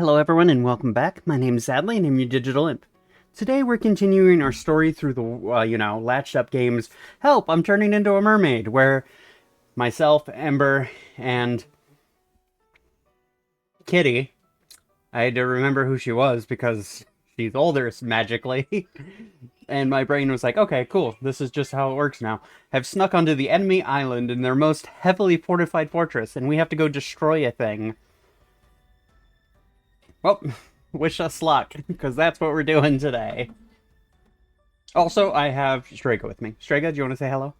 Hello everyone and welcome back. My name is Xadlly and I'm your digital imp. Today we're continuing our story through the, latched up games. Help, I'm turning into a mermaid, where myself, Ember, and Kitty, I had to remember who she was because she's older magically, and my brain was like, okay, cool, this is just how it works now, have snuck onto the enemy island in their most heavily fortified fortress, and we have to go destroy a thing. Well, wish us luck, because that's what we're doing today. Also, I have Strega with me. Strega, do you want to say hello?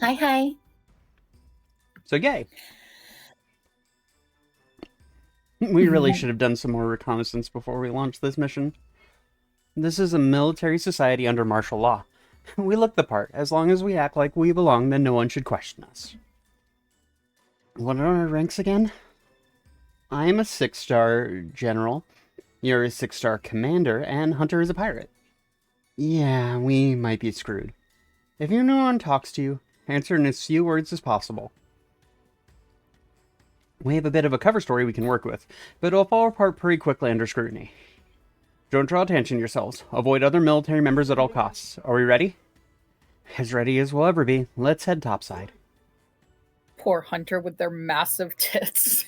Hi, hi. So, yay. We really should have done some more reconnaissance before we launched this mission. This is a military society under martial law. We look the part. As long as we act like we belong, then no one should question us. What are our ranks again? I am a 6-star general, you're a 6-star commander, and Hunter is a pirate. Yeah, we might be screwed. If anyone talks to you, answer in as few words as possible. We have a bit of a cover story we can work with, but it'll fall apart pretty quickly under scrutiny. Don't draw attention to yourselves. Avoid other military members at all costs. Are we ready? As ready as we'll ever be. Let's head topside. Poor Hunter with their massive tits.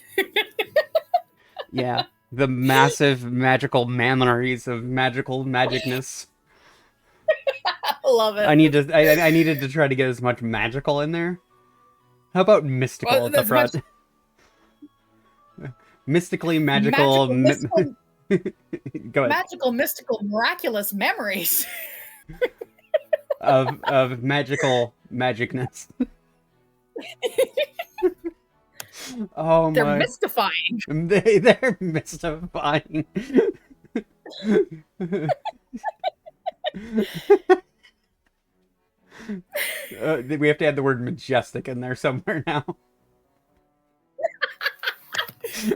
Yeah, the massive magical manneries of magical magicness. I love it. I needed to try to get as much magical in there. How about mystical at the front? Mystically magical. Mystical, Go ahead. magical, mystical, miraculous memories of magical magicness. Oh, they're mystifying. They're mystifying. We have to add the word majestic in there somewhere now.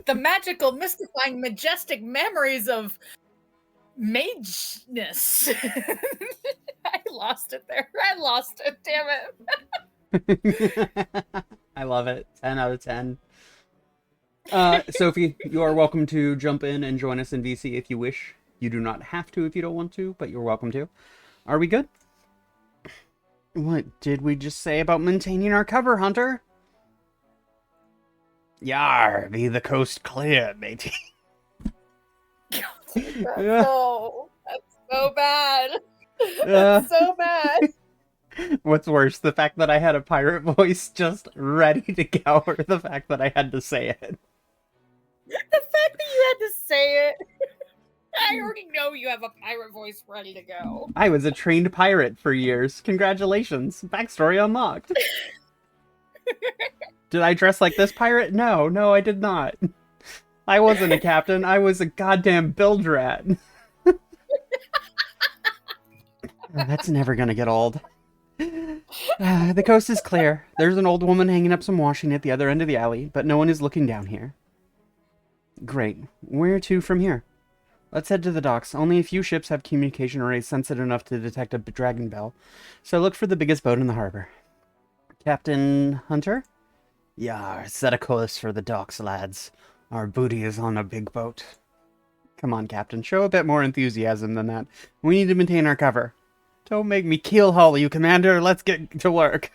The magical, mystifying, majestic memories of mageness. I lost it there. I lost it. Damn it. I love it. 10 out of 10. Sophie, you are welcome to jump in and join us in VC if you wish. You do not have to if you don't want to, but you're welcome to. Are we good? What did we just say about maintaining our cover, Hunter? Yar, be the coast clear, matey. No, that's so bad. That's so bad. What's worse, the fact that I had a pirate voice just ready to go, or the fact that I had to say it? The fact that you had to say it. I already know you have a pirate voice ready to go. I was a trained pirate for years. Congratulations. Backstory unlocked. Did I dress like this pirate? No, I did not. I wasn't a captain. I was a goddamn bilge rat. That's never gonna get old. The coast is clear. There's an old woman hanging up some washing at the other end of the alley, but no one is looking down here. Great. Where to from here? Let's head to the docks. Only a few ships have communication arrays sensitive enough to detect a dragon bell, so look for the biggest boat in the harbor. Captain Hunter? Yar, set a course for the docks, lads. Our booty is on a big boat. Come on, Captain. Show a bit more enthusiasm than that. We need to maintain our cover. Don't make me keel haul you, Commander. Let's get to work.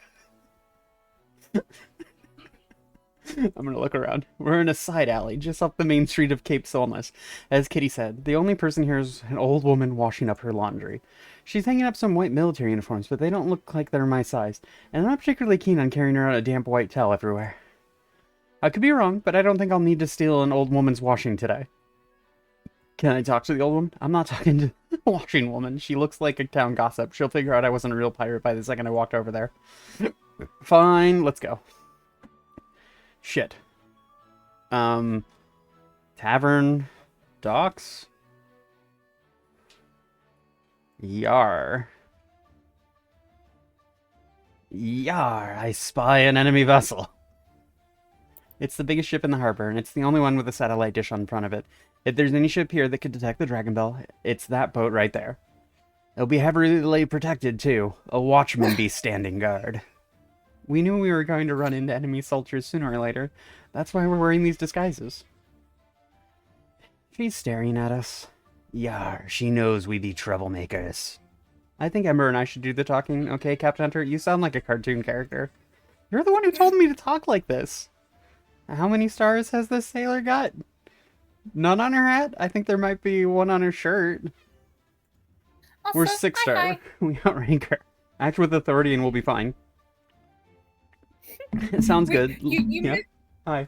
I'm gonna look around. We're in a side alley, just up the main street of Cape Solness. As Kitty said, the only person here is an old woman washing up her laundry. She's hanging up some white military uniforms, but they don't look like they're my size, and I'm not particularly keen on carrying around a damp white towel everywhere. I could be wrong, but I don't think I'll need to steal an old woman's washing today. Can I talk to the old woman? I'm not talking to the washing woman. She looks like a town gossip. She'll figure out I wasn't a real pirate by the second I walked over there. Fine, let's go. Shit. Tavern. Docks. Yar. Yar, I spy an enemy vessel. It's the biggest ship in the harbor, and it's the only one with a satellite dish on front of it. If there's any ship here that could detect the Dragon Bell, it's that boat right there. It'll be heavily protected, too. A watchman be standing guard. We knew we were going to run into enemy soldiers sooner or later. That's why we're wearing these disguises. She's staring at us. Yar, she knows we be troublemakers. I think Ember and I should do the talking. Okay, Captain Hunter, you sound like a cartoon character. You're the one who told me to talk like this. How many stars has this sailor got? None on her hat? I think there might be one on her shirt. Also, We're 6-star. hi. We outrank her. Act with authority and we'll be fine. It sounds good. You Yep. Hi.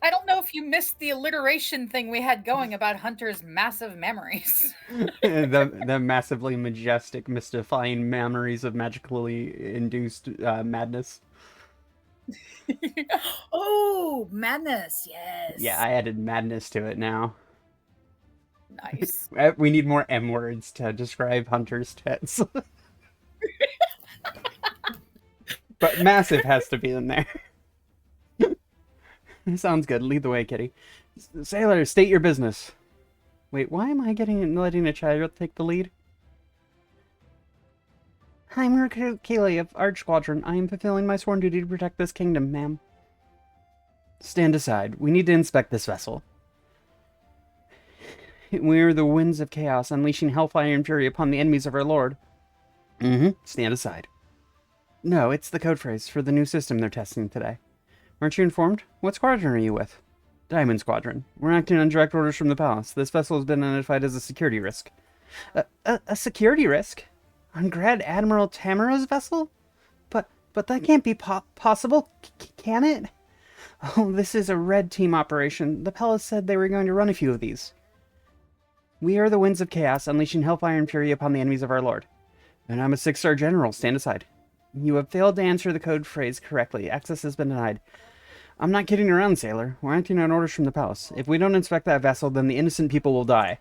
I don't know if you missed the alliteration thing we had going about Hunter's massive memories. the massively majestic, mystifying memories of magically induced madness. Oh, madness, yes. Yeah, I added madness to it now. Nice. We need more M words to describe Hunter's tits. But massive has to be in there. Sounds good. Lead the way, kitty. Sailor, state your business. Wait, why am I letting a child take the lead? I'm Recruit Keeley of Arch Squadron. I am fulfilling my sworn duty to protect this kingdom, ma'am. Stand aside. We need to inspect this vessel. We are the winds of chaos, unleashing hellfire and fury upon the enemies of our lord. Stand aside. No, it's the code phrase for the new system they're testing today. Aren't you informed? What squadron are you with? Diamond Squadron. We're acting on direct orders from the palace. This vessel has been identified as a security risk. A security risk? On Grand Admiral Tamaro's vessel? But that can't be possible, can it? Oh, this is a red team operation. The palace said they were going to run a few of these. We are the winds of chaos, unleashing hellfire and fury upon the enemies of our lord. And I'm a 6-star general. Stand aside. You have failed to answer the code phrase correctly. Access has been denied. I'm not kidding around, sailor. We're acting on orders from the palace. If we don't inspect that vessel, then the innocent people will die.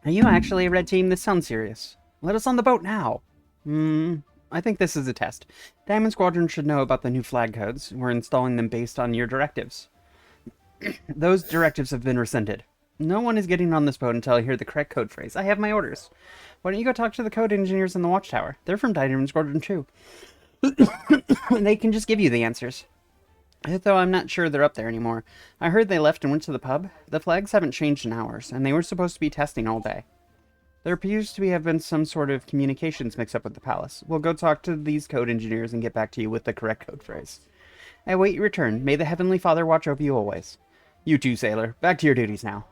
Are you actually a red team? This sounds serious. Let us on the boat now. I think this is a test. Diamond Squadron should know about the new flag codes. We're installing them based on your directives. Those directives have been rescinded. No one is getting on this boat until I hear the correct code phrase. I have my orders. Why don't you go talk to the code engineers in the watchtower? They're from Diamond Squadron too. They can just give you the answers. Though I'm not sure they're up there anymore. I heard they left and went to the pub. The flags haven't changed in hours, and they were supposed to be testing all day. There appears to have been some sort of communications mix-up with the palace. We'll go talk to these code engineers and get back to you with the correct code phrase. I wait your return. May the Heavenly Father watch over you always. You too, sailor. Back to your duties now.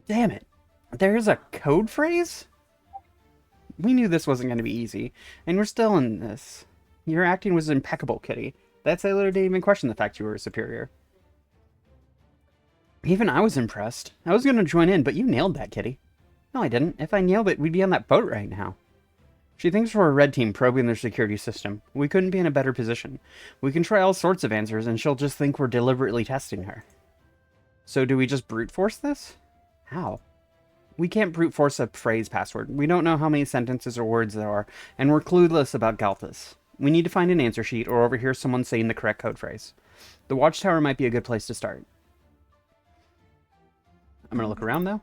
Damn it. There's a code phrase? We knew this wasn't going to be easy, and we're still in this. Your acting was impeccable, Kitty. That sailor didn't even question the fact you were a superior. Even I was impressed. I was going to join in, but you nailed that, Kitty. No, I didn't. If I nailed it, we'd be on that boat right now. She thinks we're a red team probing their security system. We couldn't be in a better position. We can try all sorts of answers, and she'll just think we're deliberately testing her. So do we just brute force this? How? We can't brute force a phrase password. We don't know how many sentences or words there are, and we're clueless about Galthus. We need to find an answer sheet or overhear someone saying the correct code phrase. The watchtower might be a good place to start. I'm going to look around, though.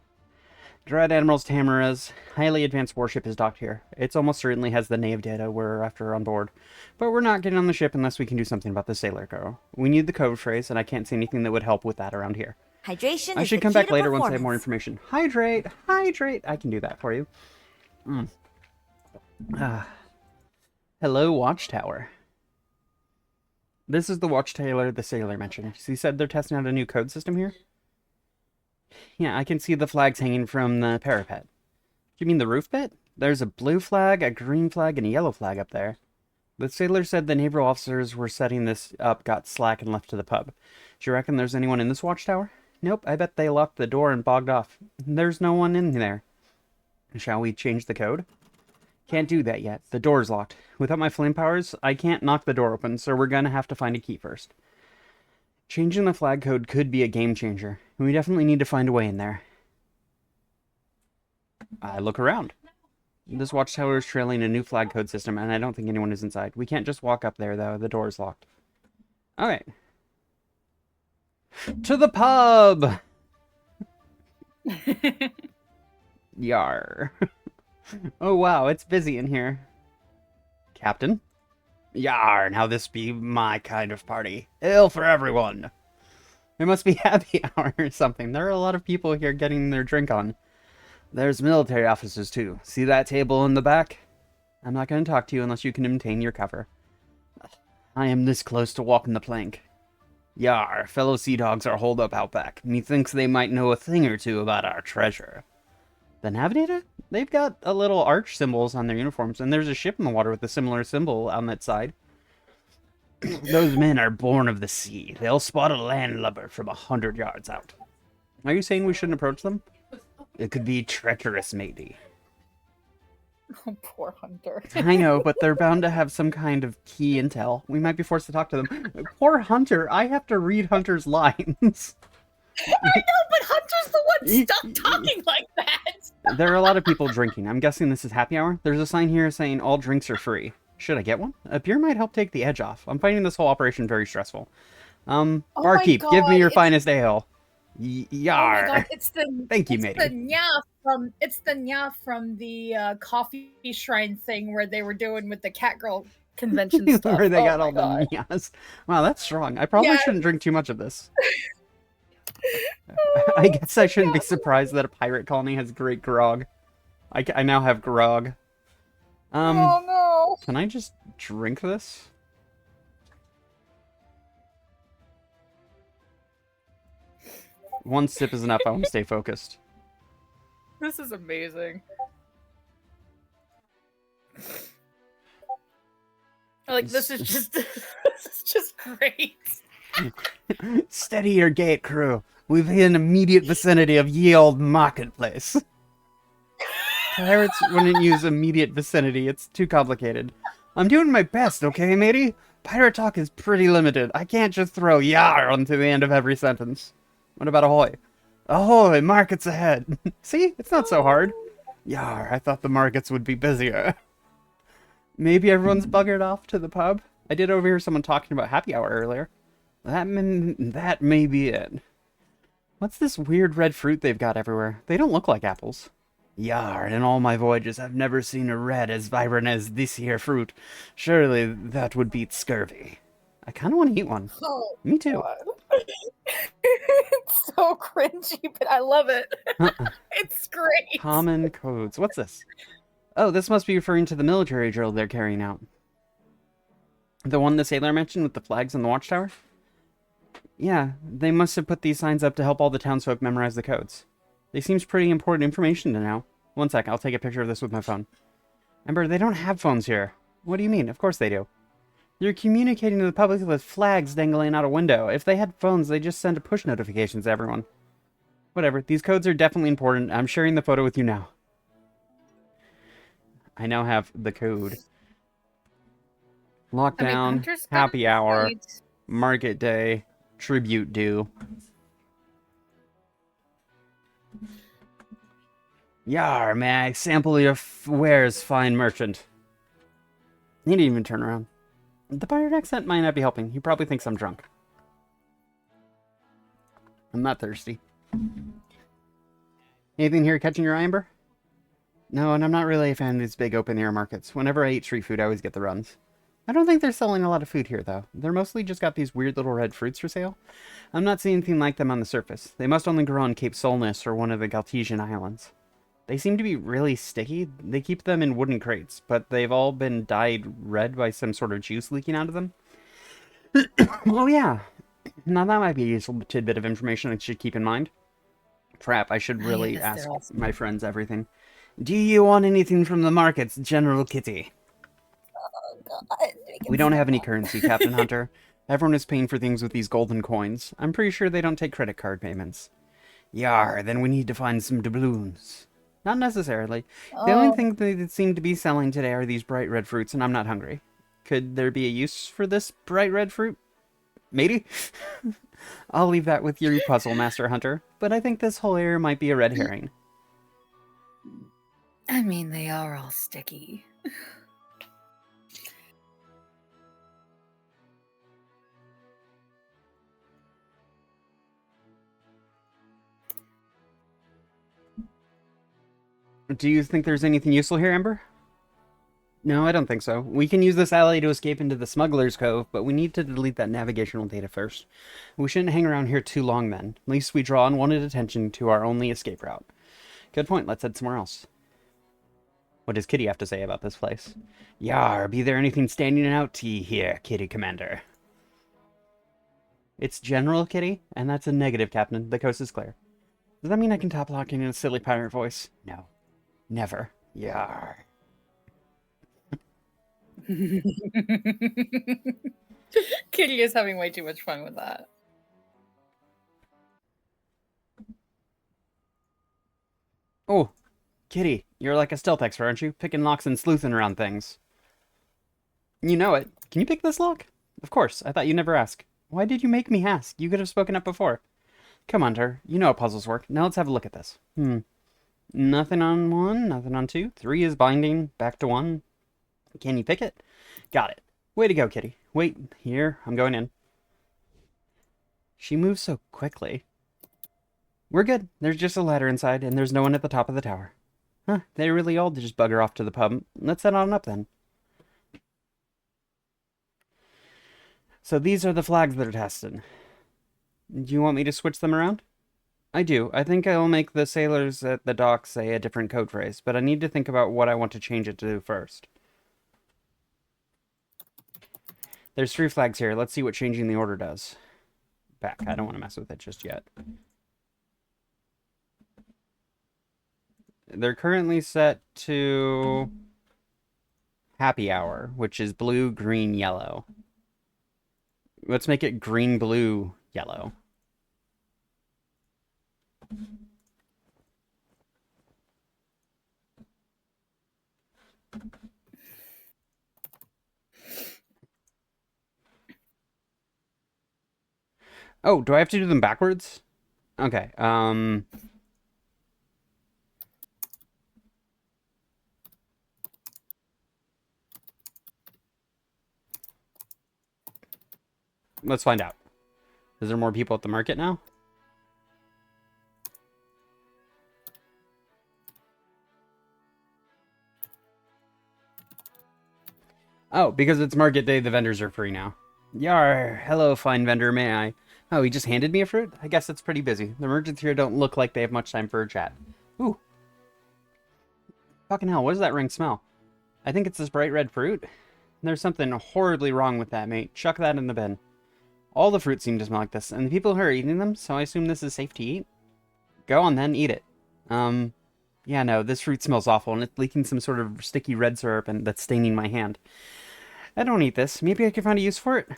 Dread Admiral Tamara's highly advanced warship is docked here. It almost certainly has the nav data we're after on board. But we're not getting on the ship unless we can do something about the sailor girl. We need the code phrase, and I can't see anything that would help with that around here. Hydration I is should the come key back to later once I have more performance. information. Hydrate! Hydrate! I can do that for you. Hello, Watchtower. This is the Watchtower the sailor mentioned. He said they're testing out a new code system here? Yeah, I can see the flags hanging from the parapet. Do you mean the roof bit? There's a blue flag, a green flag, and a yellow flag up there. The sailor said the naval officers were setting this up got slack and left to the pub. Do you reckon there's anyone in this watchtower? Nope, I bet they locked the door and bogged off. There's no one in there. Shall we change the code? Can't do that yet. The door's locked. Without my flame powers, I can't knock the door open, so we're gonna have to find a key first. Changing the flag code could be a game changer. We definitely need to find a way in there. I look around. This watchtower is trailing a new flag code system, and I don't think anyone is inside. We can't just walk up there, though. The door's locked. Alright. To the pub! Yar. Oh, wow, it's busy in here. Captain? Yar, now this be my kind of party. Ale for everyone. It must be happy hour or something. There are a lot of people here getting their drink on. There's military officers too. See that table in the back? I'm not going to talk to you unless you can maintain your cover. I am this close to walking the plank. Yar, fellow sea dogs are holed up out back. Methinks they might know a thing or two about our treasure. The Navigator? They've got a little arch symbols on their uniforms, and there's a ship in the water with a similar symbol on that side. Those men are born of the sea. They'll spot a landlubber from 100 yards out. Are you saying we shouldn't approach them? It could be treacherous, matey. Oh, poor Hunter. I know, but they're bound to have some kind of key intel. We might be forced to talk to them. Poor Hunter. I have to read Hunter's lines. I know, but Hunter's the one stuck talking like that. There are a lot of people drinking. I'm guessing this is happy hour. There's a sign here saying all drinks are free. Should I get one? A beer might help take the edge off. I'm finding this whole operation very stressful. Barkeep, give me your finest ale. Yar. Oh my god, it's the Thank you, matey. It's the nya from the coffee shrine thing where they were doing with the Catgirl convention stuff. Where they got all the nyas. Wow, that's strong. I probably shouldn't drink too much of this. I guess I shouldn't be surprised that a pirate colony has great grog. I now have grog. Oh no. Can I just drink this? One sip is enough. I want to stay focused. This is amazing. Like this is just great. Steady your gait, crew. We'll be in immediate vicinity of ye old marketplace. Pirates wouldn't use immediate vicinity. It's too complicated. I'm doing my best, okay, matey? Pirate talk is pretty limited. I can't just throw yar onto the end of every sentence. What about ahoy? Ahoy, markets ahead. See? It's not so hard. Yar, I thought the markets would be busier. Maybe everyone's buggered off to the pub? I did overhear someone talking about happy hour earlier. That may be it. What's this weird red fruit they've got everywhere? They don't look like apples. Yar, in all my voyages I've never seen a red as vibrant as this here fruit. Surely that would beat scurvy. I kind of want to eat one. Oh, me too. It's so cringy, but I love it. It's great. Common codes. What's this? Oh, this must be referring to the military drill they're carrying out. The one the sailor mentioned with the flags and the watchtower? Yeah, they must have put these signs up to help all the townsfolk memorize the codes. They seems pretty important information to know. One sec, I'll take a picture of this with my phone. Ember, they don't have phones here. What do you mean? Of course they do. You're communicating to the public with flags dangling out a window. If they had phones, they'd just send push notifications to everyone. Whatever, these codes are definitely important. I'm sharing the photo with you now. I now have the code. Lockdown, happy hour, market day, tribute due. Yar, may I sample your wares, fine merchant? He didn't even turn around. The pirate accent might not be helping. He probably thinks I'm drunk. I'm not thirsty. Anything here catching your eye, Amber? No, and I'm not really a fan of these big open-air markets. Whenever I eat street food, I always get the runs. I don't think they're selling a lot of food here, though. They're mostly just got these weird little red fruits for sale. I'm not seeing anything like them on the surface. They must only grow on Cape Solness or one of the Galtesian islands. They seem to be really sticky. They keep them in wooden crates, but they've all been dyed red by some sort of juice leaking out of them. Oh yeah. Now that might be a useful tidbit of information I should keep in mind. Crap, I should really ask my friends everything. Do you want anything from the markets, General Kitty? We don't have any currency, Captain Hunter. Everyone is paying for things with these golden coins. I'm pretty sure they don't take credit card payments. Yar, then we need to find some doubloons. Not necessarily. The only thing they seem to be selling today are these bright red fruits, and I'm not hungry. Could there be a use for this bright red fruit? Matey? I'll leave that with your puzzle, Master Hunter, but I think this whole area might be a red herring. I mean, they are all sticky. Do you think there's anything useful here, Ember? No, I don't think so. We can use this alley to escape into the Smuggler's Cove, but we need to delete that navigational data first. We shouldn't hang around here too long then. At least we draw unwanted attention to our only escape route. Good point, let's head somewhere else. What does Kitty have to say about this place? Yar, be there anything standing out to ye here, Kitty Commander? It's General Kitty, and that's a negative, Captain. The coast is clear. Does that mean I can top lock in a silly pirate voice? No. Never. Yar. Kitty is having way too much fun with that. Oh, Kitty, you're like a stealth expert, aren't you? Picking locks and sleuthing around things. You know it. Can you pick this lock? Of course, I thought you'd never ask. Why did you make me ask? You could have spoken up before. Come on, Tur. You know how puzzles work. Now let's have a look at this. Nothing on 1, nothing on 2. 3 is binding. Back to 1. Can you pick it? Got it. Way to go, Kitty. Wait, here. I'm going in. She moves so quickly. We're good. There's just a ladder inside, and there's no one at the top of the tower. Huh, they really all just bugger off to the pub. Let's head on up then. So these are the flags that are tested. Do you want me to switch them around? I do. I think I'll make the sailors at the dock say a different code phrase, but I need to think about what I want to change it to first. There's 3 flags here. Let's see what changing the order does. Back. I don't want to mess with it just yet. They're currently set to happy hour, which is blue, green, yellow. Let's make it green, blue, yellow. Oh, do I have to do them backwards? Okay, let's find out. Is there more people at the market now? Oh, because it's market day, the vendors are free now. Yar, hello, fine vendor, may I? Oh, he just handed me a fruit? I guess it's pretty busy. The merchants here don't look like they have much time for a chat. Ooh. Fucking hell, what does that ring smell? I think it's this bright red fruit. There's something horribly wrong with that, mate. Chuck that in the bin. All the fruits seem to smell like this, and the people who are eating them, so I assume this is safe to eat? Go on then, eat it. Yeah, no, this fruit smells awful, and it's leaking some sort of sticky red syrup and that's staining my hand. I don't eat this. Maybe I can find a use for it?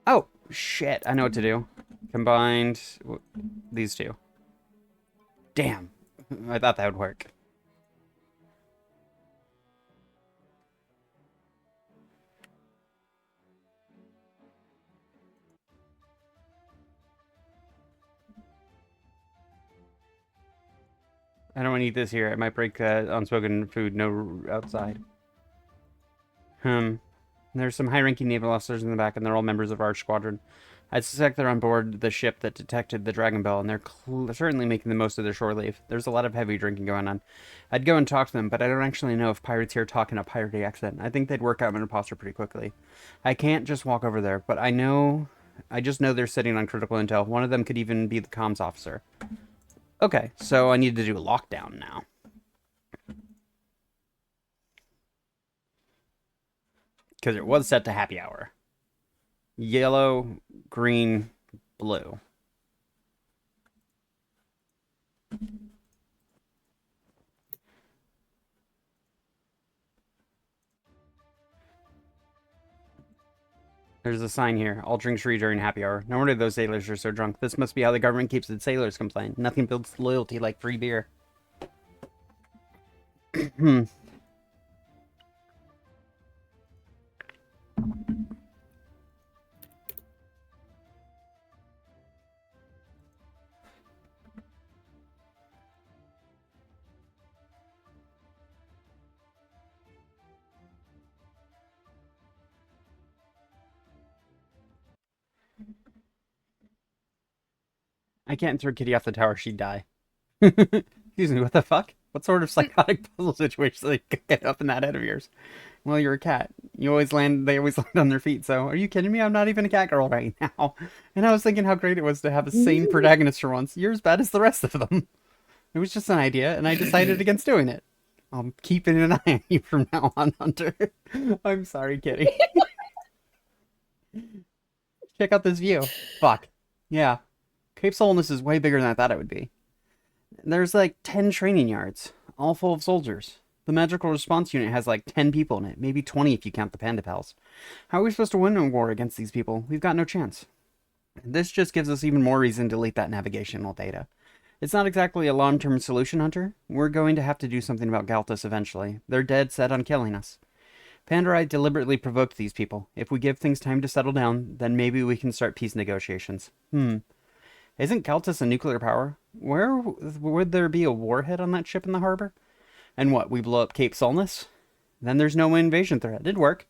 Oh, shit. I know what to do. Combined these 2. Damn. I thought that would work. I don't want to eat this here. It might break unspoken food no outside. There's some high-ranking naval officers in the back, and they're all members of our squadron. I suspect they're on board the ship that detected the Dragon Bell, and they're certainly making the most of their shore leave. There's a lot of heavy drinking going on. I'd go and talk to them, but I don't actually know if pirates here talk in a piratey accent. I think they'd work out an imposter pretty quickly. I can't just walk over there, but I just know they're sitting on critical intel. One of them could even be the comms officer. Okay, so I need to do a lockdown now. Because it was set to happy hour. Yellow, green, blue. There's a sign here. All drinks free during happy hour. No wonder those sailors are so drunk. This must be how the government keeps its sailors complain. Nothing builds loyalty like free beer. I can't throw Kitty off the tower, she'd die. Excuse me, what the fuck? What sort of psychotic puzzle situation they get up in that head of yours? Well, you're a cat. They always land on their feet, so are you kidding me? I'm not even a cat girl right now. And I was thinking how great it was to have a sane protagonist for once. You're as bad as the rest of them. It was just an idea, and I decided against doing it. I'm keeping an eye on you from now on, Hunter. I'm sorry, Kitty. Check out this view. Fuck. Yeah. Cape Solness is way bigger than I thought it would be. There's like 10 training yards, all full of soldiers. The magical response unit has like 10 people in it, maybe 20 if you count the panda pals. How are we supposed to win a war against these people? We've got no chance. This just gives us even more reason to delete that navigational data. It's not exactly a long-term solution, Hunter. We're going to have to do something about Galtus eventually. They're dead set on killing us. Pandarai deliberately provoked these people. If we give things time to settle down, then maybe we can start peace negotiations. Isn't Galtus a nuclear power? Where would there be a warhead on that ship in the harbor? And what, we blow up Cape Solness? Then there's no invasion threat. It'd work.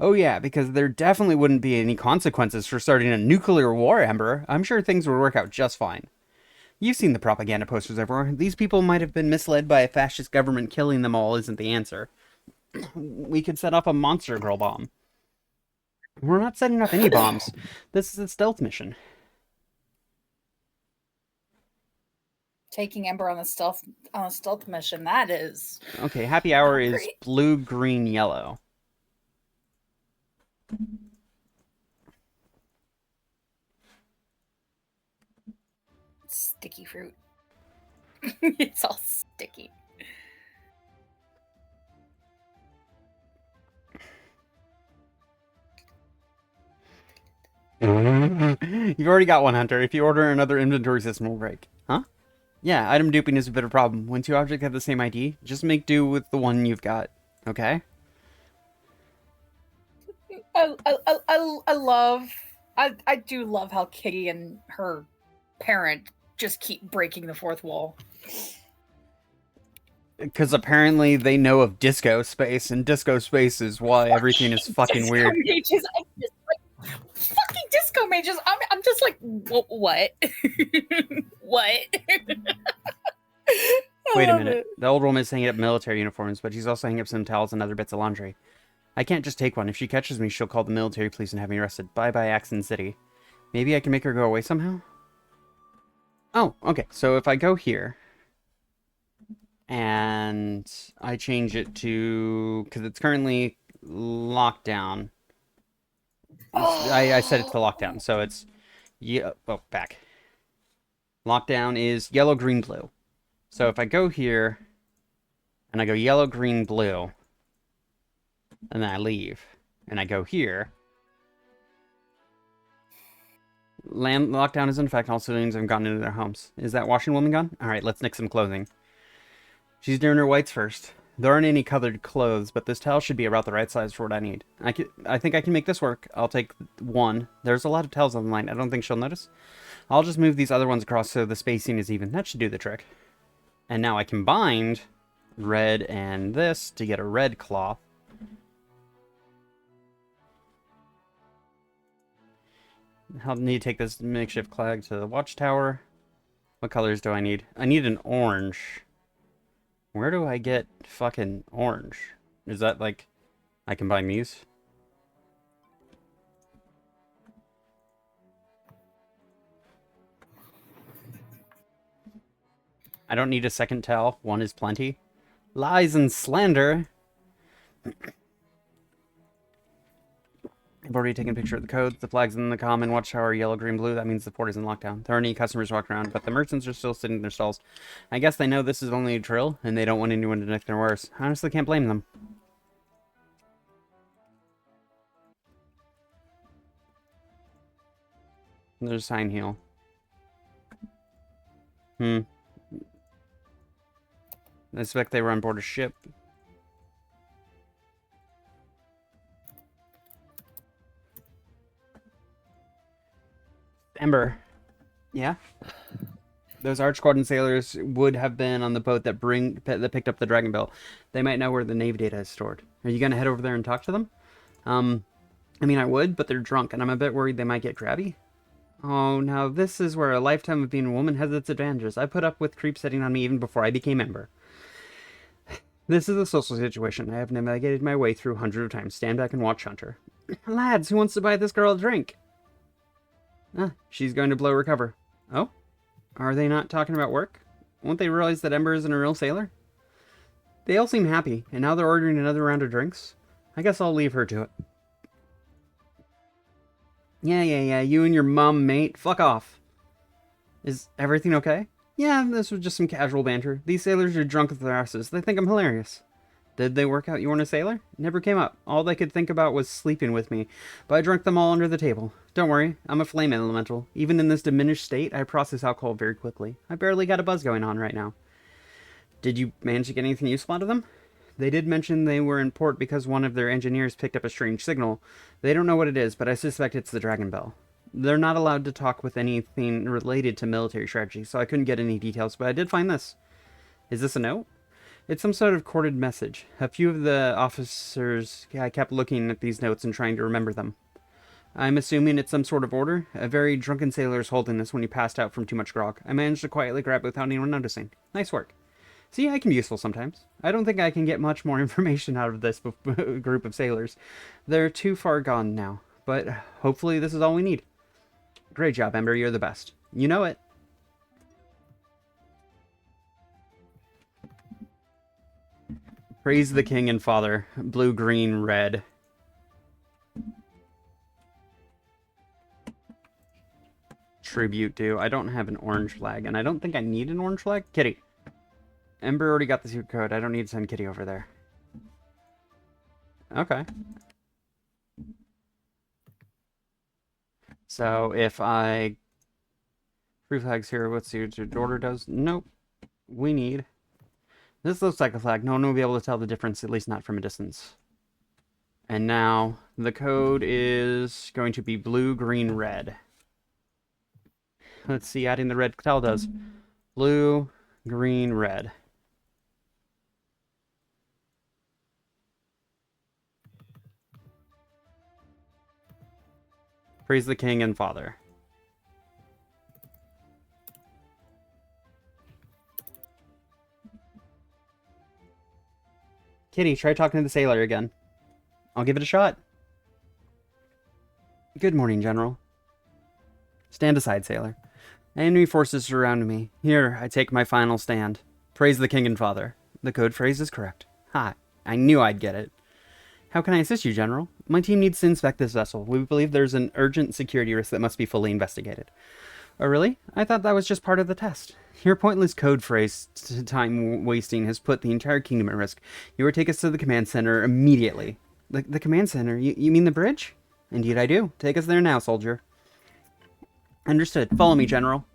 Oh yeah, because there definitely wouldn't be any consequences for starting a nuclear war, Ember. I'm sure things would work out just fine. You've seen the propaganda posters everywhere. These people might have been misled by a fascist government. Killing them all isn't the answer. We could set off a monster girl bomb. We're not setting off any bombs. This is a stealth mission. Taking Ember on a stealth mission. That is okay. Happy hour is blue, green, yellow. Sticky fruit. It's all sticky. You've already got one, Hunter. If you order another, inventory system will break. Huh? Yeah, item duping is a bit of a problem. When two objects have the same ID, just make do with the one you've got. Okay? I do love how Kitty and her parent just keep breaking the fourth wall. Because apparently they know of disco space, and disco space is why everything is fucking weird. Mages, fucking disco mages. I'm just like, what? What? Wait a minute. The old woman is hanging up military uniforms, but she's also hanging up some towels and other bits of laundry. I can't just take one. If she catches me, she'll call the military police and have me arrested. Bye-bye, Axon City. Maybe I can make her go away somehow? Oh, okay. So if I go here, and I change it to... because it's currently locked down. I set it to lockdown, so it's... yeah. Oh, back. Lockdown is yellow, green, blue. So if I go here, and I go yellow, green, blue, and then I leave, and I go here, land lockdown is in effect. All civilians have gotten into their homes. Is that washing woman gone? All right, let's nix some clothing. She's doing her whites first. There aren't any colored clothes, but this towel should be about the right size for what I need. I think I can make this work. I'll take one. There's a lot of towels on the line. I don't think she'll notice. I'll just move these other ones across so the spacing is even. That should do the trick. And now I combined red and this to get a red cloth. I'll need to take this makeshift flag to the watchtower. What colors do I need? I need an orange. Where do I get fucking orange? Is that like... I combine these? I don't need a second towel. One is plenty. Lies and slander! I've already taken a picture of the codes. The flags in the common watchtower are yellow, green, blue. That means the port is in lockdown. There aren't any customers walking around, but the merchants are still sitting in their stalls. I guess they know this is only a drill, and they don't want anyone to nick their wares. I honestly can't blame them. There's a sign heel. I suspect they were on board a ship. Ember. Yeah? Those Arch Squadron sailors would have been on the boat that picked up the Dragon Bell. They might know where the Navy data is stored. Are you going to head over there and talk to them? I mean, I would, but they're drunk, and I'm a bit worried they might get crabby. Oh, now this is where a lifetime of being a woman has its advantages. I put up with creep sitting on me even before I became Ember. This is a social situation I have navigated my way through hundreds of times. Stand back and watch Hunter. Lads, who wants to buy this girl a drink? Ah, she's going to blow her cover. Oh? Are they not talking about work? Won't they realize that Ember isn't a real sailor? They all seem happy, and now they're ordering another round of drinks. I guess I'll leave her to it. Yeah, you and your mum, mate. Fuck off. Is everything okay? Yeah, this was just some casual banter. These sailors are drunk with their asses. They think I'm hilarious. Did they work out you weren't a sailor? Never came up. All they could think about was sleeping with me, but I drank them all under the table. Don't worry, I'm a flame elemental. Even in this diminished state, I process alcohol very quickly. I barely got a buzz going on right now. Did you manage to get anything useful out of them? They did mention they were in port because one of their engineers picked up a strange signal. They don't know what it is, but I suspect it's the Dragon Bell. They're not allowed to talk with anything related to military strategy, so I couldn't get any details, but I did find this. Is this a note? It's some sort of corded message. A few of the officers kept looking at these notes and trying to remember them. I'm assuming it's some sort of order. A very drunken sailor is holding this when he passed out from too much grog. I managed to quietly grab it without anyone noticing. Nice work. See, I can be useful sometimes. I don't think I can get much more information out of this group of sailors. They're too far gone now, but hopefully this is all we need. Great job, Ember. You're the best. You know it. Praise the King and Father. Blue, green, red. Tribute due. I don't have an orange flag, and I don't think I need an orange flag. Kitty. Ember already got the secret code. I don't need to send Kitty over there. Okay. So if I... Free flags here. Let's see what your daughter does. Nope. We need... This looks like a flag. No one will be able to tell the difference, at least not from a distance. And now the code is going to be blue, green, red. Let's see, adding the red tell does. Blue, green, red. Praise the King and Father. Kitty, try talking to the sailor again. I'll give it a shot. Good morning, General. Stand aside, sailor. Enemy forces surround me. Here, I take my final stand. Praise the King and Father. The code phrase is correct. Ha, I knew I'd get it. How can I assist you, General? My team needs to inspect this vessel. We believe there's an urgent security risk that must be fully investigated. Oh, really? I thought that was just part of the test. Your pointless code phrase time wasting has put the entire kingdom at risk. You will take us to the command center immediately. The command center? You mean the bridge? Indeed I do. Take us there now, soldier. Understood. Follow me, General.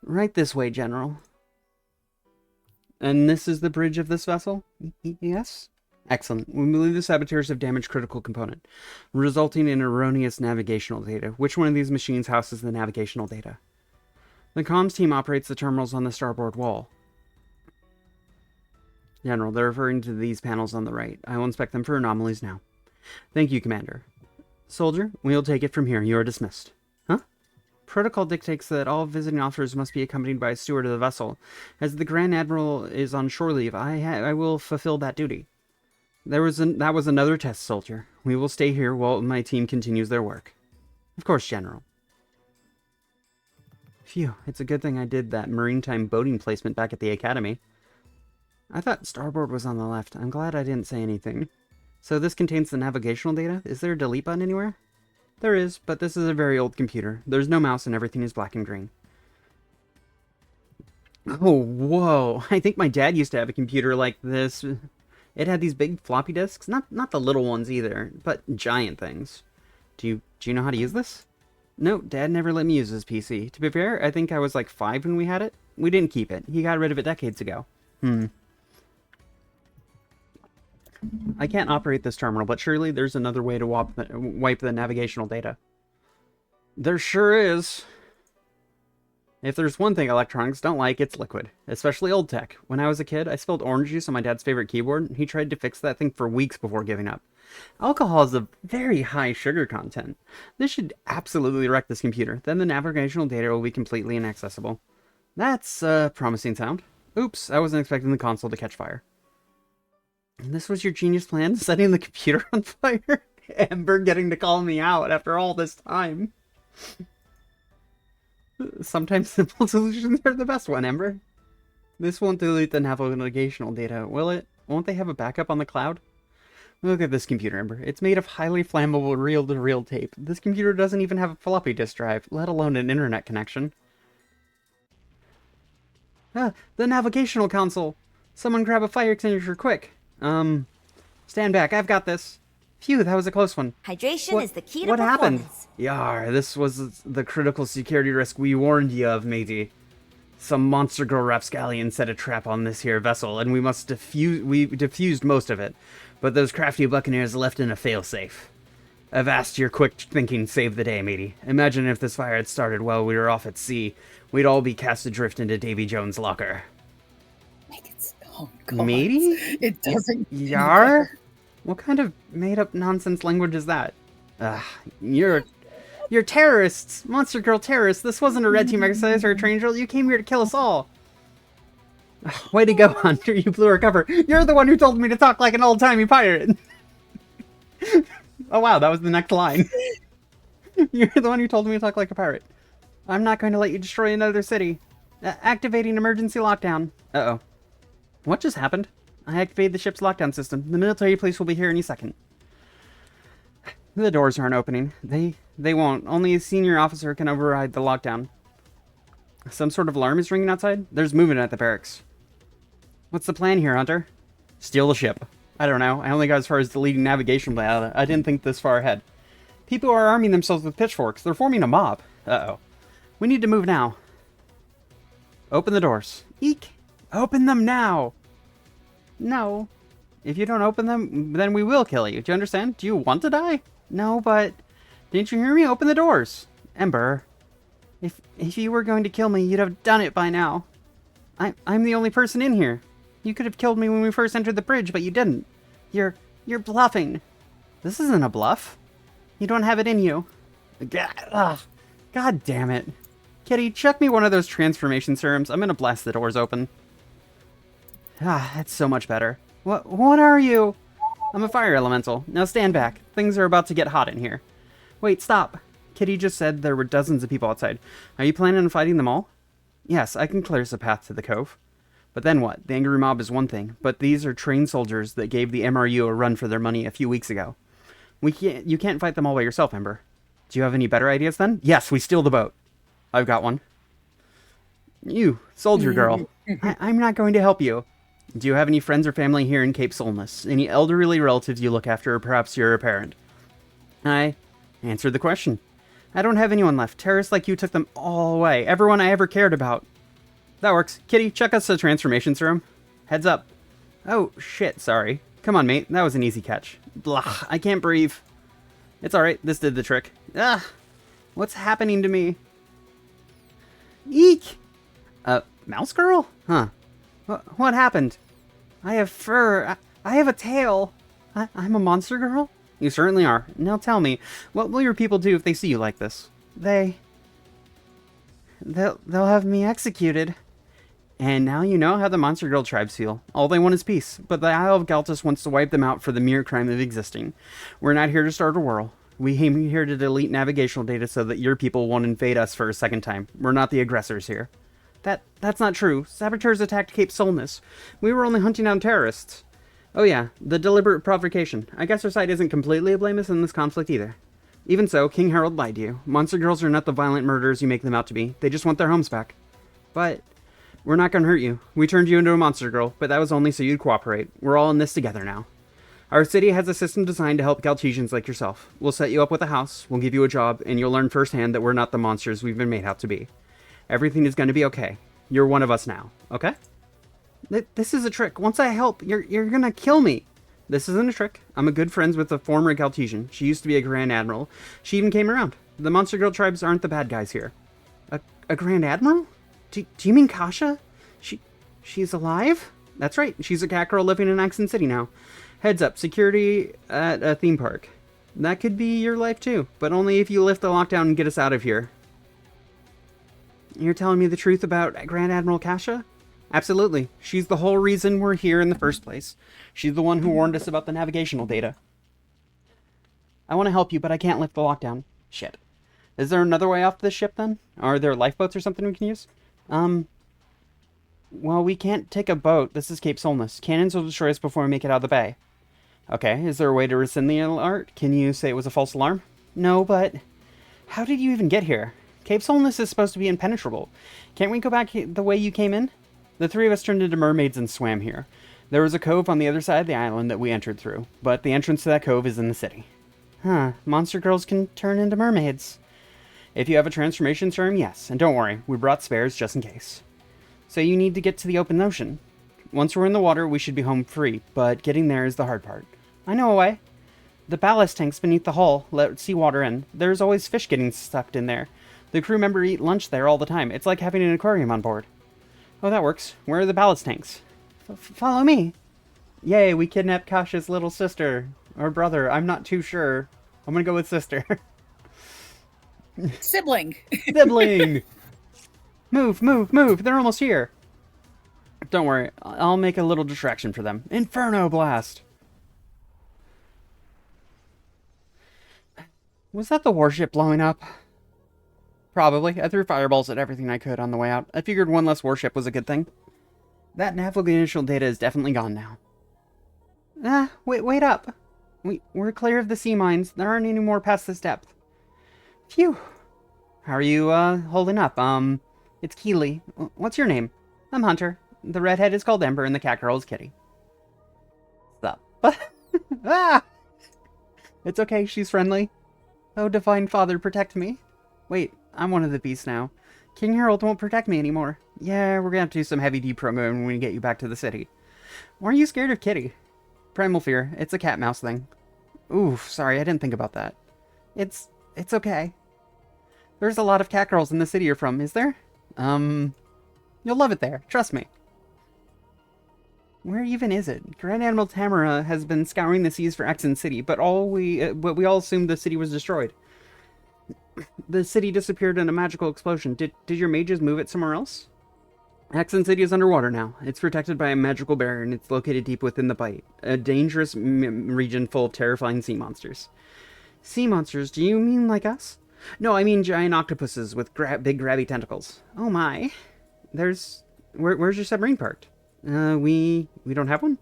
Right this way, General. And this is the bridge of this vessel? Yes? Excellent. We believe the saboteurs have damaged critical component, resulting in erroneous navigational data. Which one of these machines houses the navigational data? The comms team operates the terminals on the starboard wall. General, they're referring to these panels on the right. I will inspect them for anomalies now. Thank you, Commander. Soldier, we'll take it from here. You are dismissed. Huh? Protocol dictates that all visiting officers must be accompanied by a steward of the vessel. As the Grand Admiral is on shore leave, I will fulfill that duty. That was another test, soldier. We will stay here while my team continues their work. Of course, General. Phew, it's a good thing I did that maritime boating placement back at the Academy. I thought starboard was on the left. I'm glad I didn't say anything. So this contains the navigational data? Is there a delete button anywhere? There is, but this is a very old computer. There's no mouse and everything is black and green. Oh, whoa. I think my dad used to have a computer like this. It had these big floppy disks. Not the little ones either, but giant things. Do you know how to use this? No, Dad never let me use his PC. To be fair, I think I was like 5 when we had it. We didn't keep it. He got rid of it decades ago. I can't operate this terminal, but surely there's another way to wipe the navigational data. There sure is. If there's one thing electronics don't like, it's liquid. Especially old tech. When I was a kid, I spilled orange juice on my dad's favorite keyboard. He tried to fix that thing for weeks before giving up. Alcohol has a very high sugar content. This should absolutely wreck this computer. Then the navigational data will be completely inaccessible. That's a promising sound. Oops, I wasn't expecting the console to catch fire. And this was your genius plan, setting the computer on fire? Amber getting to call me out after all this time. Sometimes simple solutions are the best one, Amber. This won't delete the navigational data, will it? Won't they have a backup on the cloud? Look at this computer, Amber. It's made of highly flammable reel-to-reel tape. This computer doesn't even have a floppy disk drive, let alone an internet connection. Ah, the navigational console! Someone grab a fire extinguisher, quick! Stand back, I've got this. Phew, that was a close one. Hydration is the key to What happened? performance. Yar, this was the critical security risk we warned you of, matey. Some monster girl rapscallion set a trap on this here vessel, and we defused most of it. But those crafty buccaneers left in a failsafe. A vast your quick thinking saved the day, matey. Imagine if this fire had started while we were off at sea. We'd all be cast adrift into Davy Jones' locker. Make it oh God. Matey? It doesn't. Yar? What kind of made-up nonsense language is that? You're terrorists! Monster Girl terrorists! This wasn't a red team exercise or a training drill. You came here to kill us all! Way to go, Hunter. You blew our cover. You're the one who told me to talk like an old-timey pirate! Oh wow, that was the next line. You're the one who told me to talk like a pirate. I'm not going to let you destroy another city. Activating emergency lockdown. Uh-oh. What just happened? I activated the ship's lockdown system. The military police will be here any second. The doors aren't opening. They won't. Only a senior officer can override the lockdown. Some sort of alarm is ringing outside? There's movement at the barracks. What's the plan here, Hunter? Steal the ship. I don't know. I only got as far as deleting navigation plan. I didn't think this far ahead. People are arming themselves with pitchforks. They're forming a mob. Uh-oh. We need to move now. Open the doors. Eek! Open them now! No. If you don't open them, then we will kill you. Do you understand? Do you want to die? No, but... Didn't you hear me? Open the doors. Ember. If you were going to kill me, you'd have done it by now. I'm the only person in here. You could have killed me when we first entered the bridge, but you didn't. You're bluffing. This isn't a bluff. You don't have it in you. God damn it. Kitty, chuck me one of those transformation serums. I'm gonna blast the doors open. That's so much better. What are you? I'm a fire elemental. Now stand back. Things are about to get hot in here. Wait, stop. Kitty just said there were dozens of people outside. Are you planning on fighting them all? Yes, I can clear us a path to the cove. But then what? The angry mob is one thing, but these are trained soldiers that gave the MRU a run for their money a few weeks ago. You can't fight them all by yourself, Ember. Do you have any better ideas then? Yes, we steal the boat. I've got one. You, soldier girl. I'm not going to help you. Do you have any friends or family here in Cape Solness? Any elderly relatives you look after, or perhaps you're a parent? I answered the question. I don't have anyone left. Terrorists like you took them all away. Everyone I ever cared about. That works. Kitty, check us a transformation serum. Heads up. Oh, shit, sorry. Come on, mate. That was an easy catch. Blah, I can't breathe. It's alright. This did the trick. What's happening to me? Eek! Mouse girl? Huh. What happened? I have fur. I have a tail. I'm a monster girl? You certainly are. Now tell me, what will your people do if they see you like this? They'll have me executed. And now you know how the Monster Girl tribes feel. All they want is peace, but the Isle of Galtus wants to wipe them out for the mere crime of existing. We're not here to start a war. We came here to delete navigational data so that your people won't invade us for a second time. We're not the aggressors here. That's not true. Saboteurs attacked Cape Solness. We were only hunting down terrorists. Oh yeah, the deliberate provocation. I guess our side isn't completely blameless in this conflict either. Even so, King Harold lied to you. Monster girls are not the violent murderers you make them out to be. They just want their homes back. But we're not gonna hurt you. We turned you into a monster girl, but that was only so you'd cooperate. We're all in this together now. Our city has a system designed to help Galtesians like yourself. We'll set you up with a house, we'll give you a job, and you'll learn firsthand that we're not the monsters we've been made out to be. Everything is gonna be okay. You're one of us now, okay? This is a trick. Once I help, you're gonna kill me. This isn't a trick. I'm a good friends with a former Galtesian. She used to be a Grand Admiral. She even came around. The Monster Girl tribes aren't the bad guys here. A Grand Admiral? Do you mean Kasha? She's alive? That's right. She's a cat girl living in Accent City now. Heads up, security at a theme park. That could be your life too, but only if you lift the lockdown and get us out of here. You're telling me the truth about Grand Admiral Kasha? Absolutely. She's the whole reason we're here in the first place. She's the one who warned us about the navigational data. I want to help you, but I can't lift the lockdown. Shit. Is there another way off this ship, then? Are there lifeboats or something we can use? Well, we can't take a boat. This is Cape Solness. Cannons will destroy us before we make it out of the bay. Okay, is there a way to rescind the alert? Can you say it was a false alarm? No, but... How did you even get here? Cape Solness is supposed to be impenetrable. Can't we go back the way you came in? The three of us turned into mermaids and swam here. There was a cove on the other side of the island that we entered through, but the entrance to that cove is in the city. Huh, monster girls can turn into mermaids. If you have a transformation serum, yes. And don't worry, we brought spares just in case. So you need to get to the open ocean. Once we're in the water, we should be home free, but getting there is the hard part. I know a way. The ballast tanks beneath the hull let seawater in. There's always fish getting sucked in there. The crew member eat lunch there all the time. It's like having an aquarium on board. Oh, that works. Where are the ballast tanks? Follow me. Yay, we kidnapped Kasha's little sister. Or brother, I'm not too sure. I'm gonna go with sister. Sibling. Sibling! Move, move, move! They're almost here! Don't worry, I'll make a little distraction for them. Inferno Blast! Was that the warship blowing up? Probably. I threw fireballs at everything I could on the way out. I figured one less warship was a good thing. That navigational data is definitely gone now. Wait up! We're clear of the sea mines. There aren't any more past this depth. Phew. How are you, holding up? It's Keeley. What's your name? I'm Hunter. The redhead is called Ember and the cat girl is Kitty. Stop. Ah! It's okay, she's friendly. Oh, Divine Father, protect me. Wait, I'm one of the beasts now. King Harold won't protect me anymore. Yeah, we're gonna have to do some heavy deprogramming when we get you back to the city. Why are you scared of Kitty? Primal fear. It's a cat-mouse thing. Oof, sorry, I didn't think about that. It's okay. There's a lot of cat girls in the city you're from, is there? You'll love it there, trust me. Where even is it? Grand Admiral Tamara has been scouring the seas for Exon City, but we all assumed the city was destroyed. The city disappeared in a magical explosion. Did your mages move it somewhere else? Exon City is underwater now. It's protected by a magical barrier, and it's located deep within the Bight, a dangerous region full of terrifying sea monsters. Sea monsters? Do you mean like us? No, I mean giant octopuses with big grabby tentacles. Oh my. Where's your submarine parked? We don't have one?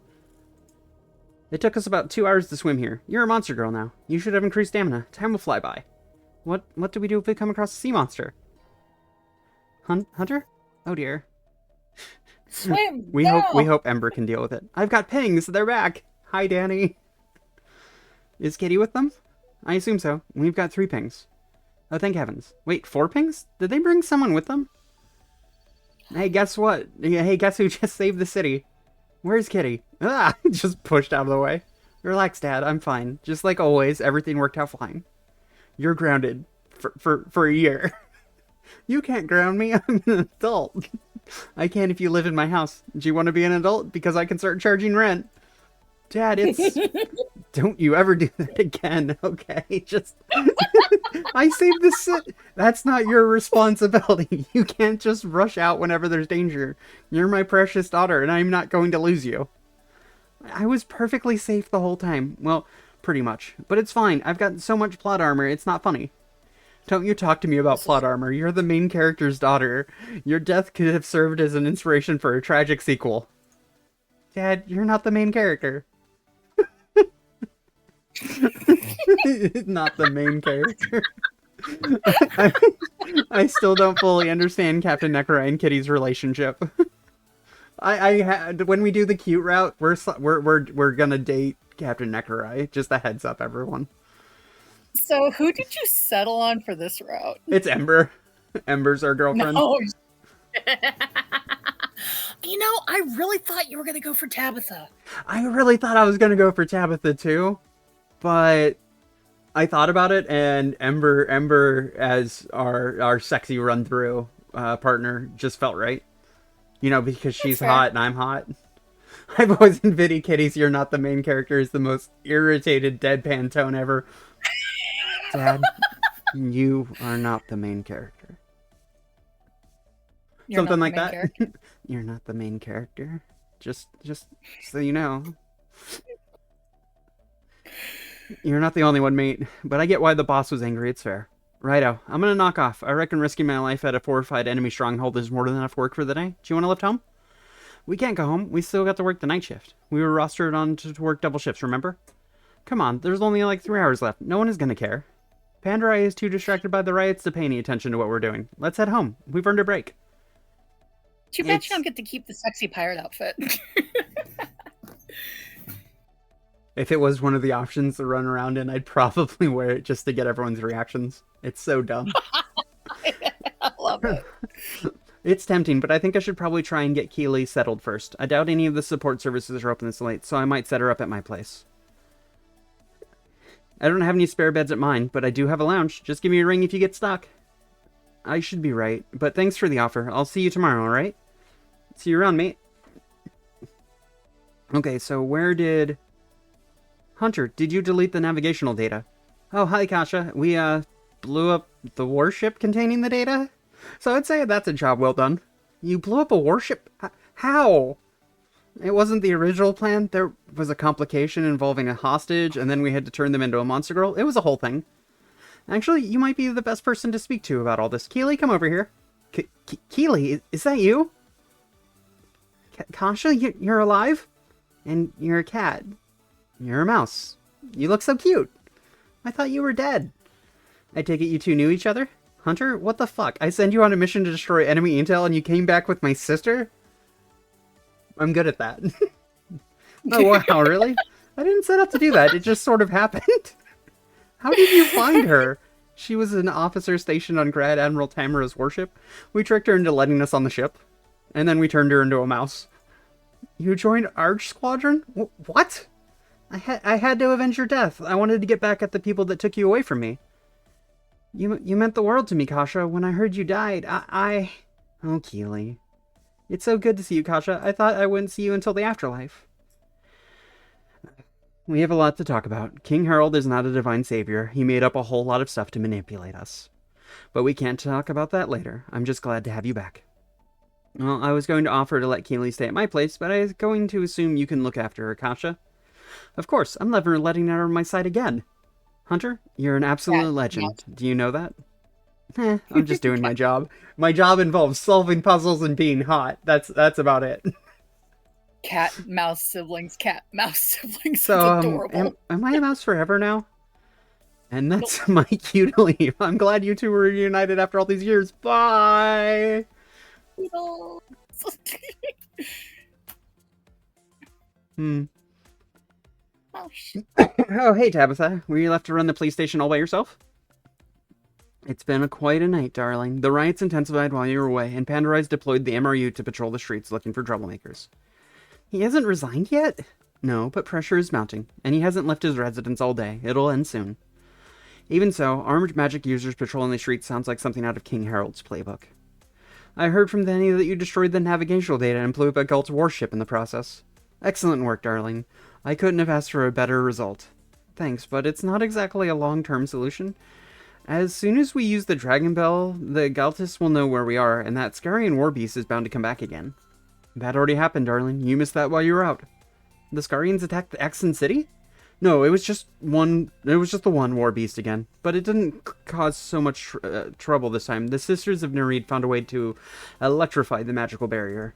It took us about 2 hours to swim here. You're a monster girl now. You should have increased stamina. Time will fly by. What do we do if we come across a sea monster? Hunter? Oh dear. Swim! We hope Ember can deal with it. I've got pings! They're back! Hi, Danny. Is Kitty with them? I assume so. We've got 3 pings. Oh, thank heavens. Wait, 4 pings? Did they bring someone with them? Hey, guess what? Hey, guess who just saved the city? Where's Kitty? Ah! Just pushed out of the way. Relax, Dad. I'm fine. Just like always, everything worked out fine. You're grounded. For a year. You can't ground me. I'm an adult. I can if you live in my house. Do you want to be an adult? Because I can start charging rent. Dad, it's... Don't you ever do that again, okay? Just... I saved this... That's not your responsibility. You can't just rush out whenever there's danger. You're my precious daughter, and I'm not going to lose you. I was perfectly safe the whole time. Well, pretty much. But it's fine. I've got so much plot armor, it's not funny. Don't you talk to me about plot armor. You're the main character's daughter. Your death could have served as an inspiration for a tragic sequel. Dad, you're not the main character. Not the main character. I still don't fully understand Captain Necra and Kitty's relationship. When we do the cute route, we're gonna date Captain Necra. Just a heads up, everyone. So, who did you settle on for this route? It's Ember. Ember's our girlfriend. No. You know, I really thought you were gonna go for Tabitha. I really thought I was gonna go for Tabitha too, but I thought about it, and Ember as our sexy run through partner just felt right. You know, because she's hot and I'm hot. I've always been Vinny Kitty's "You're not the main character" is the most irritated deadpan tone ever. Dad, you are not the main character. You're Something not the like main that. character. You're not the main character. Just so you know. You're not the only one, mate. But I get why the boss was angry. It's fair. Righto. I'm gonna knock off. I reckon risking my life at a fortified enemy stronghold is more than enough work for the day. Do you want to lift home? We can't go home. We still got to work the night shift. We were rostered on to work double shifts, remember? Come on, there's only like 3 hours left. No one is gonna care. Pandarai is too distracted by the riots to pay any attention to what we're doing. Let's head home. We've earned a break. Too bad you don't get to keep the sexy pirate outfit. If it was one of the options to run around in, I'd probably wear it just to get everyone's reactions. It's so dumb. I love it. It's tempting, but I think I should probably try and get Keely settled first. I doubt any of the support services are open this late, so I might set her up at my place. I don't have any spare beds at mine, but I do have a lounge. Just give me a ring if you get stuck. I should be right, but thanks for the offer. I'll see you tomorrow, alright? See you around, mate. Okay, so where did... Hunter, did you delete the navigational data? Oh, hi, Kasha. We, blew up the warship containing the data? So I'd say that's a job well done. You blew up a warship? How? It wasn't the original plan. There was a complication involving a hostage, and then we had to turn them into a monster girl. It was a whole thing. Actually, you might be the best person to speak to about all this. Keely, come over here. Keely, is that you? Kasha, you're alive? And you're a cat. You're a mouse. You look so cute. I thought you were dead. I take it you two knew each other? Hunter, what the fuck? I send you on a mission to destroy enemy intel and you came back with my sister? I'm good at that. Oh, wow, really? I didn't set out to do that. It just sort of happened. How did you find her? She was an officer stationed on Grand Admiral Tamara's warship. We tricked her into letting us on the ship. And then we turned her into a mouse. You joined Arch Squadron? What? I had to avenge your death. I wanted to get back at the people that took you away from me. You meant the world to me, Kasha. When I heard you died, Oh, Keely. It's so good to see you, Kasha. I thought I wouldn't see you until the afterlife. We have a lot to talk about. King Harold is not a divine savior. He made up a whole lot of stuff to manipulate us. But we can't talk about that later. I'm just glad to have you back. Well, I was going to offer to let Keely stay at my place, but I was going to assume you can look after her, Kasha. Of course, I'm never letting her on my side again. Hunter, you're an absolute legend. Do you know that? I'm just doing my job. My job involves solving puzzles and being hot. That's about it. Cat, mouse siblings, cat, mouse siblings. So, it's adorable. am I a mouse forever now? And that's my cue to leave. I'm glad you two were reunited after all these years. Bye! No. Oh, Oh, hey, Tabitha. Were you left to run the police station all by yourself? It's been quite a night, darling. The riots intensified while you were away, and Pandarai's deployed the MRU to patrol the streets looking for troublemakers. He hasn't resigned yet? No, but pressure is mounting, and he hasn't left his residence all day. It'll end soon. Even so, armed magic users patrolling the streets sounds like something out of King Harold's playbook. I heard from Danny that you destroyed the navigational data and blew up a Galt's warship in the process. Excellent work, darling. I couldn't have asked for a better result. Thanks, but it's not exactly a long-term solution. As soon as we use the Dragon Bell, the Galtis will know where we are, and that Scarian Warbeast is bound to come back again. That already happened, darling. You missed that while you were out. The Scarians attacked the Exon City? No, it was just the one Warbeast again. But it didn't cause so much trouble this time. The Sisters of Nereid found a way to electrify the magical barrier.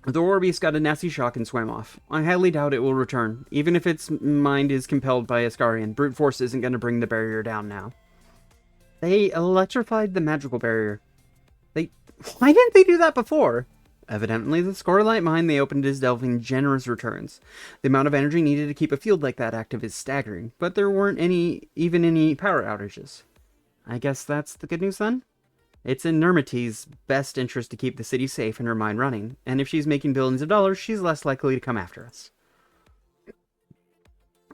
The Warbeast got a nasty shock and swam off. I highly doubt it will return. Even if its mind is compelled by a Scarian, brute force isn't going to bring the barrier down now. They electrified the magical barrier. Why didn't they do that before? Evidently, the Scorelight mine they opened is delving generous returns. The amount of energy needed to keep a field like that active is staggering, but there weren't even any power outages. I guess that's the good news then? It's in Nermati's best interest to keep the city safe and her mine running, and if she's making billions of dollars, she's less likely to come after us.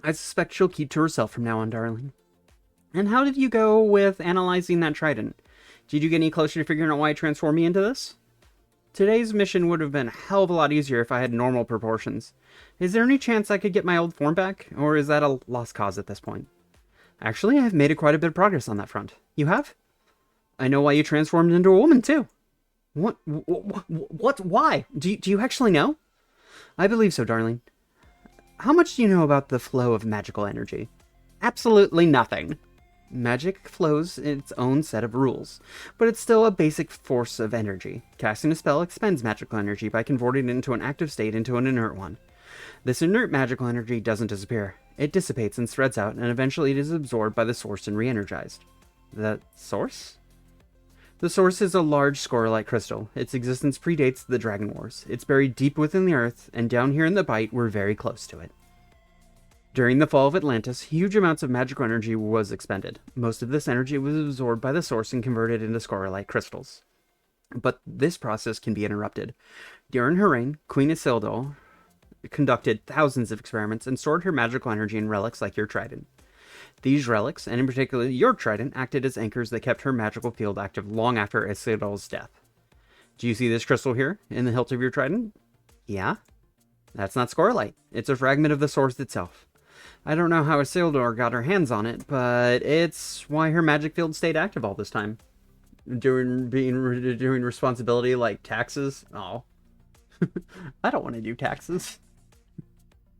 I suspect she'll keep to herself from now on, darling. And how did you go with analyzing that trident? Did you get any closer to figuring out why it transformed me into this? Today's mission would have been a hell of a lot easier if I had normal proportions. Is there any chance I could get my old form back, or is that a lost cause at this point? Actually, I've made quite a bit of progress on that front. You have? I know why you transformed into a woman, too. What? Why? Do you actually know? I believe so, darling. How much do you know about the flow of magical energy? Absolutely nothing. Magic flows in its own set of rules, but it's still a basic force of energy. Casting a spell expends magical energy by converting it into an active state into an inert one. This inert magical energy doesn't disappear. It dissipates and spreads out, and eventually it is absorbed by the source and re-energized. The source? The source is a large scorilite crystal. Its existence predates the Dragon Wars. It's buried deep within the earth, and down here in the Bight, we're very close to it. During the fall of Atlantis, huge amounts of magical energy was expended. Most of this energy was absorbed by the source and converted into scorilite crystals. But this process can be interrupted. During her reign, Queen Isildur conducted thousands of experiments and stored her magical energy in relics like your trident. These relics, and in particular your trident, acted as anchors that kept her magical field active long after Isildur's death. Do you see this crystal here, in the hilt of your trident? Yeah? That's not scorilite. It's a fragment of the source itself. I don't know how Isildur got her hands on it, but it's why her magic field stayed active all this time. Doing responsibility like taxes? Oh. I don't want to do taxes.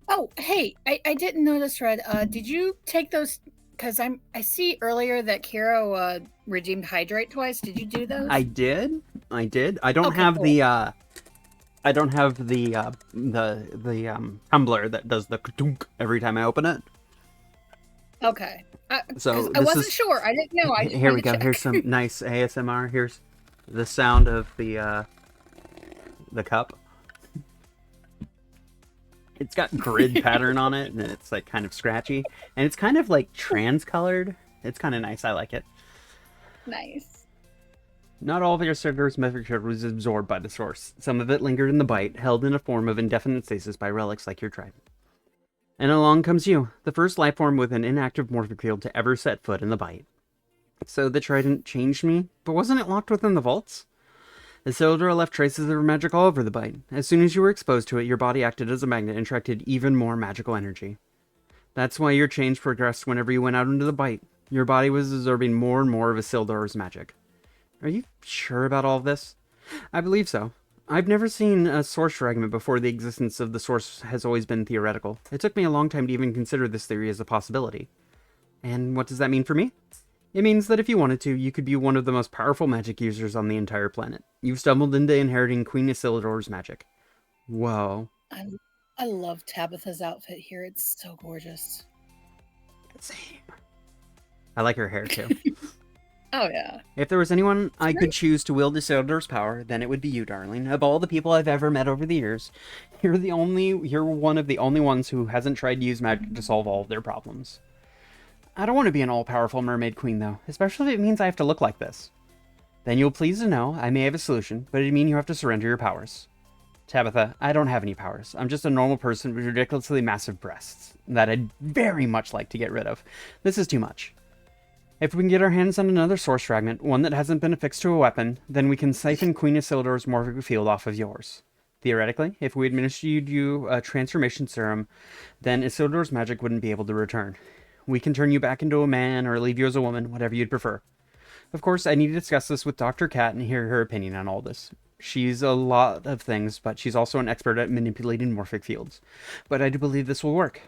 Oh, hey, I didn't notice, Red. Did you take those? Because I see earlier that Kiro redeemed Hydrate twice. Did you do those? I did. I don't Okay, have cool. the I don't have the tumbler that does the ka-dunk every time I open it. Okay. So I this wasn't is sure. I didn't know. I just here we wanted to go. check. Here's some nice ASMR. Here's the sound of the cup. It's got grid pattern on it, and it's like kind of scratchy, and it's kind of like trans-colored. It's kind of nice. I like it. Nice. Not all of Isildur's magic was absorbed by the source. Some of it lingered in the Bight, held in a form of indefinite stasis by relics like your trident. And along comes you, the first life form with an inactive morphic field to ever set foot in the Bight. So the trident changed me, but wasn't it locked within the vaults? Isildur left traces of her magic all over the Bight. As soon as you were exposed to it, your body acted as a magnet and attracted even more magical energy. That's why your change progressed whenever you went out into the Bight. Your body was absorbing more and more of Isildur's magic. Are you sure about all of this? I believe so. I've never seen a source fragment before. The existence of the source has always been theoretical. It took me a long time to even consider this theory as a possibility. And what does that mean for me? It means that if you wanted to, you could be one of the most powerful magic users on the entire planet. You've stumbled into inheriting Queen Isildur's magic. Whoa. I love Tabitha's outfit here. It's so gorgeous. Same. I like her hair too. Oh yeah. If there was anyone I could choose to wield Isildur's power, then it would be you, darling. Of all the people I've ever met over the years, you're one of the only ones who hasn't tried to use magic to solve all of their problems. I don't want to be an all-powerful mermaid queen, though, especially if it means I have to look like this. Then you'll please to know I may have a solution, but it'd mean you have to surrender your powers. Tabitha, I don't have any powers. I'm just a normal person with ridiculously massive breasts that I'd very much like to get rid of. This is too much. If we can get our hands on another source fragment, one that hasn't been affixed to a weapon, then we can siphon Queen Isildur's morphic field off of yours. Theoretically, if we administered you a transformation serum, then Isildur's magic wouldn't be able to return. We can turn you back into a man or leave you as a woman, whatever you'd prefer. Of course, I need to discuss this with Dr. Cat and hear her opinion on all this. She's a lot of things, but she's also an expert at manipulating morphic fields. But I do believe this will work.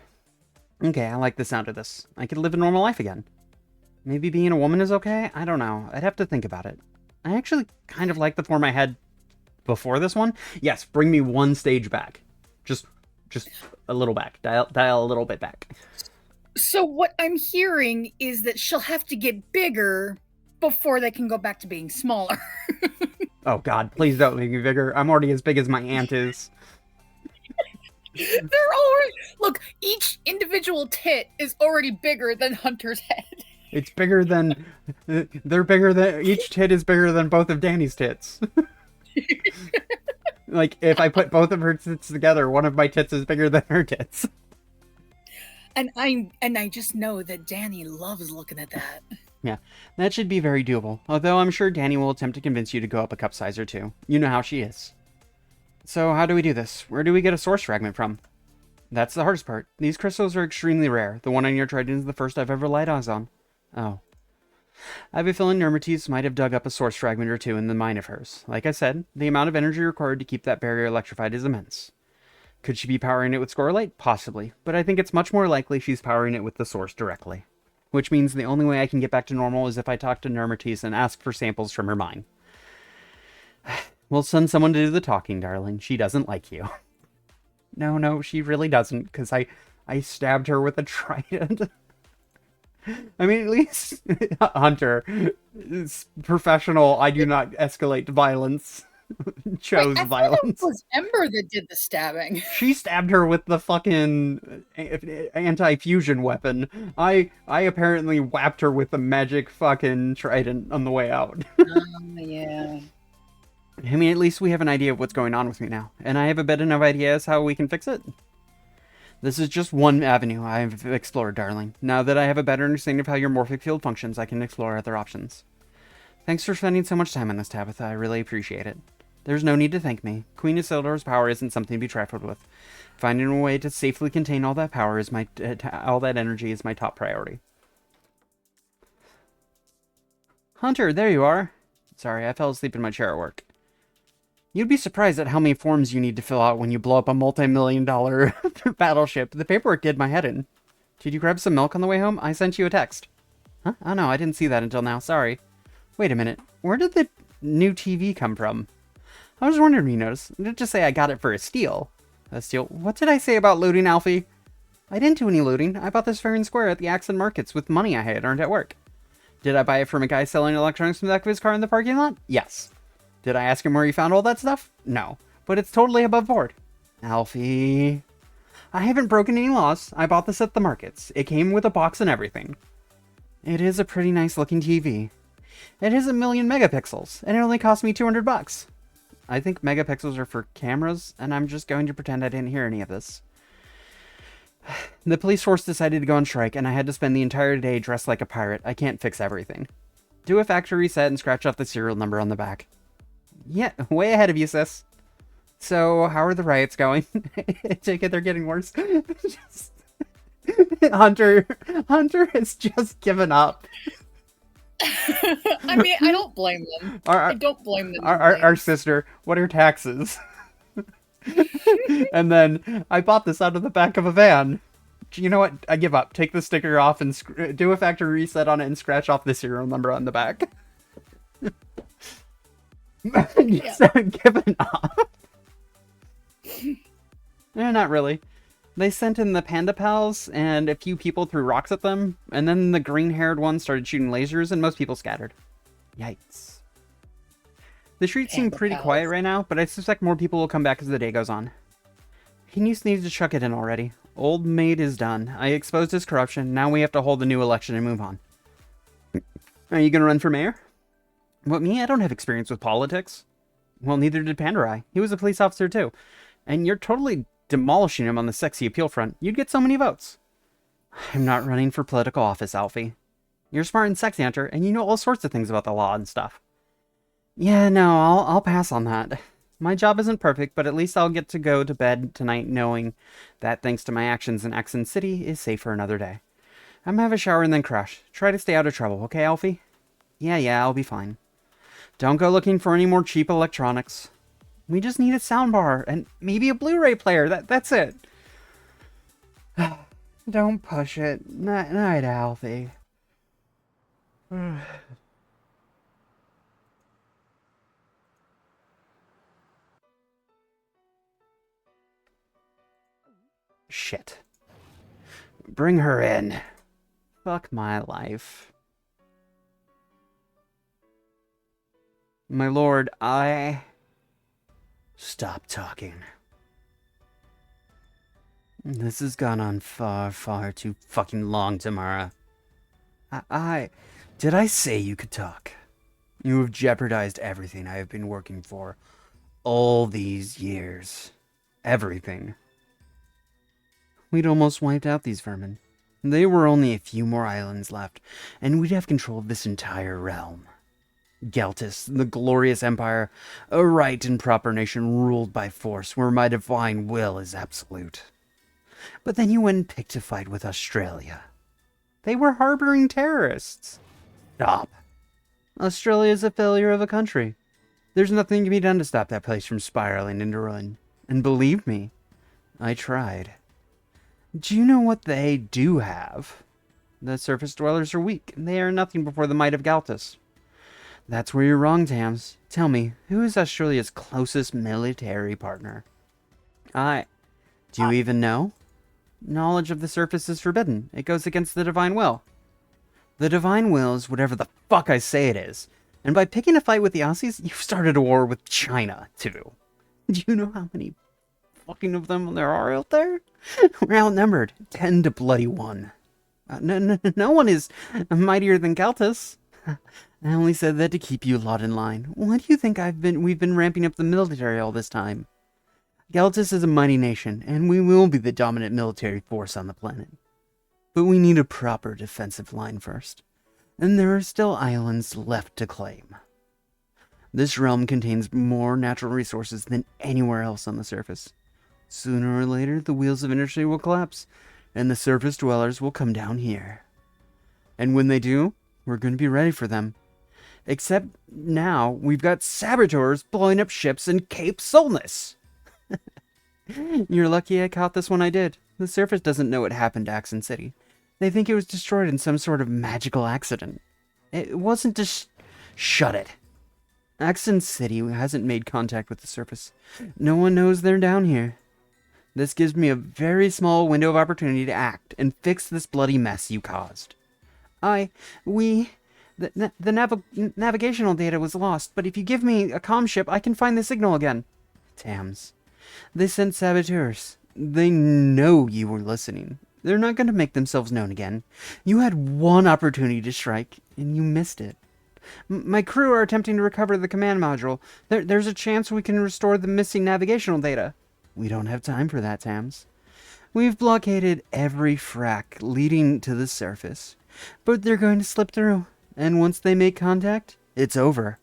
Okay, I like the sound of this. I could live a normal life again. Maybe being a woman is okay? I don't know. I'd have to think about it. I actually kind of like the form I had before this one. Yes, bring me one stage back. Just a little back. Dial a little bit back. So what I'm hearing is that she'll have to get bigger before they can go back to being smaller. Oh god, please don't make me bigger. I'm already as big as my aunt is. They're already... Look, each individual tit is already bigger than Hunter's head. It's bigger than... They're bigger than... Each tit is bigger than both of Danny's tits. Like, if I put both of her tits together, one of my tits is bigger than her tits. And I just know that Danny loves looking at that. Yeah, that should be very doable. Although I'm sure Danny will attempt to convince you to go up a cup size or two. You know how she is. So how do we do this? Where do we get a source fragment from? That's the hardest part. These crystals are extremely rare. The one on your trident is the first I've ever laid eyes on. Oh. I have a feeling Nermates might have dug up a source fragment or two in the mine of hers. Like I said, the amount of energy required to keep that barrier electrified is immense. Could she be powering it with Scorelite? Possibly, but I think it's much more likely she's powering it with the source directly. Which means the only way I can get back to normal is if I talk to Nermates and ask for samples from her mine. We'll send someone to do the talking, darling. She doesn't like you. No, she really doesn't, because I stabbed her with a trident. I mean, at least Hunter is professional. I do not escalate violence. Chose Wait, I violence. thought it was Ember that did the stabbing. She stabbed her with the fucking anti-fusion weapon. I apparently whapped her with the magic fucking trident on the way out. Yeah. I mean, at least we have an idea of what's going on with me now, and I have a bit enough ideas how we can fix it. This is just one avenue I've explored, darling. Now that I have a better understanding of how your morphic field functions, I can explore other options. Thanks for spending so much time on this, Tabitha. I really appreciate it. There's no need to thank me. Queen Isildur's power isn't something to be trifled with. Finding a way to safely contain all that power is all that energy is my top priority. Hunter, there you are. Sorry, I fell asleep in my chair at work. You'd be surprised at how many forms you need to fill out when you blow up a multi-million-dollar battleship. The paperwork did my head in. Did you grab some milk on the way home? I sent you a text. Huh? Oh no, I didn't see that until now. Sorry. Wait a minute. Where did the new TV come from? I was wondering if you noticed. Didn't just say I got it for a steal. A steal? What did I say about looting, Alfie? I didn't do any looting. I bought this fair and square at the Axon Markets with money I had earned at work. Did I buy it from a guy selling electronics from the back of his car in the parking lot? Yes. Did I ask him where he found all that stuff? No. But it's totally above board. Alfie. I haven't broken any laws. I bought this at the markets. It came with a box and everything. It is a pretty nice looking TV. It is 1,000,000 megapixels, and it only cost me $200. I think megapixels are for cameras, and I'm just going to pretend I didn't hear any of this. The police force decided to go on strike, and I had to spend the entire day dressed like a pirate. I can't fix everything. Do a factory reset and scratch off the serial number on the back. Yeah, way ahead of you, sis. So, how are the riots going? I take it they're getting worse. Hunter has just given up. I mean, I don't blame them. I don't blame them. Our sister, what are taxes? And then, I bought this out of the back of a van. You know what? I give up. Take the sticker off and do a factory reset on it and scratch off the serial number on the back. Just given up. Not really. They sent in the Panda Pals, and a few people threw rocks at them, and then the green-haired one started shooting lasers, and most people scattered. Yikes. The streets seem pretty quiet right now, but I suspect more people will come back as the day goes on. He needs to chuck it in already. Old maid is done. I exposed his corruption. Now we have to hold a new election and move on. Are you gonna run for mayor? What, me? I don't have experience with politics. Well, neither did Pandarai. He was a police officer, too. And you're totally demolishing him on the sexy appeal front. You'd get so many votes. I'm not running for political office, Alfie. You're smart and sexy, Hunter, and you know all sorts of things about the law and stuff. Yeah, no, I'll pass on that. My job isn't perfect, but at least I'll get to go to bed tonight knowing that, thanks to my actions in Axon City, is safe for another day. I'm gonna have a shower and then crash. Try to stay out of trouble, okay, Alfie? Yeah, I'll be fine. Don't go looking for any more cheap electronics. We just need a soundbar and maybe a Blu-ray player. That's it. Don't push it. Night, Alfie. Shit. Bring her in. Fuck my life. My lord, Stop talking. This has gone on far too fucking long, Tamara. Did I say you could talk? You have jeopardized everything I have been working for all these years. Everything. We'd almost wiped out these vermin. There were only a few more islands left, and we'd have control of this entire realm. Geltis, the glorious empire, a right and proper nation ruled by force, where my divine will is absolute. But then you went and picked a fight with Australia. They were harboring terrorists. Stop. Australia is a failure of a country. There's nothing to be done to stop that place from spiraling into ruin. And believe me, I tried. Do you know what they do have? The surface dwellers are weak, and they are nothing before the might of Galtus. That's where you're wrong, Tams. Tell me, who is Australia's closest military partner? Do you even know? Knowledge of the surface is forbidden. It goes against the divine will. The divine will is whatever the fuck I say it is. And by picking a fight with the Aussies, you've started a war with China, too. Do you know how many fucking of them there are out there? We're outnumbered, 10 to bloody 1. No one is mightier than Galtus. I only said that to keep you lot in line. Why do you think we've been ramping up the military all this time? Galtus is a mighty nation, and we will be the dominant military force on the planet. But we need a proper defensive line first, and there are still islands left to claim. This realm contains more natural resources than anywhere else on the surface. Sooner or later, the wheels of industry will collapse, and the surface dwellers will come down here. And when they do, we're going to be ready for them. Except now, we've got saboteurs blowing up ships in Cape Solness. You're lucky I caught this when I did. The surface doesn't know what happened to Axon City. They think it was destroyed in some sort of magical accident. It wasn't just... Shut it. Axon City hasn't made contact with the surface. No one knows they're down here. This gives me a very small window of opportunity to act and fix this bloody mess you caused. The navigational data was lost, but if you give me a comm ship, I can find the signal again. Tams. They sent saboteurs. They know you were listening. They're not going to make themselves known again. You had one opportunity to strike, and you missed it. My crew are attempting to recover the command module. There's a chance we can restore the missing navigational data. We don't have time for that, Tams. We've blockaded every frac leading to the surface, but they're going to slip through, and once they make contact, it's over.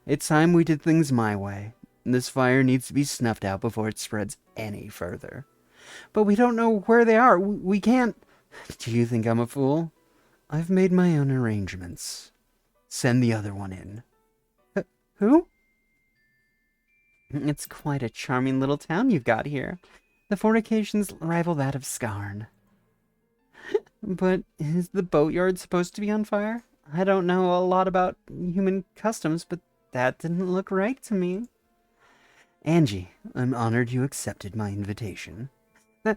It's time we did things my way. This fire needs to be snuffed out before it spreads any further. But we don't know where they are. We can't... Do you think I'm a fool? I've made my own arrangements. Send the other one in. Who? It's quite a charming little town you've got here. The fortifications rival that of Skarn. But is the boatyard supposed to be on fire? I don't know a lot about human customs, but that didn't look right to me. Angie, I'm honored you accepted my invitation.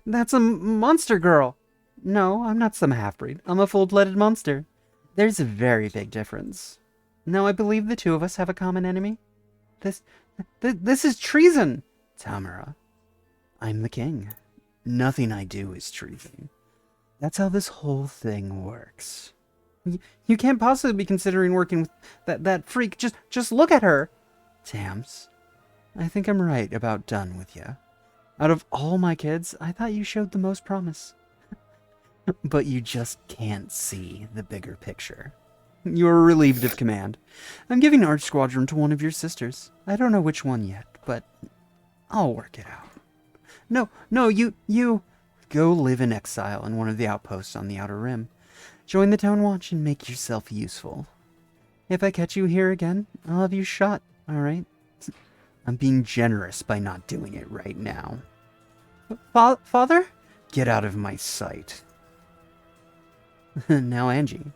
That's a monster girl. No, I'm not some half-breed. I'm a full-blooded monster. There's a very big difference. Now I believe the two of us have a common enemy. This is treason, Tamara. I'm the king. Nothing I do is treason. That's how this whole thing works. You can't possibly be considering working with that freak. Just look at her. Tams, I think I'm right about done with you. Out of all my kids, I thought you showed the most promise. But you just can't see the bigger picture. You're relieved of command. I'm giving Arch Squadron to one of your sisters. I don't know which one yet, but I'll work it out. No, you... Go live in exile in one of the outposts on the Outer Rim. Join the Town Watch and make yourself useful. If I catch you here again, I'll have you shot, alright? I'm being generous by not doing it right now. Father? Get out of my sight. Now, Angie,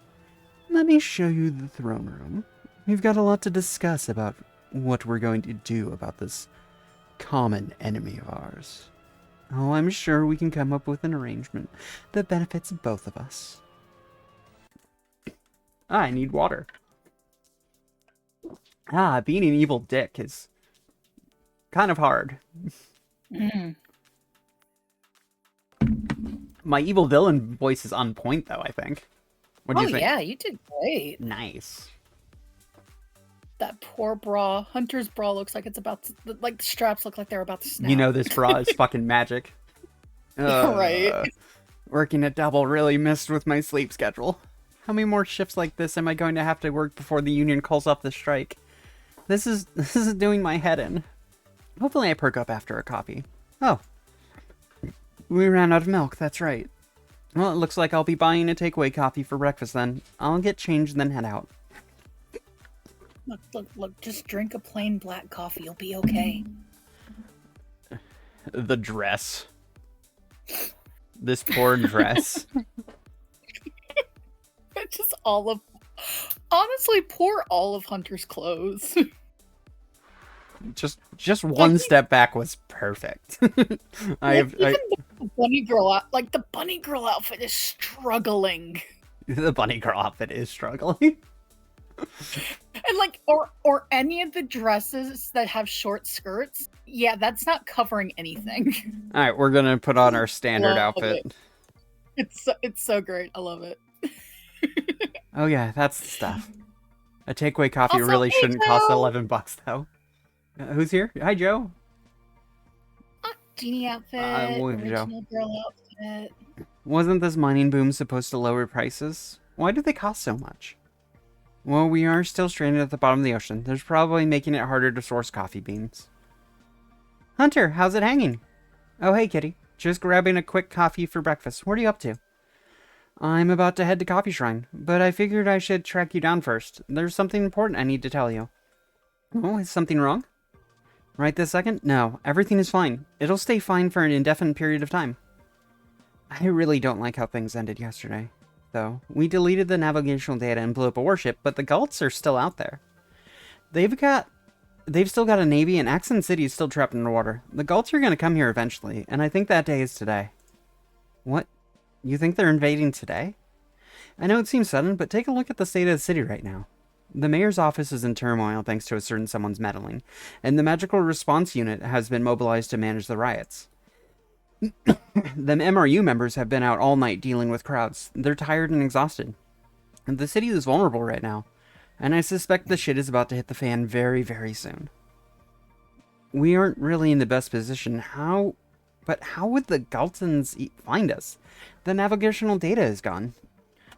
let me show you the throne room. We've got a lot to discuss about what we're going to do about this common enemy of ours. Oh, I'm sure we can come up with an arrangement that benefits both of us. I need water. Being an evil dick is kind of hard. My evil villain voice is on point, though, I think. What do you think? Yeah, you did great. Nice. That poor bra. Hunter's bra looks like it's about to... Like, the straps look like they're about to snap. You know this bra is fucking magic. Right. Working a double really messed with my sleep schedule. How many more shifts like this am I going to have to work before the union calls off the strike? This is doing my head in. Hopefully I perk up after a coffee. Oh. We ran out of milk, that's right. Well, it looks like I'll be buying a takeaway coffee for breakfast then. I'll get changed and then head out. Look, just drink a plain black coffee, you'll be okay. The dress. This poor dress. Just honestly, poor all of Hunter's clothes. Just one step back was perfect. The bunny girl outfit is struggling. The bunny girl outfit is struggling. And or any of the dresses that have short skirts, yeah, that's not covering anything. All right, we're gonna put on our standard outfit. It's so great. I love it. Oh yeah, that's the stuff. A takeaway coffee Also, really hey, shouldn't Joe. cost $11 though. Who's here? Hi, Joe. Genie outfit, original girl outfit. Wasn't this mining boom supposed to lower prices? Why do they cost so much? Well, we are still stranded at the bottom of the ocean. There's probably making it harder to source coffee beans. Hunter, how's it hanging? Oh, hey, kitty. Just grabbing a quick coffee for breakfast. What are you up to? I'm about to head to Coffee Shrine, but I figured I should track you down first. There's something important I need to tell you. Oh, is something wrong? Right this second? No, everything is fine. It'll stay fine for an indefinite period of time. I really don't like how things ended yesterday, though. We deleted the navigational data and blew up a warship, but the Gults are still out there. They've still got a navy, and Accent City is still trapped underwater. The Gults are going to come here eventually, and I think that day is today. What? You think they're invading today? I know it seems sudden, but take a look at the state of the city right now. The mayor's office is in turmoil thanks to a certain someone's meddling, and the magical response unit has been mobilized to manage the riots. The MRU members have been out all night dealing with crowds. They're tired and exhausted. The city is vulnerable right now, and I suspect the shit is about to hit the fan very, very soon. We aren't really in the best position. But how would the Galtons find us? The navigational data is gone.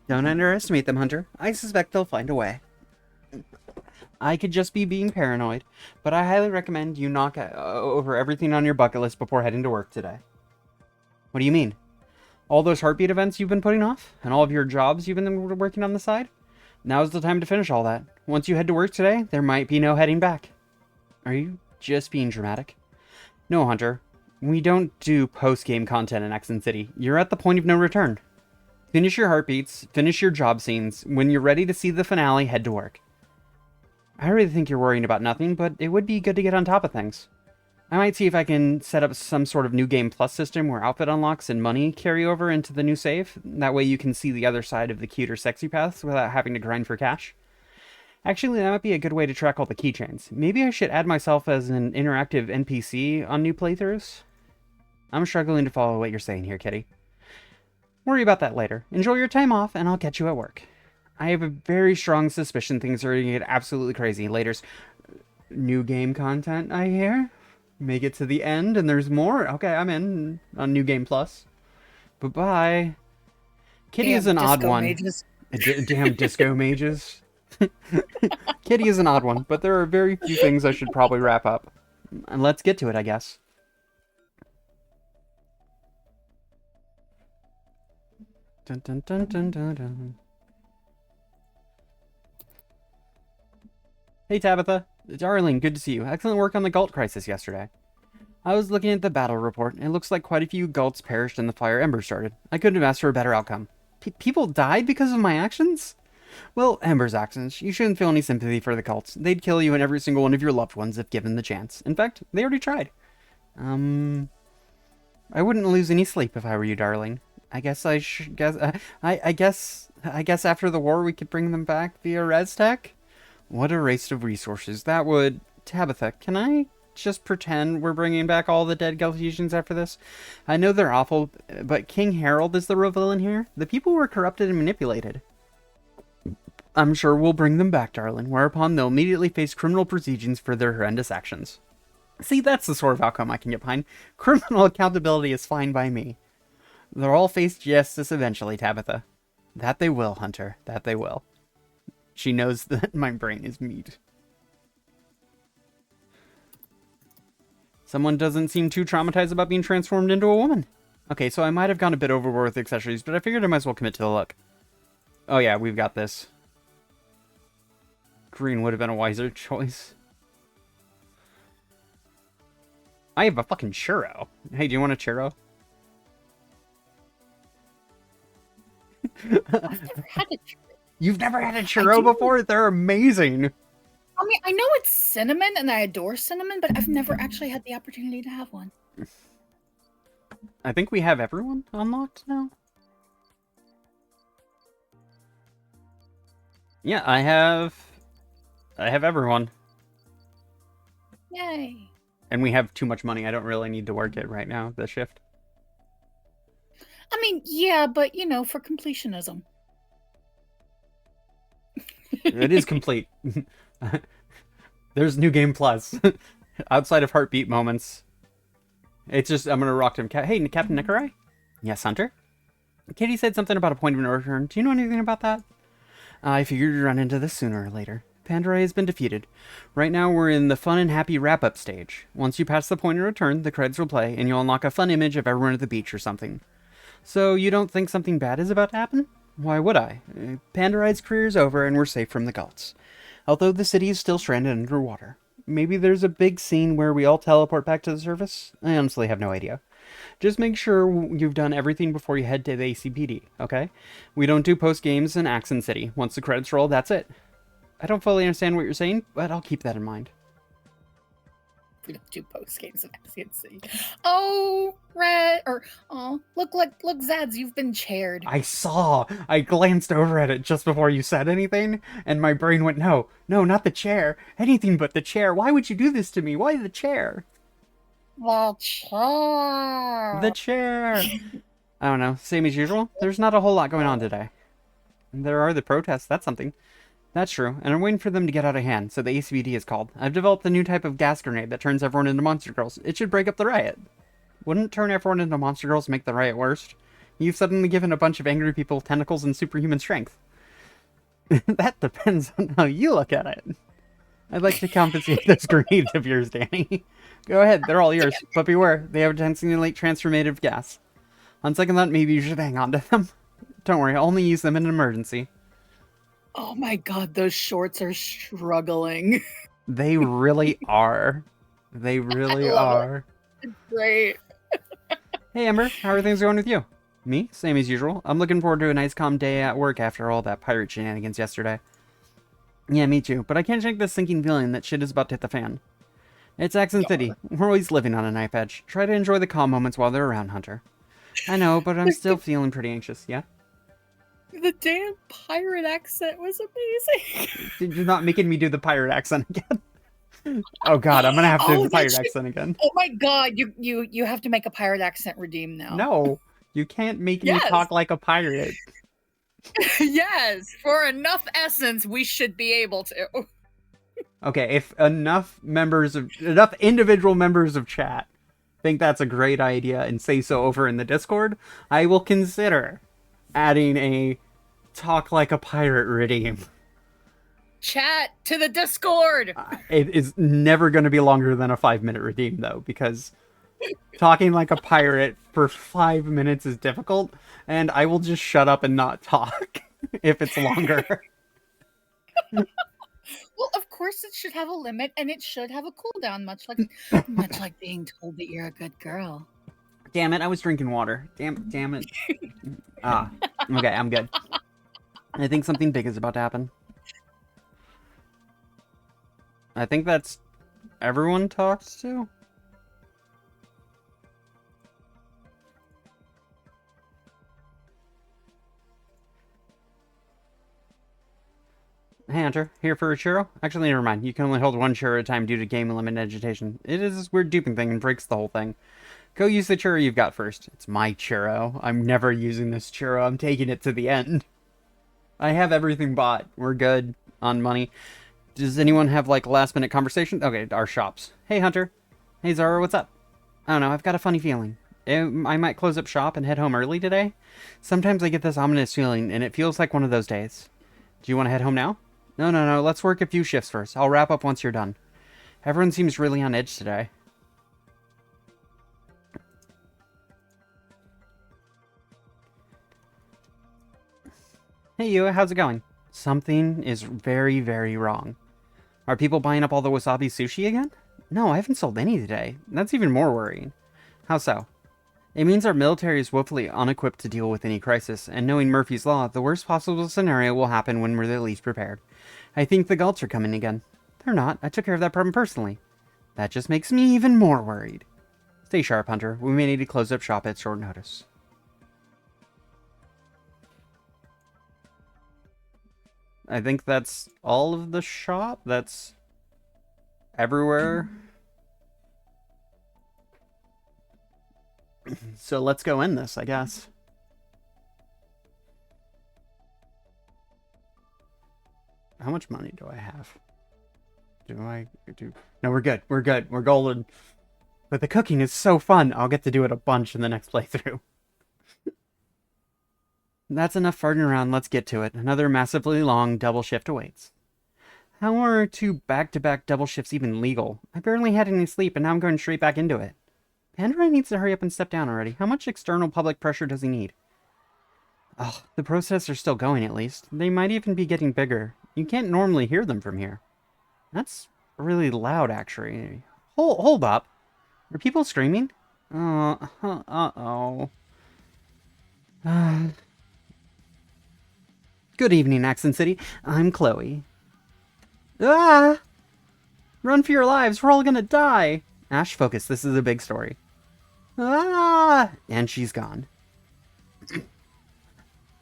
Don't underestimate them, Hunter. I suspect they'll find a way. I could just be being paranoid, but I highly recommend you knock over everything on your bucket list before heading to work today. What do you mean? All those heartbeat events you've been putting off? And all of your jobs you've been working on the side? Now's the time to finish all that. Once you head to work today, there might be no heading back. Are you just being dramatic? No, Hunter. We don't do post-game content in Accent City. You're at the point of no return. Finish your heartbeats, finish your job scenes. When you're ready to see the finale, head to work. I really think you're worrying about nothing, but it would be good to get on top of things. I might see if I can set up some sort of new game plus system where outfit unlocks and money carry over into the new save. That way you can see the other side of the cute or sexy paths without having to grind for cash. Actually, that might be a good way to track all the keychains. Maybe I should add myself as an interactive NPC on new playthroughs? I'm struggling to follow what you're saying here, kitty. Worry about that later. Enjoy your time off, and I'll catch you at work. I have a very strong suspicion things are going to get absolutely crazy. Later's new game content, I hear. Make it to the end, and there's more. Okay, I'm in on New Game Plus. Bye-bye. Kitty is an odd one. Mages. Damn disco mages. Kitty is an odd one, but there are very few things I should probably wrap up. And let's get to it, I guess. Dun, dun, dun, dun, dun, dun. Hey Tabitha. Darling, good to see you. Excellent work on the Galt crisis yesterday. I was looking at the battle report, and it looks like quite a few Galts perished in the fire Ember started. I couldn't have asked for a better outcome. People died because of my actions? Well, Ember's actions. You shouldn't feel any sympathy for the Galts. They'd kill you and every single one of your loved ones if given the chance. In fact, they already tried. I wouldn't lose any sleep if I were you, darling. I guess I guess after the war we could bring them back via ResTech? What a waste of resources. That would... Tabitha, can I just pretend we're bringing back all the dead Galtesians after this? I know they're awful, but King Harold is the real villain here. The people were corrupted and manipulated. I'm sure we'll bring them back, darling, whereupon they'll immediately face criminal proceedings for their horrendous actions. See, that's the sort of outcome I can get behind. Criminal accountability is fine by me. They'll all face justice eventually, Tabitha. That they will, Hunter. That they will. She knows that my brain is meat. Someone doesn't seem too traumatized about being transformed into a woman. Okay, so I might have gone a bit overboard with accessories, but I figured I might as well commit to the look. Oh yeah, we've got this. Green would have been a wiser choice. I have a fucking churro. Hey, do you want a churro? I've never had a churro. You've never had a churro before? They're amazing. I mean, I know it's cinnamon, and I adore cinnamon, but I've never actually had the opportunity to have one. I think we have everyone unlocked now. Yeah, I have everyone. Yay. And we have too much money. I don't really need to work it right now, the shift. I mean, yeah, but, you know, for completionism. It is complete. There's New Game Plus. Outside of heartbeat moments. It's just, I'm going to rock him. Hey, Captain Nicarai? Yes, Hunter? Katie said something about a point of no return. Do you know anything about that? I figured you'd run into this sooner or later. Pandarai has been defeated. Right now, we're in the fun and happy wrap-up stage. Once you pass the point of return, the credits will play, and you'll unlock a fun image of everyone at the beach or something. So, you don't think something bad is about to happen? Why would I? Pandarai's career is over, and we're safe from the Gults. Although the city is still stranded underwater. Maybe there's a big scene where we all teleport back to the surface? I honestly have no idea. Just make sure you've done everything before you head to the ACPD, okay? We don't do post-games in Accent City. Once the credits roll, that's it. I don't fully understand what you're saying, but I'll keep that in mind. We don't do post games in Accent City. Oh, Red, or look, Zads, you've been chaired. I saw. I glanced over at it just before you said anything, and my brain went, no, not the chair. Anything but the chair. Why would you do this to me? Why the chair? The chair. The chair. I don't know. Same as usual. There's not a whole lot going on today. There are the protests. That's something. That's true, and I'm waiting for them to get out of hand, so the ACBD is called. I've developed a new type of gas grenade that turns everyone into monster girls. It should break up the riot. Wouldn't turn everyone into monster girls make the riot worse? You've suddenly given a bunch of angry people tentacles and superhuman strength. That depends on how you look at it. I'd like to compensate those grenades of yours, Danny. Go ahead, they're all yours, but beware, they have a tendency transformative gas. On second thought, maybe you should hang on to them. Don't worry, I'll only use them in an emergency. Oh my god, those shorts are struggling. They really are. They really are. It's great. Hey, Ember, how are things going with you? Me? Same as usual. I'm looking forward to a nice calm day at work after all that pirate shenanigans yesterday. Yeah, me too, but I can't shake this sinking feeling that shit is about to hit the fan. It's Accent City. We're always living on a knife edge. Try to enjoy the calm moments while they're around, Hunter. I know, but I'm still feeling pretty anxious, yeah? The damn pirate accent was amazing. You're not making me do the pirate accent again. Oh god, I'm gonna have to do the pirate accent again. Oh my god, you have to make a pirate accent redeem now. No, you can't make me talk like a pirate. Yes, for enough essence, we should be able to. Okay, if enough individual members of chat think that's a great idea and say so over in the Discord, I will consider adding a talk like a pirate redeem. Chat to the Discord! It is never going to be longer than a 5-minute redeem, though, because talking like a pirate for 5 minutes is difficult, and I will just shut up and not talk if it's longer. Well, of course it should have a limit, and it should have a cooldown, much like being told that you're a good girl. Damn it, I was drinking water. Damn it. Okay, I'm good. I think something big is about to happen. I think that's everyone talks to. Hey, Hunter, here for a churro? Actually, never mind. You can only hold one churro at a time due to game limit agitation. It is this weird duping thing and breaks the whole thing. Go use the churro you've got first. It's my churro. I'm never using this churro. I'm taking it to the end. I have everything bought. We're good on money. Does anyone have, like, last-minute conversation? Okay, our shops. Hey, Hunter. Hey, Zara, what's up? I don't know. I've got a funny feeling. I might close up shop and head home early today. Sometimes I get this ominous feeling, and it feels like one of those days. Do you want to head home now? No. Let's work a few shifts first. I'll wrap up once you're done. Everyone seems really on edge today. Hey, you. How's it going? Something is very, very wrong. Are people buying up all the wasabi sushi again? No, I haven't sold any today. That's even more worrying. How so? It means our military is woefully unequipped to deal with any crisis, and knowing Murphy's Law, the worst possible scenario will happen when we're the least prepared. I think the Galts are coming again. They're not. I took care of that problem personally. That just makes me even more worried. Stay sharp, Hunter. We may need to close up shop at short notice. I think that's all of the shop. That's everywhere. So let's go in this, I guess. How much money do I have? No, we're good. We're good. We're golden. But the cooking is so fun. I'll get to do it a bunch in the next playthrough. That's enough farting around. Let's get to it. Another massively long double shift awaits. How are 2 back-to-back double shifts even legal? I barely had any sleep, and now I'm going straight back into it. Pandora needs to hurry up and step down already. How much external public pressure does he need? Oh, the protests are still going, at least. They might even be getting bigger. You can't normally hear them from here. That's really loud, actually. Hold up. Are people screaming? Uh-oh. Good evening, Accent City. I'm Chloe. Ah! Run for your lives. We're all gonna die. Ash, focus. This is a big story. Ah! And she's gone.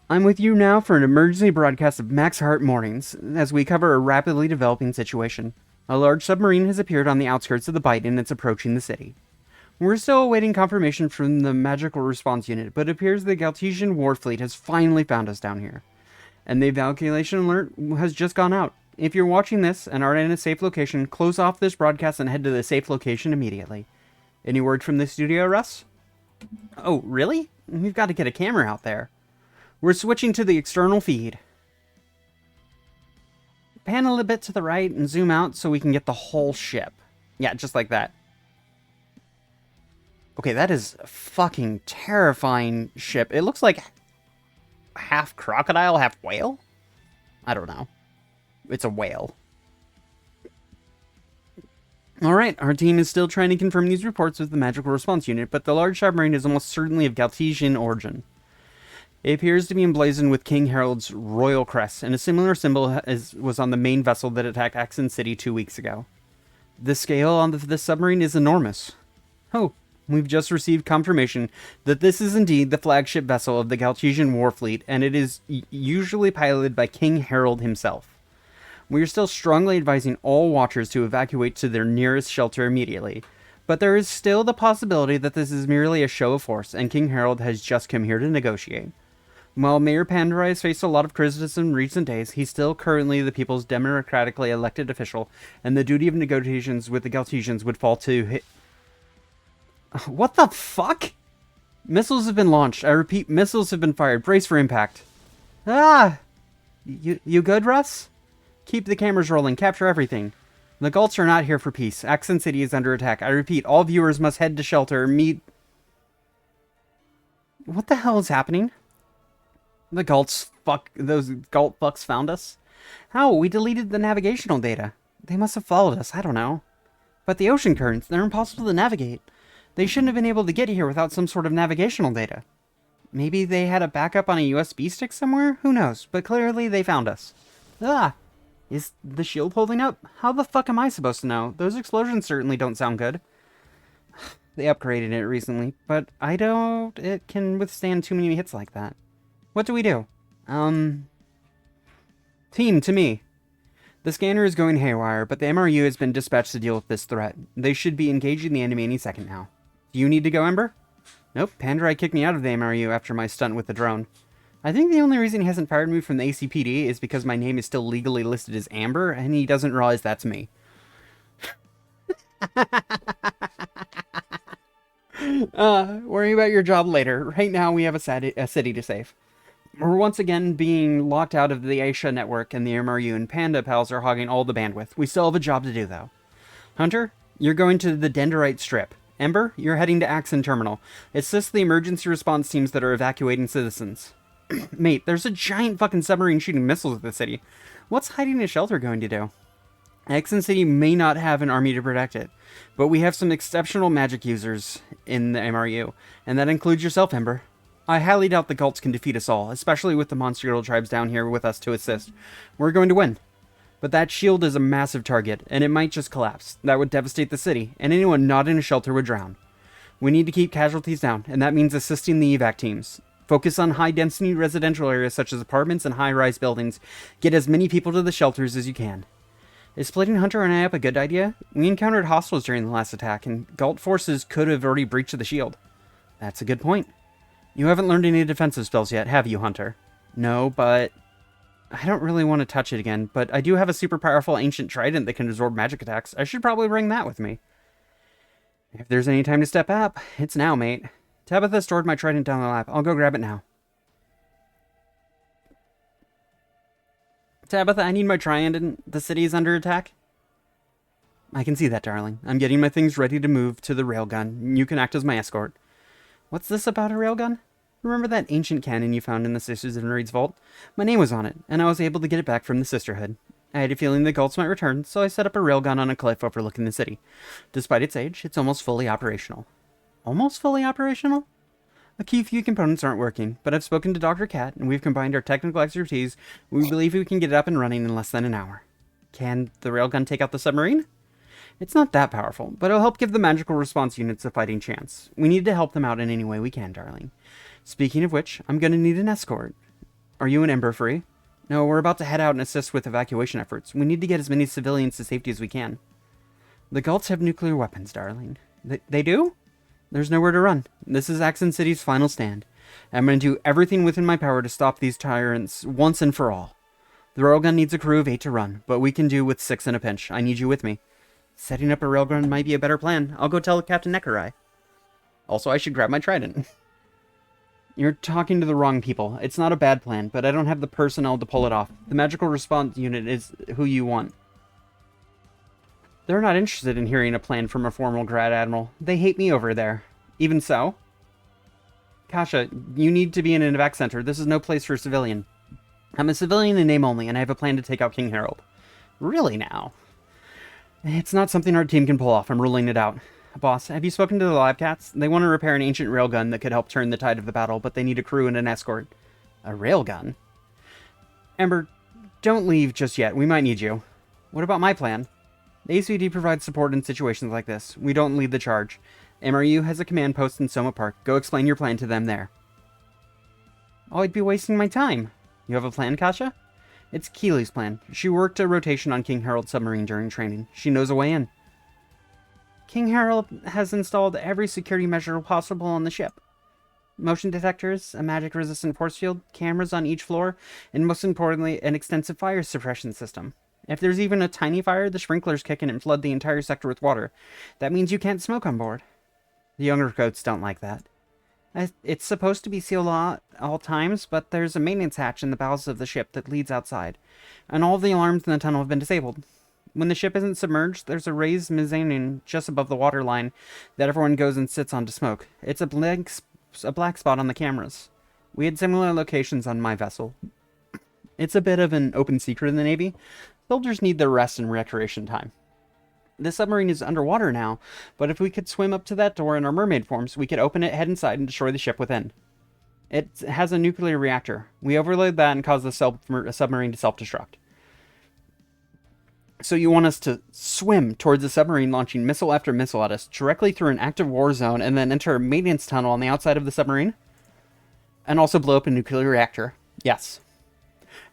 I'm with you now for an emergency broadcast of Max Heart Mornings, as we cover a rapidly developing situation. A large submarine has appeared on the outskirts of the Bight and it's approaching the city. We're still awaiting confirmation from the Magical Response Unit, but it appears the Galtesian Warfleet has finally found us down here. And the evacuation alert has just gone out. If you're watching this and are in a safe location, close off this broadcast and head to the safe location immediately. Any word from the studio, Russ? Oh, really? We've got to get a camera out there. We're switching to the external feed. Pan a little bit to the right and zoom out so we can get the whole ship. Yeah, just like that. Okay, that is a fucking terrifying ship. It looks like half crocodile, half whale? I don't know. It's a whale. Alright, our team is still trying to confirm these reports with the Magical Response Unit, but the large submarine is almost certainly of Galtesian origin. It appears to be emblazoned with King Harold's royal crest, and a similar symbol was on the main vessel that attacked Accent City 2 weeks ago. The scale on this submarine is enormous. Oh, we've just received confirmation that this is indeed the flagship vessel of the Galtesian Warfleet, and it is usually piloted by King Harold himself. We are still strongly advising all watchers to evacuate to their nearest shelter immediately, but there is still the possibility that this is merely a show of force, and King Harold has just come here to negotiate. While Mayor Pandora has faced a lot of criticism in recent days, he's still currently the people's democratically elected official, and the duty of negotiations with the Galtesians would fall to What the fuck? Missiles have been launched. I repeat, missiles have been fired. Brace for impact. Ah! You good, Russ? Keep the cameras rolling. Capture everything. The Galts are not here for peace. Accent City is under attack. I repeat, all viewers must head to shelter. What the hell is happening? Those Galt fucks found us? How? We deleted the navigational data. They must have followed us. I don't know. But the ocean currents, they're impossible to navigate. They shouldn't have been able to get here without some sort of navigational data. Maybe they had a backup on a USB stick somewhere? Who knows? But clearly they found us. Ah! Is the shield holding up? How the fuck am I supposed to know? Those explosions certainly don't sound good. They upgraded it recently, but I doubt it can withstand too many hits like that. What do we do? Team, to me. The scanner is going haywire, but the MRU has been dispatched to deal with this threat. They should be engaging the enemy any second now. Do you need to go, Ember? Nope, Pandora kicked me out of the MRU after my stunt with the drone. I think the only reason he hasn't fired me from the ACPD is because my name is still legally listed as Amber, and he doesn't realize that's me. Worry about your job later. Right now, we have a city to save. We're once again being locked out of the Asia network, and the MRU and Panda pals are hogging all the bandwidth. We still have a job to do, though. Hunter, you're going to the Dendrite Strip. Ember, you're heading to Axon Terminal. Assist the emergency response teams that are evacuating citizens. Mate, there's a giant fucking submarine shooting missiles at the city. What's hiding a shelter going to do? Axon City may not have an army to protect it, but we have some exceptional magic users in the MRU, and that includes yourself, Ember. I highly doubt the cults can defeat us all, especially with the monster girl tribes down here with us to assist. We're going to win. But that shield is a massive target, and it might just collapse. That would devastate the city, and anyone not in a shelter would drown. We need to keep casualties down, and that means assisting the evac teams. Focus on high-density residential areas such as apartments and high-rise buildings. Get as many people to the shelters as you can. Is splitting Hunter and I up a good idea? We encountered hostiles during the last attack, and Galt forces could have already breached the shield. That's a good point. You haven't learned any defensive spells yet, have you, Hunter? No, but I don't really want to touch it again, but I do have a super powerful ancient trident that can absorb magic attacks. I should probably bring that with me. If there's any time to step up, it's now, mate. Tabitha stored my trident down the lab. I'll go grab it now. Tabitha, I need my trident. The city is under attack. I can see that, darling. I'm getting my things ready to move to the railgun. You can act as my escort. What's this about a railgun? Remember that ancient cannon you found in the Sisters of Nereid's vault? My name was on it, and I was able to get it back from the Sisterhood. I had a feeling the Gults might return, so I set up a railgun on a cliff overlooking the city. Despite its age, it's almost fully operational. Almost fully operational? A few components aren't working, but I've spoken to Dr. Cat, and we've combined our technical expertise. We believe we can get it up and running in less than an hour. Can the railgun take out the submarine? It's not that powerful, but it'll help give the magical response units a fighting chance. We need to help them out in any way we can, darling. Speaking of which, I'm going to need an escort. Are you and Ember free? No, we're about to head out and assist with evacuation efforts. We need to get as many civilians to safety as we can. The Gults have nuclear weapons, darling. They do? There's nowhere to run. This is Axon City's final stand. I'm going to do everything within my power to stop these tyrants once and for all. The railgun needs a crew of 8 to run, but we can do with 6 in a pinch. I need you with me. Setting up a railgun might be a better plan. I'll go tell Captain Neckerai. Also, I should grab my trident. You're talking to the wrong people. It's not a bad plan, but I don't have the personnel to pull it off. The magical response unit is who you want. They're not interested in hearing a plan from a formal grad admiral. They hate me over there. Even so? Kasha, you need to be in an evac center. This is no place for a civilian. I'm a civilian in name only, and I have a plan to take out King Harold. Really now? It's not something our team can pull off. I'm ruling it out. Boss, have you spoken to the lab cats? They want to repair an ancient railgun that could help turn the tide of the battle, but they need a crew and an escort. A railgun? Ember, don't leave just yet. We might need you. What about my plan? The ACD provides support in situations like this. We don't lead the charge. MRU has a command post in Soma Park. Go explain your plan to them there. Oh, I'd be wasting my time. You have a plan, Kasha? It's Keely's plan. She worked a rotation on King Harold's submarine during training. She knows a way in. King Harold has installed every security measure possible on the ship. Motion detectors, a magic-resistant force field, cameras on each floor, and most importantly, an extensive fire suppression system. If there's even a tiny fire, the sprinklers kick in and flood the entire sector with water. That means you can't smoke on board. The younger coats don't like that. It's supposed to be sealed at all times, but there's a maintenance hatch in the bowels of the ship that leads outside, and all the alarms in the tunnel have been disabled. When the ship isn't submerged, there's a raised mezzanine just above the water line that everyone goes and sits on to smoke. It's a black spot on the cameras. We had similar locations on my vessel. It's a bit of an open secret in the Navy. Soldiers need their rest and recreation time. The submarine is underwater now, but if we could swim up to that door in our mermaid forms, we could open it, head inside, and destroy the ship within. It has a nuclear reactor. We overload that and cause the submarine to self-destruct. So you want us to swim towards the submarine, launching missile after missile at us, directly through an active war zone, and then enter a maintenance tunnel on the outside of the submarine? And also blow up a nuclear reactor. Yes.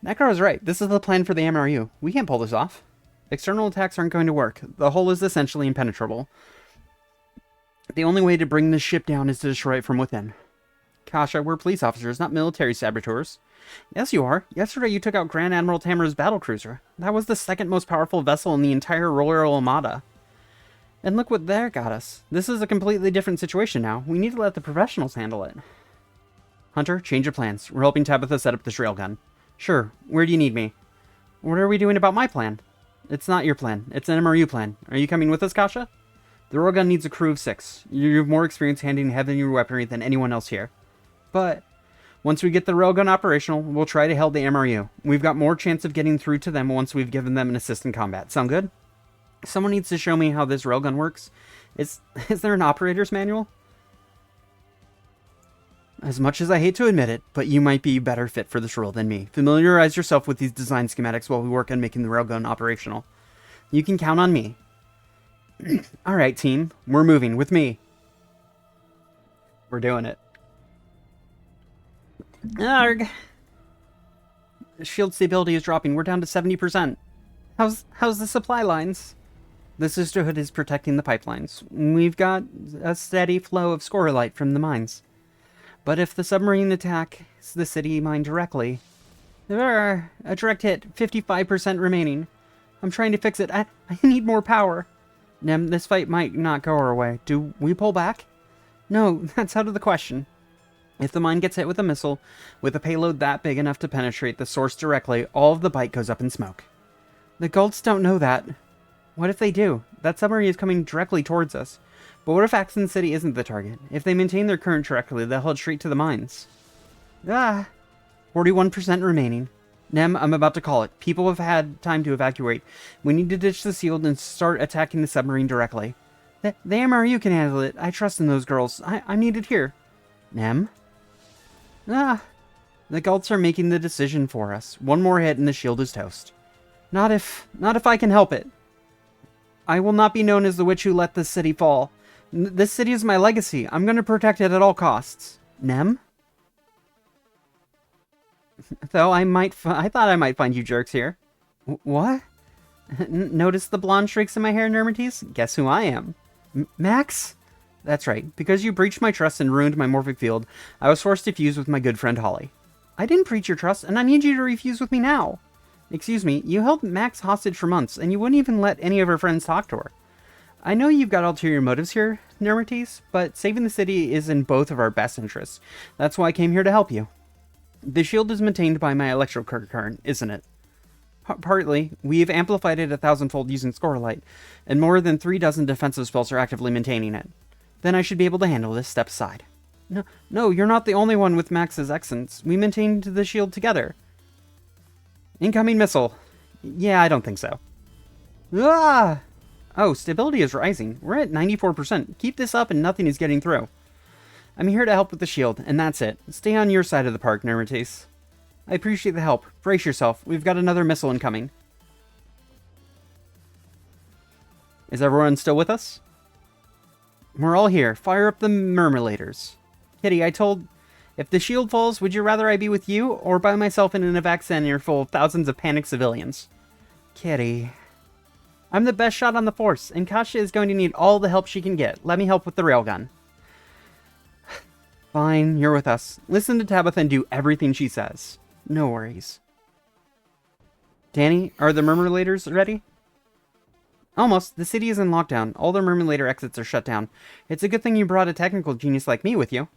Nekar is right. This is the plan for the MRU. We can't pull this off. External attacks aren't going to work. The hull is essentially impenetrable. The only way to bring this ship down is to destroy it from within. Kasha, we're police officers, not military saboteurs. Yes, you are. Yesterday you took out Grand Admiral Tamara's battlecruiser. That was the second most powerful vessel in the entire Royal Armada. And look what that got us. This is a completely different situation now. We need to let the professionals handle it. Hunter, change of plans. We're helping Tabitha set up this railgun. Sure. Where do you need me? What are we doing about my plan? It's not your plan. It's an MRU plan. Are you coming with us, Kasha? The railgun needs a crew of 6. You have more experience handling heavier weaponry than anyone else here. But once we get the railgun operational, we'll try to help the MRU. We've got more chance of getting through to them once we've given them an assist in combat. Sound good? Someone needs to show me how this railgun works. Is there an operator's manual? As much as I hate to admit it, but you might be better fit for this role than me. Familiarize yourself with these design schematics while we work on making the railgun operational. You can count on me. Alright, team. We're moving with me. We're doing it. Arg. Shield stability is dropping. We're down to 70%. How's the supply lines? The Sisterhood is protecting the pipelines. We've got a steady flow of scorelite from the mines. But if the submarine attacks the city mine directly... There are a direct hit, 55% remaining. I'm trying to fix it. I need more power. Nem, this fight might not go our way. Do we pull back? No, that's out of the question. If the mine gets hit with a missile, with a payload that big enough to penetrate the source directly, all of the bite goes up in smoke. The Gults don't know that. What if they do? That submarine is coming directly towards us. But what if Axon City isn't the target? If they maintain their current trajectory, they'll head straight to the mines. 41% remaining. Nem, I'm about to call it. People have had time to evacuate. We need to ditch the shield and start attacking the submarine directly. The MRU can handle it. I trust in those girls. I'm needed here. Nem? The Gults are making the decision for us. One more hit and the shield is toast. Not if I can help it. I will not be known as the witch who let this city fall. This city is my legacy. I'm going to protect it at all costs. Nem? Though I thought I might find you jerks here. What? Notice the blonde streaks in my hair, Nermates? Guess who I am? Max? That's right. Because you breached my trust and ruined my morphic field, I was forced to fuse with my good friend Holly. I didn't breach your trust, and I need you to refuse with me now. Excuse me, you held Max hostage for months, and you wouldn't even let any of her friends talk to her. I know you've got ulterior motives here, Nermates, but saving the city is in both of our best interests. That's why I came here to help you. The shield is maintained by my electrocurrent, isn't it? Partly. We've amplified it 1,000-fold using Scorelight, and more than 36 defensive spells are actively maintaining it. Then I should be able to handle this. Step aside. No, you're not the only one with Max's excellence. We maintained the shield together. Incoming missile. Yeah, I don't think so. Ah! Oh, stability is rising. We're at 94%. Keep this up and nothing is getting through. I'm here to help with the shield, and that's it. Stay on your side of the park, Nermates. I appreciate the help. Brace yourself. We've got another missile incoming. Is everyone still with us? We're all here. Fire up the Murmulators. Kitty, if the shield falls, would you rather I be with you, or by myself in an evac center full of thousands of panicked civilians? Kitty. I'm the best shot on the force, and Kasha is going to need all the help she can get. Let me help with the railgun. Fine, you're with us. Listen to Tabitha and do everything she says. No worries. Danny, are the Murmulators ready? Almost. The city is in lockdown. All the Murmulator exits are shut down. It's a good thing you brought a technical genius like me with you.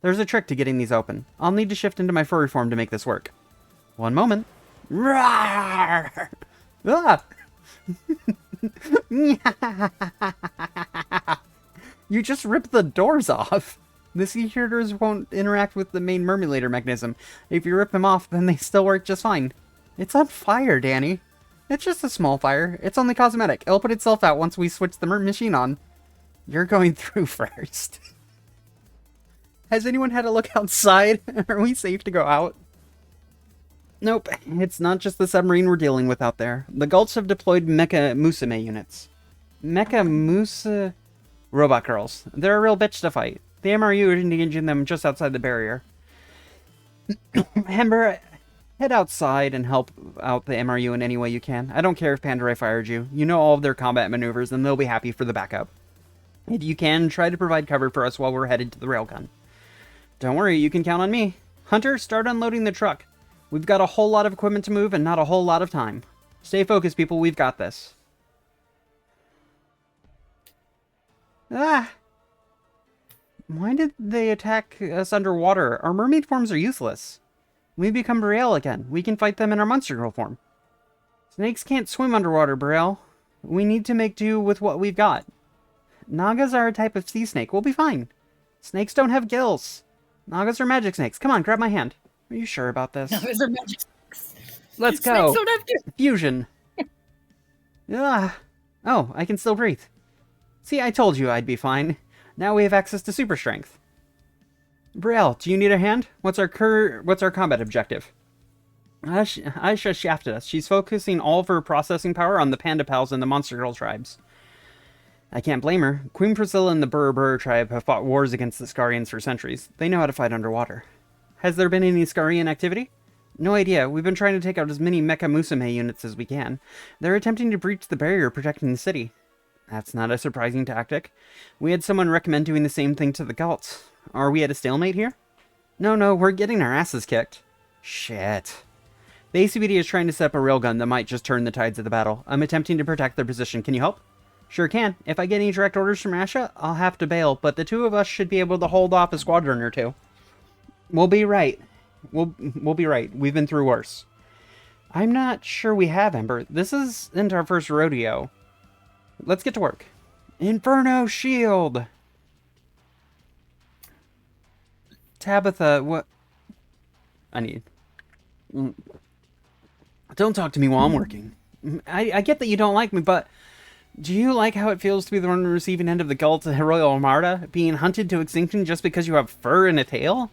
There's a trick to getting these open. I'll need to shift into my furry form to make this work. One moment. Rawr! Ah! You just ripped the doors off. The sea shooters won't interact with the main Murmulator mechanism. If you rip them off, then they still work just fine. It's on fire, Danny. It's just a small fire. It's only cosmetic. It'll put itself out once we switch the machine on. You're going through first. Has anyone had a look outside? Are we safe to go out? Nope. It's not just the submarine we're dealing with out there. The Gults have deployed Mecha Musume units. Mecha Musa... Robot girls. They're a real bitch to fight. The MRU are engaging them just outside the barrier. Ember, head outside and help out the MRU in any way you can. I don't care if Pandarai fired you. You know all of their combat maneuvers, and they'll be happy for the backup. If you can, try to provide cover for us while we're headed to the railgun. Don't worry, you can count on me. Hunter, start unloading the truck. We've got a whole lot of equipment to move and not a whole lot of time. Stay focused, people. We've got this. Ah! Why did they attack us underwater? Our mermaid forms are useless. We become Brielle again. We can fight them in our monster girl form. Snakes can't swim underwater, Brielle. We need to make do with what we've got. Nagas are a type of sea snake. We'll be fine. Snakes don't have gills. Nagas are magic snakes. Come on, grab my hand. Are you sure about this? Nagas are magic snakes. Let's go. Snakes don't have to. Fusion. Ah. Oh, I can still breathe. See, I told you I'd be fine. Now we have access to super strength. Brielle, do you need a hand? What's our combat objective? Aisha shafted us. She's focusing all of her processing power on the Panda Pals and the Monster Girl tribes. I can't blame her. Queen Priscilla and the Burr tribe have fought wars against the Scarians for centuries. They know how to fight underwater. Has there been any Scarian activity? No idea. We've been trying to take out as many Mecha Musume units as we can. They're attempting to breach the barrier protecting the city. That's not a surprising tactic. We had someone recommend doing the same thing to the Galts. Are we at a stalemate here? No, we're getting our asses kicked. Shit. The ACBD is trying to set up a railgun that might just turn the tides of the battle. I'm attempting to protect their position. Can you help? Sure can. If I get any direct orders from Asha, I'll have to bail, but the two of us should be able to hold off a squadron or two. We'll be right. We'll be right. We've been through worse. I'm not sure we have, Ember. This isn't our first rodeo. Let's get to work. Inferno Shield! Tabitha, what... I need... Don't talk to me while I'm working. I get that you don't like me, but... Do you like how it feels to be the one on the receiving end of the Galt Royal Armada, being hunted to extinction just because you have fur and a tail?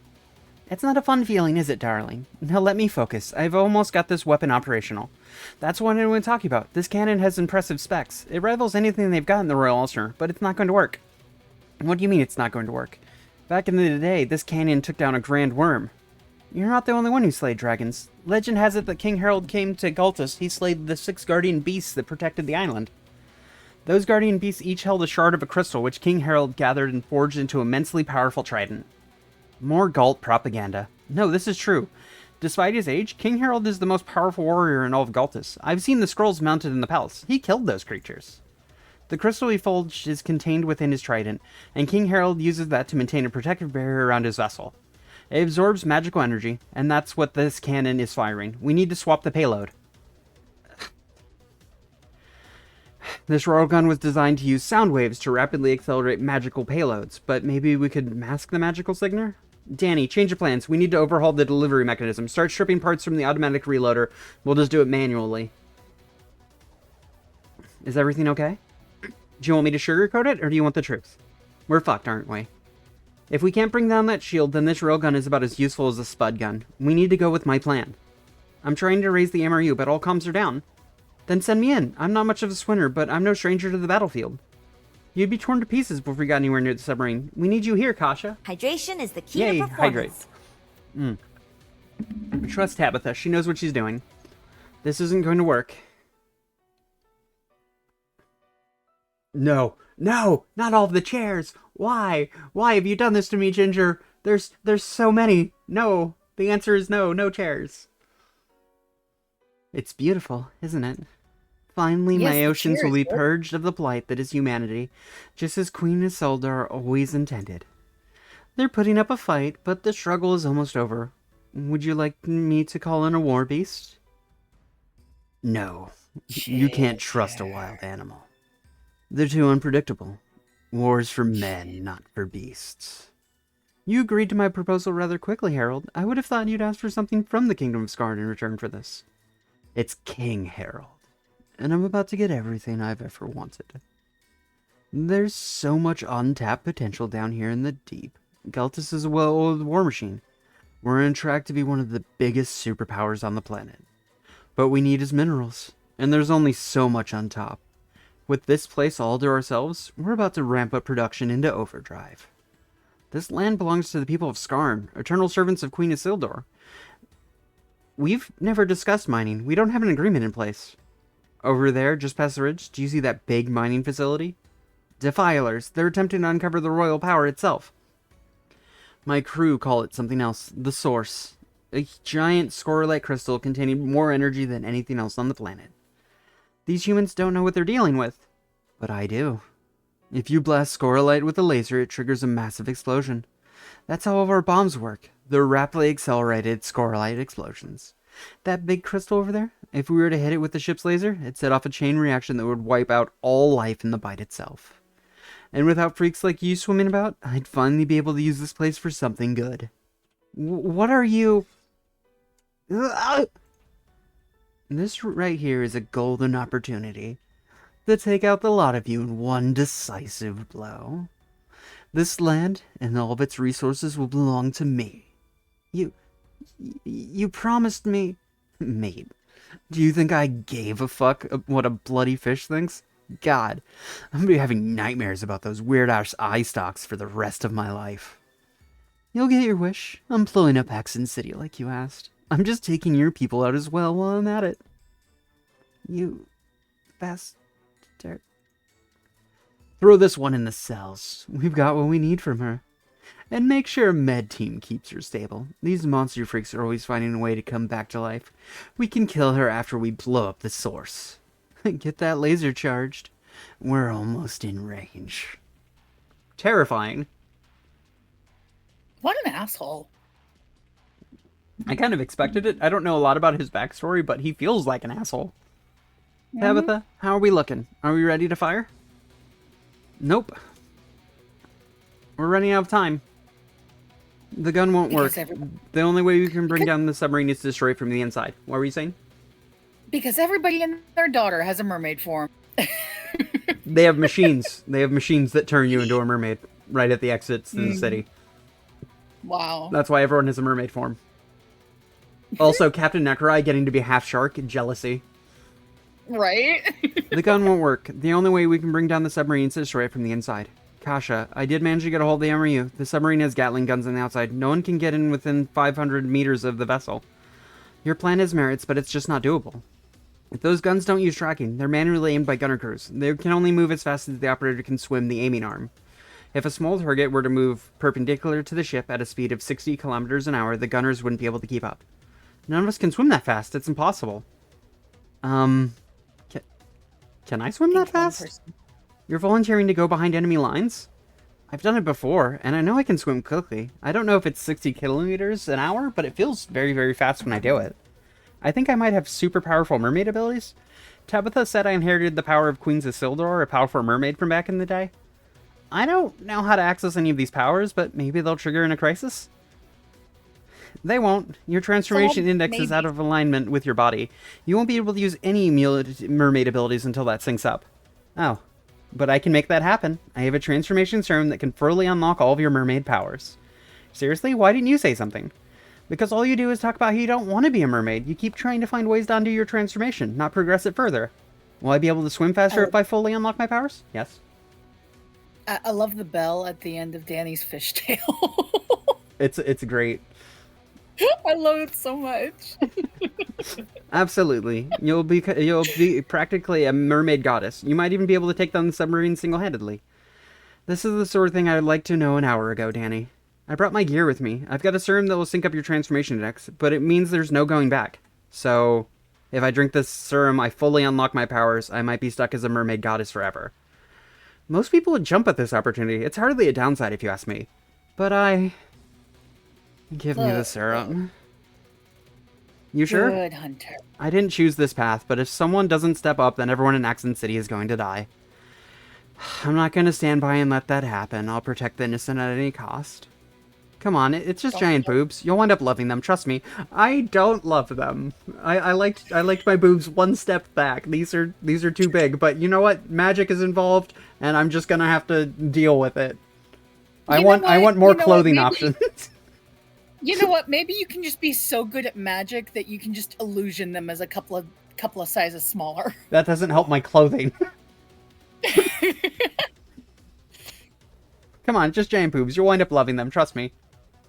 It's not a fun feeling, is it, darling? Now let me focus. I've almost got this weapon operational. That's what I want to talk about. This cannon has impressive specs. It rivals anything they've got in the Royal Ulster, but it's not going to work. What do you mean it's not going to work? Back in the day, this cannon took down a grand worm. You're not the only one who slayed dragons. Legend has it that King Harold came to Galtus. He slayed the 6 guardian beasts that protected the island. Those guardian beasts each held a shard of a crystal, which King Harold gathered and forged into a immensely powerful trident. More Galt propaganda. No, this is true. Despite his age, King Harold is the most powerful warrior in all of Galtus. I've seen the scrolls mounted in the palace. He killed those creatures. The crystal he forged is contained within his trident, and King Harold uses that to maintain a protective barrier around his vessel. It absorbs magical energy, and that's what this cannon is firing. We need to swap the payload. This railgun was designed to use sound waves to rapidly accelerate magical payloads, but maybe we could mask the magical signal? Danny, change of plans. We need to overhaul the delivery mechanism. Start stripping parts from the automatic reloader. We'll just do it manually. Is everything okay? Do you want me to sugarcoat it, or do you want the truth? We're fucked, aren't we? If we can't bring down that shield, then this railgun is about as useful as a spud gun. We need to go with my plan. I'm trying to raise the MRU, but all comms are down. Then send me in. I'm not much of a swimmer, but I'm no stranger to the battlefield. You'd be torn to pieces before we got anywhere near the submarine. We need you here, Kasha. Hydration is the key Yay, to performance. hydrate. Trust Tabitha. She knows what she's doing. This isn't going to work. No, not all of the chairs. Why? Why have you done this to me, Ginger? There's so many. No, the answer is no chairs. It's beautiful, isn't it? Finally, Yes, my the oceans will chairs, be yeah. purged of the blight that is humanity, just as Queen Isolde always intended. They're putting up a fight, but the struggle is almost over. Would you like me to call in a war beast? No, you can't trust a wild animal. They're too unpredictable. War's for men, not for beasts. You agreed to my proposal rather quickly, Harold. I would have thought you'd ask for something from the Kingdom of Skard in return for this. It's King Harold, and I'm about to get everything I've ever wanted. There's so much untapped potential down here in the deep. Galtus is a well-oiled war machine. We're on track to be one of the biggest superpowers on the planet. But we need his minerals, and there's only so much on top. With this place all to ourselves, we're about to ramp up production into overdrive. This land belongs to the people of Skarn, eternal servants of Queen Isildur. We've never discussed mining. We don't have an agreement in place. Over there, just past the ridge, do you see that big mining facility? Defilers. They're attempting to uncover the royal power itself. My crew call it something else. The Source. A giant scorelite crystal containing more energy than anything else on the planet. These humans don't know what they're dealing with. But I do. If you blast scorelite with a laser, it triggers a massive explosion. That's how all of our bombs work. They're rapidly accelerated scorelite explosions. That big crystal over there, if we were to hit it with the ship's laser, it'd set off a chain reaction that would wipe out all life in the bite itself. And without freaks like you swimming about, I'd finally be able to use this place for something good. What are you... This right here is a golden opportunity to take out the lot of you in one decisive blow. This land and all of its resources will belong to me. You promised me... Mate, do you think I gave a fuck what a bloody fish thinks? God, I'm gonna be having nightmares about those weird-ass eye stalks for the rest of my life. You'll get your wish. I'm blowing up Axon City like you asked. I'm just taking your people out as well while I'm at it. You... bastard. Throw this one in the cells. We've got what we need from her. And make sure Med Team keeps her stable. These monster freaks are always finding a way to come back to life. We can kill her after we blow up the source. Get that laser charged. We're almost in range. Terrifying. What an asshole. I kind of expected it. I don't know a lot about his backstory, but he feels like an asshole. Mm-hmm. Tabitha, how are we looking? Are we ready to fire? Nope. We're running out of time. The gun won't work. The only way we can bring down the submarine is to destroy it from the inside. What were you saying? Because everybody and their daughter has a mermaid form. They have machines. They have machines that turn you into a mermaid right at the exits to the city. Wow. That's why everyone has a mermaid form. Also, Captain Necrai getting to be half shark, jealousy. Right? The gun won't work. The only way we can bring down the submarine is to destroy it from the inside. Kasha, I did manage to get a hold of the MRU. The submarine has Gatling guns on the outside. No one can get in within 500 meters of the vessel. Your plan has merits, but it's just not doable. If those guns don't use tracking, they're manually aimed by gunner crews. They can only move as fast as the operator can swim the aiming arm. If a small target were to move perpendicular to the ship at a speed of 60 kilometers an hour, the gunners wouldn't be able to keep up. None of us can swim that fast. It's impossible. Can I swim that fast? You're volunteering to go behind enemy lines? I've done it before, and I know I can swim quickly. I don't know if it's 60 kilometers an hour, but it feels very, very fast when I do it. I think I might have super powerful mermaid abilities. Tabitha said I inherited the power of Queen Isildur, a powerful mermaid from back in the day. I don't know how to access any of these powers, but maybe they'll trigger in a crisis? They won't. Your transformation index is out of alignment with your body. You won't be able to use any mermaid abilities until that syncs up. Oh. But I can make that happen. I have a transformation serum that can fully unlock all of your mermaid powers. Seriously? Why didn't you say something? Because all you do is talk about how you don't want to be a mermaid. You keep trying to find ways to undo your transformation, not progress it further. Will I be able to swim faster if I fully unlock my powers? Yes. I love the bell at the end of Danny's fishtail. It's great. I love it so much. Absolutely. You'll be practically a mermaid goddess. You might even be able to take down the submarine single-handedly. This is the sort of thing I'd like to know an hour ago, Danny. I brought my gear with me. I've got a serum that will sync up your transformation index, but it means there's no going back. So, if I drink this serum, I fully unlock my powers. I might be stuck as a mermaid goddess forever. Most people would jump at this opportunity. It's hardly a downside if you ask me. But Give me the serum. You sure? Good hunter. I didn't choose this path, but if someone doesn't step up, then everyone in Axon City is going to die. I'm not going to stand by and let that happen. I'll protect the innocent at any cost. Come on, it's just giant boobs. You'll wind up loving them, trust me. I don't love them. I liked my boobs one step back. These are too big, but you know what? Magic is involved, and I'm just gonna have to deal with it. I want more clothing options. You know what? Maybe you can just be so good at magic that you can just illusion them as a couple of sizes smaller. That doesn't help my clothing. Come on, just giant boobs. You'll wind up loving them, trust me.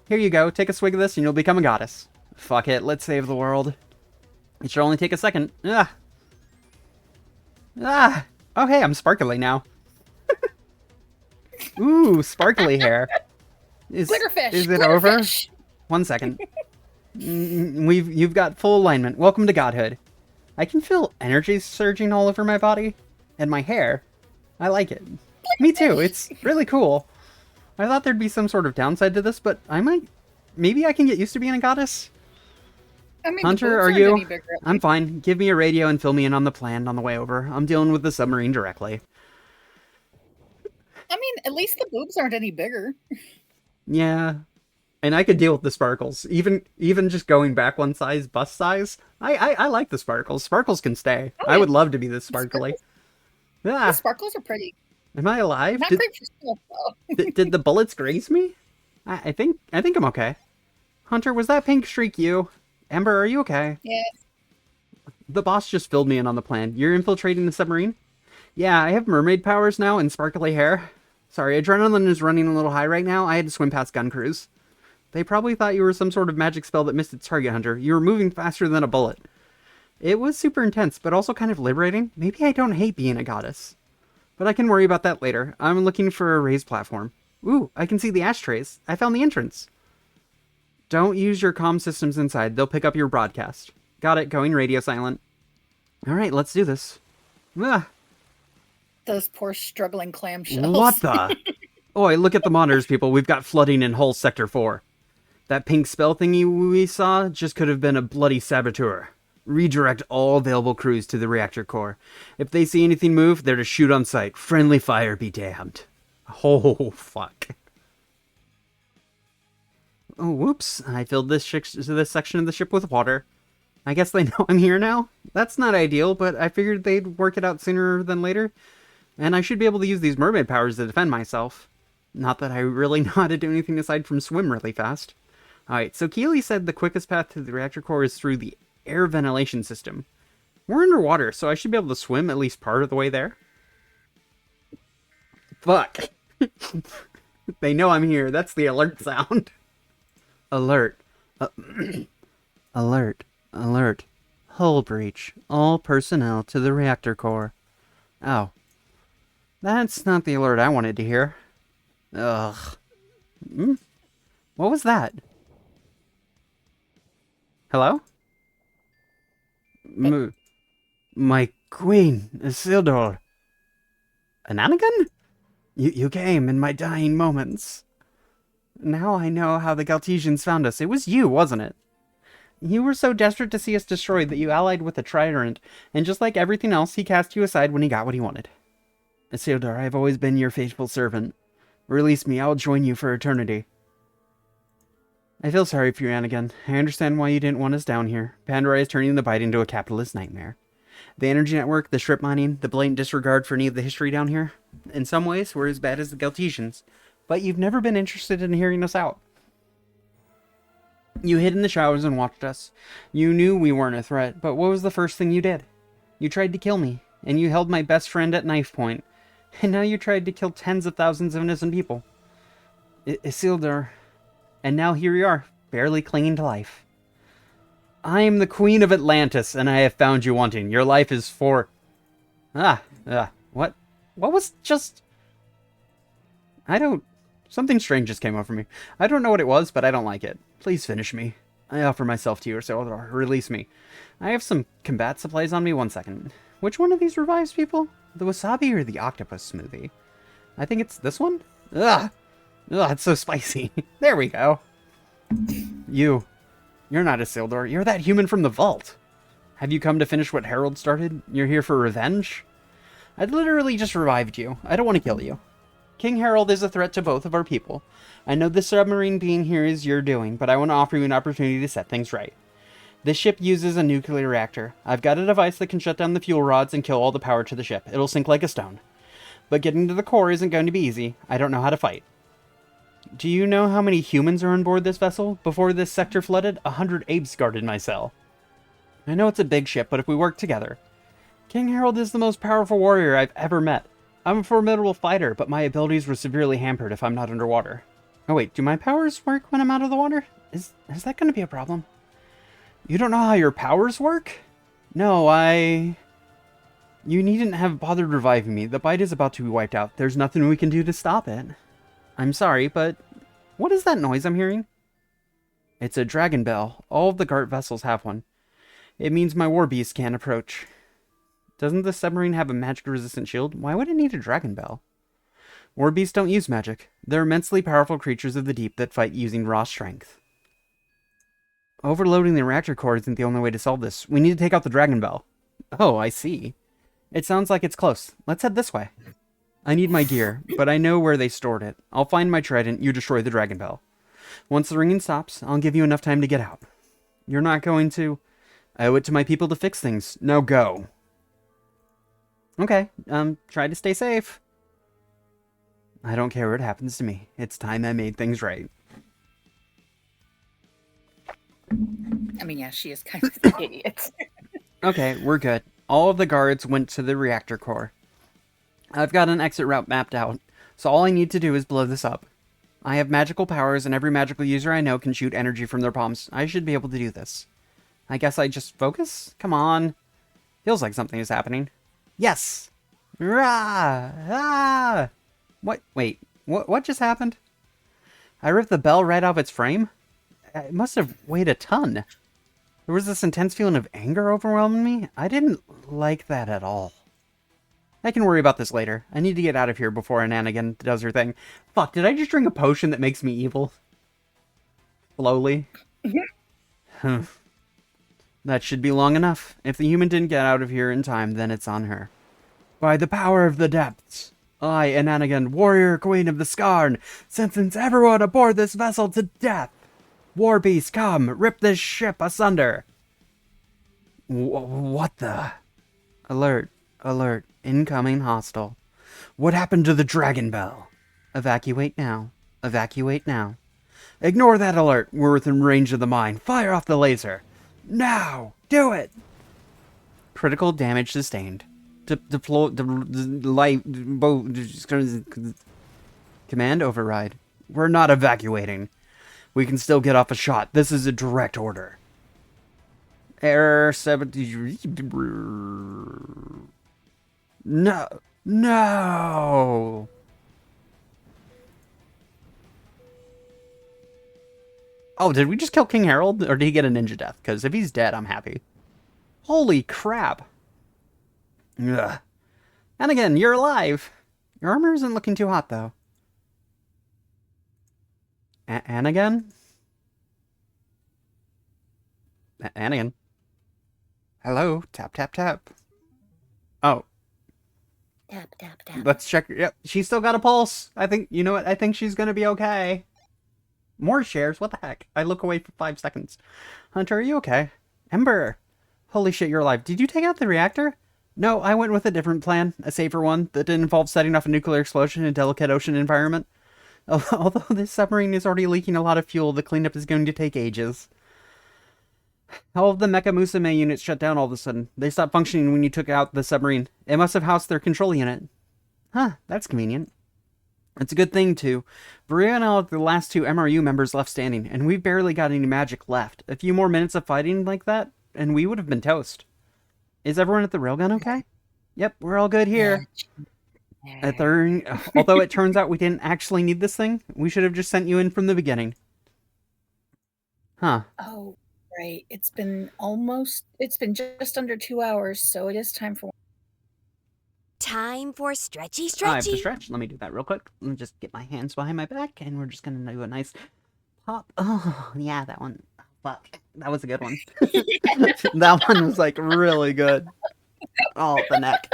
Here you go, take a swig of this and you'll become a goddess. Fuck it, let's save the world. It should only take a second. Oh hey, I'm sparkly now. Ooh, sparkly hair. Glitterfish! Is it over? 1 second. You've got full alignment. Welcome to godhood. I can feel energy surging all over my body. And my hair. I like it. Me too. It's really cool. I thought there'd be some sort of downside to this, but maybe I can get used to being a goddess. I mean, the Hunter, boobs are aren't you? any bigger at I'm least. fine. Give me a radio and fill me in on the plan on the way over. I'm dealing with the submarine directly. I mean, at least the boobs aren't any bigger. Yeah, and I could deal with the sparkles. Even just going back one size, bust size. I like the sparkles. Sparkles can stay. Oh I yeah, would love to be this the sparkly. sparkles, the Ah, sparkles are pretty. am I alive? Not great for stuff though. Did the bullets graze me? I think I'm okay. Hunter, was that pink streak you? Ember, are you okay? Yeah. The boss just filled me in on the plan. You're infiltrating the submarine? Yeah, I have mermaid powers now and sparkly hair. Sorry, adrenaline is running a little high right now. I had to swim past gun crews. They probably thought you were some sort of magic spell that missed its target, Hunter. You were moving faster than a bullet. It was super intense, but also kind of liberating. Maybe I don't hate being a goddess. But I can worry about that later. I'm looking for a raised platform. Ooh, I can see the ashtrays. I found the entrance. Don't use your comm systems inside. They'll pick up your broadcast. Got it. Going radio silent. All right, let's do this. Ah, Those poor struggling clamshells. what the? Oi, look at the monitors, people. We've got flooding in Hull Sector 4. That pink spell thingy we saw just could have been a bloody saboteur. Redirect all available crews to the reactor core. If they see anything move, they're to shoot on sight. Friendly fire be damned. Oh, fuck. Oh, whoops. I filled this section of the ship with water. I guess they know I'm here now? That's not ideal, but I figured they'd work it out sooner than later. And I should be able to use these mermaid powers to defend myself. Not that I really know how to do anything aside from swim really fast. Alright, so Keely said the quickest path to the reactor core is through the air ventilation system. We're underwater, so I should be able to swim at least part of the way there. Fuck. They know I'm here. That's the alert sound. Alert. Alert. Alert. Hull breach. All personnel to the reactor core. Oh. That's not the alert I wanted to hear. Ugh. What was that? Hello? My queen, Isildur. An Anakin? You came in my dying moments. Now I know how the Galtesians found us. It was you, wasn't it? You were so desperate to see us destroyed that you allied with the Trident, and just like everything else, he cast you aside when he got what he wanted. Isildur, I have always been your faithful servant. Release me, I'll join you for eternity. I feel sorry for you, Anakin. I understand why you didn't want us down here. Pandora is turning the Bite into a capitalist nightmare. The energy network, the strip mining, the blatant disregard for any of the history down here. In some ways, we're as bad as the Galtesians. But you've never been interested in hearing us out. You hid in the showers and watched us. You knew we weren't a threat, but what was the first thing you did? You tried to kill me, and you held my best friend at knife point. And now you tried to kill tens of thousands of innocent people. Isildur. And now here you are, barely clinging to life. I am the Queen of Atlantis, and I have found you wanting. Your life is for... What? What was just... Something strange just came over me. I don't know what it was, but I don't like it. Please finish me. I offer myself to you, Isildur. Release me. I have some combat supplies on me. 1 second. Which one of these revives people? The wasabi or the octopus smoothie? I think it's this one? Ugh! Ugh, it's so spicy. There we go. You're not Isildur. You're that human from the vault. Have you come to finish what Harold started? You're here for revenge? I literally just revived you. I don't want to kill you. King Harold is a threat to both of our people. I know the submarine being here is your doing, but I want to offer you an opportunity to set things right. This ship uses a nuclear reactor. I've got a device that can shut down the fuel rods and kill all the power to the ship. It'll sink like a stone. But getting to the core isn't going to be easy. I don't know how to fight. Do you know how many humans are on board this vessel? Before this sector flooded, 100 apes guarded my cell. I know it's a big ship, but if we work together... King Harold is the most powerful warrior I've ever met. I'm a formidable fighter, but my abilities were severely hampered if I'm not underwater. Oh wait, do my powers work when I'm out of the water? Is that going to be a problem? You don't know how your powers work? No, You needn't have bothered reviving me. The Bite is about to be wiped out. There's nothing we can do to stop it. I'm sorry, but... What is that noise I'm hearing? It's a dragon bell. All of the Gart vessels have one. It means my war beast can't approach. Doesn't the submarine have a magic-resistant shield? Why would it need a dragon bell? War beasts don't use magic. They're immensely powerful creatures of the deep that fight using raw strength. Overloading the reactor core isn't the only way to solve this. We need to take out the Dragon Bell. Oh, I see. It sounds like it's close. Let's head this way. I need my gear, but I know where they stored it. I'll find my trident, you destroy the Dragon Bell. Once the ringing stops, I'll give you enough time to get out. You're not going to... I owe it to my people to fix things. Now go. Okay, try to stay safe. I don't care what happens to me. It's time I made things right. I mean, yeah, she is kind of an idiot. Okay, we're good. All of the guards went to the reactor core. I've got an exit route mapped out, so all I need to do is blow this up. I have magical powers, and every magical user I know can shoot energy from their palms. I should be able to do this. I guess I just focus? Come on. Feels like something is happening. Yes! Rah! Ah! What? Wait, what just happened? I ripped the bell right off its frame? It must have weighed a ton. There was this intense feeling of anger overwhelming me. I didn't like that at all. I can worry about this later. I need to get out of here before Ananigan does her thing. Fuck, did I just drink a potion that makes me evil? Slowly? That should be long enough. If the human didn't get out of here in time, then it's on her. By the power of the depths, I, Ananigan, warrior queen of the Skarn, sentence everyone aboard this vessel to death. War beasts, come, rip this ship asunder. What the? Alert, alert, incoming hostile. What happened to the Dragon Bell? Evacuate now, evacuate now. Ignore that alert, we're within range of the mine. Fire off the laser. Now, do it. Critical damage sustained. Deploy the light boat. Command override. We're not evacuating. We can still get off a shot. This is a direct order. Error 70. No. No. Oh, did we just kill King Harold? Or did he get a ninja death? Because if he's dead, I'm happy. Holy crap. Ugh. And again, you're alive. Your armor isn't looking too hot, though. And again? And again. Hello? Tap, tap, tap. Oh. Tap, tap, tap. Let's check. Yep, she's still got a pulse. I think, you know what? I think she's gonna be okay. More shares? What the heck? I look away for 5 seconds. Hunter, are you okay? Ember. Holy shit, you're alive. Did you take out the reactor? No, I went with a different plan. A safer one that didn't involve setting off a nuclear explosion in a delicate ocean environment. Although this submarine is already leaking a lot of fuel, the cleanup is going to take ages. All of the Mecha Musume units shut down all of a sudden. They stopped functioning when you took out the submarine. It must have housed their control unit. Huh, that's convenient. It's a good thing, too. Berea and I are the last 2 MRU members left standing, and we've barely got any magic left. A few more minutes of fighting like that, and we would have been toast. Is everyone at the railgun okay? Yep, we're all good here. Although it turns out we didn't actually need this thing, we should have just sent you in from the beginning. Huh. Oh, right. It's been just under 2 hours, so it is time for... Time for stretchy, I have to stretchy. stretch. Let me do that real quick. Let me just get my hands behind my back, and we're just gonna do a nice pop. Oh, yeah, that one. Fuck. That was a good one. That one was, like, really good. Oh, the neck.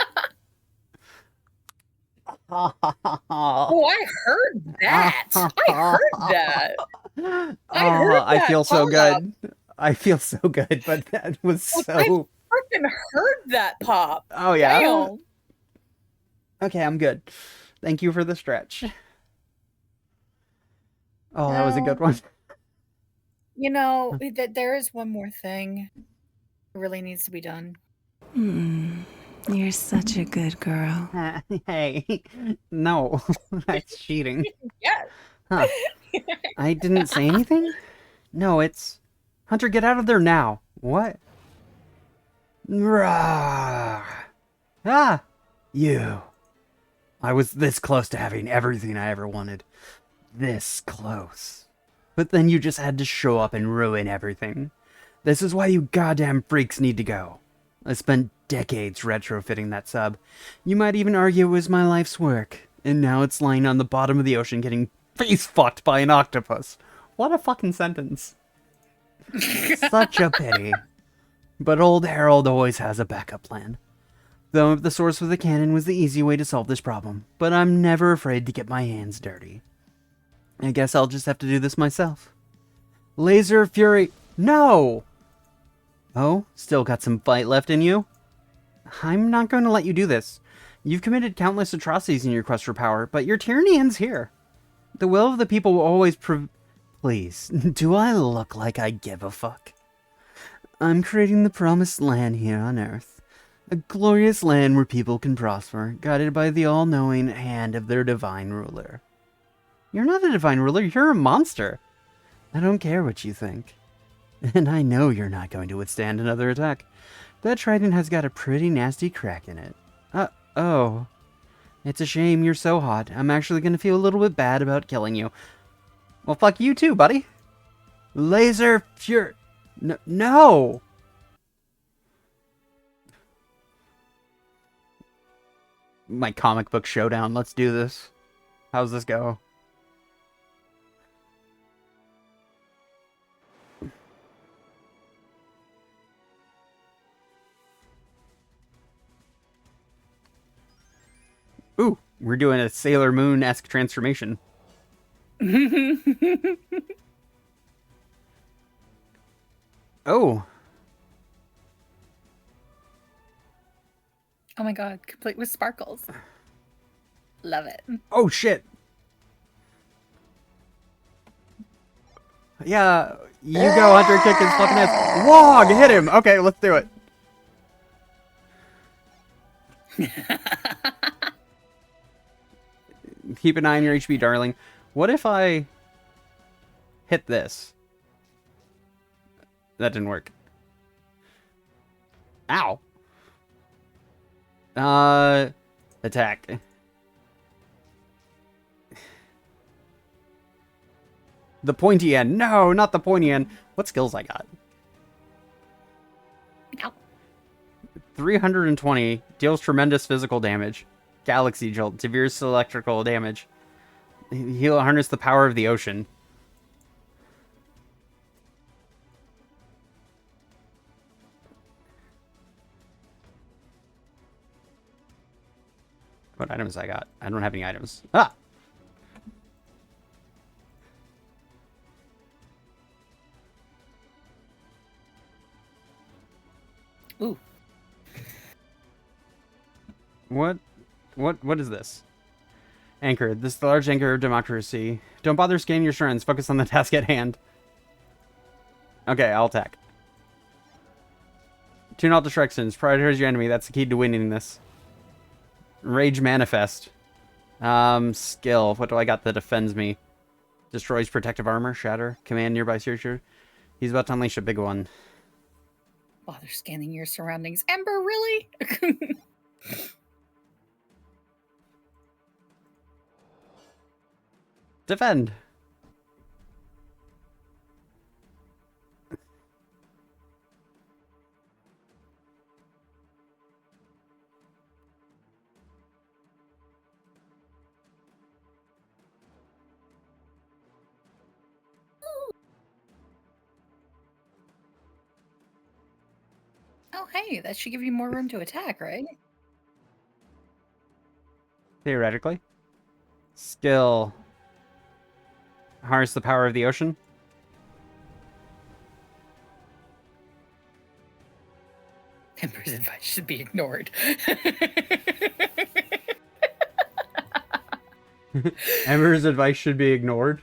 Oh, I heard that. I heard that. I feel so Hold good. I feel so good, but that was so... freaking heard that pop. Oh, yeah? Damn. Okay, I'm good. Thank you for the stretch. Oh, that was a good one. You know, there is one more thing that really needs to be done. You're such a good girl. Hey, no, that's cheating. Yes. Huh. I didn't say anything? No, it's... Hunter, get out of there now. What? Rah. Ah! You. I was this close to having everything I ever wanted. This close. But then you just had to show up and ruin everything. This is why you goddamn freaks need to go. I spent decades retrofitting that sub. You might even argue it was my life's work. And now it's lying on the bottom of the ocean getting face fucked by an octopus. What a fucking sentence. Such a pity. But old Harold always has a backup plan. Though the source of the cannon was the easy way to solve this problem, but I'm never afraid to get my hands dirty. I guess I'll just have to do this myself. Laser Fury... No! Oh, still got some fight left in you? I'm not going to let you do this. You've committed countless atrocities in your quest for power, but your tyranny ends here. The will of the people will always Please, do I look like I give a fuck? I'm creating the promised land here on Earth. A glorious land where people can prosper, guided by the all-knowing hand of their divine ruler. You're not a divine ruler, you're a monster. I don't care what you think. And I know you're not going to withstand another attack. That trident has got a pretty nasty crack in it. Oh. It's a shame you're so hot. I'm actually going to feel a little bit bad about killing you. Well, fuck you too, buddy. Laser Fury... No! My comic book showdown. Let's do this. How's this go? Ooh, we're doing a Sailor Moon-esque transformation. Oh. Oh my god, complete with sparkles. Love it. Oh, shit. Yeah, you go, Hunter, kick his fucking ass. Wog, hit him. Okay, let's do it. Keep an eye on your HP, darling. What if I hit this? That didn't work. Ow. Attack. The pointy end. No, not the pointy end. What skills I got? Ow. 320. Deals tremendous physical damage. Galaxy Jolt. Severe electrical damage. He'll harness the power of the ocean. What items I got? I don't have any items. Ah! Ooh. What is this? Anchor. This is the large anchor of democracy. Don't bother scanning your shrines. Focus on the task at hand. Okay, I'll attack. Tune out distractions. Prioritize your enemy. That's the key to winning this. Rage Manifest. Skill. What do I got that defends me? Destroys protective armor. Shatter. Command nearby searcher. He's about to unleash a big one. Bother scanning your surroundings. Ember, really? Defend. Oh, hey, that should give you more room to attack, right? Theoretically. Skill. Harness the power of the ocean. Ember's advice should be ignored. Ember's advice should be ignored.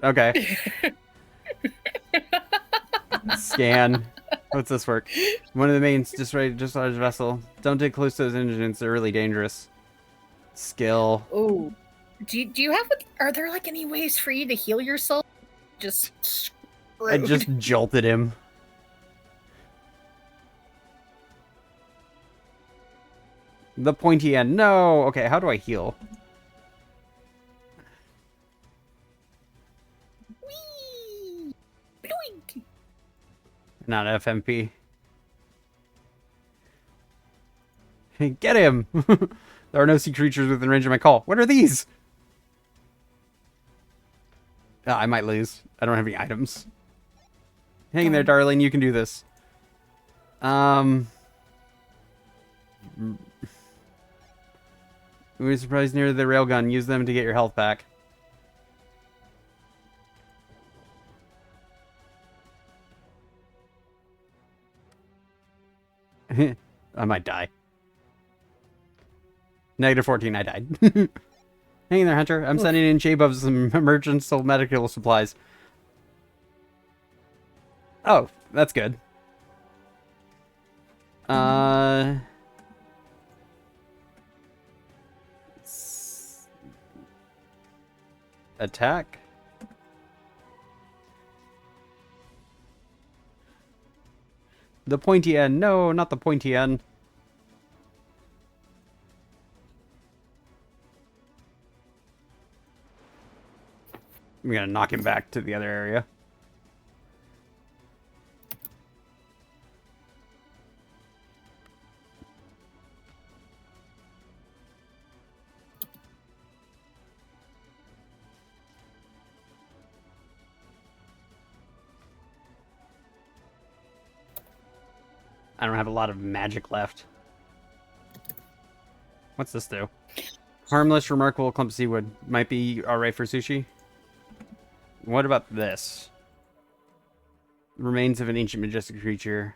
Okay. Scan. What's this work? One of the mains just ready to discharge vessel. Don't get close to those engines, they're really dangerous. Skill. Oh. Do you have, are there like any ways for you to heal yourself? Just screwed. I just jolted him. The pointy end. No. Okay, how do I heal? Whee! Bloink! Not FMP. Get him! There are no sea creatures within range of my call. What are these? I might lose. I don't have any items. Hang in there, darling. You can do this. We were surprised near the railgun. Use them to get your health back. I might die. -14, I died. Hang in there, Hunter. I'm sending in shape of some emergency medical supplies. Oh, that's good. Attack? The pointy end. No, not the pointy end. I'm gonna knock him back to the other area. I don't have a lot of magic left. What's this do? Harmless, remarkable clump of seawood. Might be alright for sushi. What about this? Remains of an ancient majestic creature.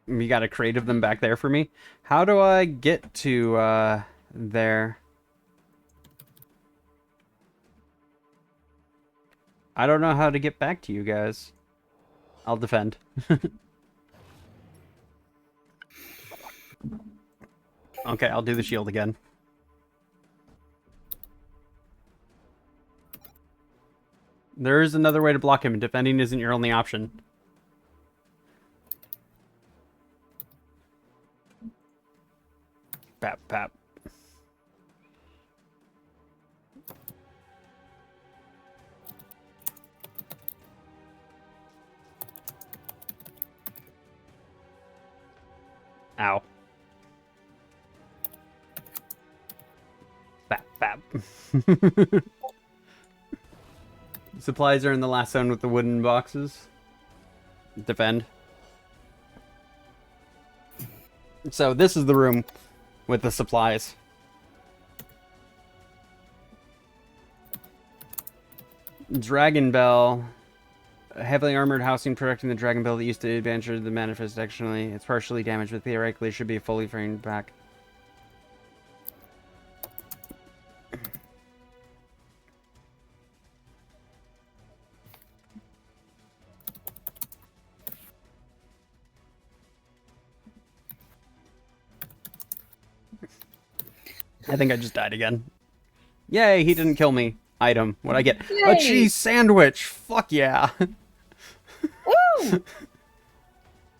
You got a crate of them back there for me? How do I get to there? I don't know how to get back to you guys. I'll defend. Okay, I'll do the shield again. There is another way to block him, and defending isn't your only option. Pap, pap. Ow. Bap, bap. Supplies are in the last zone with the wooden boxes. Defend. So this is the room with the supplies. Dragon Bell. A heavily armored housing protecting the Dragon Bell that used to advance the manifest externally. It's partially damaged, but theoretically should be fully framed back. I think I just died again. Yay, he didn't kill me. Item. What'd I get? Yay. A cheese sandwich! Fuck yeah! Woo!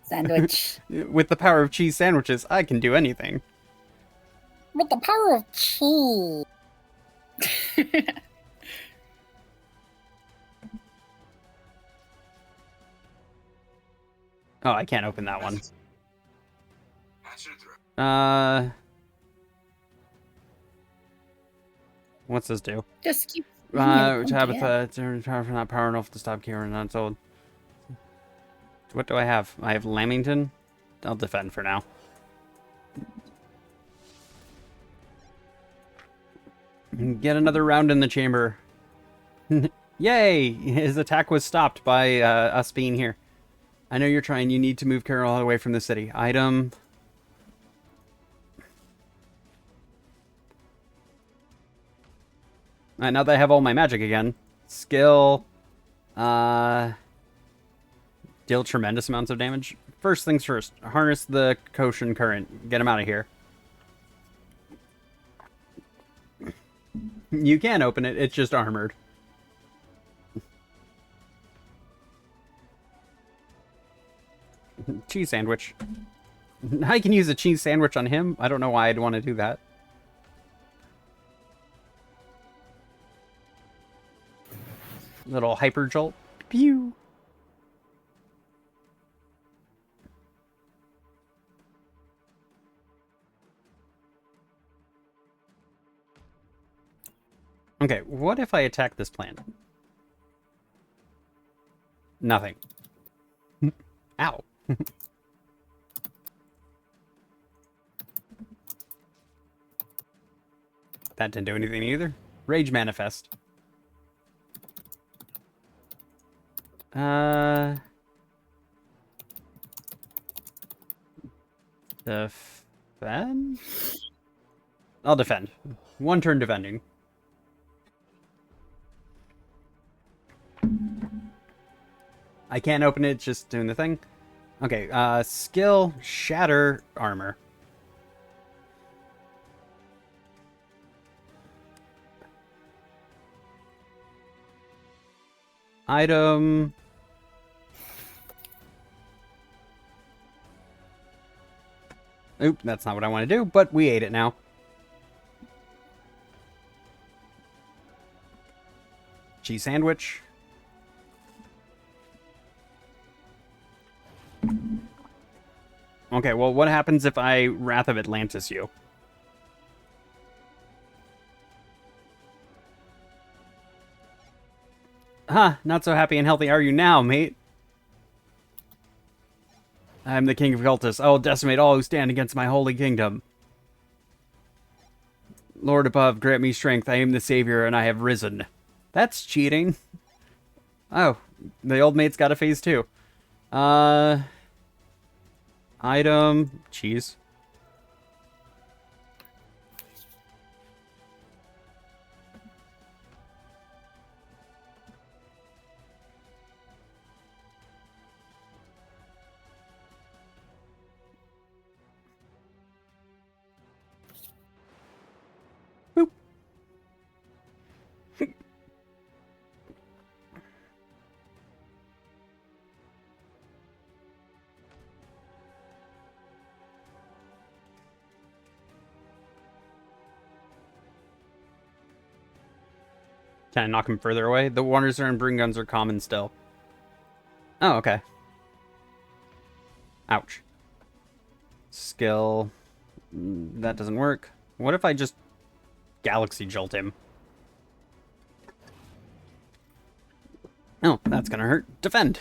Sandwich. With the power of cheese sandwiches, I can do anything. With the power of cheese. Oh, I can't open that one. What's this do? Just keep. Tabitha, power not power enough to stop Kieran untold. What do I have? I have Lamington. I'll defend for now. Get another round in the chamber. Yay! His attack was stopped by us being here. I know you're trying. You need to move Carol away from the city. Item. Now that I have all my magic again. Skill. Deal tremendous amounts of damage. First things first. Harness the Koshin current. Get him out of here. You can open it. It's just armored. Cheese sandwich. I can use a cheese sandwich on him. I don't know why I'd want to do that. Little hyper jolt. Pew. Okay, what if I attack this plant? Nothing. Ow. That didn't do anything either. Rage manifest. Defend? I'll defend. One turn defending. I can't open it, it's just doing the thing. Okay, skill, shatter, armor. Item. Oop, that's not what I want to do, but we ate it now. Cheese sandwich. Okay, well, what happens if I Wrath of Atlantis you? Huh, not so happy and healthy are you now, mate? I am the king of cultists. I will decimate all who stand against my holy kingdom. Lord above, grant me strength. I am the savior, and I have risen. That's cheating. Oh, the old mate's got a phase 2. Item, cheese. Boop. Can I knock him further away? The Warners and Bring Guns are common still. Oh, okay. Ouch. Skill. That doesn't work. What if I just Galaxy Jolt him? Oh, that's gonna hurt. Defend!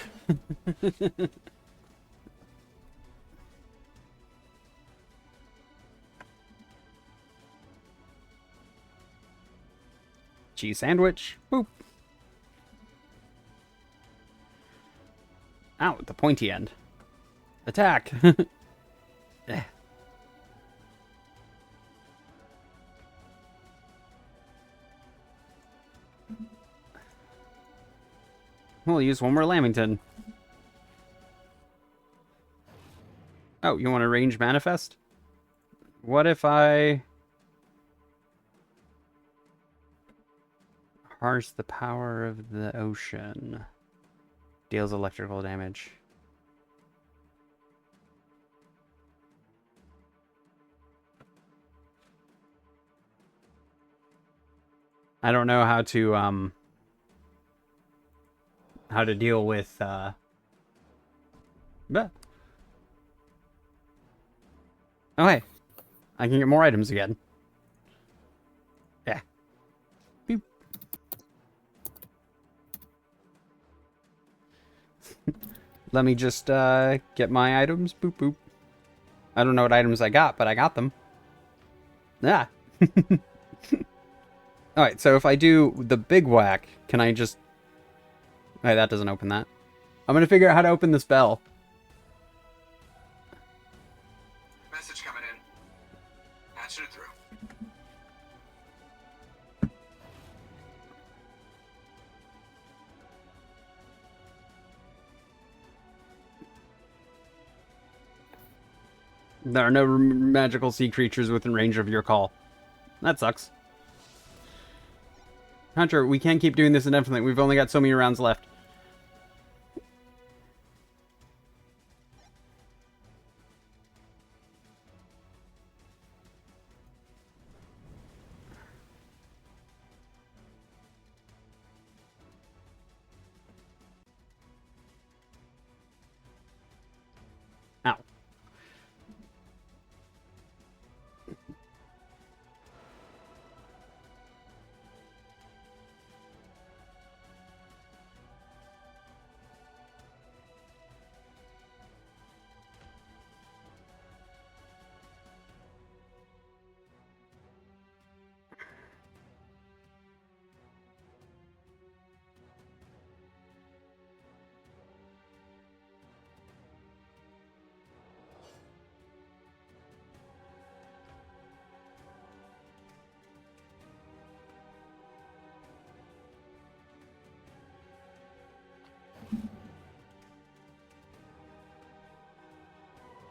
Cheese sandwich. Boop. Ow, at the pointy end. Attack! Eh. We'll use one more Lamington. Oh, you want to range manifest? What if I harness the power of the ocean? Deals electrical damage. I don't know how to deal with But oh hey, I can get more items again. Yeah. Beep. Let me just get my items. Boop boop. I don't know what items I got, but I got them. Yeah. Alright, so if I do the big whack, can I just... Alright, that doesn't open that. I'm gonna figure out how to open this bell. Message coming in. Patching it through. There are no magical sea creatures within range of your call. That sucks. Hunter, we can't keep doing this indefinitely. We've only got so many rounds left. Ow.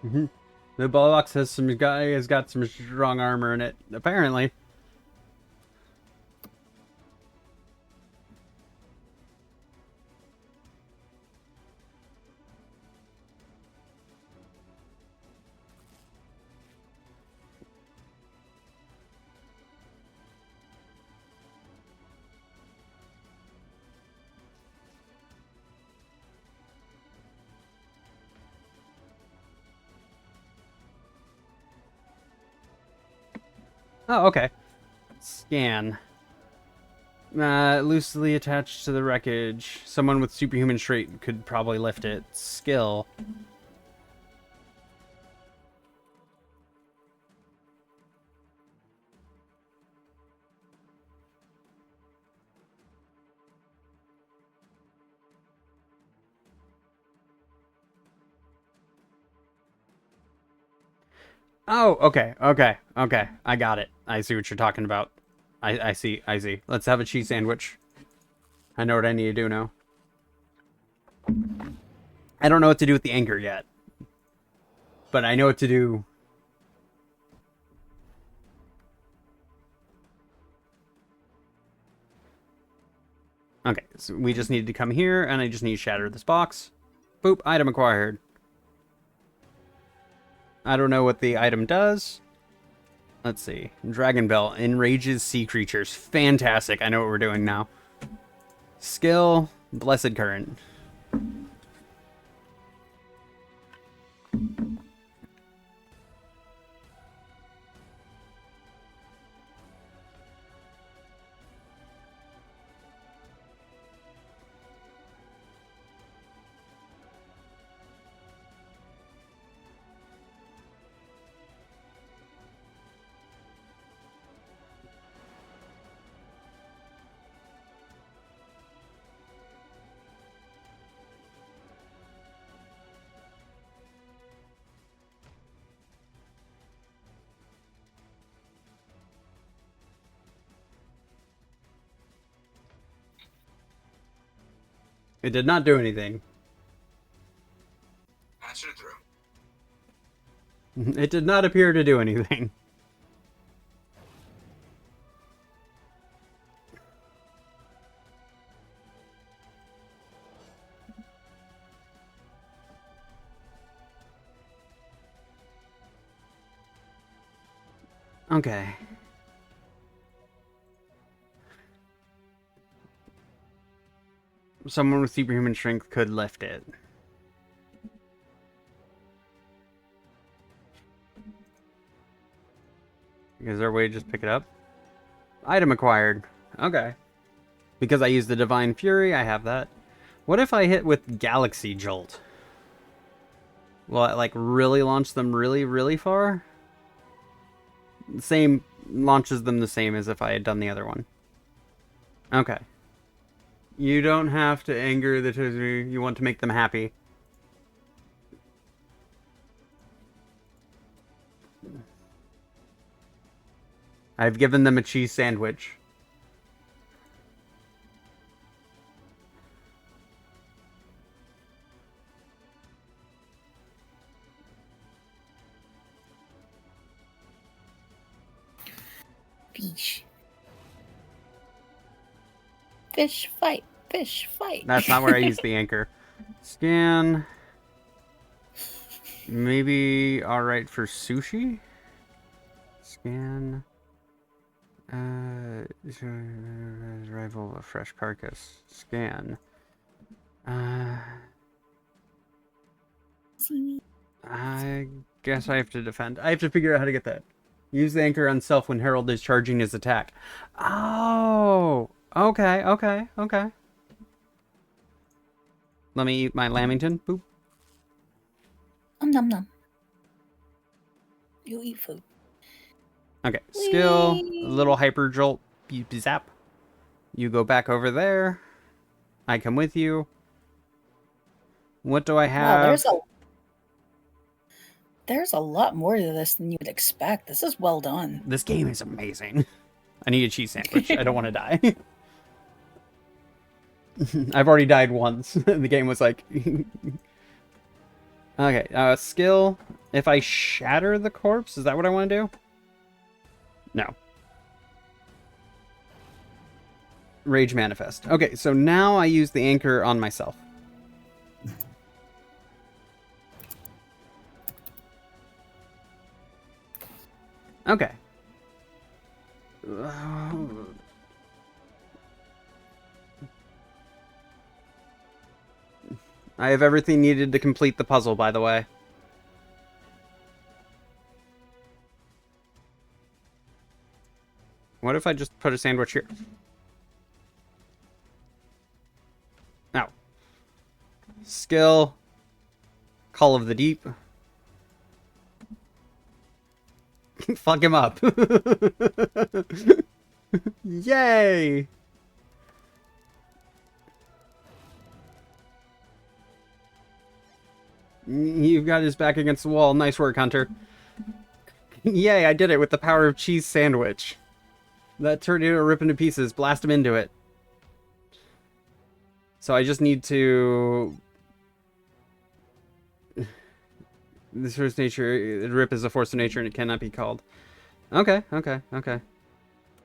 Mm-hmm. The box has some guy has got some strong armor in it, apparently. Oh, okay. Scan. Loosely attached to the wreckage. Someone with superhuman strength could probably lift it. Skill. Oh, okay, okay, okay. I got it. I see what you're talking about. I see, I see. Let's have a cheese sandwich. I know what I need to do now. I don't know what to do with the anchor yet. But I know what to do. Okay, so we just need to come here, and I just need to shatter this box. Boop, item acquired. I don't know what the item does. Let's see. Dragon Bell enrages sea creatures. Fantastic. I know what we're doing now. Skill, Blessed Current. It did not do anything. Patching it through. It did not appear to do anything. Okay. Someone with superhuman strength could lift it. Is there a way to just pick it up? Item acquired. Okay. Because I used the Divine Fury, I have that. What if I hit with Galaxy Jolt? Will it, like, really launch them really, really far? The same, launches them the same as if I had done the other one. Okay. You don't have to anger the Tizzy. You want to make them happy. I've given them a cheese sandwich. Fish. Fish fight. Fish fight. That's not where I use the anchor. Scan. Maybe alright for sushi? Scan. Arrival of a fresh carcass. Scan. I guess I have to defend. I have to figure out how to get that. Use the anchor on self when Herald is charging his attack. Oh! Okay, okay, okay. Let me eat my Lamington. Boop. Nom nom. You eat food. Okay, skill, Whee! a little hyper jolt, beep zap. You go back over there. I come with you. What do I have? Wow, there's a lot more to this than you would expect. This is well done. This game is amazing. I need a cheese sandwich. I don't want to die. I've already died once. The game was like... Okay, skill. If I shatter the corpse, is that what I want to do? No. Rage manifest. Okay, so now I use the anchor on myself. Okay. I have everything needed to complete the puzzle, by the way. What if I just put a sandwich here? Now. Skill. Call of the Deep. Fuck him up. Yay! You've got his back against the wall. Nice work, Hunter. Yay, I did it with the power of cheese sandwich. That tornado rip into pieces. Blast him into it. So I just need to... This force of nature... Rip is a force of nature and it cannot be called. Okay.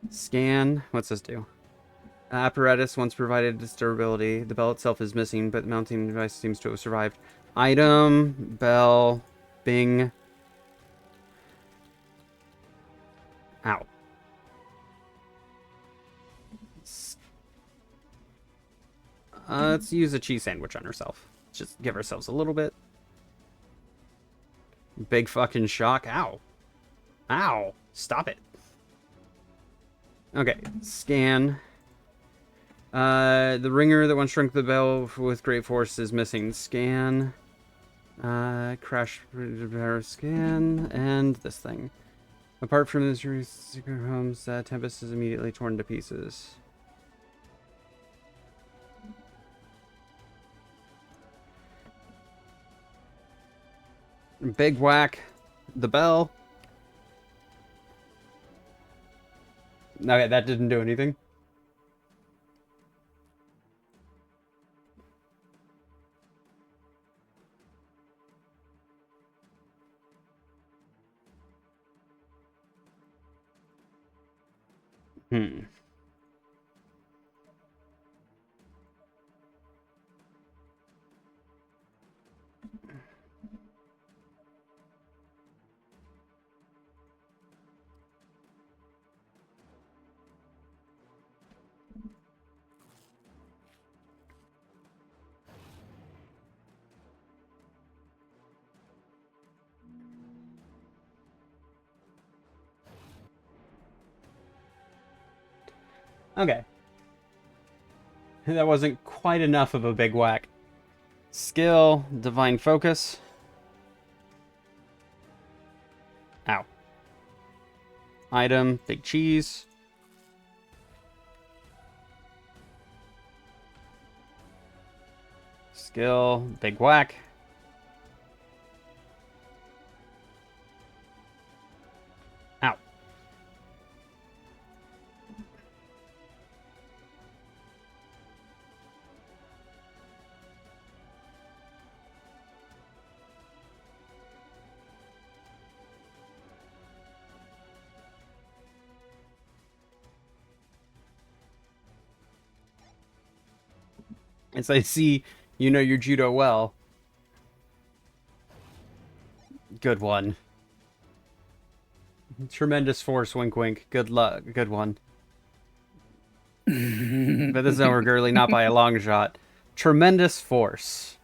Scan. What's this do? Apparatus once provided its durability. The bell itself is missing, but the mounting device seems to have survived. Item, bell, bing. Ow. Let's use a cheese sandwich on herself. Just give ourselves a little bit. Big fucking shock. Ow. Ow. Stop it. Okay. Scan. The ringer that once shrunk the bell with great force is missing. Scan. Crash repair scan. And this thing. Apart from this secret homes, Tempest is immediately torn to pieces. Big whack. The bell. Okay, that didn't do anything. Okay. That wasn't quite enough of a big whack. Skill, divine focus. Ow. Item, big cheese. Skill, big whack. Ow. As I see, you know your judo well. Good one. Tremendous force, wink wink. Good luck, good one. But this is over, girly, not by a long shot. Tremendous force.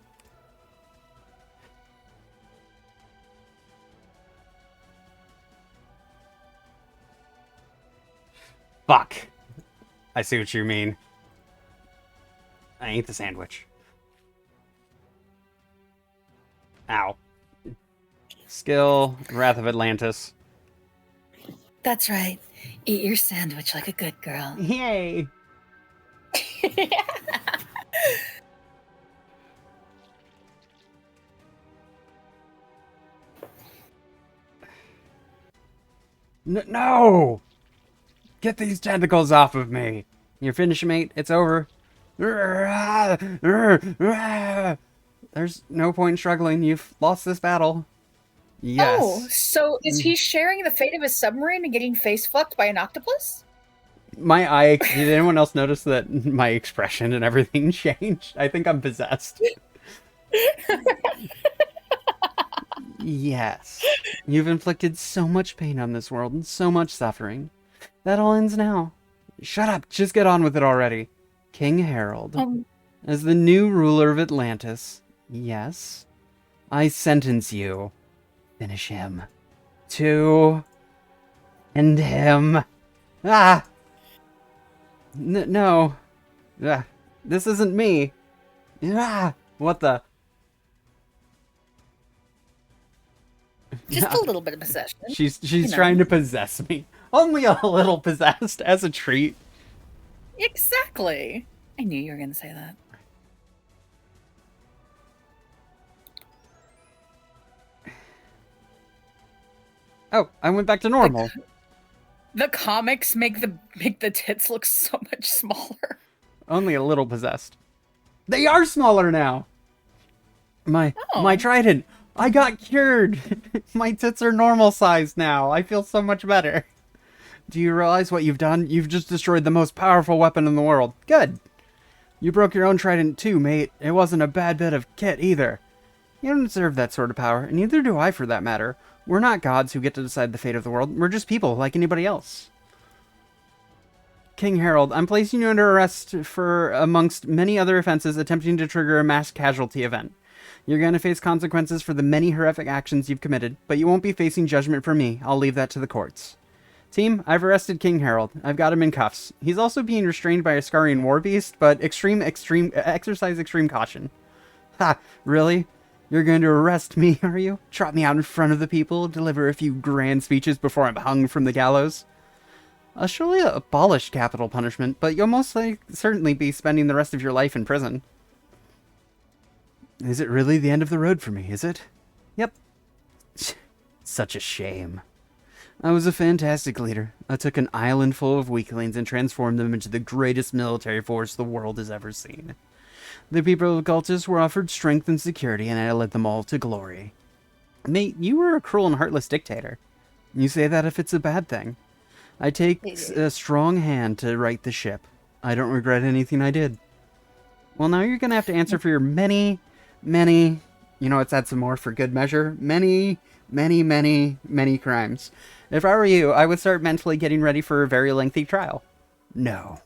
Fuck. I see what you mean. I ate the sandwich. Ow. Skill, Wrath of Atlantis. That's right. Eat your sandwich like a good girl. Yay! No! Get these tentacles off of me! You're finished, mate. It's over. There's no point in struggling. You've lost this battle. Oh, Yes. so is he sharing the fate of his submarine and getting face fucked by an octopus? My eye. Did anyone else notice that my expression and everything changed? I think I'm possessed. Yes. You've inflicted so much pain on this world and so much suffering. That all ends now. Shut up. Just get on with it already. King Harold, as the new ruler of Atlantis, yes, I sentence you. Finish him. To end him. Ah! No. Ah, this isn't me. Ah! What the? Just a little bit of possession. She's you know. trying to possess me. Only a little possessed as a treat. Exactly. I knew you were going to say that. Oh, I went back to normal. The comics make the tits look so much smaller. Only a little possessed. They are smaller now. My trident. I got cured. My tits are normal sized now. I feel so much better. Do you realize what you've done? You've just destroyed the most powerful weapon in the world. Good. You broke your own trident too, mate. It wasn't a bad bit of kit either. You don't deserve that sort of power, and neither do I for that matter. We're not gods who get to decide the fate of the world. We're just people like anybody else. King Harold, I'm placing you under arrest for, amongst many other offenses, attempting to trigger a mass casualty event. You're going to face consequences for the many horrific actions you've committed, but you won't be facing judgment from me. I'll leave that to the courts. Team, I've arrested King Harold. I've got him in cuffs. He's also being restrained by a Scarian war beast, but exercise extreme caution. Ha, really? You're going to arrest me, are you? Trot me out in front of the people, deliver a few grand speeches before I'm hung from the gallows? I'll surely abolish capital punishment, but you'll most certainly be spending the rest of your life in prison. Is it really the end of the road for me, is it? Yep. Such a shame. I was a fantastic leader. I took an island full of weaklings and transformed them into the greatest military force the world has ever seen. The people of Galtus were offered strength and security, and I led them all to glory. Mate, you were a cruel and heartless dictator. You say that if it's a bad thing. I take a strong hand to right the ship. I don't regret anything I did. Well, now you're going to have to answer for your many, you know, let's add some more for good measure, many crimes. If I were you, I would start mentally getting ready for a very lengthy trial. No.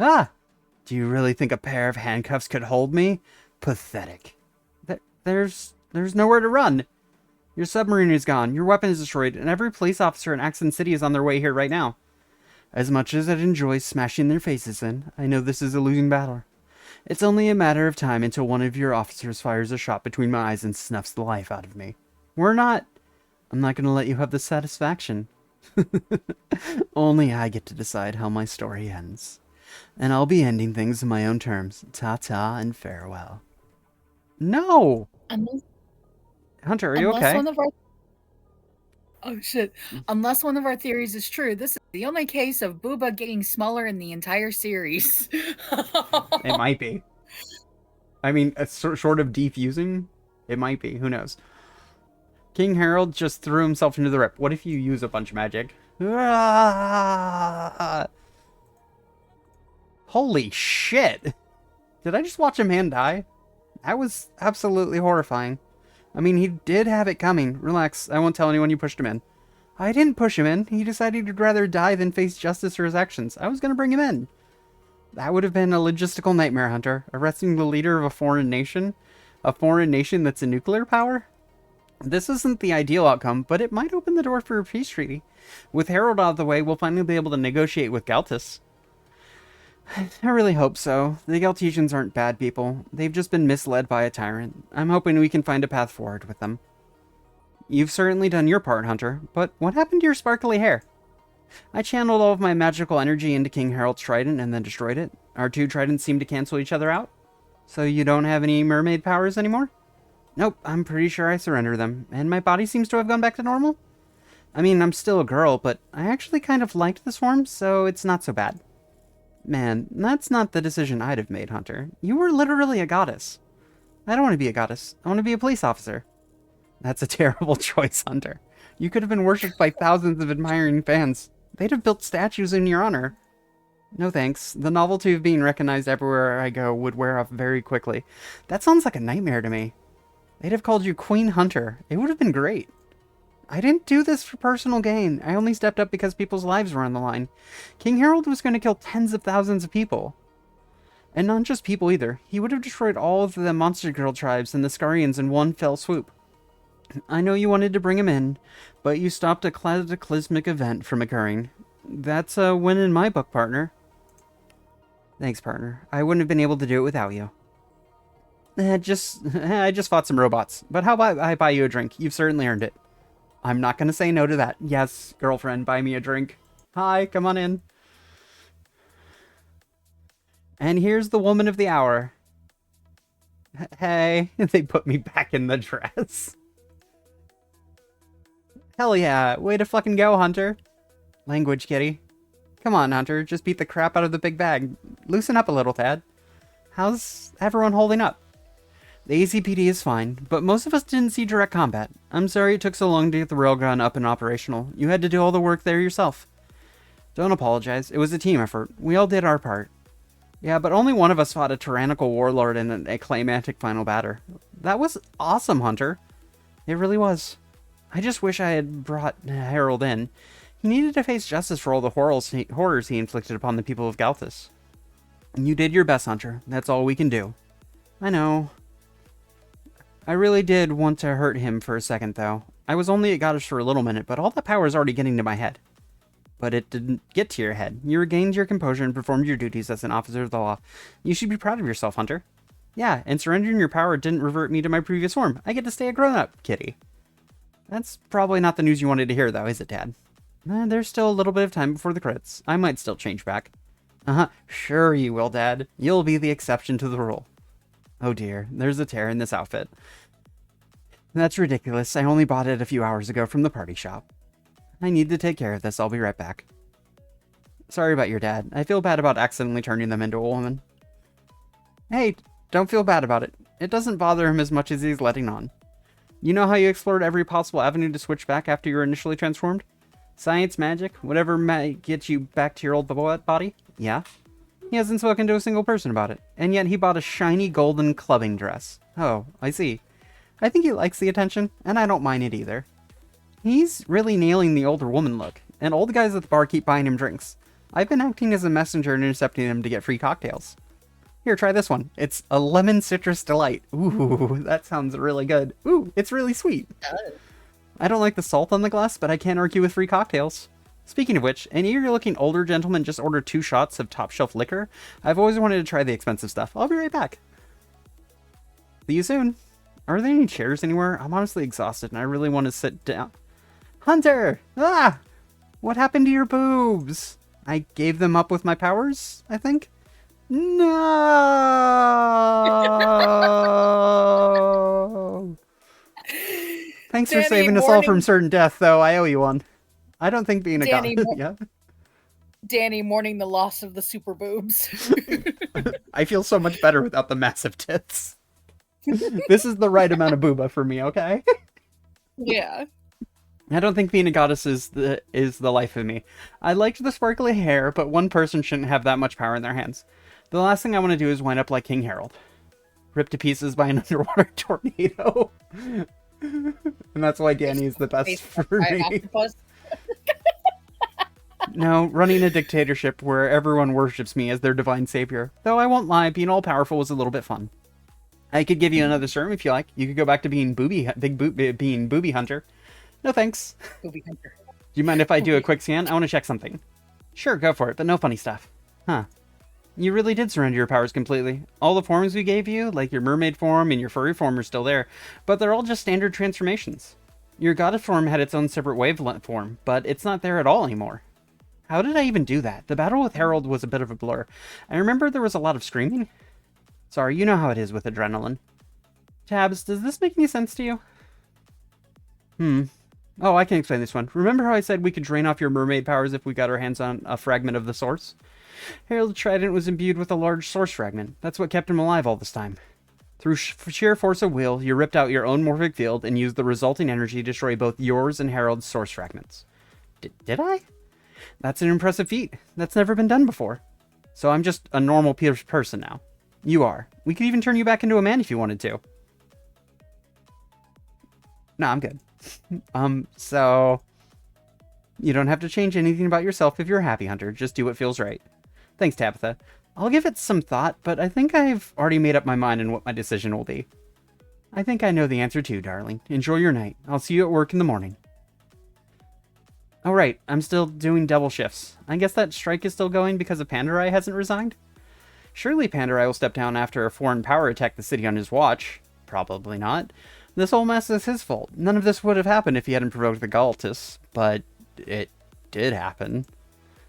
Ah! Do you really think a pair of handcuffs could hold me? Pathetic. There's nowhere to run. Your submarine is gone, your weapon is destroyed, and every police officer in Accent City is on their way here right now. As much as I'd enjoy smashing their faces in, I know this is a losing battle. It's only a matter of time until one of your officers fires a shot between my eyes and snuffs the life out of me. I'm not going to let you have the satisfaction. Only I get to decide how my story ends. And I'll be ending things in my own terms. Ta-ta and farewell. No! Hunter, are you okay? Oh shit. Unless one of our theories is true, this is the only case of Booba getting smaller in the entire series. It might be. I mean, short of defusing, it might be. Who knows? King Harold just threw himself into the rip. What if you use a bunch of magic? Ah! Holy shit! Did I just watch a man die? That was absolutely horrifying. I mean, he did have it coming. Relax, I won't tell anyone you pushed him in. I didn't push him in. He decided he'd rather die than face justice for his actions. I was gonna bring him in. That would have been a logistical nightmare, Hunter. Arresting the leader of a foreign nation? A foreign nation that's a nuclear power? This isn't the ideal outcome, but it might open the door for a peace treaty. With Harold out of the way, we'll finally be able to negotiate with Galtus. I really hope so. The Galtesians aren't bad people. They've just been misled by a tyrant. I'm hoping we can find a path forward with them. You've certainly done your part, Hunter, but what happened to your sparkly hair? I channeled all of my magical energy into King Harold's trident and then destroyed it. Our two tridents seem to cancel each other out. So you don't have any mermaid powers anymore? Nope, I'm pretty sure I surrendered them, and my body seems to have gone back to normal. I mean, I'm still a girl, but I actually kind of liked this form, so it's not so bad. Man, that's not the decision I'd have made, Hunter. You were literally a goddess. I don't want to be a goddess. I want to be a police officer. That's a terrible choice, Hunter. You could have been worshipped by thousands of admiring fans. They'd have built statues in your honor. No thanks. The novelty of being recognized everywhere I go would wear off very quickly. That sounds like a nightmare to me. They'd have called you Queen Hunter. It would have been great. I didn't do this for personal gain. I only stepped up because people's lives were on the line. King Harold was going to kill tens of thousands of people. And not just people either. He would have destroyed all of the Monster Girl tribes and the Scarians in one fell swoop. I know you wanted to bring him in, but you stopped a cataclysmic event from occurring. That's a win in my book, partner. Thanks, partner. I wouldn't have been able to do it without you. I just fought some robots. But how about I buy you a drink? You've certainly earned it. I'm not going to say no to that. Yes, girlfriend, buy me a drink. Hi, come on in. And here's the woman of the hour. Hey, they put me back in the dress. Hell yeah, way to fucking go, Hunter. Language, kitty. Come on, Hunter, just beat the crap out of the big bag. Loosen up a little, Tad. How's everyone holding up? The ACPD is fine, but most of us didn't see direct combat. I'm sorry it took so long to get the railgun up and operational. You had to do all the work there yourself. Don't apologize, it was a team effort. We all did our part. Yeah, but only one of us fought a tyrannical warlord in a climactic final battle. That was awesome, Hunter. It really was. I just wish I had brought Harold in. He needed to face justice for all the horrors he inflicted upon the people of Galthus. You did your best, Hunter. That's all we can do. I know. I really did want to hurt him for a second, though. I was only a goddess for a little minute, but all that power is already getting to my head. But it didn't get to your head. You regained your composure and performed your duties as an officer of the law. You should be proud of yourself, Hunter. Yeah, and surrendering your power didn't revert me to my previous form. I get to stay a grown-up, kitty. That's probably not the news you wanted to hear, though, is it, Dad? There's still a little bit of time before the credits. I might still change back. Sure you will, Dad. You'll be the exception to the rule. Oh dear, there's a tear in this outfit. That's ridiculous. I only bought it a few hours ago from the party shop. I need to take care of this. I'll be right back. Sorry about your dad. I feel bad about accidentally turning them into a woman. Hey, don't feel bad about it. It doesn't bother him as much as he's letting on. You know how you explored every possible avenue to switch back after you were initially transformed? Science, magic, whatever might get you back to your old body? Yeah. He hasn't spoken to a single person about it, and yet he bought a shiny golden clubbing dress. Oh, I see. I think he likes the attention, and I don't mind it either. He's really nailing the older woman look, and all the guys at the bar keep buying him drinks. I've been acting as a messenger and intercepting him to get free cocktails. Here, try this one. It's a lemon citrus delight. Ooh, that sounds really good. Ooh, it's really sweet. I don't like the salt on the glass, but I can't argue with free cocktails. Speaking of which, an eager-looking older gentleman just ordered 2 shots of top-shelf liquor. I've always wanted to try the expensive stuff. I'll be right back. See you soon. Are there any chairs anywhere? I'm honestly exhausted, and I really want to sit down. Hunter! Ah! What happened to your boobs? I gave them up with my powers, I think? No! Thanks for saving us all from certain death, though. I owe you one. I don't think being a god... yeah. Danny mourning the loss of the super boobs. I feel so much better without the massive tits. This is the right amount of booba for me, okay? Yeah. I don't think being a goddess is the life of me. I liked the sparkly hair, but one person shouldn't have that much power in their hands. The last thing I want to do is wind up like King Harold. Ripped to pieces by an underwater tornado. And that's why Danny is the best for me. No, running a dictatorship where everyone worships me as their divine savior. Though I won't lie, being all-powerful was a little bit fun. I could give you another sermon if you like. You could go back to being booby hunter. No thanks. Booby hunter. Do you mind if I do a quick scan? I want to check something. Sure, go for it, but no funny stuff. Huh. You really did surrender your powers completely. All the forms we gave you, like your mermaid form and your furry form, are still there, but they're all just standard transformations. Your goddess form had its own separate wavelength form, but it's not there at all anymore. How did I even do that? The battle with Harold was a bit of a blur. I remember there was a lot of screaming. Sorry, you know how it is with adrenaline. Tabs, does this make any sense to you? Oh, I can explain this one. Remember how I said we could drain off your mermaid powers if we got our hands on a fragment of the source? Harold Trident was imbued with a large source fragment. That's what kept him alive all this time. Through sheer force of will, you ripped out your own morphic field and used the resulting energy to destroy both yours and Harold's source fragments. Did I? That's an impressive feat. That's never been done before. So I'm just a normal person now. You are. We could even turn you back into a man if you wanted to. No, I'm good. So... You don't have to change anything about yourself if you're happy, Hunter. Just do what feels right. Thanks, Tabitha. I'll give it some thought, but I think I've already made up my mind on what my decision will be. I think I know the answer too, darling. Enjoy your night. I'll see you at work in the morning. Oh, right. I'm still doing double shifts. I guess that strike is still going because of Pandarai hasn't resigned? Surely Pandarai will step down after a foreign power attacked the city on his watch. Probably not. This whole mess is his fault. None of this would have happened if he hadn't provoked the Galtus, but it did happen.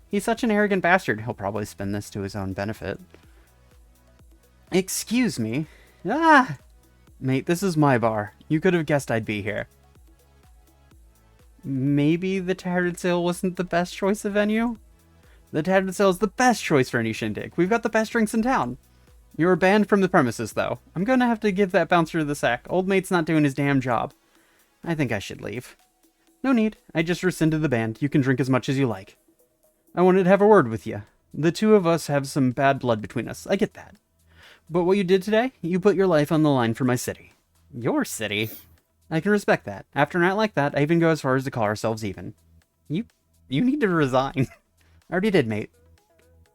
He's such an arrogant bastard, he'll probably spin this to his own benefit. Excuse me. Ah! Mate, this is my bar. You could have guessed I'd be here. Maybe the Tattered Sail wasn't the best choice of venue? The Tattered Sail is the best choice for any shindig. We've got the best drinks in town. You're banned from the premises, though. I'm gonna have to give that bouncer the sack. Old mate's not doing his damn job. I think I should leave. No need. I just rescinded the ban. You can drink as much as you like. I wanted to have a word with you. The two of us have some bad blood between us. I get that. But what you did today, you put your life on the line for my city. Your city? I can respect that. After a night like that, I even go as far as to call ourselves even. You need to resign. I already did, mate.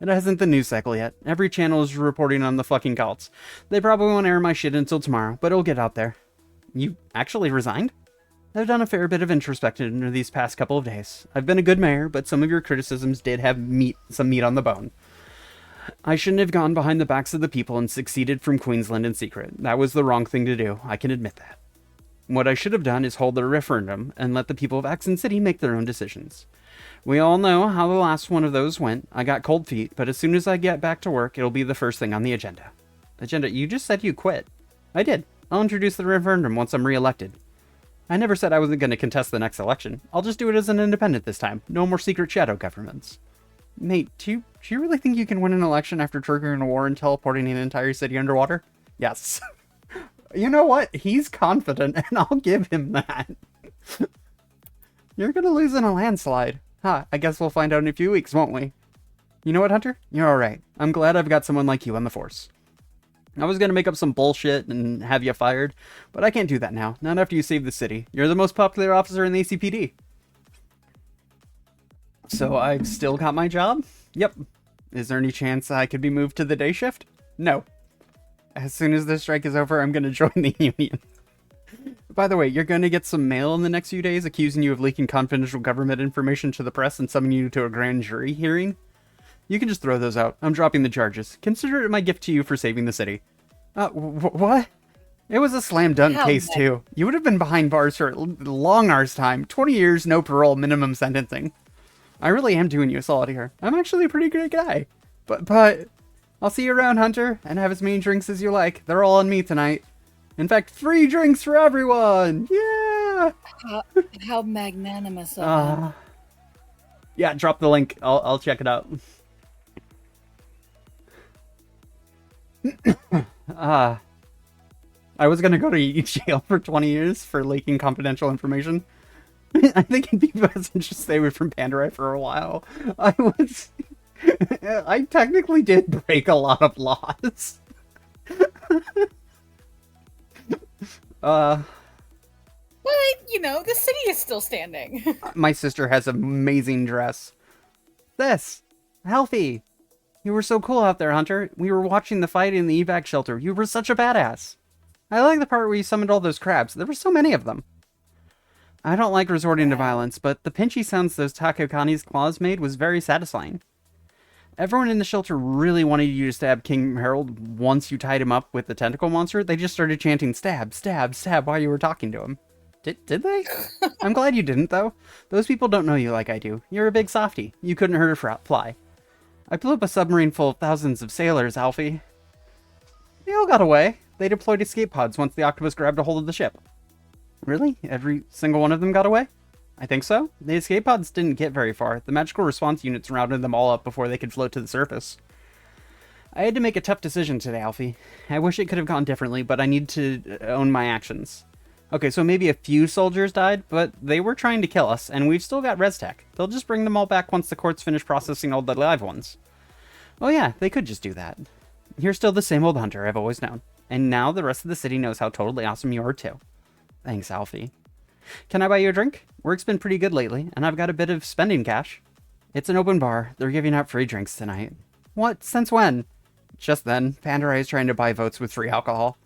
It hasn't the news cycle yet. Every channel is reporting on the fucking cults. They probably won't air my shit until tomorrow, but it'll get out there. You actually resigned? I've done a fair bit of introspection in these past couple of days. I've been a good mayor, but some of your criticisms did have some meat on the bone. I shouldn't have gone behind the backs of the people and succeeded from Queensland in secret. That was the wrong thing to do. I can admit that. What I should have done is hold the referendum and let the people of Accent City make their own decisions. We all know how the last one of those went. I got cold feet, but as soon as I get back to work, it'll be the first thing on the agenda. Agenda? You just said you quit. I did. I'll introduce the referendum once I'm re-elected. I never said I wasn't going to contest the next election. I'll just do it as an independent this time. No more secret shadow governments. Mate, do you really think you can win an election after triggering a war and teleporting an entire city underwater? Yes. You know what? He's confident, and I'll give him that. You're going to lose in a landslide. Huh, I guess we'll find out in a few weeks, won't we? You know what, Hunter? You're alright. I'm glad I've got someone like you on the force. I was going to make up some bullshit and have you fired, but I can't do that now. Not after you saved the city. You're the most popular officer in the ACPD. So I've still got my job? Yep. Is there any chance I could be moved to the day shift? No. As soon as this strike is over, I'm going to join the union. By the way, you're going to get some mail in the next few days accusing you of leaking confidential government information to the press and summoning you to a grand jury hearing. You can just throw those out. I'm dropping the charges. Consider it my gift to you for saving the city. What? It was a slam dunk case, too. You would have been behind bars for a long hours time. 20 years, no parole, minimum sentencing. I really am doing you a solid here. I'm actually a pretty great guy. But, I'll see you around, Hunter, and have as many drinks as you like. They're all on me tonight. In fact, free drinks for everyone! Yeah! How magnanimous of him. Yeah, drop the link. I'll check it out. I was gonna go to jail for 20 years for leaking confidential information. I think it'd be best to just stay away from Pandarai for a while. I technically did break a lot of laws. But, you know, the city is still standing. My sister has an amazing dress. This! Healthy! You were so cool out there, Hunter. We were watching the fight in the evac shelter. You were such a badass. I like the part where you summoned all those crabs. There were so many of them. I don't like resorting to violence, but the pinchy sounds those Takokani's claws made was very satisfying. Everyone in the shelter really wanted you to stab King Harold once you tied him up with the tentacle monster. They just started chanting, stab, stab, stab, while you were talking to him. Did they? I'm glad you didn't, though. Those people don't know you like I do. You're a big softie. You couldn't hurt a fly. I blew up a submarine full of thousands of sailors, Alfie. They all got away. They deployed escape pods once the octopus grabbed a hold of the ship. Really? Every single one of them got away? I think so. The escape pods didn't get very far. The magical response units rounded them all up before they could float to the surface. I had to make a tough decision today, Alfie. I wish it could have gone differently, but I need to own my actions. Okay, so maybe a few soldiers died, but they were trying to kill us, and we've still got ResTech. They'll just bring them all back once the courts finish processing all the live ones. Oh yeah, they could just do that. You're still the same old Hunter I've always known. And now the rest of the city knows how totally awesome you are too. Thanks, Alfie. Can I buy you a drink? Work's been pretty good lately, and I've got a bit of spending cash. It's an open bar. They're giving out free drinks tonight. What? Since when? Just then, Pandarai is trying to buy votes with free alcohol.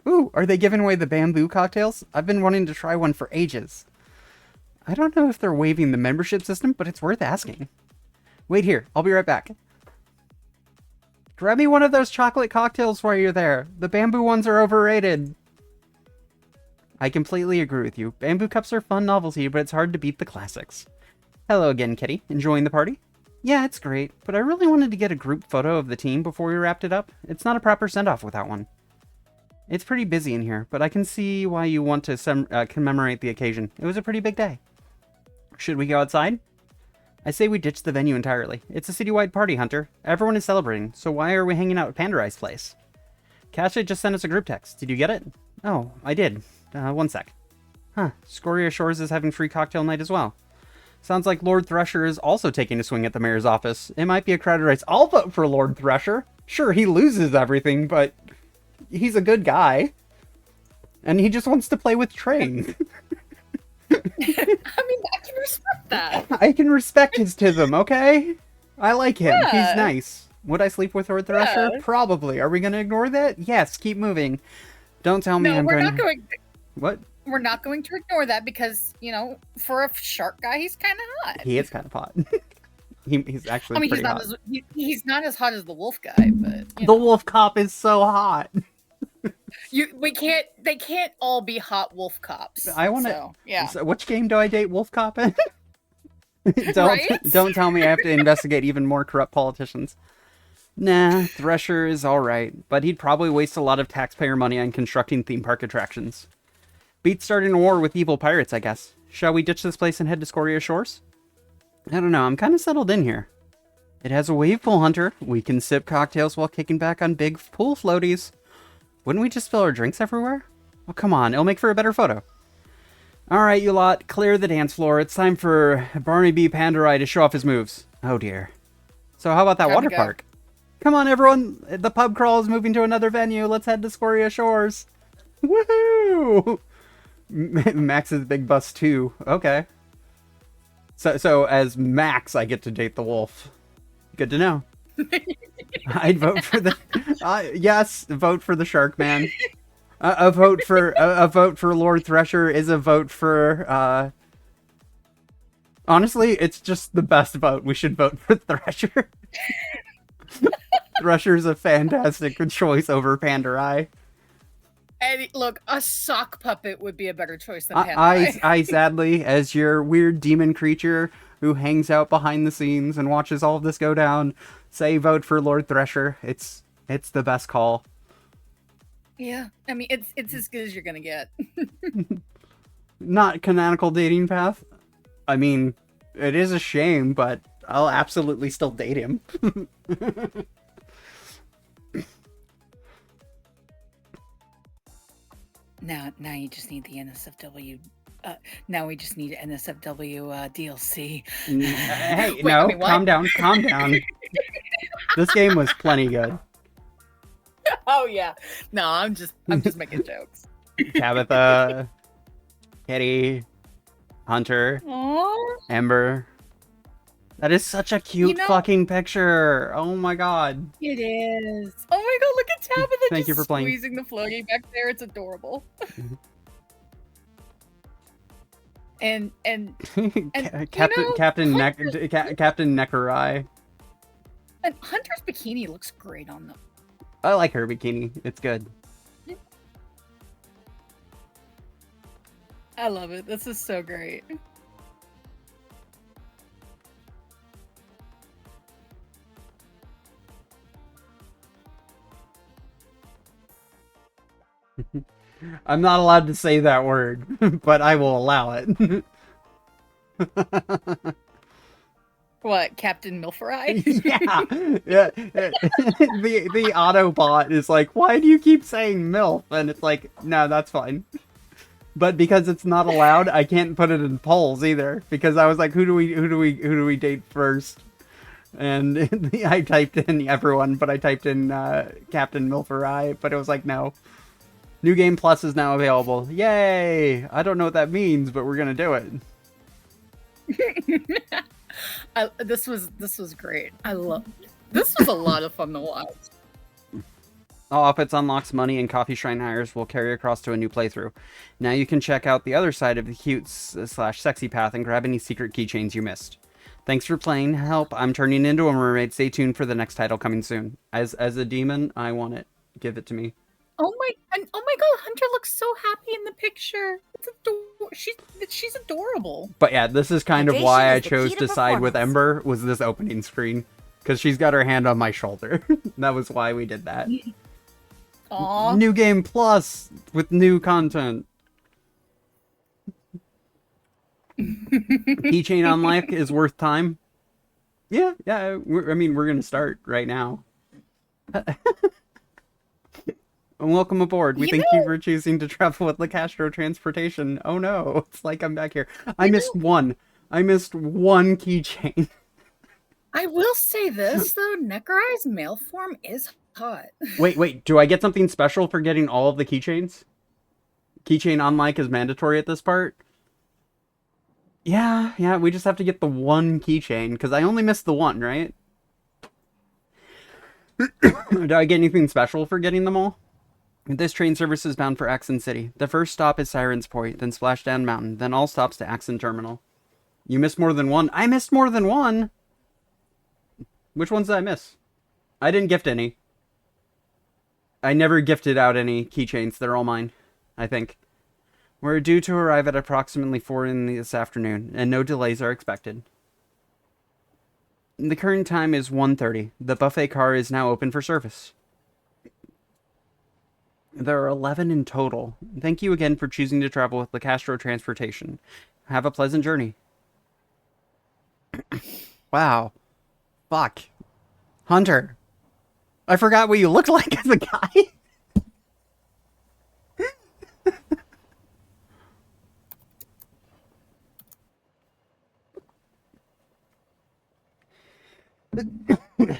Ooh, are they giving away the bamboo cocktails? I've been wanting to try one for ages. I don't know if they're waiving the membership system, but it's worth asking. Wait here, I'll be right back. Grab me one of those chocolate cocktails while you're there. The bamboo ones are overrated. I completely agree with you. Bamboo cups are fun novelty, but it's hard to beat the classics. Hello again, Kitty. Enjoying the party? Yeah, it's great, but I really wanted to get a group photo of the team before we wrapped it up. It's not a proper send-off without one. It's pretty busy in here, but I can see why you want to commemorate the occasion. It was a pretty big day. Should we go outside? I say we ditch the venue entirely. It's a citywide party, Hunter. Everyone is celebrating, so why are we hanging out at Pandarai's place? Kasha just sent us a group text. Did you get it? Oh, I did. One sec. Huh, Scoria Shores is having free cocktail night as well. Sounds like Lord Thresher is also taking a swing at the mayor's office. It might be a crowded race. I'll vote for Lord Thresher. Sure, he loses everything, but he's a good guy. And he just wants to play with train. I mean, I can respect that. I can respect his tism, okay? I like him. Yeah. He's nice. Would I sleep with Lord Thresher? Yeah. Probably. Are we going to ignore that? Yes, keep moving. Don't tell me No, I'm we're going not going. What? We're not going to ignore that because, you know, for a shark guy, he's kind of hot. He is kind of hot. He's actually I mean, pretty he's not hot. as he's not as hot as the wolf guy, but The you know. wolf cop is so hot. They can't all be hot wolf cops. I want to. So, yeah. So which game do I date wolf cop in? Right? Don't tell me I have to investigate even more corrupt politicians. Nah, Thresher is alright, but he'd probably waste a lot of taxpayer money on constructing theme park attractions. Beats starting a war with evil pirates, I guess. Shall we ditch this place and head to Scoria Shores? I don't know, I'm kind of settled in here. It has a wave pool, Hunter. We can sip cocktails while kicking back on big pool floaties. Wouldn't we just spill our drinks everywhere? Oh, come on, it'll make for a better photo. Alright, you lot, clear the dance floor. It's time for Barney B. Pandarai to show off his moves. Oh dear. So how about that Time to water go. park? Come on, everyone! The pub crawl is moving to another venue. Let's head to Scoria Shores. Woohoo! Max's big bus too. Okay. So as Max, I get to date the wolf. Good to know. I'd vote for the. Yes, vote for the Shark Man. A vote for Lord Thresher is a vote for. Honestly, it's just the best vote. We should vote for Thresher. Thresher's a fantastic choice over Pandarai. And look, a sock puppet would be a better choice than I Pandarai. Xadlly, as your weird demon creature who hangs out behind the scenes and watches all of this go down, say vote for Lord Thresher. It's the best call. Yeah, I mean, it's as good as you're gonna get. Not canonical dating path. I mean, it is a shame, but I'll absolutely still date him. Now you just need the NSFW. Now we just need NSFW DLC. Hey, Wait, no, I mean, what? calm down. This game was plenty good. Oh yeah. No, I'm just making jokes. Tabitha, Kitty, Hunter, Aww. Ember. That is such a cute fucking picture. Oh my god. It is. Oh my god, look at Tabitha Thank just you for playing. squeezing the floaty back there. It's adorable. and Captain Hunter's Neckerai. And Hunter's bikini looks great on them. I like her bikini. It's good. I love it. This is so great. I'm not allowed to say that word, but I will allow it. What, Captain Milforai? yeah. The Autobot is like, why do you keep saying MILF? And it's like, no, that's fine. But because it's not allowed, I can't put it in polls either. Because I was like, who do we date first? And I typed in everyone, but I typed in Captain Milforai, but it was like, no. New Game Plus is now available. Yay! I don't know what that means, but we're gonna do it. This was great. I love this. Was a lot of fun to watch. All outfits, unlocks, money, and coffee shrine hires will carry across to a new playthrough. Now you can check out the other side of the cute/sexy path and grab any secret keychains you missed. Thanks for playing. Help! I'm turning into a mermaid. Stay tuned for the next title coming soon. As a demon, I want it. Give it to me. Oh my God! Hunter looks so happy in the picture. She's adorable. But yeah, this is kind of Hydration why I is the chose key to to side with performance. Ember, was this opening screen. Because she's got her hand on my shoulder. That was why we did that. Aw. New Game Plus with new content. Keychain on life is worth time. Yeah, we're gonna start right now. And welcome aboard. We thank you for choosing to travel with the Castro Transportation. Oh no, it's like I'm back here. I missed one keychain. I will say this though, Nekarai's male form is hot. Wait, do I get something special for getting all of the keychains? Keychain on like is mandatory at this part? Yeah, we just have to get the one keychain, because I only missed the one, right? Do I get anything special for getting them all? This train service is bound for Axon City. The first stop is Siren's Point, then Splashdown Mountain, then all stops to Axon Terminal. You missed more than one? I missed more than one! Which ones did I miss? I didn't gift any. I never gifted out any keychains. They're all mine, I think. We're due to arrive at approximately 4 this afternoon, and no delays are expected. The current time is 1:30. The buffet car is now open for service. There are 11 in total. Thank you again for choosing to travel with the Castro Transportation. Have a pleasant journey. Wow. Fuck. Hunter. I forgot what you looked like as a guy.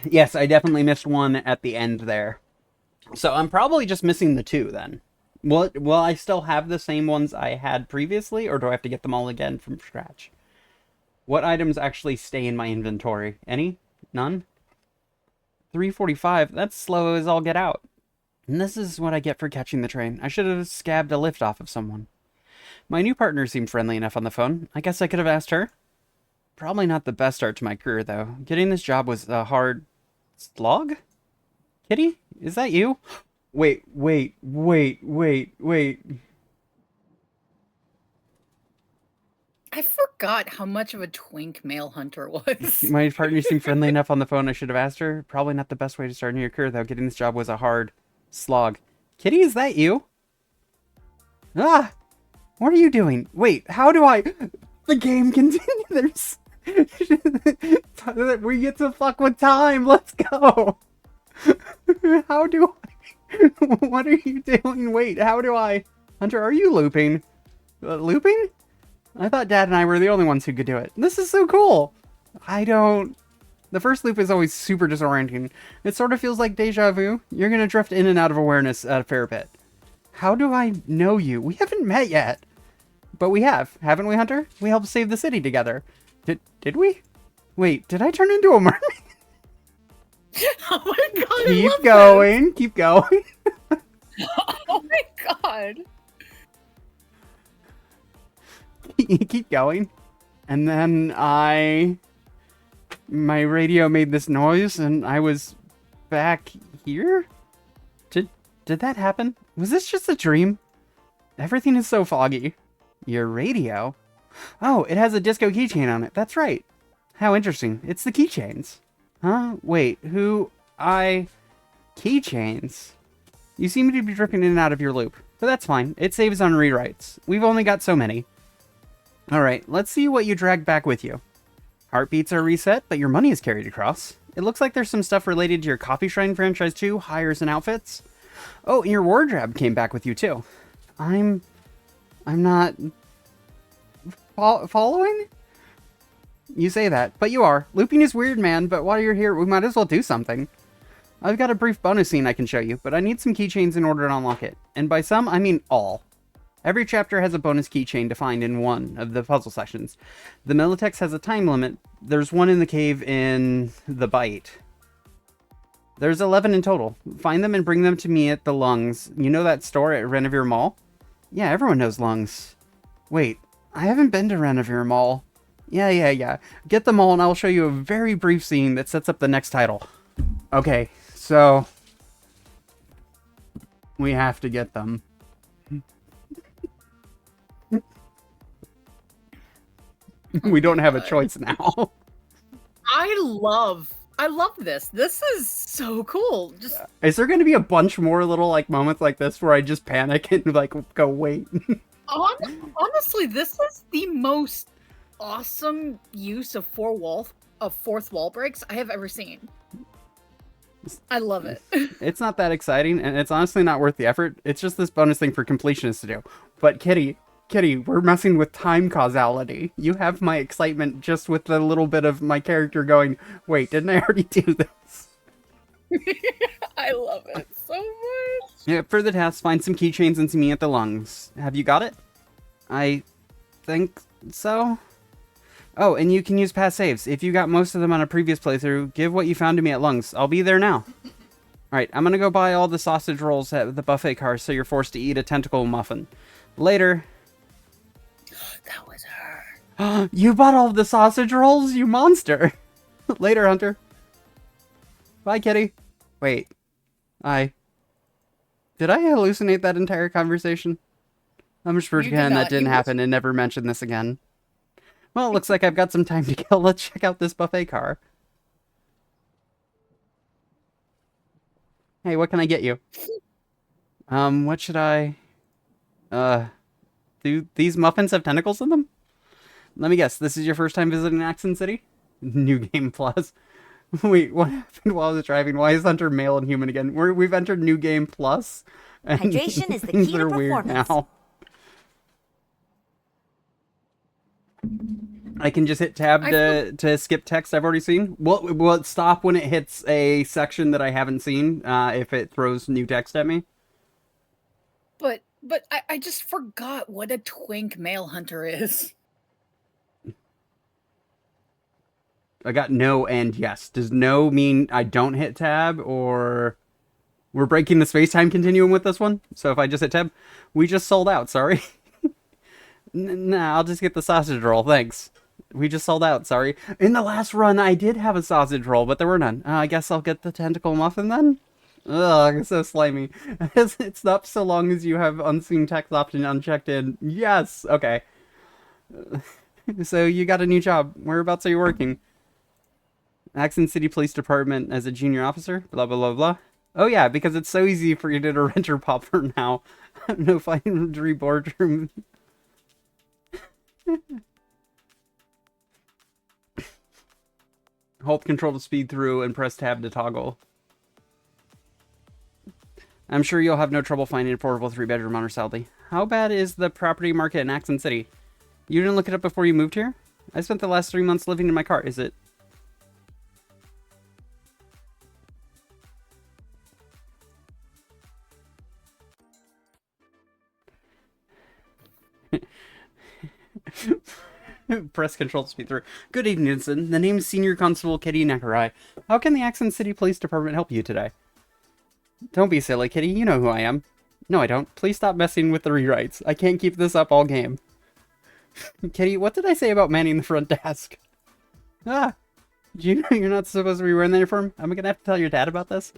Yes, I definitely missed one at the end there. So I'm probably just missing the two then. Will I still have the same ones I had previously, or do I have to get them all again from scratch? What items actually stay in my inventory? Any? None? 345? That's slow as all get out. And this is what I get for catching the train. I should have scabbed a lift off of someone. My new partner seemed friendly enough on the phone. I guess I could have asked her. Probably not the best start to my career, though. Getting this job was a hard slog? Kitty? Is that you? Wait. I forgot how much of a twink male Hunter was. My partner seemed friendly enough on the phone. I should have asked her. Probably not the best way to start in your career, though. Getting this job was a hard slog. Kitty, is that you? Ah! What are you doing? Wait, how do I... The game continues. We get to fuck with time. Let's go. How do I... What are you doing? Wait, how do I... Hunter, are you looping? Looping? I thought Dad and I were the only ones who could do it. This is so cool. I don't... The first loop is always super disorienting. It sort of feels like deja vu. You're gonna drift in and out of awareness at a fair bit. How do I know you? We haven't met yet. But we have, haven't we, Hunter? We helped save the city together. Did we? Wait, did I turn into a mermaid? Oh my god! Keep going, keep going. Oh my god! Keep going. And then my radio made this noise and I was back here? Did that happen? Was this just a dream? Everything is so foggy. Your radio? Oh, it has a disco keychain on it. That's right. How interesting. It's the keychains. Huh? Wait, keychains? You seem to be dripping in and out of your loop. But that's fine. It saves on rewrites. We've only got so many. Alright, let's see what you dragged back with you. Heartbeats are reset, but your money is carried across. It looks like there's some stuff related to your Coffee Shrine franchise too, hires and outfits. Oh, and your wardrobe came back with you too. I'm not following? You say that, but you are. Looping is weird, man, but while you're here, we might as well do something. I've got a brief bonus scene I can show you, but I need some keychains in order to unlock it. And by some, I mean all. Every chapter has a bonus keychain defined in one of the puzzle sections. The Militex has a time limit. There's one in the cave in the Bite. There's 11 in total. Find them and bring them to me at the Lungs. You know that store at Renovere Mall? Yeah, everyone knows Lungs. Wait, I haven't been to Renovere Mall. Yeah. Get them all and I'll show you a very brief scene that sets up the next title. Okay, so... we have to get them. We don't have a choice now. I love this. This is so cool. Just Is there going to be a bunch more little like moments like this where I just panic and like go wait? honestly, this is the most awesome use of fourth wall breaks I have ever seen. I love it. It's not that exciting, and it's honestly not worth the effort. It's just this bonus thing for completionists to do. But Kitty, we're messing with time causality. You have my excitement just with the little bit of my character going, wait, didn't I already do this? I love it so much. Yeah, for the task, find some keychains and see me at the Lungs. Have you got it? I think so. Oh, and you can use past saves. If you got most of them on a previous playthrough, give what you found to me at Lungs. I'll be there now. Alright, I'm gonna go buy all the sausage rolls at the buffet car so you're forced to eat a tentacle muffin. Later. That was her. You bought all of the sausage rolls, you monster! Later, Hunter. Bye, Kitty. Wait. Did I hallucinate that entire conversation? I'm just pretending that didn't happen and never mention this again. Well, it looks like I've got some time to kill. Let's check out this buffet car. Hey, what can I get you? What should I... do these muffins have tentacles in them? Let me guess, this is your first time visiting Accent City? New Game Plus. Wait, what happened while I was driving? Why is Hunter male and human again? We've entered New Game Plus. And Hydration is the things key to are weird performance. now. I can just hit tab to skip text I've already seen. Will it stop when it hits a section that I haven't seen if it throws new text at me? But I just forgot what a twink male hunter is. I got no and yes. Does no mean I don't hit tab, or we're breaking the space-time continuum with this one? So if I just hit tab, we just sold out, sorry. Nah, I'll just get the sausage roll, thanks. We just sold out, sorry. In the last run, I did have a sausage roll, but there were none. I guess I'll get the tentacle muffin then? Ugh, it's so slimy. It's up so long as you have unseen text option unchecked in. Yes! Okay. So you got a new job. Whereabouts are you working? Accent City Police Department as a junior officer? Blah, blah, blah, blah. Oh yeah, because it's so easy for you to renter popper now. No finery boardroom. Hold control to speed through and press tab to toggle. I'm sure you'll have no trouble finding a affordable 3-bedroom on Xadlly. How bad is the property market in Accent City? You didn't look it up before you moved here? I spent the last 3 months living in my car. Is it? Press control to speed through. Good evening, Ensign. The name's Senior Constable Kitty Nakarai. How can the Accent City Police Department help you today? Don't be silly, Kitty. You know who I am. No, I don't. Please stop messing with the rewrites. I can't keep this up all game. Kitty, what did I say about manning the front desk? Ah! Do you know you're not supposed to be wearing that uniform? Am I gonna have to tell your dad about this?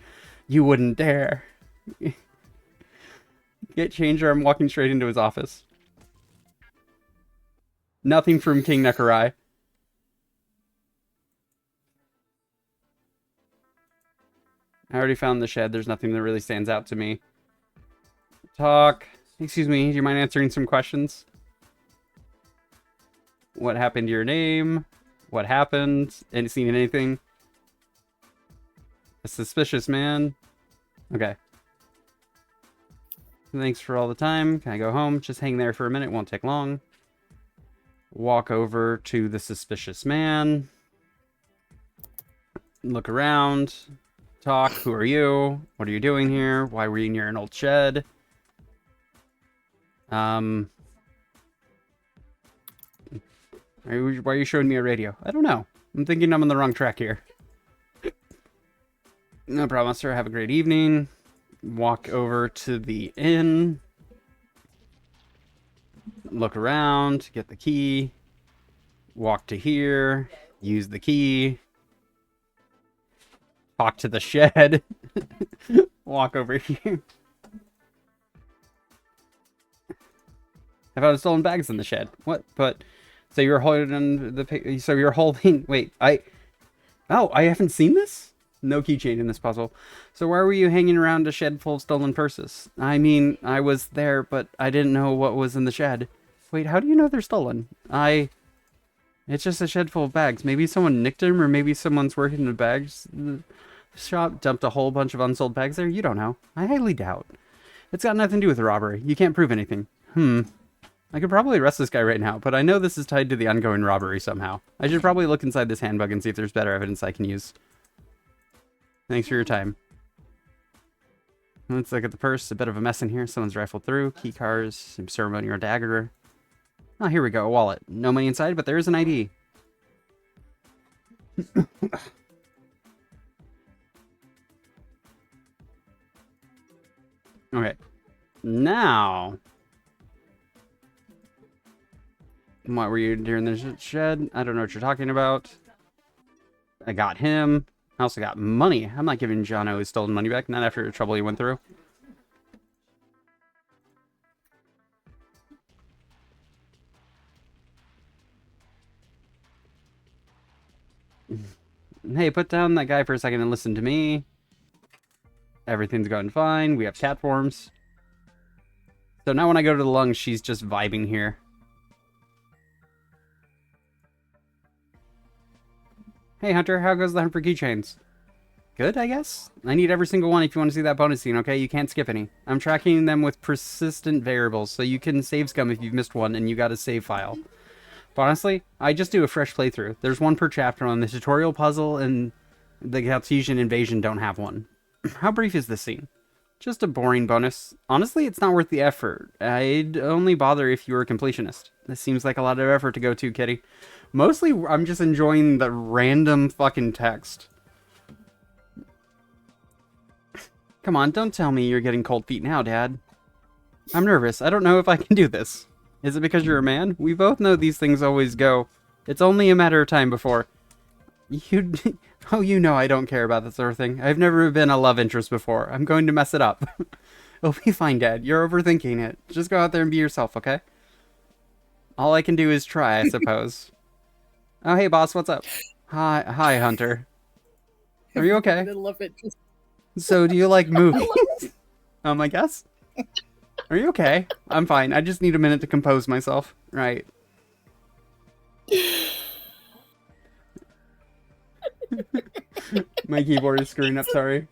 You wouldn't dare. Get changed or I'm walking straight into his office. Nothing from King Nakarai. I already found the shed. There's nothing that really stands out to me. Talk. Excuse me, do you mind answering some questions? What happened to your name? What happened? Ain't seen anything? A suspicious man? Okay. Thanks for all the time. Can I go home? Just hang there for a minute. Won't take long. Walk over to the suspicious man. Look around. Talk. Who are you? What are you doing here? Why were you near an old shed? Why are you showing me a radio? I don't know. I'm thinking I'm on the wrong track here. No problem, sir. Have a great evening. Walk over to the inn. Look around. Get the key. Walk to here. Use the key. Talk to the shed. Walk over here. I found stolen bags in the shed. What? But so you're holding the. So you're holding. Wait, Oh, I haven't seen this. No keychain in this puzzle. So why were you hanging around a shed full of stolen purses? I mean, I was there, but I didn't know what was in the shed. Wait, how do you know they're stolen? It's just a shed full of bags. Maybe someone nicked them, or maybe someone's working in the bags shop, dumped a whole bunch of unsold bags there. You don't know. I highly doubt. It's got nothing to do with the robbery. You can't prove anything. I could probably arrest this guy right now, but I know this is tied to the ongoing robbery somehow. I should probably look inside this handbook and see if there's better evidence I can use. Thanks for your time. Let's look at the purse. A bit of a mess in here. Someone's rifled through. Key cards, some ceremonial dagger. Oh, here we go. A wallet. No money inside, but there is an ID. Okay. Now. What were you doing in the shed? I don't know what you're talking about. I got him. I also got money. I'm not giving Jono his stolen money back. Not after the trouble he went through. Hey, put down that guy for a second and listen to me. Everything's going fine. We have cat forms. So now when I go to the lungs, she's just vibing here. Hey, Hunter, how goes the hunt for keychains? Good, I guess? I need every single one if you want to see that bonus scene, okay? You can't skip any. I'm tracking them with persistent variables, so you can save scum if you've missed one and you got a save file. But honestly, I just do a fresh playthrough. There's one per chapter on the tutorial puzzle, and the Cartesian invasion don't have one. How brief is this scene? Just a boring bonus. Honestly, it's not worth the effort. I'd only bother if you were a completionist. This seems like a lot of effort to go to, kitty. Mostly, I'm just enjoying the random fucking text. Come on, don't tell me you're getting cold feet now, Dad. I'm nervous. I don't know if I can do this. Is it because you're a man? We both know these things always go. It's only a matter of time before... Oh, you know I don't care about that sort of thing. I've never been a love interest before. I'm going to mess it up. It'll be fine, Dad. You're overthinking it. Just go out there and be yourself, okay? All I can do is try, I suppose. Oh, hey, boss, what's up? Hi, Hunter. Are you okay? I love it. So, do you like movies? I guess. Are you okay? I'm fine. I just need a minute to compose myself. Right. My keyboard is screwing up, sorry.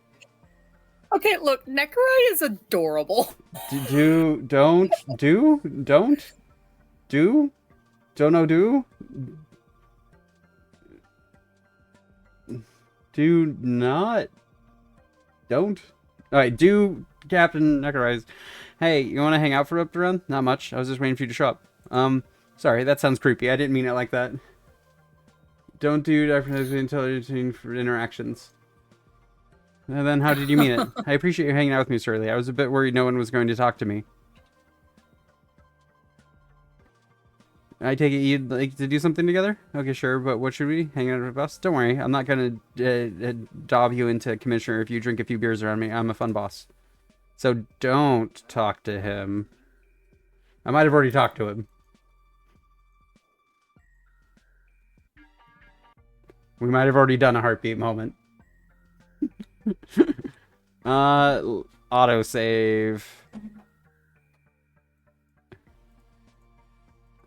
Okay, look, Nekarai is adorable. Don't Alright, do Captain Nekarai's. Hey, you want to hang out for up to run? Not much. I was just waiting for you to show up. Sorry, that sounds creepy. I didn't mean it like that. Don't do intelligence for interactions. And then how did you mean it? I appreciate you hanging out with me so early. I was a bit worried no one was going to talk to me. I take it you'd like to do something together? Okay, sure, but what should we? Hang out with us? Don't worry, I'm not going to dob you into commissioner if you drink a few beers around me. I'm a fun boss. So don't talk to him. I might have already talked to him. We might have already done a heartbeat moment. Autosave.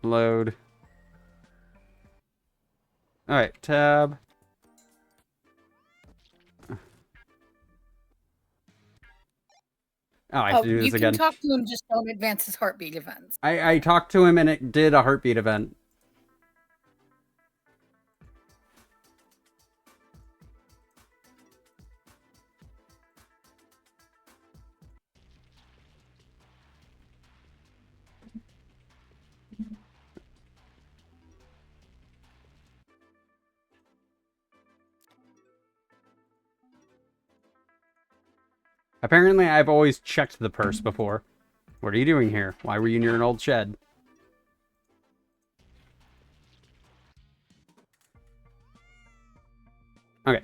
Load. Alright, tab. Oh, I have to do this you again. can talk to him, just don't advance his heartbeat events. I talked to him and it did a heartbeat event. Apparently, I've always checked the purse before. What are you doing here? Why were you near an old shed? Okay.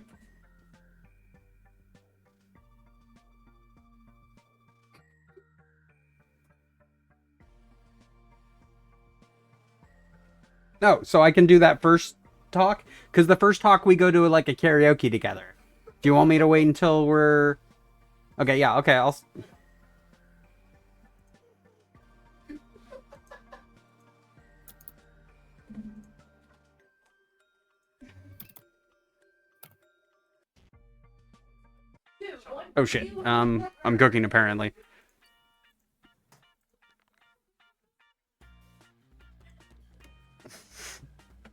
Oh, so I can do that first talk? Because the first talk we go to like a karaoke together. Do you want me to wait until we're... Okay, yeah, okay, I'll... Oh shit, I'm cooking apparently.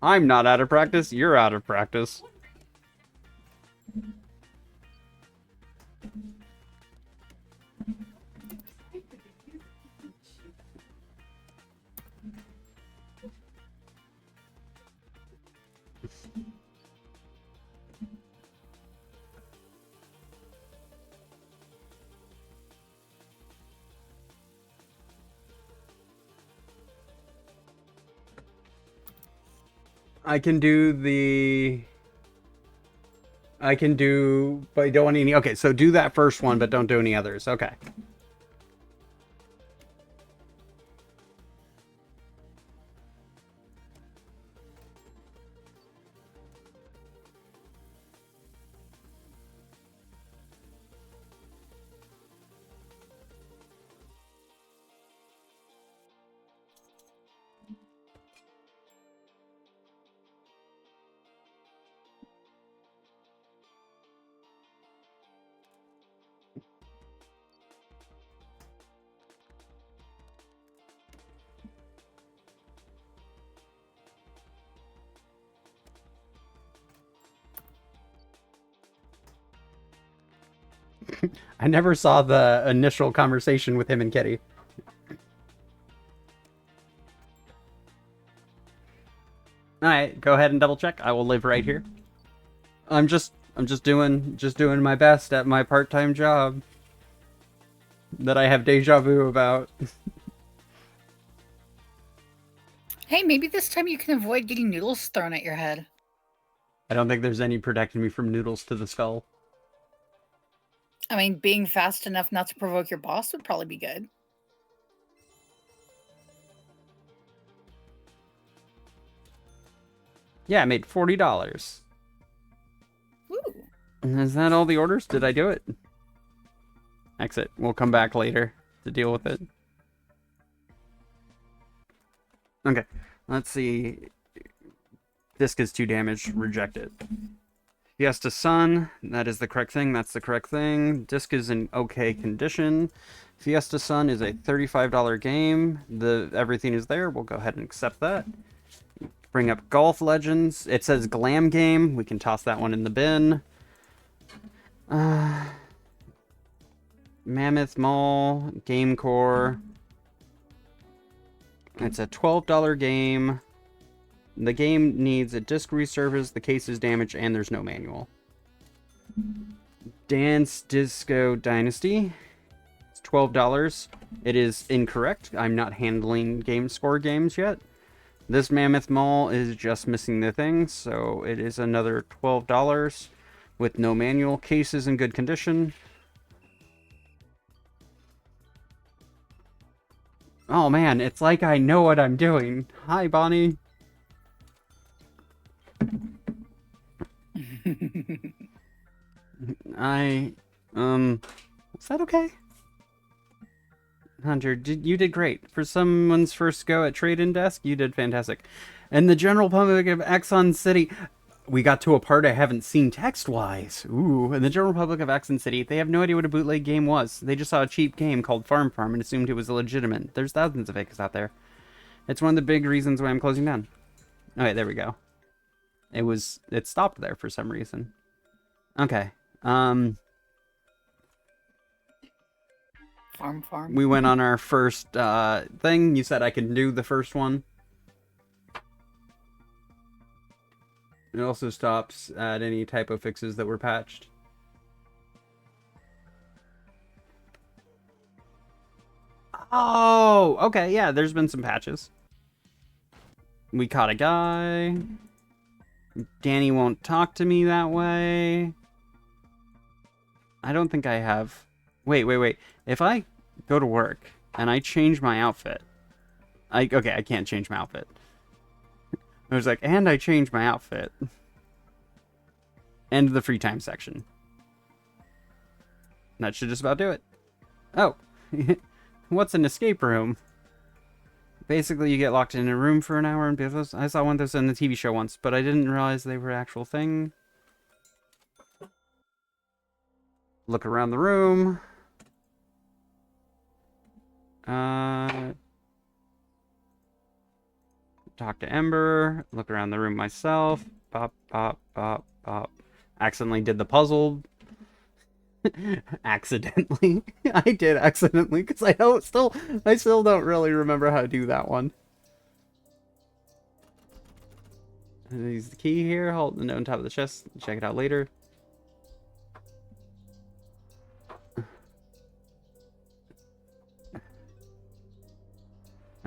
I'm not out of practice, you're out of practice. I can do the... I can do... But you don't want any... Okay, so do that first one, but don't do any others. Okay. I never saw the initial conversation with him and Kitty. Alright, go ahead and double check. I will live right here. I'm just doing my best at my part-time job that I have deja vu about. Hey, maybe this time you can avoid getting noodles thrown at your head. I don't think there's any protecting me from noodles to the skull. I mean, being fast enough not to provoke your boss would probably be good. Yeah, I made $40. Ooh. Is that all the orders? Did I do it? Exit. We'll come back later to deal with it. Okay, let's see. Disc is 2 damage. Reject it. Fiesta Sun. That is the correct thing. That's the correct thing. Disc is in okay condition. Fiesta Sun is a $35 game. Everything is there. We'll go ahead and accept that. Bring up Golf Legends. It says Glam Game. We can toss that one in the bin. Mammoth Mall. Game Core. It's a $12 game. The game needs a disc resurface, the case is damaged, and there's no manual. Dance Disco Dynasty. It's $12. It is incorrect. I'm not handling game score games yet. This Mammoth Mall is just missing the thing, so it is another $12 with no manual. Case is in good condition. Oh man, it's like I know what I'm doing. Hi, Bonnie. Is that okay? Hunter, you did great. For someone's first go at trade-in desk, you did fantastic. And the general public of Exxon City, We got to a part I haven't seen text-wise. Ooh, in the General Republic of Accent City, they have no idea what a bootleg game was. They just saw a cheap game called Farm and assumed it was legitimate. There's thousands of fakes out there. It's one of the big reasons why I'm closing down. Okay, there we go. It stopped there for some reason. Okay. Farm. We went on our first thing. You said I can do the first one. It also stops at any typo fixes that were patched. Oh, okay, yeah, there's been some patches. We caught a guy. Danny won't talk to me that way. I don't think I have... Wait. If I go to work and I change my outfit... Okay, I can't change my outfit. I was like, and I changed my outfit. End the free time section. That should just about do it. Oh. What's an escape room? Basically, you get locked in a room for an hour and be those. I saw one of those in the TV show once, but I didn't realize they were an actual thing. Look around the room. Talk to Ember. Look around the room myself. Pop. Accidentally did the puzzle. Accidentally. I did accidentally because I still don't really remember how to do that one. Use the key here. Hold the note on top of the chest. Check it out later.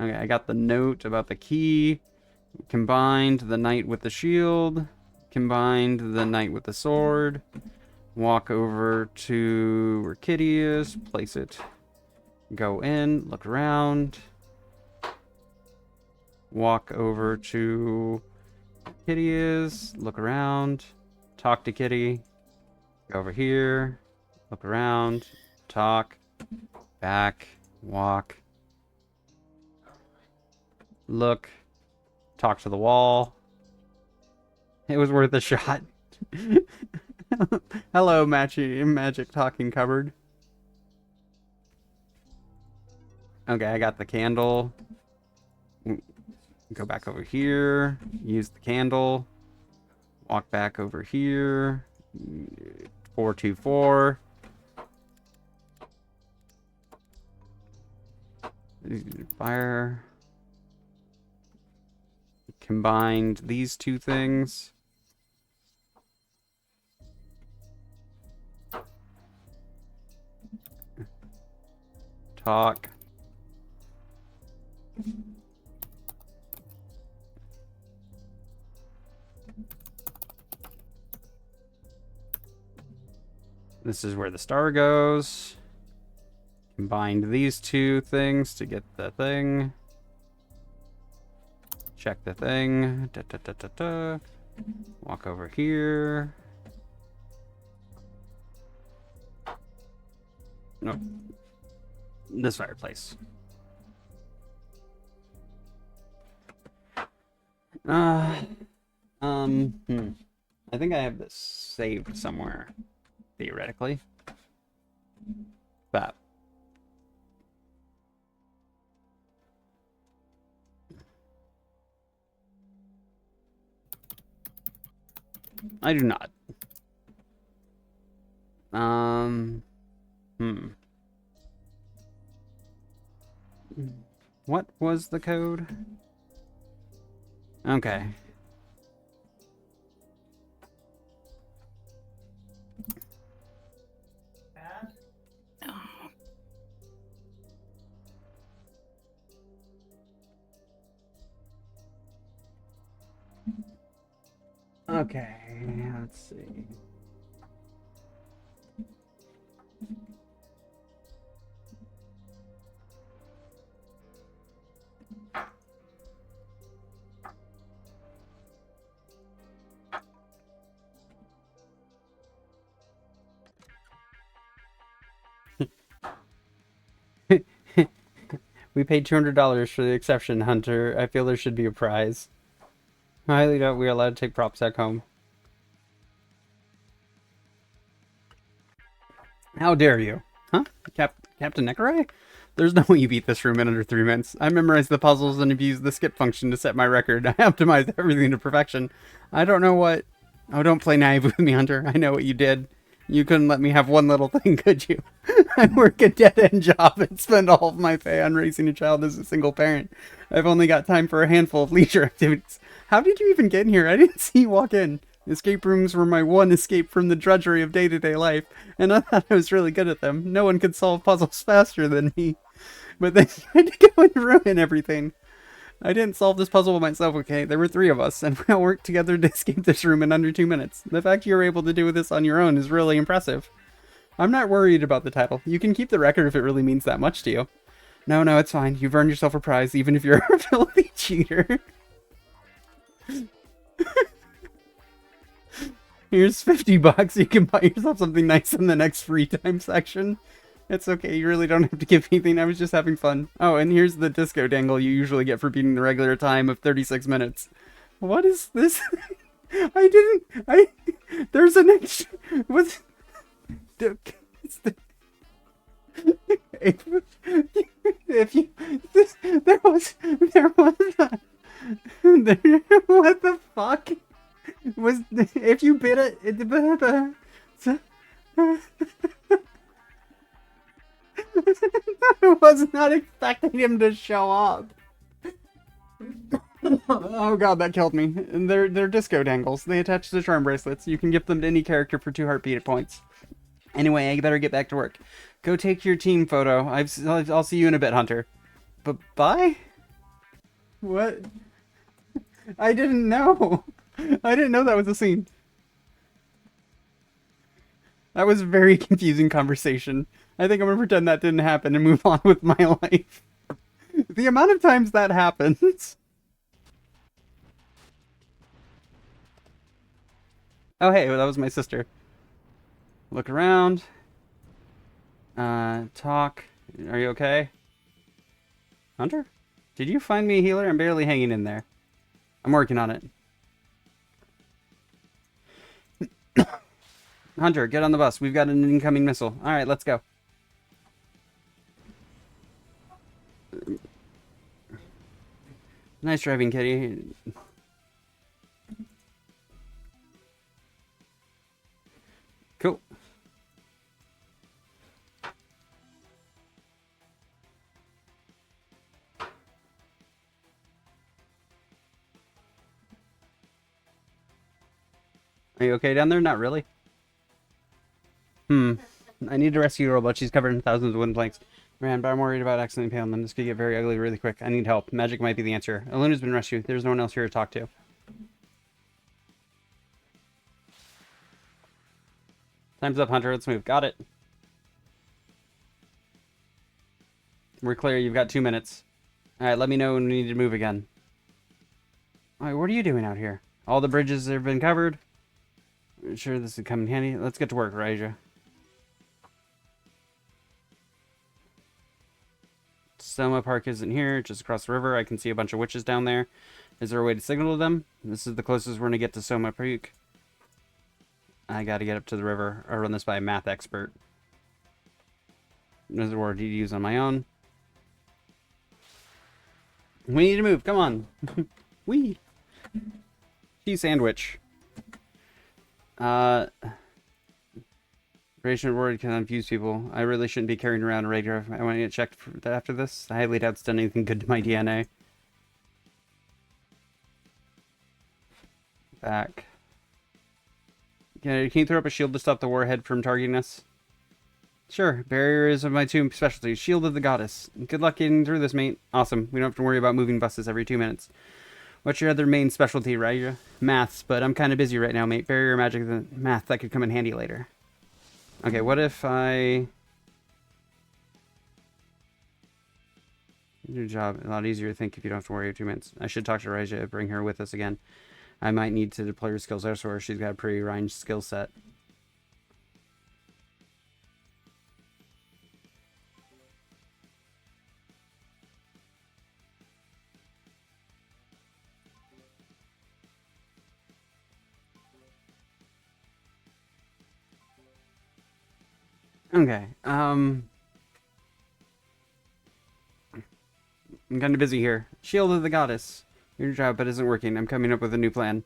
Okay, I got the note about the key. Combined the knight with the shield. Combined the knight with the sword. Walk over to where Kitty is. Place it. Go in. Look around. Walk over to where Kitty is. Look around. Talk to Kitty. Go over here. Look around. Talk. Back. Walk. Look. Talk to the wall. It was worth a shot. Hello, magic talking cupboard. Okay, I got the candle. Go back over here. Use the candle. Walk back over here. 424. Fire. Combined these two things. Talk. This is where the star goes. Combined these two things to get the thing. Check the thing. Walk over here. Nope. This fireplace. I think I have this saved somewhere, theoretically. But I do not. What was the code? Okay. Okay, let's see. We paid $200 for the exception, Hunter. I feel there should be a prize. I highly doubt we are allowed to take props back home. How dare you? Huh? Captain Neckerai? There's no way you beat this room in under 3 minutes. I memorized the puzzles and have used the skip function to set my record. I optimized everything to perfection. I don't know what... Oh, don't play naive with me, Hunter. I know what you did. You couldn't let me have one little thing, could you? I work a dead-end job and spend all of my pay on raising a child as a single parent. I've only got time for a handful of leisure activities. How did you even get in here? I didn't see you walk in. Escape rooms were my one escape from the drudgery of day-to-day life, and I thought I was really good at them. No one could solve puzzles faster than me. But then you had to go and ruin everything. I didn't solve this puzzle by myself, okay? There were 3 of us, and we all worked together to escape this room in under 2 minutes. The fact you were able to do this on your own is really impressive. I'm not worried about the title. You can keep the record if it really means that much to you. No, it's fine. You've earned yourself a prize, even if you're a filthy cheater. Here's $50. You can buy yourself something nice in the next free time section. It's okay, you really don't have to give anything. I was just having fun. Oh, and here's the disco dangle you usually get for beating the regular time of 36 minutes. What is this? There's an extra... What's... If you... What the fuck? If you bid it... I was not expecting him to show up. Oh god, that killed me. They're disco dangles. They attach to charm bracelets. You can gift them to any character for 2 heartbeat points. Anyway, I better get back to work. Go take your team photo. I'll see you in a bit, Hunter. But bye? What? I didn't know. I didn't know that was a scene. That was a very confusing conversation. I think I'm gonna pretend that didn't happen and move on with my life. The amount of times that happens. Oh hey, well, that was my sister. Look around. Talk. Are you okay? Hunter? Did you find me a healer? I'm barely hanging in there. I'm working on it. Hunter, get on the bus. We've got an incoming missile. Alright, let's go. Nice driving, Kitty. Cool. Are you okay down there? Not really. I need to rescue her, but she's covered in thousands of wooden planks. Man, but I'm worried about accidentally impaling them. This could get very ugly really quick. I need help. Magic might be the answer. Aluna's been rescued. There's no one else here to talk to. Time's up, Hunter. Let's move. Got it. We're clear. You've got 2 minutes. Alright, let me know when we need to move again. Alright, what are you doing out here? All the bridges have been covered. Sure, this would come in handy. Let's get to work, Raja. Soma Park isn't here, just across the river. I can see a bunch of witches down there. Is there a way to signal to them? This is the closest we're going to get to Soma Park. I got to get up to the river. I'll run this by a math expert. There's a word to use on my own. We need to move. Come on. Wee. Cheese sandwich. Creation word can confuse people. I really shouldn't be carrying around a radar. I want to get checked after this. I highly doubt it's done anything good to my DNA. Back. Can you throw up a shield to stop the warhead from targeting us? Sure. Barrier is my 2 specialties. Shield of the Goddess. Good luck getting through this, mate. Awesome. We don't have to worry about moving buses every 2 minutes. What's your other main specialty, Raja? Maths, but I'm kind of busy right now, mate. Barrier magic, math, that could come in handy later. Okay, what if I... Your job a lot easier to think if you don't have to worry 2 minutes. I should talk to Raja, bring her with us again. I might need to deploy her skills elsewhere. She's got a pretty ranged skill set. Okay. I'm kind of busy here. Shield of the Goddess. Your job, but isn't working. I'm coming up with a new plan.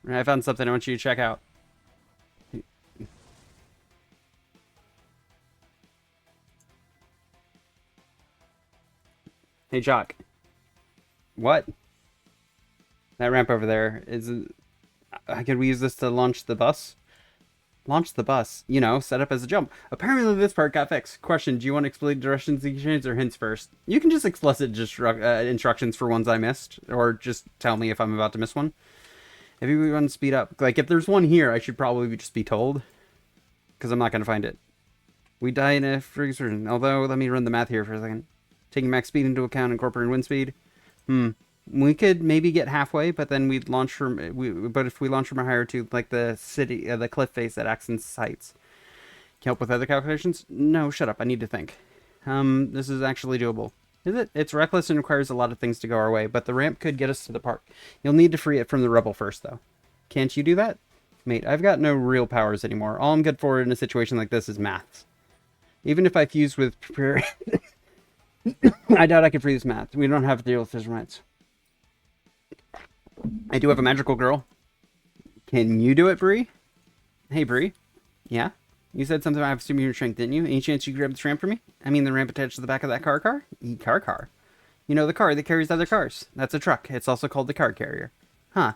I found something I want you to check out. Hey, Jock. What? That ramp over there is... could we use this to launch the bus? Launch the bus. You know, set up as a jump. Apparently this part got fixed. Question, do you want to explain directions exchange or hints first? You can just explicit instructions for ones I missed. Or just tell me if I'm about to miss one. If you want to speed up. Like, if there's one here, I should probably just be told. Because I'm not going to find it. We die in a freeze version. Although, let me run the math here for a second. Taking max speed into account, incorporating wind speed. We could maybe get halfway, but then we'd launch from... but if we launch from a higher to, like, the city... the cliff face at Axon's heights. Can you help with other calculations? No, shut up. I need to think. This is actually doable. Is it? It's reckless and requires a lot of things to go our way, but the ramp could get us to the park. You'll need to free it from the rubble first, though. Can't you do that? Mate, I've got no real powers anymore. All I'm good for in a situation like this is maths. Even if I fused with... I doubt I could free this math. We don't have to deal with his rights. I do have a magical girl. Can you do it, Bree? Hey, Bree. Yeah? You said something about I have superhuman strength, didn't you? Any chance you could grab this ramp for me? I mean the ramp attached to the back of that car? Car? You know, the car that carries other cars. That's a truck. It's also called the car carrier. Huh.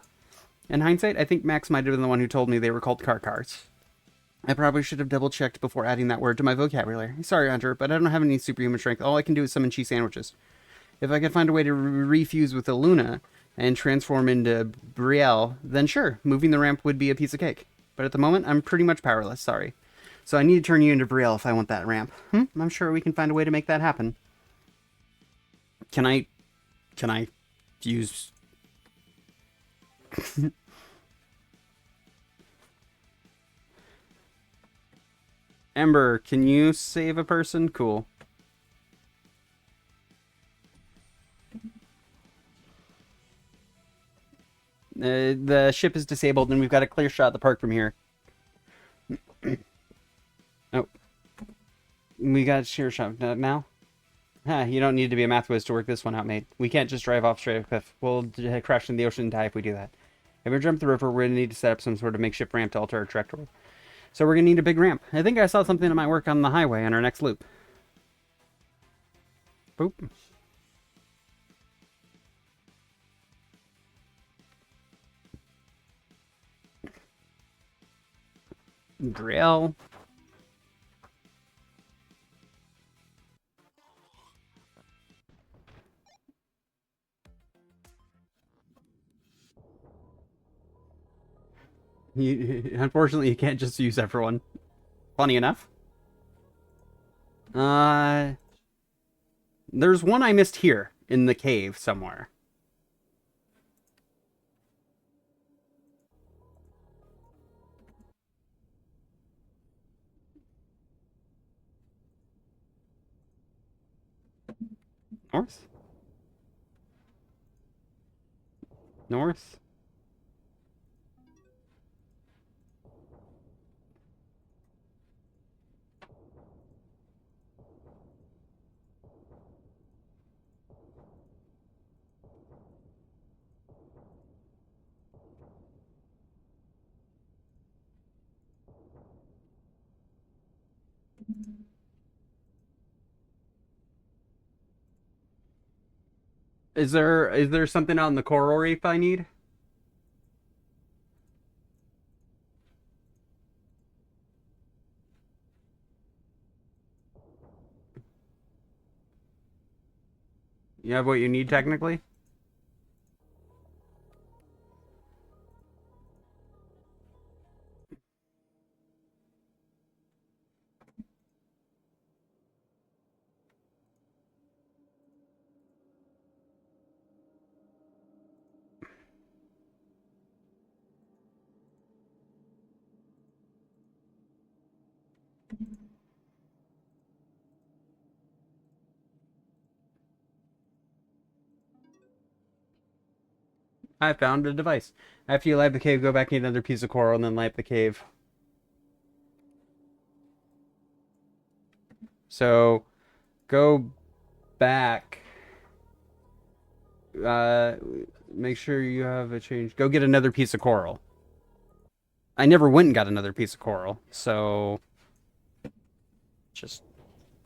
In hindsight, I think Max might have been the one who told me they were called cars. I probably should have double-checked before adding that word to my vocabulary. Sorry, Hunter, but I don't have any superhuman strength. All I can do is summon cheese sandwiches. If I could find a way to refuse with Luna and transform into Brielle, then sure, moving the ramp would be a piece of cake. But at the moment, I'm pretty much powerless, sorry. So I need to turn you into Brielle if I want that ramp. I'm sure we can find a way to make that happen. Can I use... Ember, can you save a person? Cool. The ship is disabled and we've got a clear shot of the park from here. Oh. We got a sheer shot now? You don't need to be a math whiz to work this one out, mate. We can't just drive off straight off cliff. We'll crash in the ocean and die if we do that. If we jump the river, we're going to need to set up some sort of makeshift ramp to alter our trajectory. So we're going to need a big ramp. I think I saw something that might work on the highway on our next loop. Boop. Drill. Unfortunately, you can't just use everyone. Funny enough. There's one I missed here in the cave somewhere. North? North? Is there something out in the coral reef I need? You have what you need technically? I found a device. After you light the cave, go back and get another piece of coral and then light the cave. So, go back. Make sure you have a change. Go get another piece of coral. I never went and got another piece of coral, so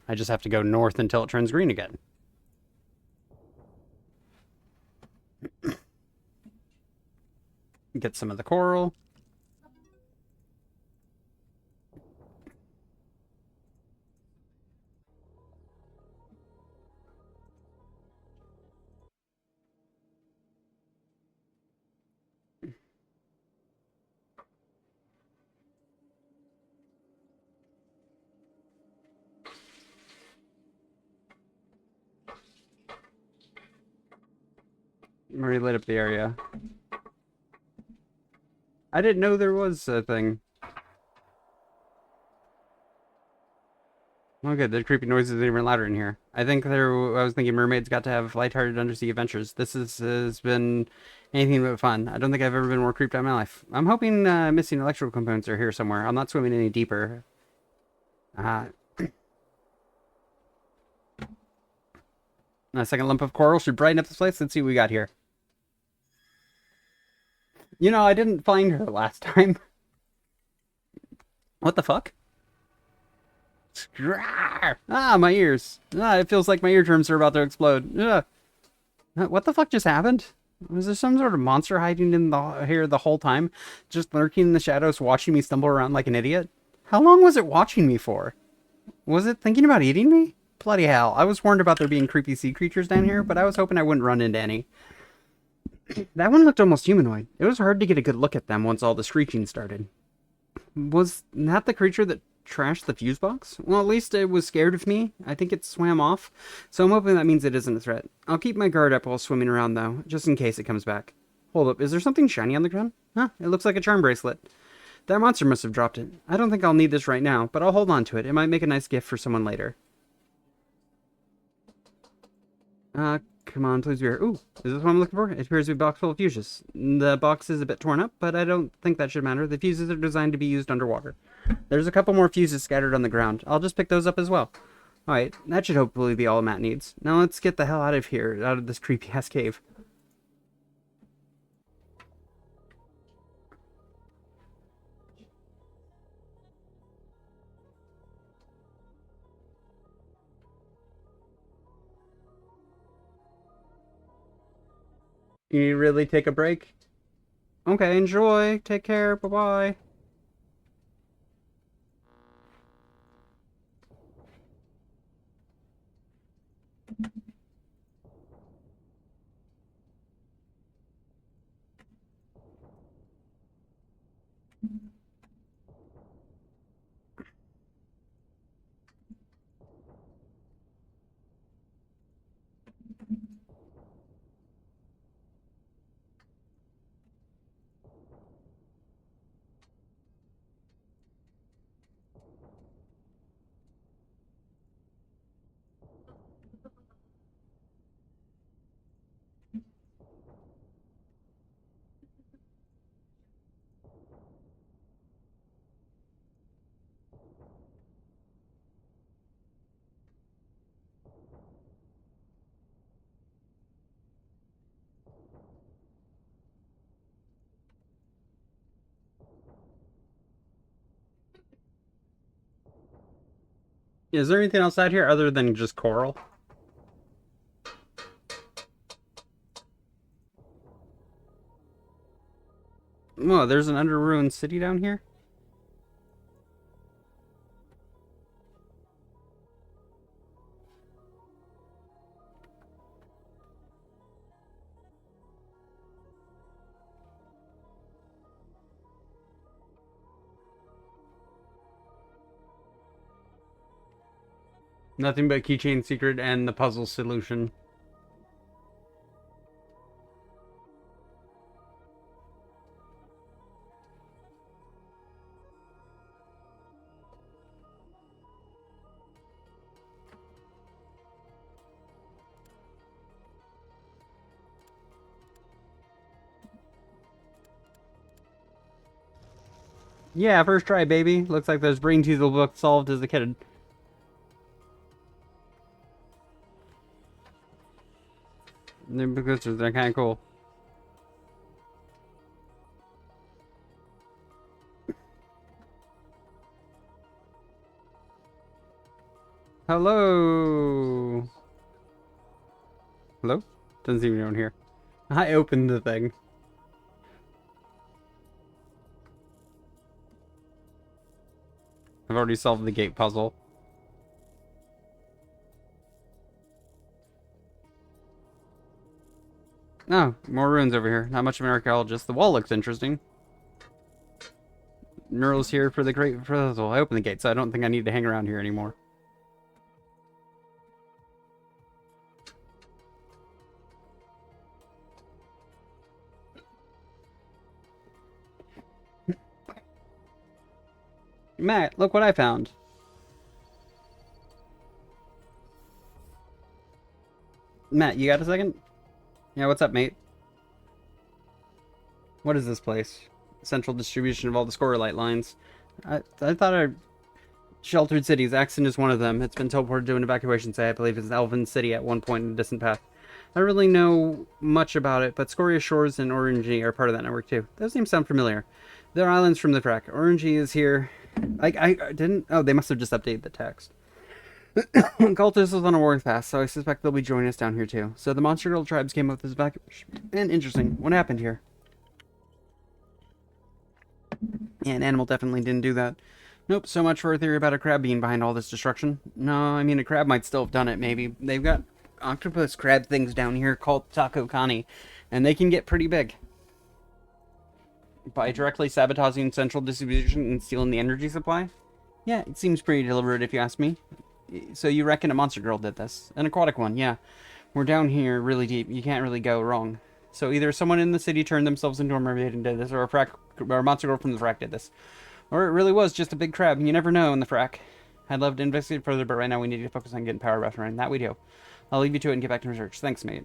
I just have to go north until it turns green again. Get some of the coral. Already lit up the area. I didn't know there was a thing. Oh, good. The creepy noises are even louder in here. I was thinking mermaids got to have lighthearted undersea adventures. This has been anything but fun. I don't think I've ever been more creeped out in my life. I'm hoping missing electrical components are here somewhere. I'm not swimming any deeper. A second lump of coral should brighten up this place. Let's see what we got here. You know, I didn't find her last time. What the fuck? Ah, my ears. Ah, it feels like my eardrums are about to explode. Ugh. What the fuck just happened? Was there some sort of monster hiding in here the whole time? Just lurking in the shadows, watching me stumble around like an idiot? How long was it watching me for? Was it thinking about eating me? Bloody hell. I was warned about there being creepy sea creatures down here, but I was hoping I wouldn't run into any. That one looked almost humanoid. It was hard to get a good look at them once all the screeching started. Was that the creature that trashed the fuse box? Well, at least it was scared of me. I think it swam off. So I'm hoping that means it isn't a threat. I'll keep my guard up while swimming around, though, just in case it comes back. Hold up, is there something shiny on the ground? Huh, it looks like a charm bracelet. That monster must have dropped it. I don't think I'll need this right now, but I'll hold on to it. It might make a nice gift for someone later. Come on, please be here. Ooh, is this what I'm looking for? It appears to be a box full of fuses. The box is a bit torn up, but I don't think that should matter. The fuses are designed to be used underwater. There's a couple more fuses scattered on the ground. I'll just pick those up as well. Alright, that should hopefully be all Matt needs. Now let's get the hell out of here, out of this creepy-ass cave. You really take a break? Okay, enjoy. Take care. Bye-bye. Is there anything else out here other than just coral? Whoa, there's an under-ruined city down here? Nothing but keychain secret and the puzzle solution. Yeah, first try, baby. Looks like those brain teasel books solved as a kid. They're kind of cool. Hello. Hello? Doesn't seem anyone here. I opened the thing. I've already solved the gate puzzle. Oh, more ruins over here. Not much of an archaeologist. The wall looks interesting. Mural's here for the great proposal. I opened the gate, so I don't think I need to hang around here anymore. Matt, look what I found. Matt, you got a second? Yeah, what's up, mate? What is this place? Central distribution of all the score light lines. I thought our sheltered cities. Axon is one of them. It's been teleported to an evacuation site. I believe it's Elven City at one point in a distant past. I don't really know much about it, but Scoria Shores and Orangey are part of that network too. Those names sound familiar. They're islands from the Frack. Orangey is here. I didn't... Oh, they must have just updated the text. Cultists is on a warpath, so I suspect they'll be joining us down here too. So the Monster Girl tribes came up with this evacuation. And interesting. What happened here? Yeah, an animal definitely didn't do that. Nope, so much for a theory about a crab being behind all this destruction. No, I mean, a crab might still have done it, maybe. They've got octopus crab things down here called Taco Kani, and they can get pretty big. By directly sabotaging central distribution and stealing the energy supply? Yeah, it seems pretty deliberate if you ask me. So you reckon a monster girl did this? An aquatic one, yeah. We're down here really deep. You can't really go wrong. So either someone in the city turned themselves into a mermaid and did this, or a monster girl from the Frack did this. Or it really was just a big crab. You never know in the Frack. I'd love to investigate further, but right now we need to focus on getting power back running. That we do. I'll leave you to it and get back to research. Thanks, mate.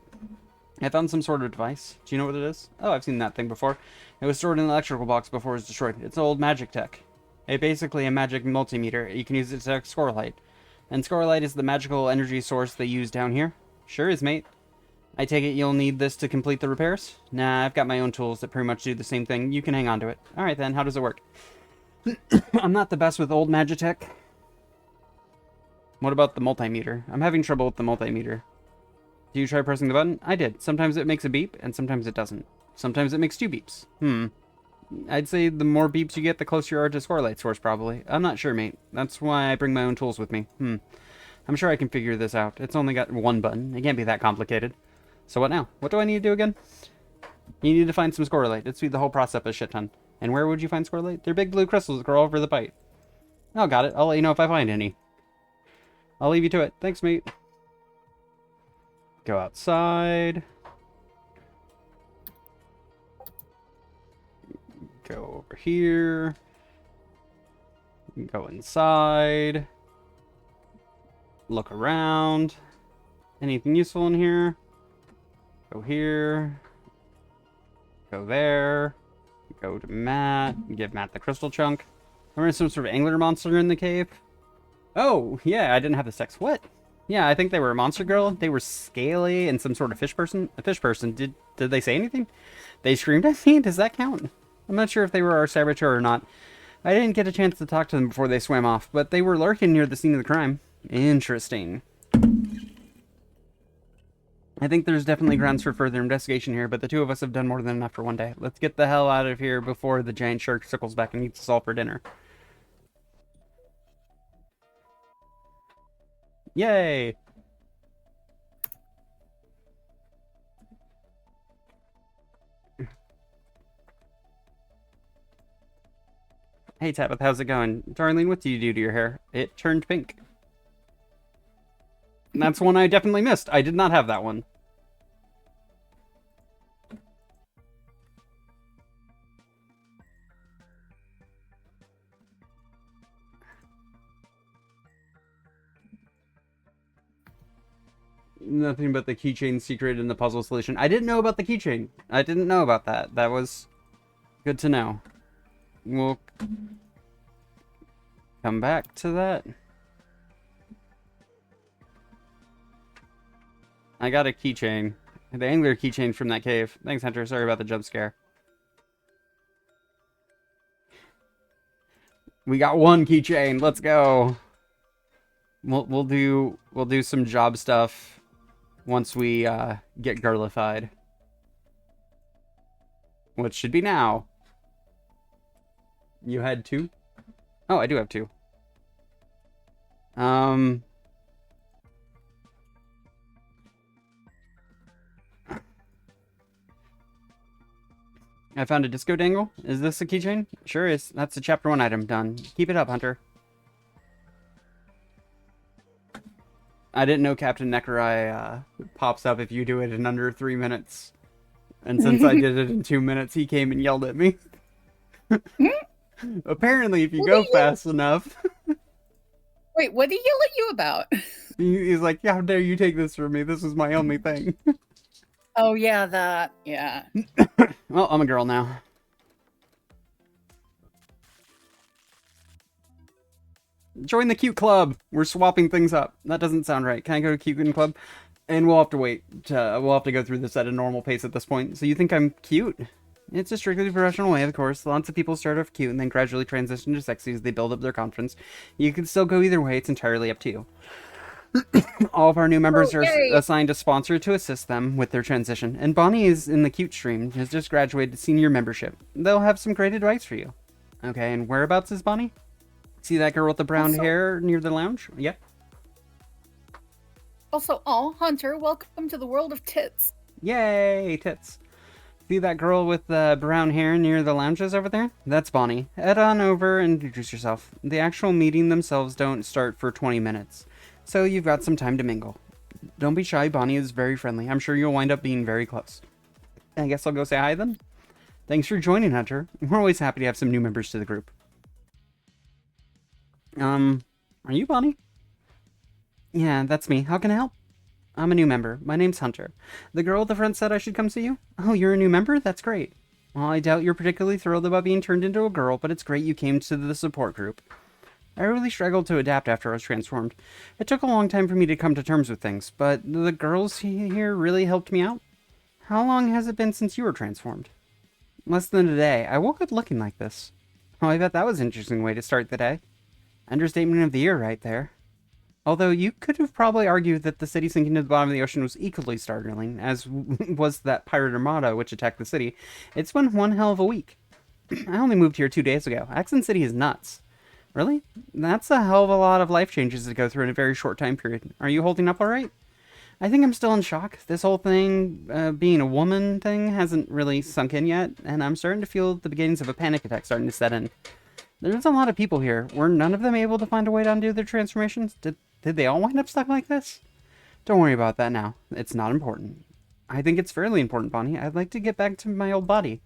I found some sort of device. Do you know what it is? Oh, I've seen that thing before. It was stored in an electrical box before it was destroyed. It's old magic tech. It's basically a magic multimeter. You can use it to detect score light. And score light is the magical energy source they use down here. Sure is, mate. I take it you'll need this to complete the repairs? Nah, I've got my own tools that pretty much do the same thing. You can hang on to it. Alright then, how does it work? I'm not the best with old magitech. What about the multimeter? I'm having trouble with the multimeter. Do you try pressing the button? I did. Sometimes it makes a beep, and sometimes it doesn't. Sometimes it makes 2 beeps. I'd say the more beeps you get, the closer you are to score light source, probably. I'm not sure, mate. That's why I bring my own tools with me. I'm sure I can figure this out. It's only got 1 button. It can't be that complicated. So what now? What do I need to do again? You need to find some score light. It'd speed the whole process up a shit ton. And where would you find score light? They're big blue crystals that grow over the bite. Oh, got it. I'll let you know if I find any. I'll leave you to it. Thanks, mate. Go outside. Go over here. Go inside. Look around. Anything useful in here? Go here. Go there. Go to Matt. Give Matt the crystal chunk. There is some sort of angler monster in the cave. Oh, yeah, I didn't have this text. What? Yeah, I think they were a monster girl. They were scaly and some sort of fish person. A fish person. Did they say anything? They screamed at me? Does that count? I'm not sure if they were our saboteur or not. I didn't get a chance to talk to them before they swam off, but they were lurking near the scene of the crime. Interesting. I think there's definitely grounds for further investigation here, but the two of us have done more than enough for one day. Let's get the hell out of here before the giant shark circles back and eats us all for dinner. Yay! Hey Tabitha, how's it going? Darlene, what do you do to your hair? It turned pink. That's one I definitely missed. I did not have that one. Nothing but the keychain secret in the puzzle solution. I didn't know about the keychain. I didn't know about that. That was good to know. We'll Come back to that. I got a keychain. The angler keychain from that cave. Thanks, Hunter. Sorry about the jump scare. We got one keychain. Let's go. We'll do some job stuff once we get girlified. Which should be now. You had 2? Oh, I do have 2. I found a disco dangle. Is this a keychain? Sure is. That's a chapter 1 item. Done. Keep it up, Hunter. I didn't know Captain Necrai pops up if you do it in under 3 minutes. And since I did it in 2 minutes, he came and yelled at me. Apparently, if you go fast enough... Wait, what did he yell at you about? He's like, how dare you take this from me? This is my only thing. Oh, yeah, that. Yeah. Well, I'm a girl now. Join the cute club. We're swapping things up. That doesn't sound right. Can I go to cute club? And we'll have to wait. We'll have to go through this at a normal pace at this point. So you think I'm cute? It's a strictly professional way, of course. Lots of people start off cute and then gradually transition to sexy as they build up their confidence. You can still go either way. It's entirely up to you. All of our new members are assigned a sponsor to assist them with their transition. And Bonnie is in the cute stream, has just graduated to senior membership. They'll have some great advice for you. Okay, and whereabouts is Bonnie? See that girl with the brown hair near the lounge? Yep. Also, Hunter, welcome to the world of tits. Yay, tits. See that girl with the brown hair near the lounges over there? That's Bonnie. Head on over and introduce yourself. The actual meeting themselves don't start for 20 minutes. So you've got some time to mingle. Don't be shy, Bonnie is very friendly. I'm sure you'll wind up being very close. I guess I'll go say hi then. Thanks for joining, Hunter. We're always happy to have some new members to the group. Are you Bonnie? Yeah, that's me. How can I help? I'm a new member. My name's Hunter. The girl at the front said I should come see you? Oh, you're a new member? That's great. Well, I doubt you're particularly thrilled about being turned into a girl, but it's great you came to the support group. I really struggled to adapt after I was transformed. It took a long time for me to come to terms with things, but the girls here really helped me out. How long has it been since you were transformed? Less than a day. I woke up looking like this. Oh, I bet that was an interesting way to start the day. Understatement of the year right there. Although you could have probably argued that the city sinking to the bottom of the ocean was equally startling, as was that pirate armada which attacked the city. It's been one hell of a week. I only moved here 2 days ago. Accent City is nuts. Really? That's a hell of a lot of life changes to go through in a very short time period. Are you holding up alright? I think I'm still in shock. This whole thing, being a woman thing, hasn't really sunk in yet, and I'm starting to feel the beginnings of a panic attack starting to set in. There's a lot of people here. Were none of them able to find a way to undo their transformations? Did they all wind up stuck like this? Don't worry about that now. It's not important. I think it's fairly important, Bonnie. I'd like to get back to my old body.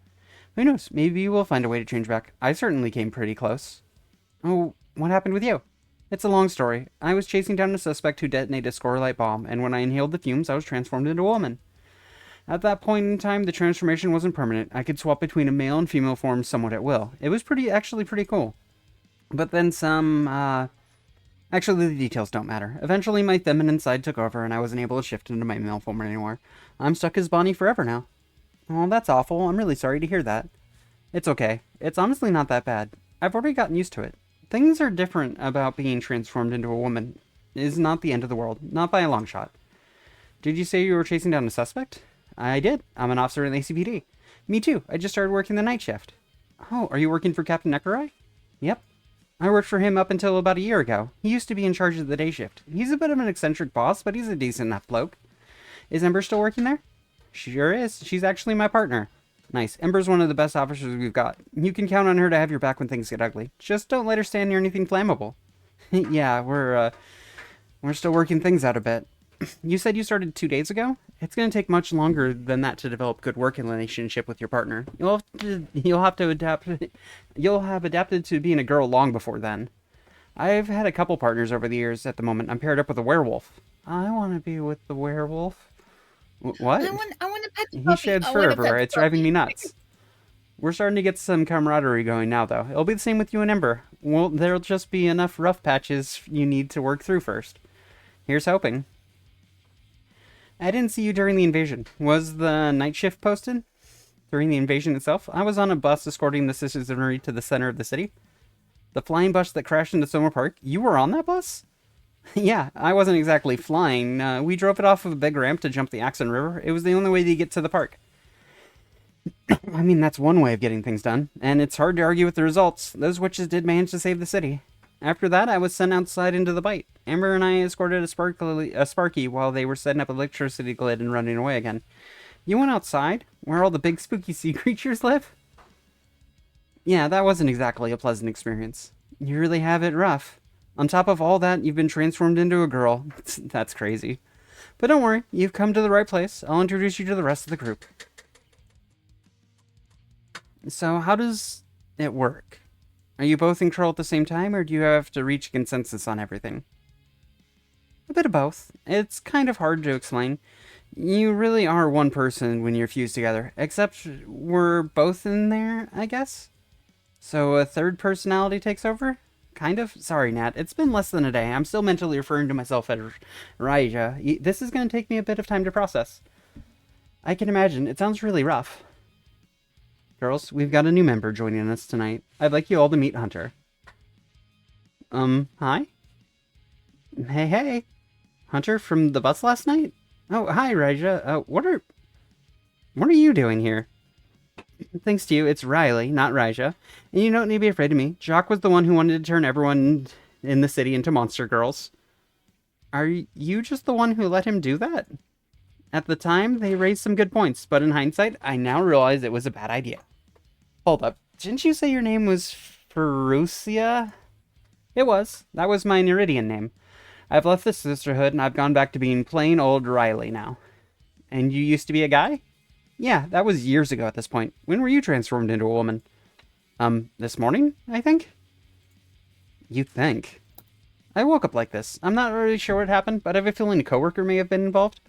Who knows? Maybe you will find a way to change back. I certainly came pretty close. Oh, what happened with you? It's a long story. I was chasing down a suspect who detonated a score-light bomb, and when I inhaled the fumes, I was transformed into a woman. At that point in time, the transformation wasn't permanent. I could swap between a male and female form somewhat at will. It was actually pretty cool. But then actually, the details don't matter. Eventually, my feminine side took over, and I wasn't able to shift into my male form anymore. I'm stuck as Bonnie forever now. Oh, that's awful. I'm really sorry to hear that. It's okay. It's honestly not that bad. I've already gotten used to it. Things are different about being transformed into a woman. It is not the end of the world. Not by a long shot. Did you say you were chasing down a suspect? I did. I'm an officer in the ACPD. Me too. I just started working the night shift. Oh, are you working for Captain Necrai? Yep. I worked for him up until about a year ago. He used to be in charge of the day shift. He's a bit of an eccentric boss, but he's a decent enough bloke. Is Ember still working there? Sure is. She's actually my partner. Nice. Ember's one of the best officers we've got. You can count on her to have your back when things get ugly. Just don't let her stand near anything flammable. Yeah, we're still working things out a bit. You said you started 2 days ago? It's going to take much longer than that to develop good working relationship with your partner. You'll have to adapt. You'll have adapted to being a girl long before then. I've had a couple partners over the years. At the moment, I'm paired up with a werewolf. I want to be with the werewolf. What? I want to pet the He puppy. sheds I fur wanna pet everywhere. the It's driving puppy. me nuts. We're starting to get some camaraderie going now, though. It'll be the same with you and Ember. Well, there'll just be enough rough patches you need to work through first. Here's hoping. I didn't see you during the invasion. Was the night shift posted? During the invasion itself? I was on a bus escorting the citizenry to the center of the city. The flying bus that crashed into Soma Park? You were on that bus? Yeah, I wasn't exactly flying. We drove it off of a big ramp to jump the Axon River. It was the only way to get to the park. I mean, that's one way of getting things done, and it's hard to argue with the results. Those witches did manage to save the city. After that, I was sent outside into the bite. Amber and I escorted a Sparky while they were setting up electricity grid and running away again. You went outside? Where all the big spooky sea creatures live? Yeah, that wasn't exactly a pleasant experience. You really have it rough. On top of all that, you've been transformed into a girl. That's crazy. But don't worry, you've come to the right place. I'll introduce you to the rest of the group. So, how does it work? Are you both in control at the same time, or do you have to reach consensus on everything? A bit of both. It's kind of hard to explain. You really are one person when you're fused together, except we're both in there, I guess? So a third personality takes over? Kind of? Sorry, Nat. It's been less than a day. I'm still mentally referring to myself as Raija. This is going to take me a bit of time to process. I can imagine. It sounds really rough. Girls, we've got a new member joining us tonight. I'd like you all to meet Hunter. Hi? Hey. Hunter from the bus last night? Oh, hi, Raija. What are you doing here? Thanks to you, it's Riley, not Raija. And you don't need to be afraid of me. Jock was the one who wanted to turn everyone in the city into monster girls. Are you just the one who let him do that? At the time, they raised some good points, but in hindsight, I now realize it was a bad idea. Hold up. Didn't you say your name was Ferucia? It was. That was my Neridian name. I've left the sisterhood, and I've gone back to being plain old Riley now. And you used to be a guy? Yeah, that was years ago at this point. When were you transformed into a woman? This morning, I think? You think? I woke up like this. I'm not really sure what happened, but I have a feeling a coworker may have been involved.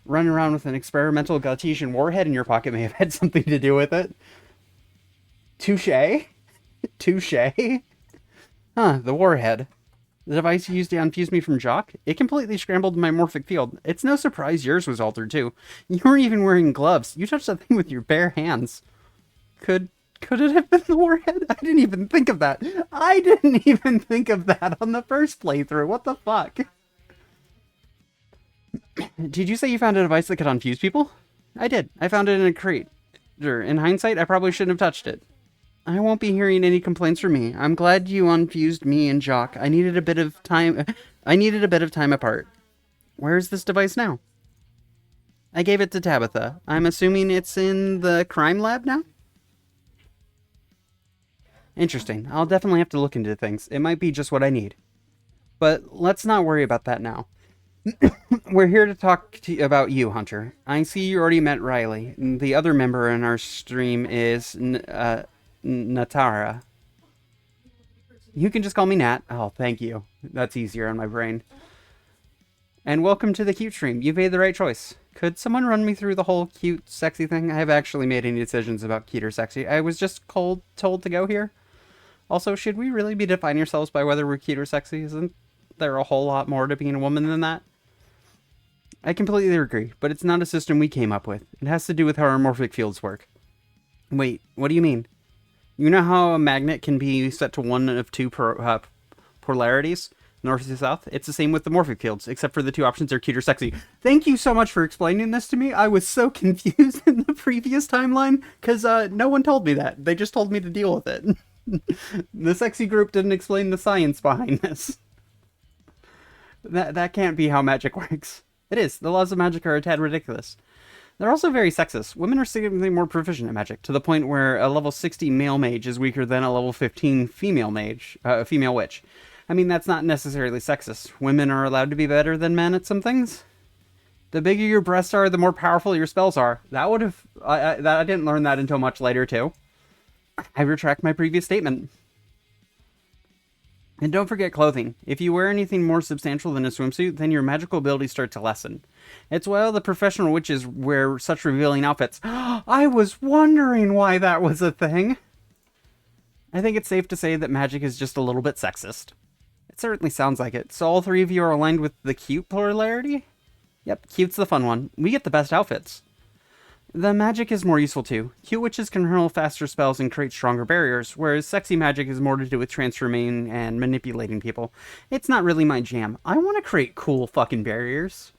Running around with an experimental Galtesian warhead in your pocket may have had something to do with it. Touché? Touché? Huh, the warhead. The device you used to unfuse me from Jock? It completely scrambled my morphic field. It's no surprise yours was altered too. You weren't even wearing gloves. You touched that thing with your bare hands. Could it have been the warhead? I didn't even think of that. I didn't even think of that on the first playthrough. What the fuck? Did you say you found a device that could unfuse people? I did. I found it in a crate. In hindsight, I probably shouldn't have touched it. I won't be hearing any complaints from me. I'm glad you unfused me and Jock. I needed a bit of time apart. Where's this device now? I gave it to Tabitha. I'm assuming it's in the crime lab now? Interesting. I'll definitely have to look into things. It might be just what I need. But let's not worry about that now. We're here to talk about you, Hunter. I see you already met Riley. The other member in our stream is Natara. You can just call me Nat. Oh, thank you. That's easier on my brain. And welcome to the cute stream. You made the right choice. Could someone run me through the whole cute, sexy thing? I haven't actually made any decisions about cute or sexy. I was just told to go here. Also, should we really be defining ourselves by whether we're cute or sexy? Isn't there a whole lot more to being a woman than that? I completely agree, but it's not a system we came up with. It has to do with how our morphic fields work. Wait, what do you mean? You know how a magnet can be set to one of two polarities, north to south? It's the same with the morphic fields, except for the two options are cute or sexy. Thank you so much for explaining this to me. I was so confused in the previous timeline, because no one told me that. They just told me to deal with it. The sexy group didn't explain the science behind this. That can't be how magic works. It is. The laws of magic are a tad ridiculous. They're also very sexist. Women are significantly more proficient at magic, to the point where a level 60 male mage is weaker than a level 15 female witch. I mean, that's not necessarily sexist. Women are allowed to be better than men at some things. The bigger your breasts are, the more powerful your spells are. I didn't learn that until much later, too. I retract my previous statement. And don't forget clothing. If you wear anything more substantial than a swimsuit, then your magical abilities start to lessen. It's why all the professional witches wear such revealing outfits. I was wondering why that was a thing. I think it's safe to say that magic is just a little bit sexist. It certainly sounds like it. So all three of you are aligned with the cute polarity? Yep, cute's the fun one. We get the best outfits. The magic is more useful too. Cute witches can hurl faster spells and create stronger barriers, whereas sexy magic is more to do with transforming and manipulating people. It's not really my jam. I want to create cool fucking barriers.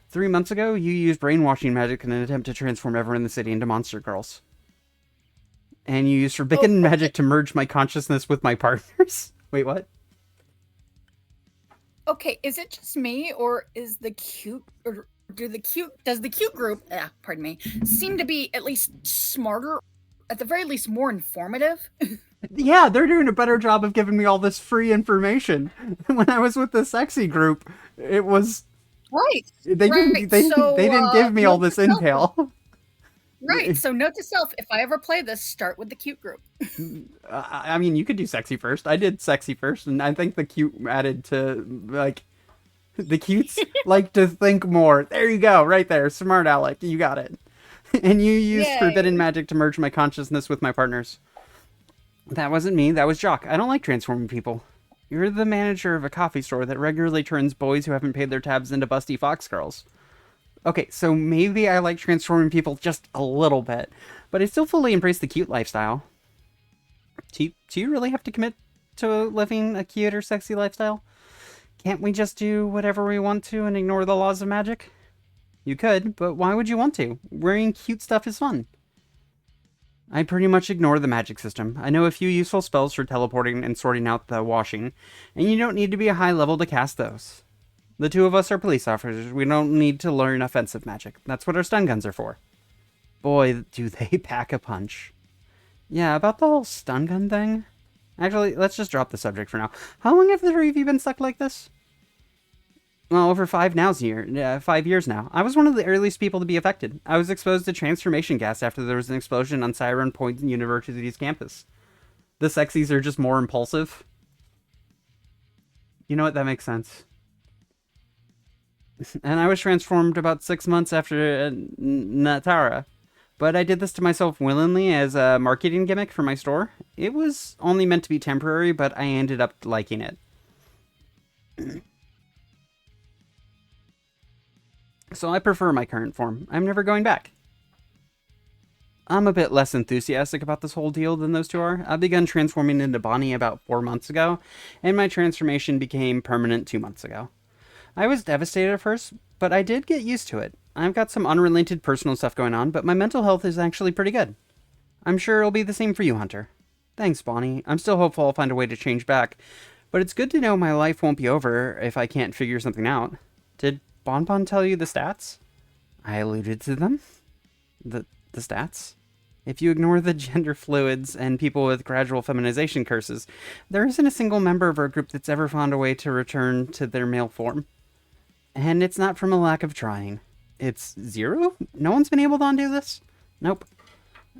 3 months ago, you used brainwashing magic in an attempt to transform everyone in the city into monster girls. And you used forbidden magic to merge my consciousness with my partners. Wait, what? Okay, is it just me, or is the cute, or does the cute group, pardon me, seem to be at least smarter, at the very least more informative? Yeah, they're doing a better job of giving me all this free information. When I was with the sexy group, it was Right. they didn't give me all this intel. Right. So note to self: if I ever play this, start with the cute group. I mean, you could do sexy first. I did sexy first, and I think the cute added to like the cutes like to think more. There you go, right there, smart Alec, you got it. And you used forbidden magic to merge my consciousness with my partners. That wasn't me. That was Jock. I don't like transforming people. You're the manager of a coffee store that regularly turns boys who haven't paid their tabs into busty fox girls. Okay, so maybe I like transforming people just a little bit, but I still fully embrace the cute lifestyle. Do you really have to commit to living a cute or sexy lifestyle? Can't we just do whatever we want to and ignore the laws of magic? You could, but why would you want to? Wearing cute stuff is fun. I pretty much ignore the magic system. I know a few useful spells for teleporting and sorting out the washing, and you don't need to be a high level to cast those. The two of us are police officers. We don't need to learn offensive magic. That's what our stun guns are for. Boy, do they pack a punch. Yeah, about the whole stun gun thing. Actually, let's just drop the subject for now. How long have the three of you been stuck like this? Well, over 5 years now. I was one of the earliest people to be affected. I was exposed to transformation gas after there was an explosion on Siren Point University's campus. The sexies are just more impulsive. You know what? That makes sense. And I was transformed about 6 months after Natara. But I did this to myself willingly as a marketing gimmick for my store. It was only meant to be temporary, but I ended up liking it. So I prefer my current form. I'm never going back. I'm a bit less enthusiastic about this whole deal than those two are. I began transforming into Bonnie about 4 months ago, and my transformation became permanent 2 months ago. I was devastated at first, but I did get used to it. I've got some unrelated personal stuff going on, but my mental health is actually pretty good. I'm sure it'll be the same for you, Hunter. Thanks, Bonnie. I'm still hopeful I'll find a way to change back, but it's good to know my life won't be over if I can't figure something out. Did Bonbon tell you the stats? I alluded to them. The stats? If you ignore the gender fluids and people with gradual feminization curses, there isn't a single member of our group that's ever found a way to return to their male form. And it's not from a lack of trying. It's 0? No one's been able to undo this? Nope.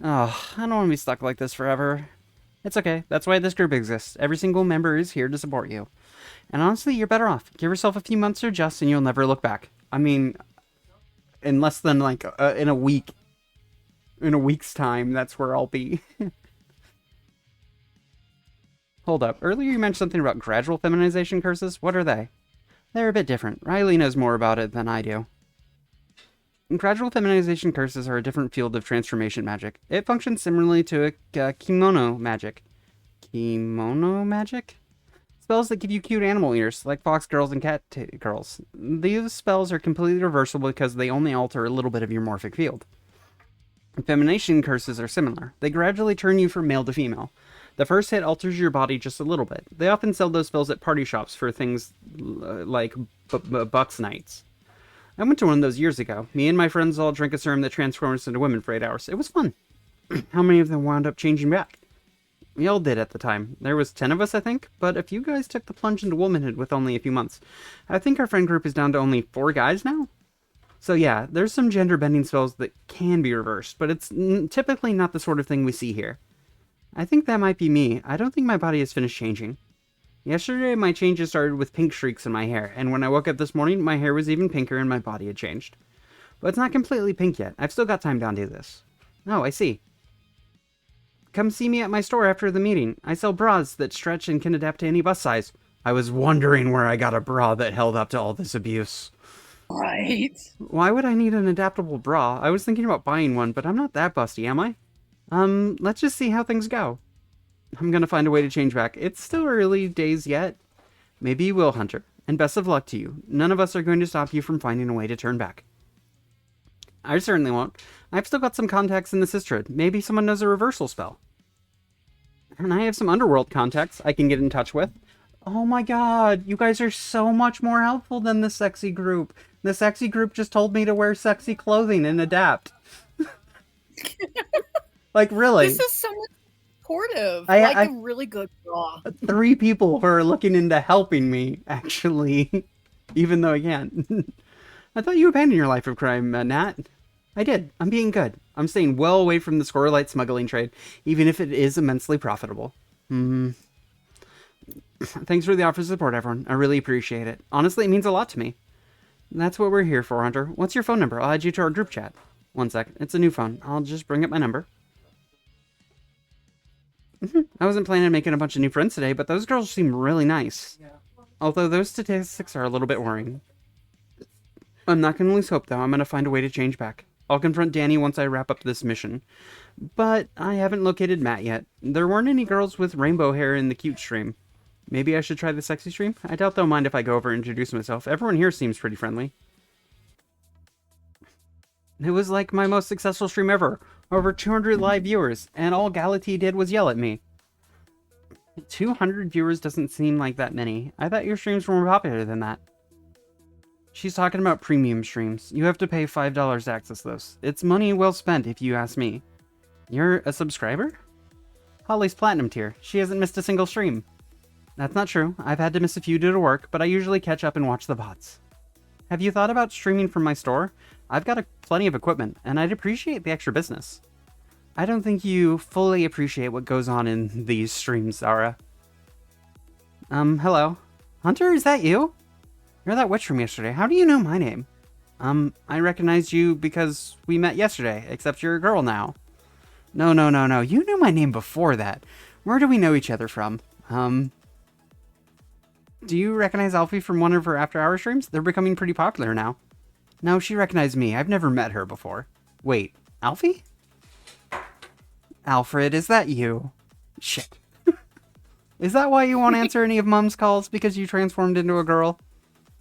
Oh, I don't want to be stuck like this forever. It's okay. That's why this group exists. Every single member is here to support you. And honestly, you're better off. Give yourself a few months to adjust and you'll never look back. I mean, in less than like in a week. In a week's time, that's where I'll be. Hold up. Earlier you mentioned something about gradual feminization curses. What are they? They're a bit different. Riley knows more about it than I do. Gradual feminization curses are a different field of transformation magic. It functions similarly to a kimono magic. Kimono magic? Spells that give you cute animal ears, like fox girls and cat girls. These spells are completely reversible because they only alter a little bit of your morphic field. Femination curses are similar. They gradually turn you from male to female. The first hit alters your body just a little bit. They often sell those spells at party shops for things like Bucks Nights. I went to one of those years ago. Me and my friends all drank a serum that transformed us into women for 8 hours. It was fun. How many of them wound up changing back? We all did at the time. There was 10 of us, I think, but a few guys took the plunge into womanhood with only a few months. I think our friend group is down to only 4 guys now? So yeah, there's some gender-bending spells that can be reversed, but it's typically not the sort of thing we see here. I think that might be me. I don't think my body has finished changing. Yesterday, my changes started with pink streaks in my hair, and when I woke up this morning, my hair was even pinker and my body had changed. But it's not completely pink yet. I've still got time to undo this. Oh, I see. Come see me at my store after the meeting. I sell bras that stretch and can adapt to any bust size. I was wondering where I got a bra that held up to all this abuse. Right. Why would I need an adaptable bra? I was thinking about buying one, but I'm not that busty, am I? Let's just see how things go. I'm gonna find a way to change back. It's still early days yet. Maybe you will, Hunter. And best of luck to you. None of us are going to stop you from finding a way to turn back. I certainly won't. I've still got some contacts in the sisterhood. Maybe someone knows a reversal spell. And I have some underworld contacts I can get in touch with. Oh my god, you guys are so much more helpful than the sexy group. The sexy group just told me to wear sexy clothing and adapt. Like, really? This is so much supportive. I a really good bra. 3 people who are looking into helping me, actually. Even though I can't. I thought you abandoned your life of crime, Nat. I did. I'm being good. I'm staying well away from the Scorelite smuggling trade, even if it is immensely profitable. Thanks for the offer of support, everyone. I really appreciate it. Honestly, it means a lot to me. That's what we're here for, Hunter. What's your phone number? I'll add you to our group chat. One sec. It's a new phone. I'll just bring up my number. I wasn't planning on making a bunch of new friends today, but those girls seem really nice. Although those statistics are a little bit worrying. I'm not going to lose hope, though. I'm going to find a way to change back. I'll confront Danny once I wrap up this mission. But I haven't located Matt yet. There weren't any girls with rainbow hair in the cute stream. Maybe I should try the sexy stream? I doubt they'll mind if I go over and introduce myself. Everyone here seems pretty friendly. It was like my most successful stream ever. Over 200 live viewers, and all Xadlly did was yell at me. 200 viewers doesn't seem like that many. I thought your streams were more popular than that. She's talking about premium streams. You have to pay $5 to access those. It's money well spent, if you ask me. You're a subscriber? Holly's platinum tier. She hasn't missed a single stream. That's not true. I've had to miss a few due to work, but I usually catch up and watch the bots. Have you thought about streaming from my store? I've got plenty of equipment, and I'd appreciate the extra business. I don't think you fully appreciate what goes on in these streams, Zara. Hello. Hunter, is that you? You're that witch from yesterday. How do you know my name? I recognized you because we met yesterday, except you're a girl now. No. You knew my name before that. Where do we know each other from? Do you recognize Alfie from one of her after-hour streams? They're becoming pretty popular now. No, she recognized me. I've never met her before. Wait, Alfie? Alfred, is that you? Shit. Is that why you won't answer any of Mom's calls? Because you transformed into a girl?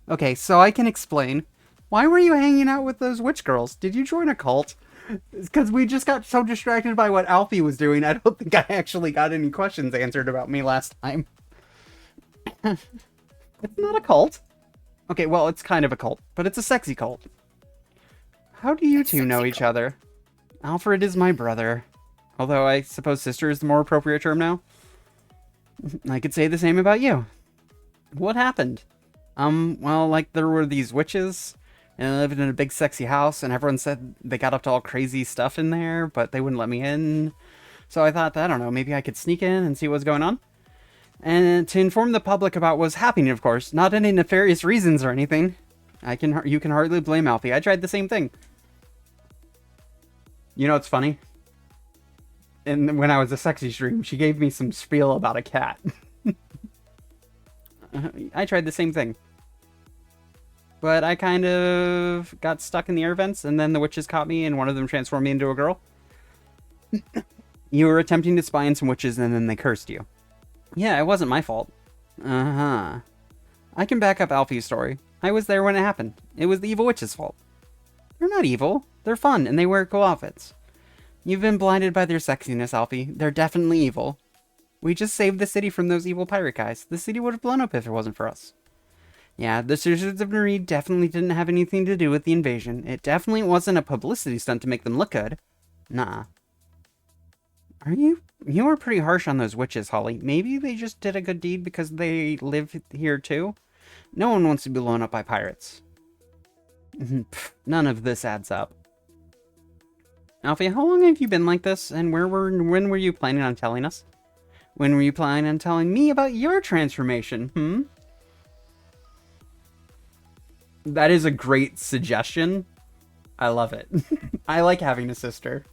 Okay, so I can explain. Why were you hanging out with those witch girls? Did you join a cult? Because we just got so distracted by what Alfie was doing, I don't think I actually got any questions answered about me last time. It's not a cult. Okay, well, it's kind of a cult, but it's a sexy cult. How do you two know each other? Alfred is my brother. Although I suppose sister is the more appropriate term now. I could say the same about you. What happened? Well, like, there were these witches, and I lived in a big sexy house, and everyone said they got up to all crazy stuff in there, but they wouldn't let me in. So I thought, I don't know, maybe I could sneak in and see what's going on. And to inform the public about what was happening, of course, not any nefarious reasons or anything. You can hardly blame Alfie. I tried the same thing. You know what's funny? And when I was a sexy stream, she gave me some spiel about a cat. I tried the same thing. But I kind of got stuck in the air vents, and then the witches caught me, and one of them transformed me into a girl. You were attempting to spy on some witches, and then they cursed you. Yeah, it wasn't my fault. Uh-huh. I can back up Alfie's story. I was there when it happened. It was the evil witch's fault. They're not evil. They're fun, and they wear cool outfits. You've been blinded by their sexiness, Alfie. They're definitely evil. We just saved the city from those evil pirate guys. The city would have blown up if it wasn't for us. Yeah, the Sisters of Nereid definitely didn't have anything to do with the invasion. It definitely wasn't a publicity stunt to make them look good. Nah. You were pretty harsh on those witches, Holly. Maybe they just did a good deed because they live here too? No one wants to be blown up by pirates. None of this adds up. Alfie, how long have you been like this, and when were you planning on telling us? When were you planning on telling me about your transformation, That is a great suggestion. I love it. I like having a sister.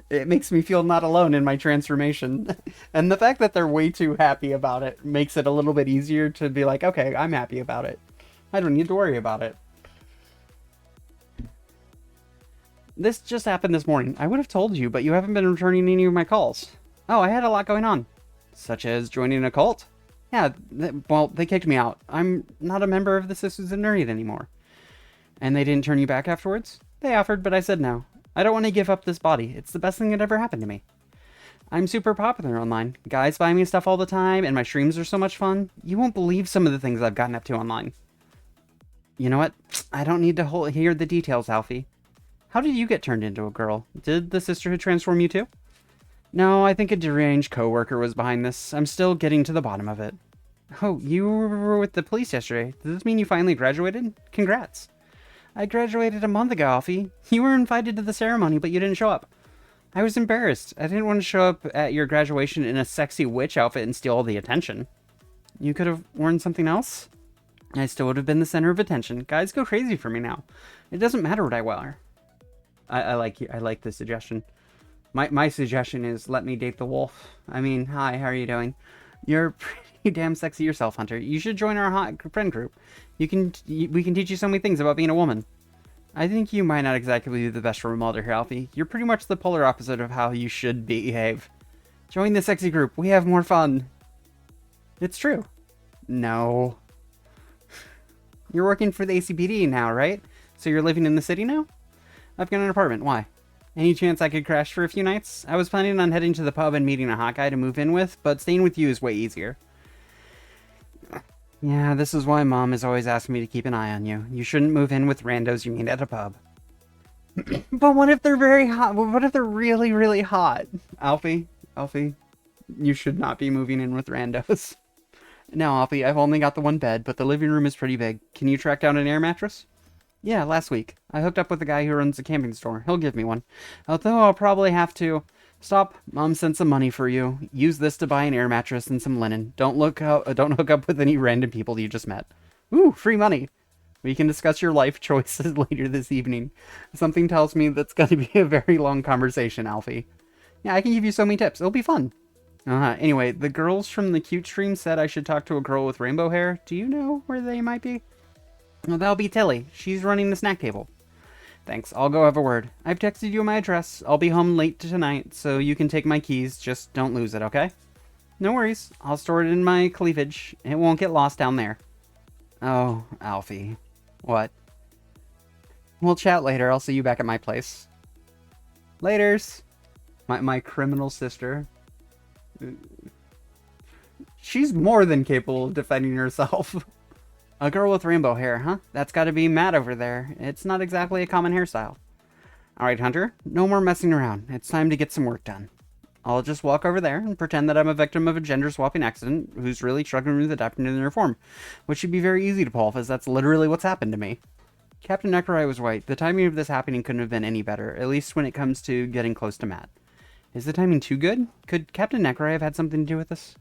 It makes me feel not alone in my transformation. And the fact that they're way too happy about it makes it a little bit easier to be like, okay, I'm happy about it. I don't need to worry about it. This just happened this morning. I would have told you, but you haven't been returning any of my calls. Oh, I had a lot going on. Such as joining a cult? Yeah, well, they kicked me out. I'm not a member of the Sisters of Nerdy anymore. And they didn't turn you back afterwards? They offered, but I said no. I don't want to give up this body. It's the best thing that ever happened to me. I'm super popular online. Guys buy me stuff all the time, and my streams are so much fun. You won't believe some of the things I've gotten up to online. You know what? I don't need to hear the details, Alfie. How did you get turned into a girl? Did the sisterhood transform you too? No, I think a deranged coworker was behind this. I'm still getting to the bottom of it. Oh, you were with the police yesterday. Does this mean you finally graduated? Congrats. I graduated a month ago, Alfie. You were invited to the ceremony, but you didn't show up. I was embarrassed. I didn't want to show up at your graduation in a sexy witch outfit and steal all the attention. You could have worn something else? I still would have been the center of attention. Guys go crazy for me now. It doesn't matter what I wear. I like the suggestion. My suggestion is let me date the wolf. I mean, hi, how are you doing? You're pretty damn sexy yourself, Hunter. You should join our hot friend group. We can teach you so many things about being a woman. I think you might not exactly be the best role model here, Alfie. You're pretty much the polar opposite of how you should behave. Join the sexy group. We have more fun. It's true. No. You're working for the ACPD now, right? So you're living in the city now? I've got an apartment. Why? Any chance I could crash for a few nights? I was planning on heading to the pub and meeting a hot guy to move in with, but staying with you is way easier. Yeah, this is why Mom is always asking me to keep an eye on you. You shouldn't move in with randos you meet at a pub. But what if they're very hot? What if they're really, really hot? Alfie, you should not be moving in with randos. No, Alfie, I've only got the one bed, but the living room is pretty big. Can you track down an air mattress? Yeah, last week. I hooked up with a guy who runs a camping store. He'll give me one. Although I'll probably have to... Stop. Mom sent some money for you. Use this to buy an air mattress and some linen. Don't hook up with any random people you just met. Ooh, free money. We can discuss your life choices later this evening. Something tells me that's going to be a very long conversation, Alfie. Yeah, I can give you so many tips. It'll be fun. Anyway, the girls from the cute stream said I should talk to a girl with rainbow hair. Do you know where they might be? Well, that'll be Tilly. She's running the snack table. Thanks, I'll go have a word. I've texted you my address. I'll be home late tonight, so you can take my keys. Just don't lose it, okay? No worries. I'll store it in my cleavage. It won't get lost down there. Oh, Alfie. What? We'll chat later. I'll see you back at my place. Laters. My criminal sister. She's more than capable of defending herself. A girl with rainbow hair, huh? That's gotta be Matt over there. It's not exactly a common hairstyle. Alright, Hunter. No more messing around. It's time to get some work done. I'll just walk over there and pretend that I'm a victim of a gender-swapping accident who's really struggling with adapting to the new form, which should be very easy to pull off, as that's literally what's happened to me. Captain Necroy was right. The timing of this happening couldn't have been any better, at least when it comes to getting close to Matt. Is the timing too good? Could Captain Necroy have had something to do with this?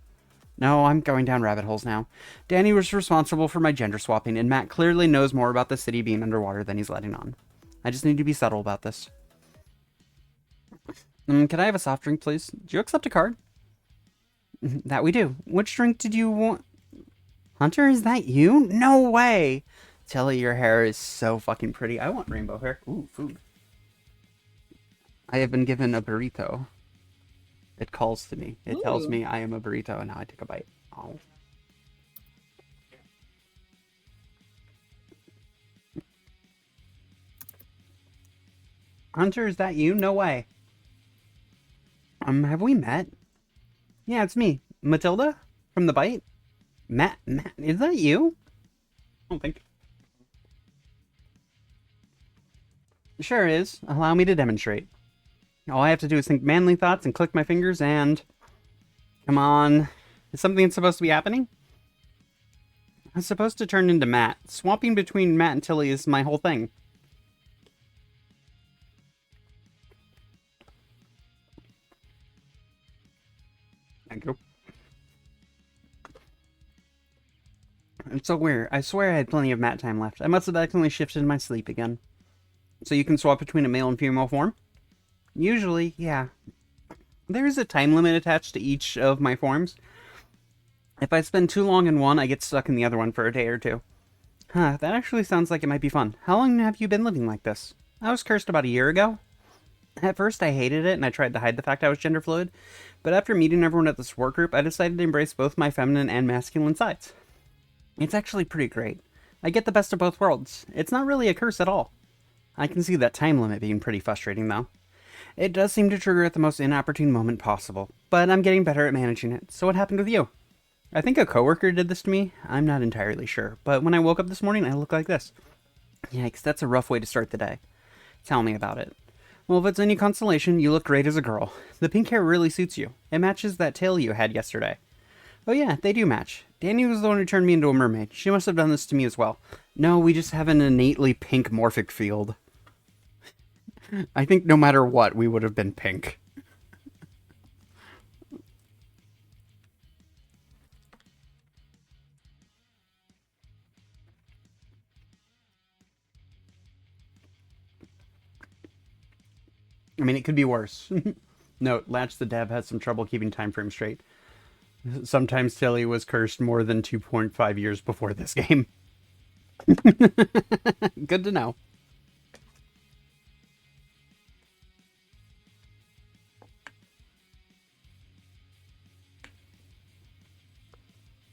No, I'm going down rabbit holes now. Danny was responsible for my gender swapping, and Matt clearly knows more about the city being underwater than he's letting on. I just need to be subtle about this. Can I have a soft drink, please? Do you accept a card? That we do. Which drink did you want? Hunter, is that you? No way! Tilly, your hair is so fucking pretty. I want rainbow hair. Ooh, food. I have been given a burrito. It calls to me. It tells me I am a burrito, and now I take a bite. Oh. Hunter, is that you? No way. Have we met? Yeah, it's me. Matilda? From The Bite? Matt, is that you? I don't think. Sure is. Allow me to demonstrate. All I have to do is think manly thoughts and click my fingers and... Come on. Is something supposed to be happening? I'm supposed to turn into Matt. Swapping between Matt and Tilly is my whole thing. Thank you. It's so weird. I swear I had plenty of mat time left. I must have accidentally shifted my sleep again. So you can swap between a male and female form? Usually, yeah. There is a time limit attached to each of my forms. If I spend too long in one, I get stuck in the other one for a day or two. Huh, that actually sounds like it might be fun. How long have you been living like this? I was cursed about a year ago. At first, I hated it, and I tried to hide the fact I was gender fluid. But after meeting everyone at this work group, I decided to embrace both my feminine and masculine sides. It's actually pretty great. I get the best of both worlds. It's not really a curse at all. I can see that time limit being pretty frustrating, though. It does seem to trigger at the most inopportune moment possible, but I'm getting better at managing it. So what happened with you? I think a coworker did this to me. I'm not entirely sure, but when I woke up this morning, I look like this. Yikes, that's a rough way to start the day. Tell me about it. Well, if it's any consolation, you look great as a girl. The pink hair really suits you. It matches that tail you had yesterday. Oh yeah, they do match. Danny was the one who turned me into a mermaid. She must have done this to me as well. No, we just have an innately pink morphic field. I think no matter what, we would have been pink. I mean, it could be worse. Note, Latch the Dev has some trouble keeping time frame straight. Sometimes Tilly was cursed more than 2.5 years before this game. Good to know.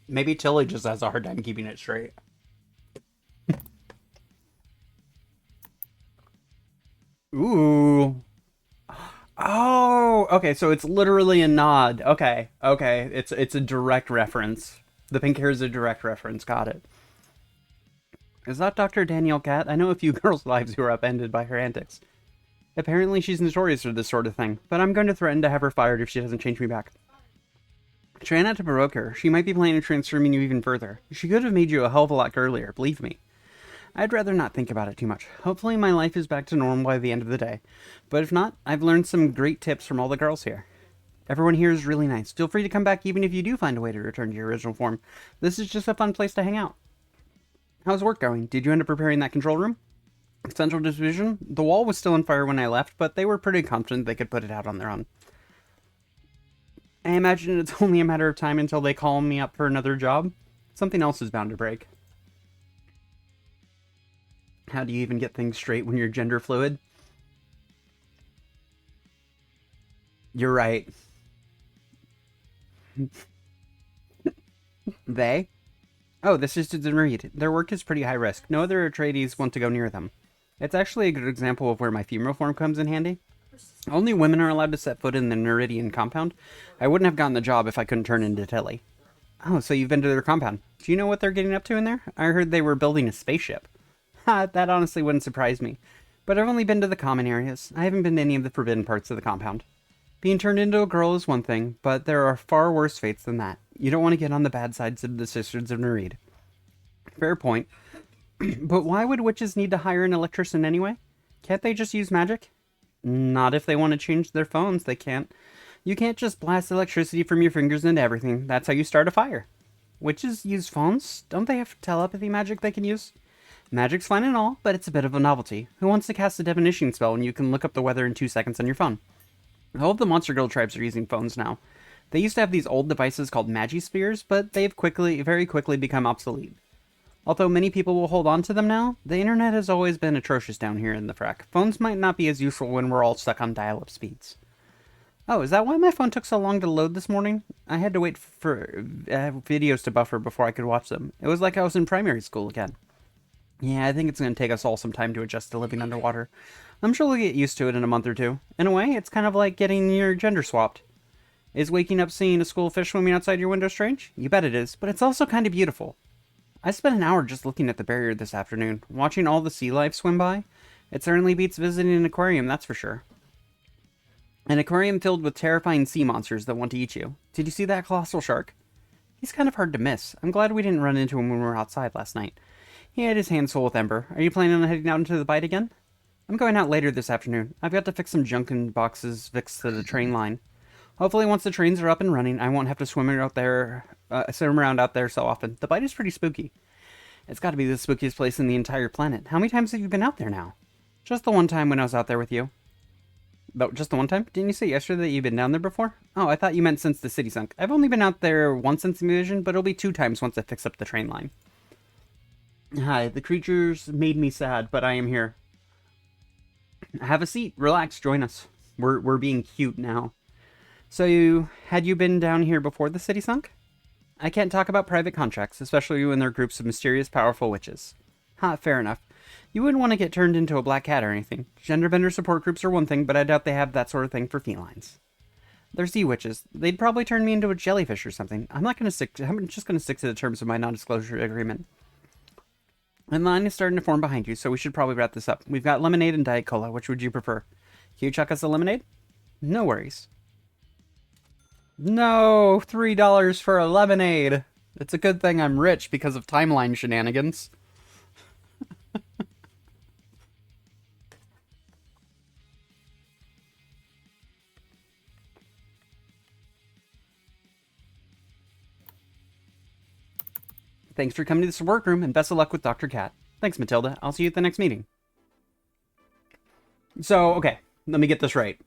Maybe Tilly just has a hard time keeping it straight. Ooh. Oh, okay, so it's literally a nod. Okay, it's a direct reference. The pink hair is a direct reference. Got it. Is that Dr. Danielle Cat? I know a few girls' lives who are upended by her antics. Apparently she's notorious for this sort of thing, but I'm going to threaten to have her fired if she doesn't change me back. Try not to provoke her. She might be planning on transforming you even further. She could have made you a hell of a lot girlier, believe me. I'd rather not think about it too much. Hopefully my life is back to normal by the end of the day. But if not, I've learned some great tips from all the girls here. Everyone here is really nice. Feel free to come back even if you do find a way to return to your original form. This is just a fun place to hang out. How's work going? Did you end up repairing that control room? Central division? The wall was still on fire when I left, but they were pretty confident they could put it out on their own. I imagine it's only a matter of time until they call me up for another job. Something else is bound to break. How do you even get things straight when you're gender fluid? You're right. They? Oh, this is to Reed. Their work is pretty high risk. No other Atreides want to go near them. It's actually a good example of where my female form comes in handy. Only women are allowed to set foot in the Neridian compound. I wouldn't have gotten the job if I couldn't turn into Tilly. Oh, so you've been to their compound. Do you know what they're getting up to in there? I heard they were building a spaceship. Ha, that honestly wouldn't surprise me. But I've only been to the common areas. I haven't been to any of the forbidden parts of the compound. Being turned into a girl is one thing, but there are far worse fates than that. You don't want to get on the bad sides of the Sisters of Nereid. Fair point. But why would witches need to hire an electrician anyway? Can't they just use magic? Not if they want to change their phones, they can't. You can't just blast electricity from your fingers into everything. That's how you start a fire. Witches use phones? Don't they have telepathy magic they can use? Magic's fine and all, but it's a bit of a novelty. Who wants to cast a divination spell when you can look up the weather in 2 seconds on your phone? All of the Monster Girl tribes are using phones now. They used to have these old devices called Magispheres, but they've very quickly become obsolete. Although many people will hold on to them now, the internet has always been atrocious down here in the frack. Phones might not be as useful when we're all stuck on dial-up speeds. Oh, is that why my phone took so long to load this morning? I had to wait for videos to buffer before I could watch them. It was like I was in primary school again. Yeah, I think it's going to take us all some time to adjust to living underwater. I'm sure we'll get used to it in a month or two. In a way, it's kind of like getting your gender swapped. Is waking up seeing a school of fish swimming outside your window strange? You bet it is, but it's also kind of beautiful. I spent an hour just looking at the barrier this afternoon, watching all the sea life swim by. It certainly beats visiting an aquarium, that's for sure. An aquarium filled with terrifying sea monsters that want to eat you. Did you see that colossal shark? He's kind of hard to miss. I'm glad we didn't run into him when we were outside last night. He had his hands full with Ember. Are you planning on heading out into the bite again? I'm going out later this afternoon. I've got to fix some junk in boxes fixed to the train line. Hopefully once the trains are up and running, I won't have to swim around out there so often. The bite is pretty spooky. It's got to be the spookiest place in the entire planet. How many times have you been out there now? Just the one time when I was out there with you. Just the one time? Didn't you say yesterday that you've been down there before? Oh, I thought you meant since the city sunk. I've only been out there once since the invasion, but it'll be 2 times once I fix up the train line. Hi, the creatures made me sad, but I am here. Have a seat. Relax. Join us. We're being cute now. So had you been down here before the city sunk? I can't talk about private contracts, especially when they're groups of mysterious, powerful witches. Fair enough. You wouldn't want to get turned into a black cat or anything. Genderbender support groups are one thing, but I doubt they have that sort of thing for felines. They're sea witches. They'd probably turn me into a jellyfish or something. I'm just gonna stick to the terms of my non-disclosure agreement. And the line is starting to form behind you, so we should probably wrap this up. We've got lemonade and Diet Cola. Which would you prefer? Can you chuck us a lemonade? No worries. No, $3 for a lemonade. It's a good thing I'm rich because of timeline shenanigans. Thanks for coming to the support room, and best of luck with Dr. Cat. Thanks, Matilda. I'll see you at the next meeting. So, okay, let me get this right.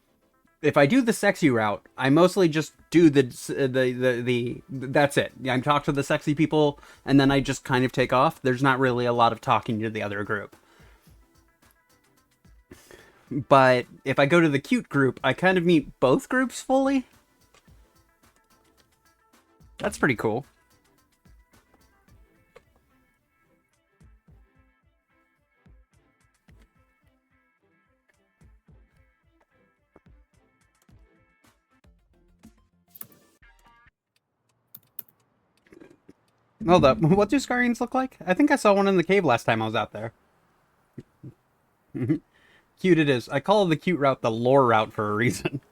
If I do the sexy route, I mostly just do that's it. I talk to the sexy people, and then I just kind of take off. There's not really a lot of talking to the other group. But if I go to the cute group, I kind of meet both groups fully. That's pretty cool. Hold up, what do Scarians look like? I think I saw one in the cave last time I was out there. Cute it is. I call the cute route the lore route for a reason.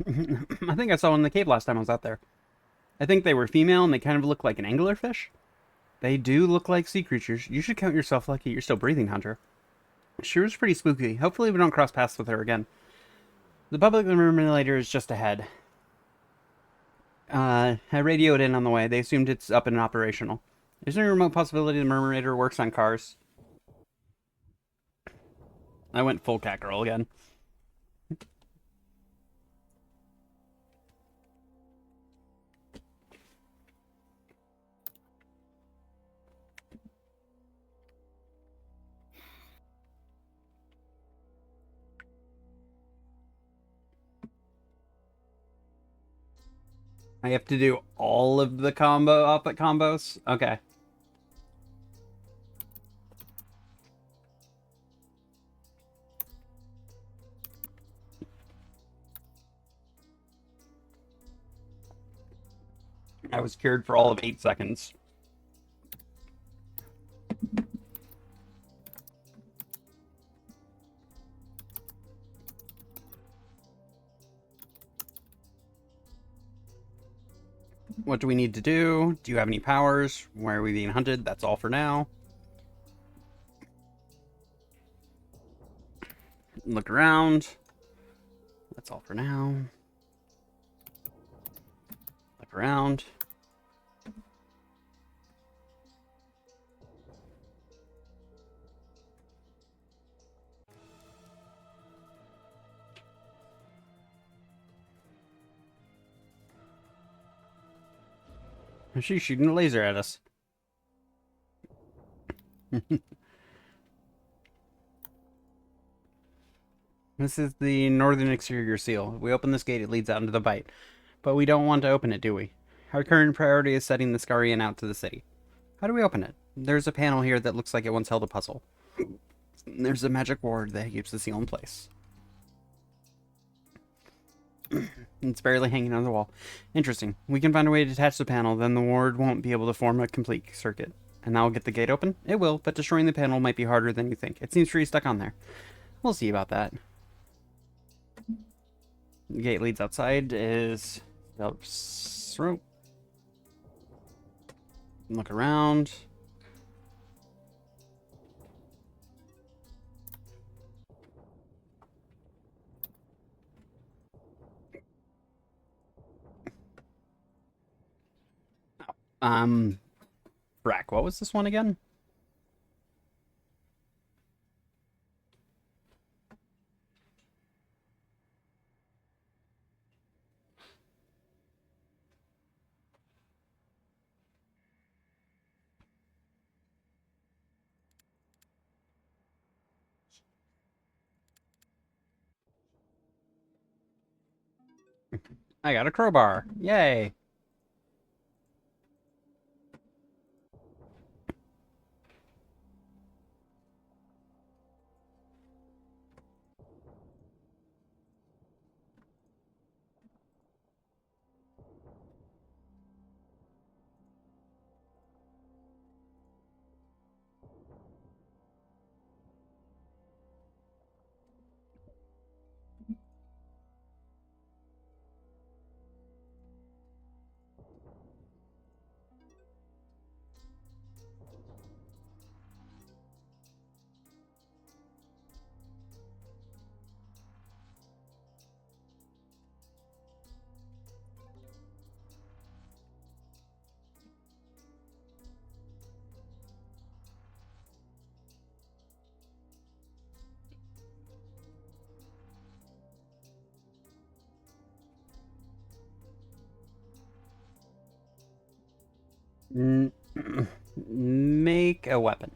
I think I saw one in the cave last time I was out there. I think they were female and they kind of look like an anglerfish. They do look like sea creatures. You should count yourself lucky you're still breathing, Hunter. She was pretty spooky. Hopefully we don't cross paths with her again. The public defibrillator is just ahead. I radioed in on the way. They assumed it's up and operational. Is there a remote possibility the Murmurator works on cars? I went full cat girl again. I have to do all of the combos? Okay. I was cured for all of 8 seconds. What do we need to do? Do you have any powers? Why are we being hunted? That's all for now. Look around. That's all for now. Look around. She's shooting a laser at us. This is the northern exterior seal. If we open this gate, it leads out into the Bight. But we don't want to open it, do we? Our current priority is setting the Scarian out to the city. How do we open it? There's a panel here that looks like it once held a puzzle. There's a magic ward that keeps the seal in place. It's barely hanging on the wall. Interesting. We can find a way to detach the panel, then the ward won't be able to form a complete circuit. And that'll get the gate open? It will, but destroying the panel might be harder than you think. It seems pretty stuck on there. We'll see about that. The gate leads outside is... Look around. Brack, what was this one again? I got a crowbar. Yay. Make a weapon.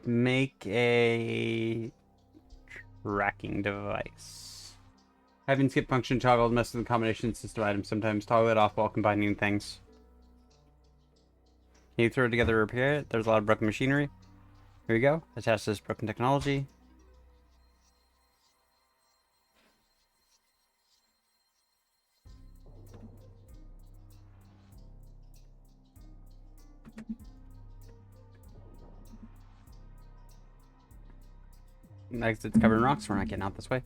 Make a tracking device. Having skip function toggled messes with the combination system items. Sometimes toggle it off while combining things. Can you throw it together or repair it? There's a lot of broken machinery. Here we go. Attach this broken technology. Next, it's covered in rocks. We're not getting out this way.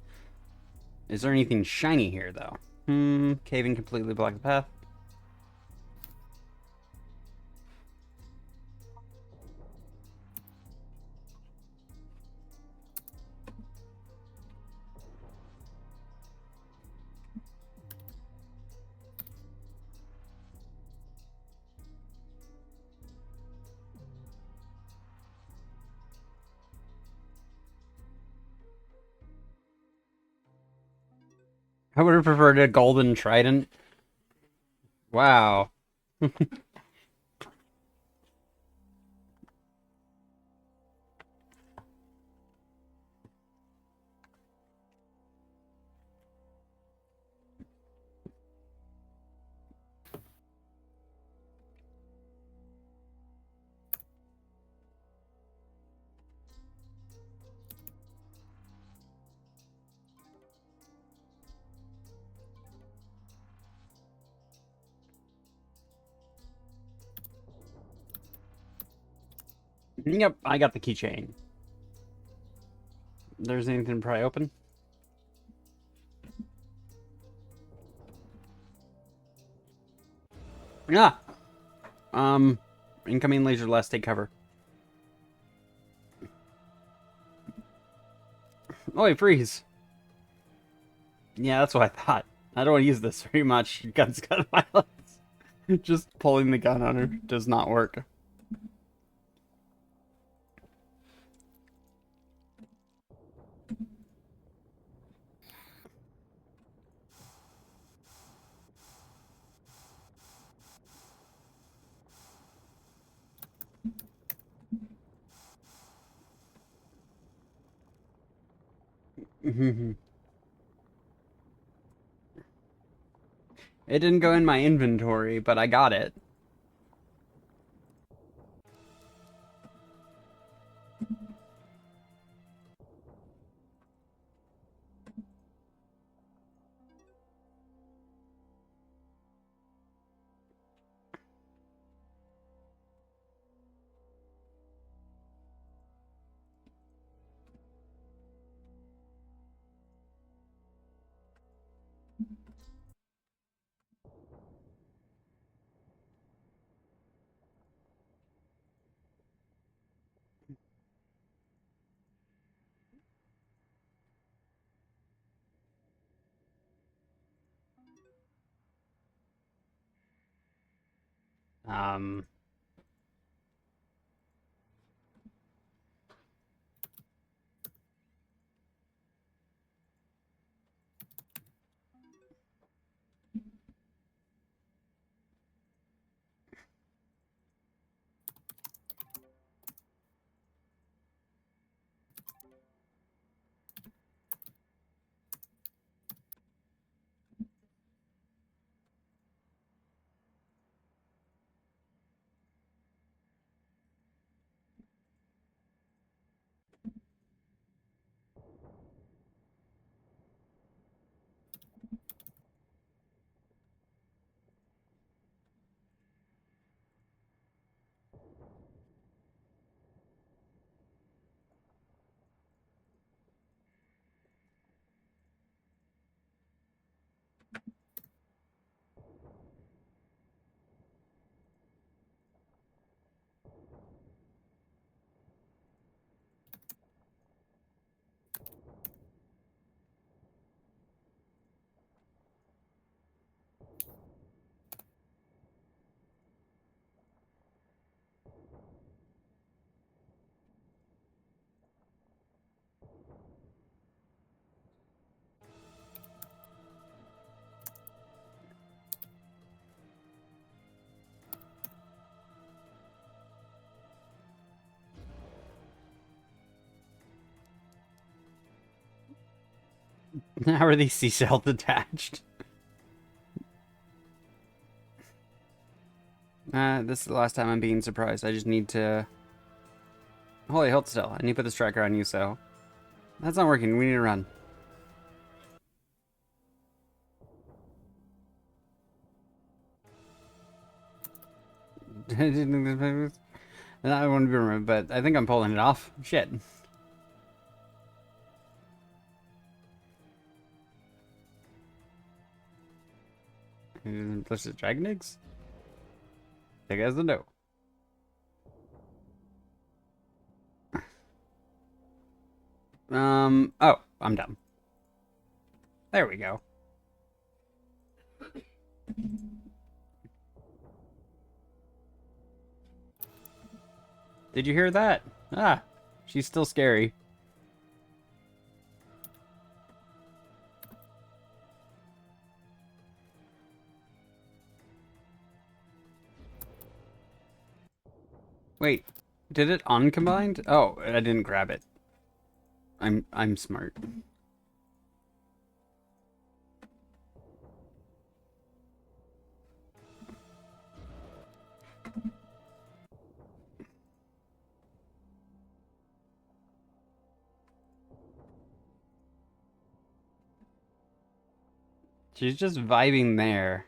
Is there anything shiny here, though? Caving completely blocked the path. I would have preferred a golden trident. Wow. Yep, I got the keychain. There's anything to pry open? Ah! Incoming laser last take cover. Oh, wait, freeze. Yeah, that's what I thought. I don't want to use this very much. Gun's got violence. Just pulling the gun on her does not work. It didn't go in my inventory, but I got it. Um. How are these seashells detached? This is the last time I'm being surprised. I just need to... Holy, hold still. I need to put this tracker on you, so... That's not working. We need to run. I want to be removed, but I think I'm pulling it off. Shit. Push the dragon eggs? Take it as a no. Oh, I'm done. There we go. Did you hear that? Ah, she's still scary. Wait, did it uncombined? Oh, I didn't grab it. I'm smart. She's just vibing there.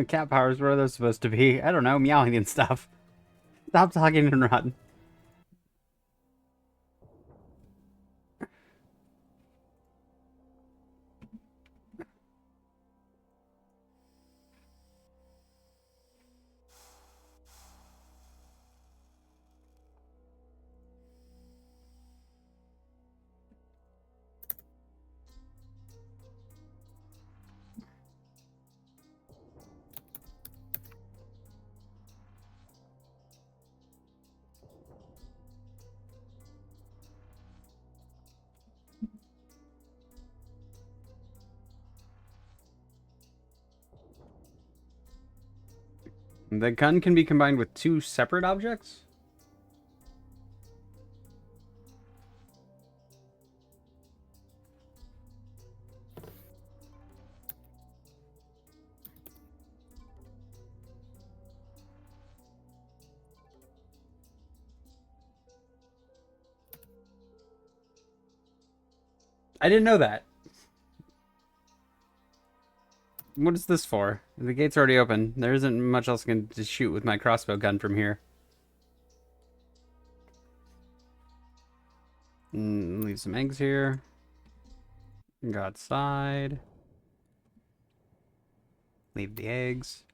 Cat powers, what are those supposed to be? I don't know, meowing and stuff. Stop talking and run. The gun can be combined with 2 separate objects? I didn't know that. What is this for? The gate's already open. There isn't much else I can shoot with my crossbow gun from here. Leave some eggs here. Go outside. Leave the eggs.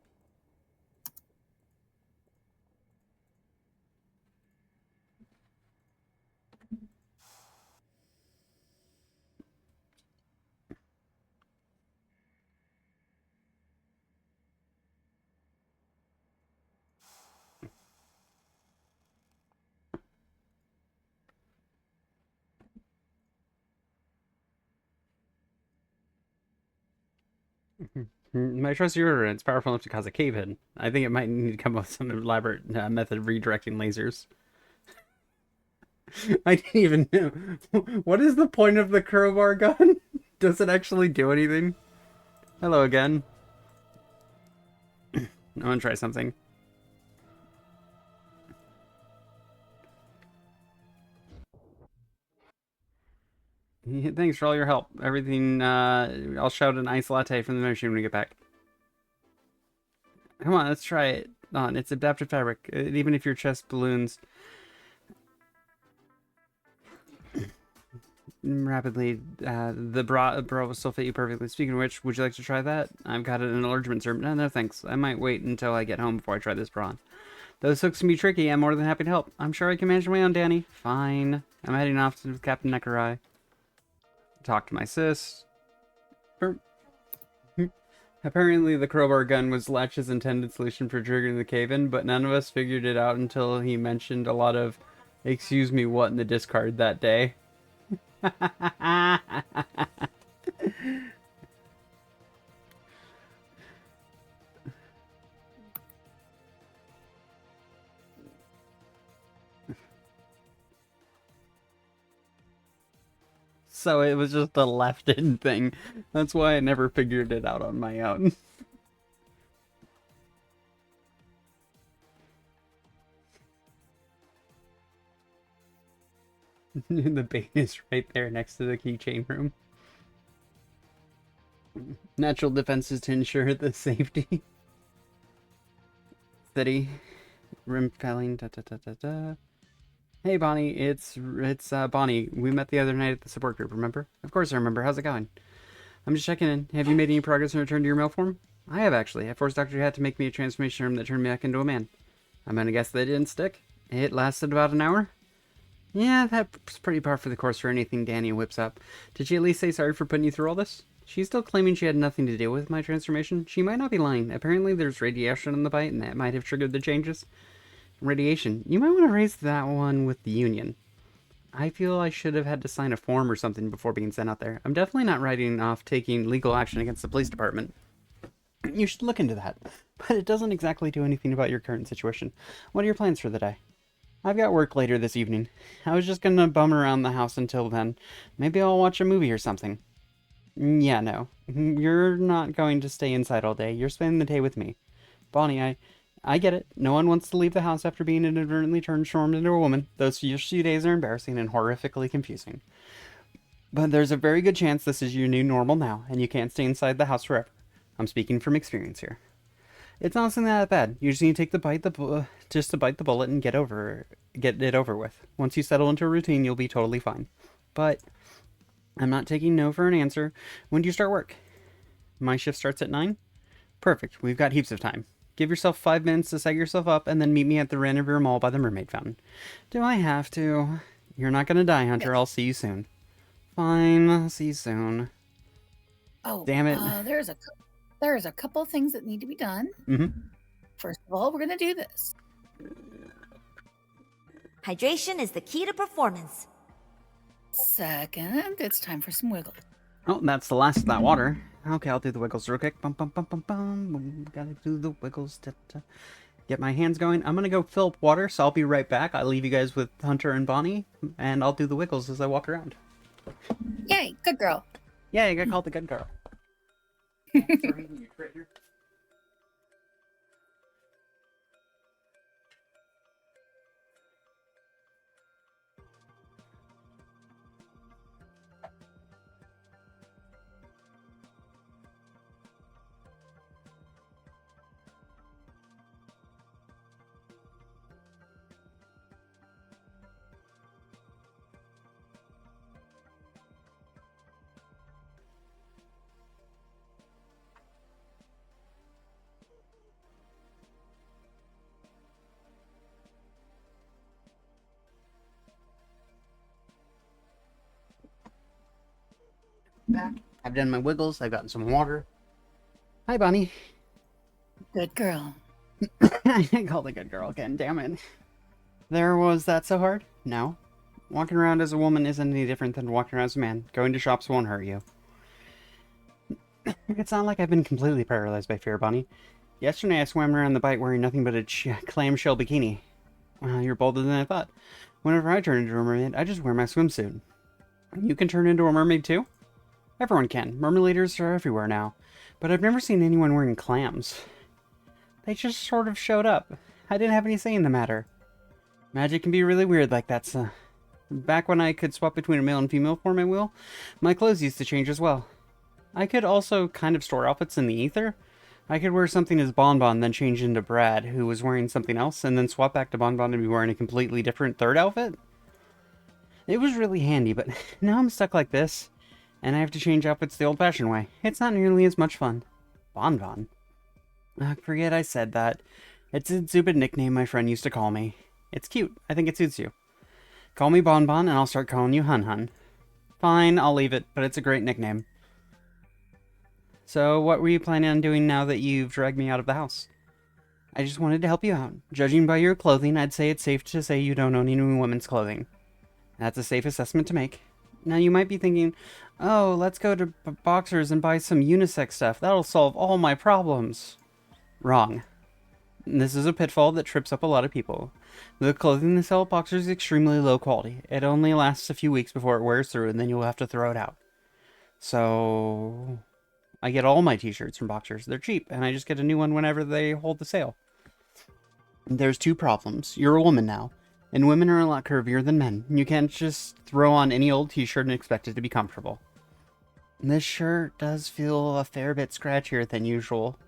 My trusty order, it's powerful enough to cause a cave-in. I think it might need to come up with some elaborate method of redirecting lasers. I didn't even know. What is the point of the crowbar gun? Does it actually do anything? Hello again. I want to try something. Thanks for all your help. Everything, I'll shout an ice latte from the machine when we get back. Come on, let's try it on. It's adapted fabric. Even if your chest balloons rapidly, the bra will still fit you perfectly. Speaking of which, would you like to try that? I've got an enlargement, sir. No, thanks. I might wait until I get home before I try this bra on. Those hooks can be tricky. I'm more than happy to help. I'm sure I can manage my own, Danny. Fine. I'm heading off to Captain Neckerai. Talk to my sis. Apparently the crowbar gun was Latch's intended solution for triggering the cave-in, but none of us figured it out until he mentioned a lot of "excuse me what" in the discard that day. So it was just a left-in thing. That's why I never figured it out on my own. The bait is right there next to the keychain room. Natural defenses to ensure the safety. Steady. Rim felling. Hey Bonnie, it's Bonnie. We met the other night at the support group, remember? Of course I remember. How's it going? I'm just checking in. Have you made any progress in return to your mail form? I have actually. I forced Dr. Hat to make me a transformation serum that turned me back into a man. I'm gonna guess they didn't stick. It lasted about an hour? Yeah, that's pretty par for the course for anything Danny whips up. Did she at least say sorry for putting you through all this? She's still claiming she had nothing to do with my transformation. She might not be lying. Apparently there's radiation in the bite, and that might have triggered the changes. Radiation. You might want to raise that one with the Union. I feel I should have had to sign a form or something before being sent out there. I'm definitely not writing off taking legal action against the police department. You should look into that. But it doesn't exactly do anything about your current situation. What are your plans for the day? I've got work later this evening. I was just gonna bum around the house until then. Maybe I'll watch a movie or something. Yeah, no. You're not going to stay inside all day. You're spending the day with me. Bonnie, I get it. No one wants to leave the house after being inadvertently transformed into a woman. Those first few days are embarrassing and horrifically confusing. But there's a very good chance this is your new normal now, and you can't stay inside the house forever. I'm speaking from experience here. It's honestly not that bad. You just need to take bite the bullet and get it over with. Once you settle into a routine, you'll be totally fine. But I'm not taking no for an answer. When do you start work? My shift starts at 9? Perfect. We've got heaps of time. Give yourself 5 minutes to set yourself up, and then meet me at the Renovere Mall by the Mermaid Fountain. Do I have to? You're not gonna die, Hunter. I'll see you soon. Fine. I'll see you soon. Oh, damn it. There's a couple of things that need to be done. First of all, we're gonna do this. Hydration is the key to performance. Second, it's time for some wiggles. Oh, that's the last of that water. Okay, I'll do the wiggles real quick. Bum, bum, bum, bum, bum. Gotta do the wiggles. Da, da. get my hands going. I'm gonna go fill up water, so I'll be right back. I'll leave you guys with Hunter and Bonnie, and I'll do the wiggles as I walk around. Yay, good girl. Yeah, you got called the good girl. Back. I've done my wiggles. I've gotten some water. Hi, Bonnie. Good girl. I called a good girl again. Damn it. Was that so hard? No. Walking around as a woman isn't any different than walking around as a man. Going to shops won't hurt you. It's not like I've been completely paralyzed by fear, Bonnie. Yesterday I swam around the bite wearing nothing but a clamshell bikini. Well, you're bolder than I thought. Whenever I turn into a mermaid, I just wear my swimsuit. You can turn into a mermaid too? Everyone can. Mermaiders are everywhere now. But I've never seen anyone wearing clams. They just sort of showed up. I didn't have any say in the matter. Magic can be really weird like that, so... Back when I could swap between a male and female form at will, my clothes used to change as well. I could also kind of store outfits in the ether. I could wear something as Bonbon, then change into Brad, who was wearing something else, and then swap back to Bonbon and be wearing a completely different third outfit. It was really handy, but now I'm stuck like this, and I have to change outfits the old-fashioned way. It's not nearly as much fun. Bonbon? Forget I said that. It's a stupid nickname my friend used to call me. It's cute. I think it suits you. Call me Bonbon, and I'll start calling you Hun Hun. Fine, I'll leave it, but it's a great nickname. So, what were you planning on doing now that you've dragged me out of the house? I just wanted to help you out. Judging by your clothing, I'd say it's safe to say you don't own any women's clothing. That's a safe assessment to make. Now, you might be thinking, oh, let's go to Boxers and buy some unisex stuff. That'll solve all my problems. Wrong. This is a pitfall that trips up a lot of people. The clothing they sell at Boxers is extremely low quality. It only lasts a few weeks before it wears through, and then you'll have to throw it out. So... I get all my t-shirts from Boxers. They're cheap, and I just get a new one whenever they hold the sale. There's two problems. You're a woman now, and women are a lot curvier than men. You can't just throw on any old t-shirt and expect it to be comfortable. This shirt does feel a fair bit scratchier than usual.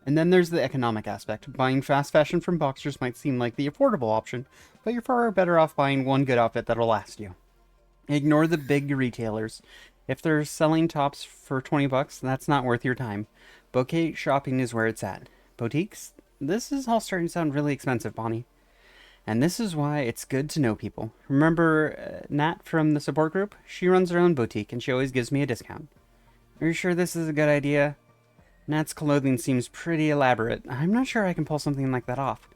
And then there's the economic aspect. Buying fast fashion from Boxers might seem like the affordable option, but you're far better off buying one good outfit that'll last you. Ignore the big retailers. If they're selling tops for $20, that's not worth your time. Bouquet shopping is where it's at. Boutiques? This is all starting to sound really expensive, Bonnie. And this is why it's good to know people. Remember Nat from the support group? She runs her own boutique, and she always gives me a discount. Are you sure this is a good idea? Nat's clothing seems pretty elaborate. I'm not sure I can pull something like that off.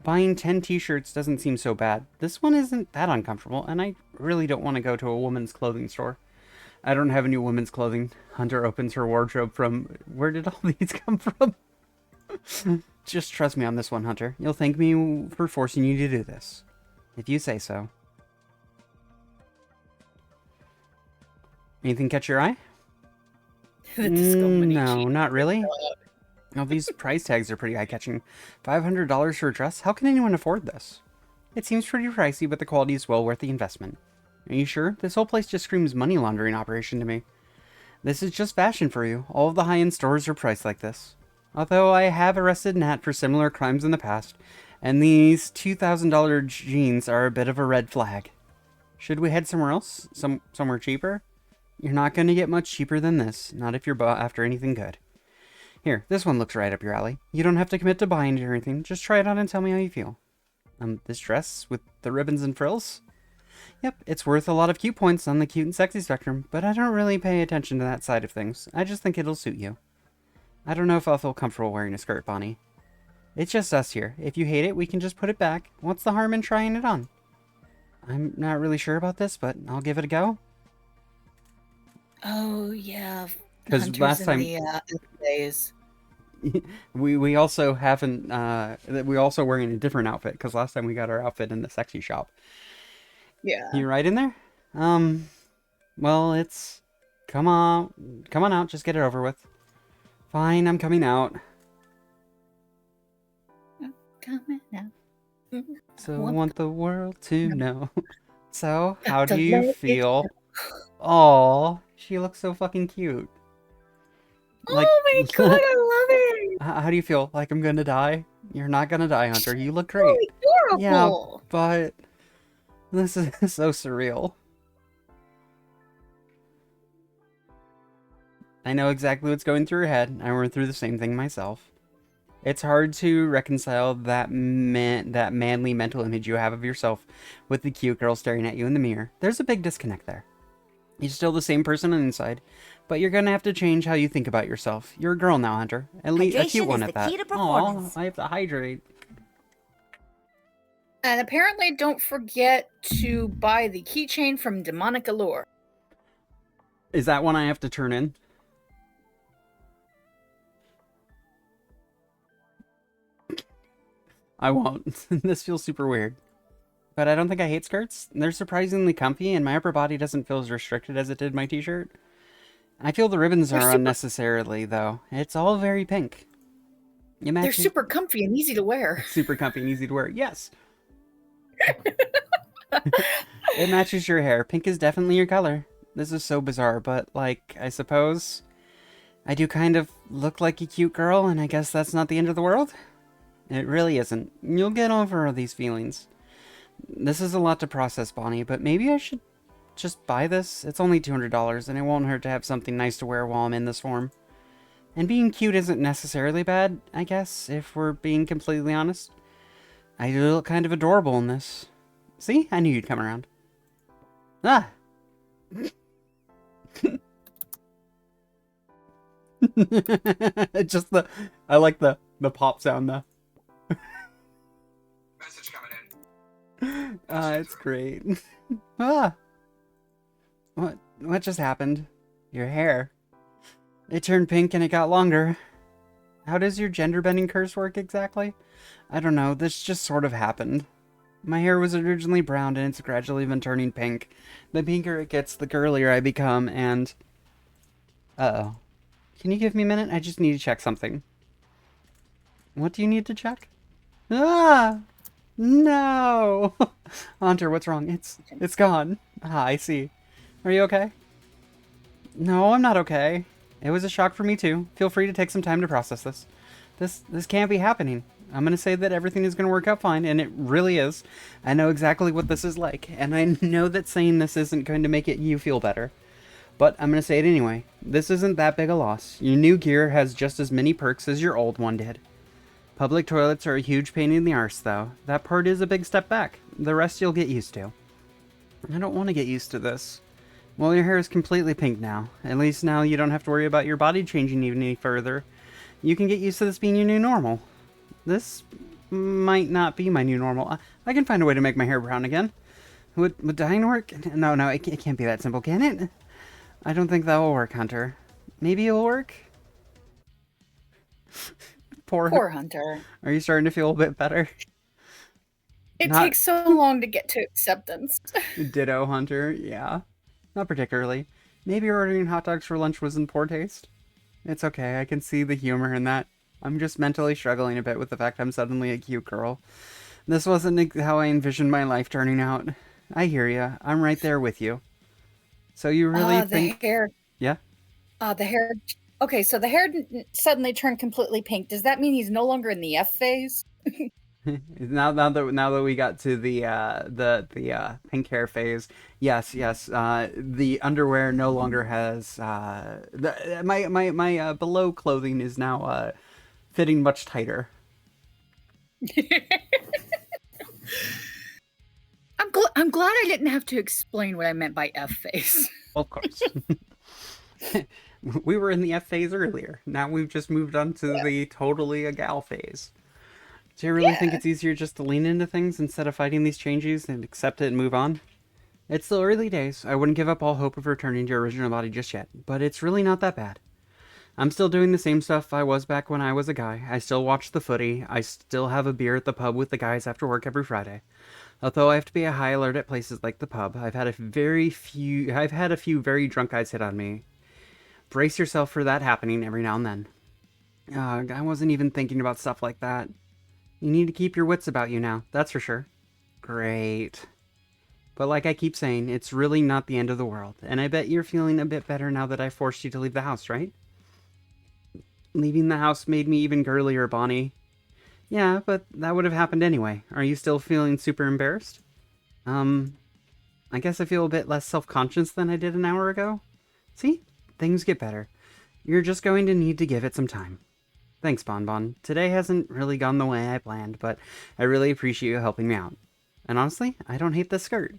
Buying 10 t-shirts doesn't seem so bad. This one isn't that uncomfortable, and I really don't want to go to a woman's clothing store. I don't have any women's clothing. Hunter opens her wardrobe from... Where did all these come from? Just trust me on this one, Hunter. You'll thank me for forcing you to do this. If you say so. Anything catch your eye? The disco money No, cheap. not really. Oh, these price tags are pretty eye-catching. $500 for a dress? How can anyone afford this? It seems pretty pricey, but the quality is well worth the investment. Are you sure? This whole place just screams money laundering operation to me. This is just fashion for you. All of the high-end stores are priced like this. Although I have arrested Nat for similar crimes in the past, and these $2,000 jeans are a bit of a red flag. Should we head somewhere else? Somewhere cheaper? You're not going to get much cheaper than this, not if you're after anything good. Here, this one looks right up your alley. You don't have to commit to buying it or anything, just try it on and tell me how you feel. This dress with the ribbons and frills? Yep, it's worth a lot of cute points on the cute and sexy spectrum, but I don't really pay attention to that side of things. I just think it'll suit you. I don't know if I'll feel comfortable wearing a skirt, Bonnie. It's just us here. If you hate it, we can just put it back. What's the harm in trying it on? I'm not really sure about this, but I'll give it a go. Oh, yeah. Because last time... days. we also haven't we also wearing a different outfit because last time we got our outfit in the sexy shop. Yeah. You right in there? Well, it's come on out, just get it over with. Fine, I'm coming out. Coming out. So want the world to know. So, how Got do to you let it feel? Aw, she looks so fucking cute. Like, Oh my god, I love it! how do you feel? Like I'm gonna die? You're not gonna die, Hunter. You look So great. Yeah, adorable! but this is so surreal. I know exactly what's going through her head. I went through the same thing myself. It's hard to reconcile that manly mental image you have of yourself with the cute girl staring at you in the mirror. There's a big disconnect there. You're still the same person on the inside, but you're gonna have to change how you think about yourself. You're a girl now, Hunter. At least a cute Hydration one is at the that. key to Aw, performance. I have to hydrate. And apparently, don't forget to buy the keychain from Demonic Allure. Is that one I have to turn in? I won't. This feels super weird. But I don't think I hate skirts. They're surprisingly comfy, and my upper body doesn't feel as restricted as it did my t-shirt. I feel the ribbons They're are super- unnecessarily, though. It's all very pink. It They're matches... super comfy and easy to wear. Super comfy and easy to wear. Yes! It matches your hair. Pink is definitely your color. This is so bizarre, but, like, I suppose I do kind of look like a cute girl, and I guess that's not the end of the world? It really isn't. You'll get over all these feelings. This is a lot to process, Bonnie, but maybe I should just buy this? It's only $200, and it won't hurt to have something nice to wear while I'm in this form. And being cute isn't necessarily bad, I guess, if we're being completely honest. I do look kind of adorable in this. See? I knew you'd come around. Ah! Just I like the pop sound though. Message coming in. It's great. Ah! What just happened? Your hair. It turned pink and it got longer. How does your gender bending curse work exactly? I don't know, this just sort of happened. My hair was originally brown and it's gradually been turning pink. The pinker it gets, the girlier I become, and... Uh-oh. Can you give me a minute? I just need to check something. What do you need to check? Ah! No! Hunter, what's wrong? It's gone. Ah, I see. Are you okay? No, I'm not okay. It was a shock for me too. Feel free to take some time to process this. This can't be happening. I'm gonna say that everything is gonna work out fine, and it really is. I know exactly what this is like, and I know that saying this isn't going to make you feel better. But I'm gonna say it anyway. This isn't that big a loss. Your new gear has just as many perks as your old one did. Public toilets are a huge pain in the arse, though. That part is a big step back. The rest you'll get used to. I don't want to get used to this. Well, your hair is completely pink now. At least now you don't have to worry about your body changing even any further. You can get used to this being your new normal. This might not be my new normal. I can find a way to make my hair brown again. Would dyeing work? No, it can't be that simple, can it? I don't think that will work, Hunter. Maybe it'll work? Poor Hunter. Are you starting to feel a bit better? It takes so long to get to acceptance. Ditto, Hunter. Yeah. Not particularly. Maybe ordering hot dogs for lunch was in poor taste. It's okay, I can see the humor in that. I'm just mentally struggling a bit with the fact I'm suddenly a cute girl. This wasn't how I envisioned my life turning out. I hear ya. I'm right there with you. So you really think... The hair. Yeah? The hair... Okay, so the hair suddenly turned completely pink. Does that mean he's no longer in the F phase? now that we got to the pink hair phase, yes, the underwear no longer has my below clothing is now fitting much tighter. I'm glad I didn't have to explain what I meant by F phase. Of course. We were in the F phase earlier. Now we've just moved on to the totally a gal phase. Do you really think it's easier just to lean into things instead of fighting these changes and accept it and move on? It's still early days. I wouldn't give up all hope of returning to your original body just yet, but it's really not that bad. I'm still doing the same stuff I was back when I was a guy. I still watch the footy. I still have a beer at the pub with the guys after work every Friday. Although I have to be a high alert at places like the pub, I've had a few very drunk guys hit on me. Brace yourself for that happening every now and then. I wasn't even thinking about stuff like that. You need to keep your wits about you now, that's for sure. Great. But like I keep saying, it's really not the end of the world, and I bet you're feeling a bit better now that I forced you to leave the house, right? Leaving the house made me even girlier, Bonnie. Yeah, but that would have happened anyway. Are you still feeling super embarrassed? I guess I feel a bit less self-conscious than I did an hour ago. See? Things get better. You're just going to need to give it some time. Thanks, Bonbon. Today hasn't really gone the way I planned, but I really appreciate you helping me out. And honestly, I don't hate this skirt.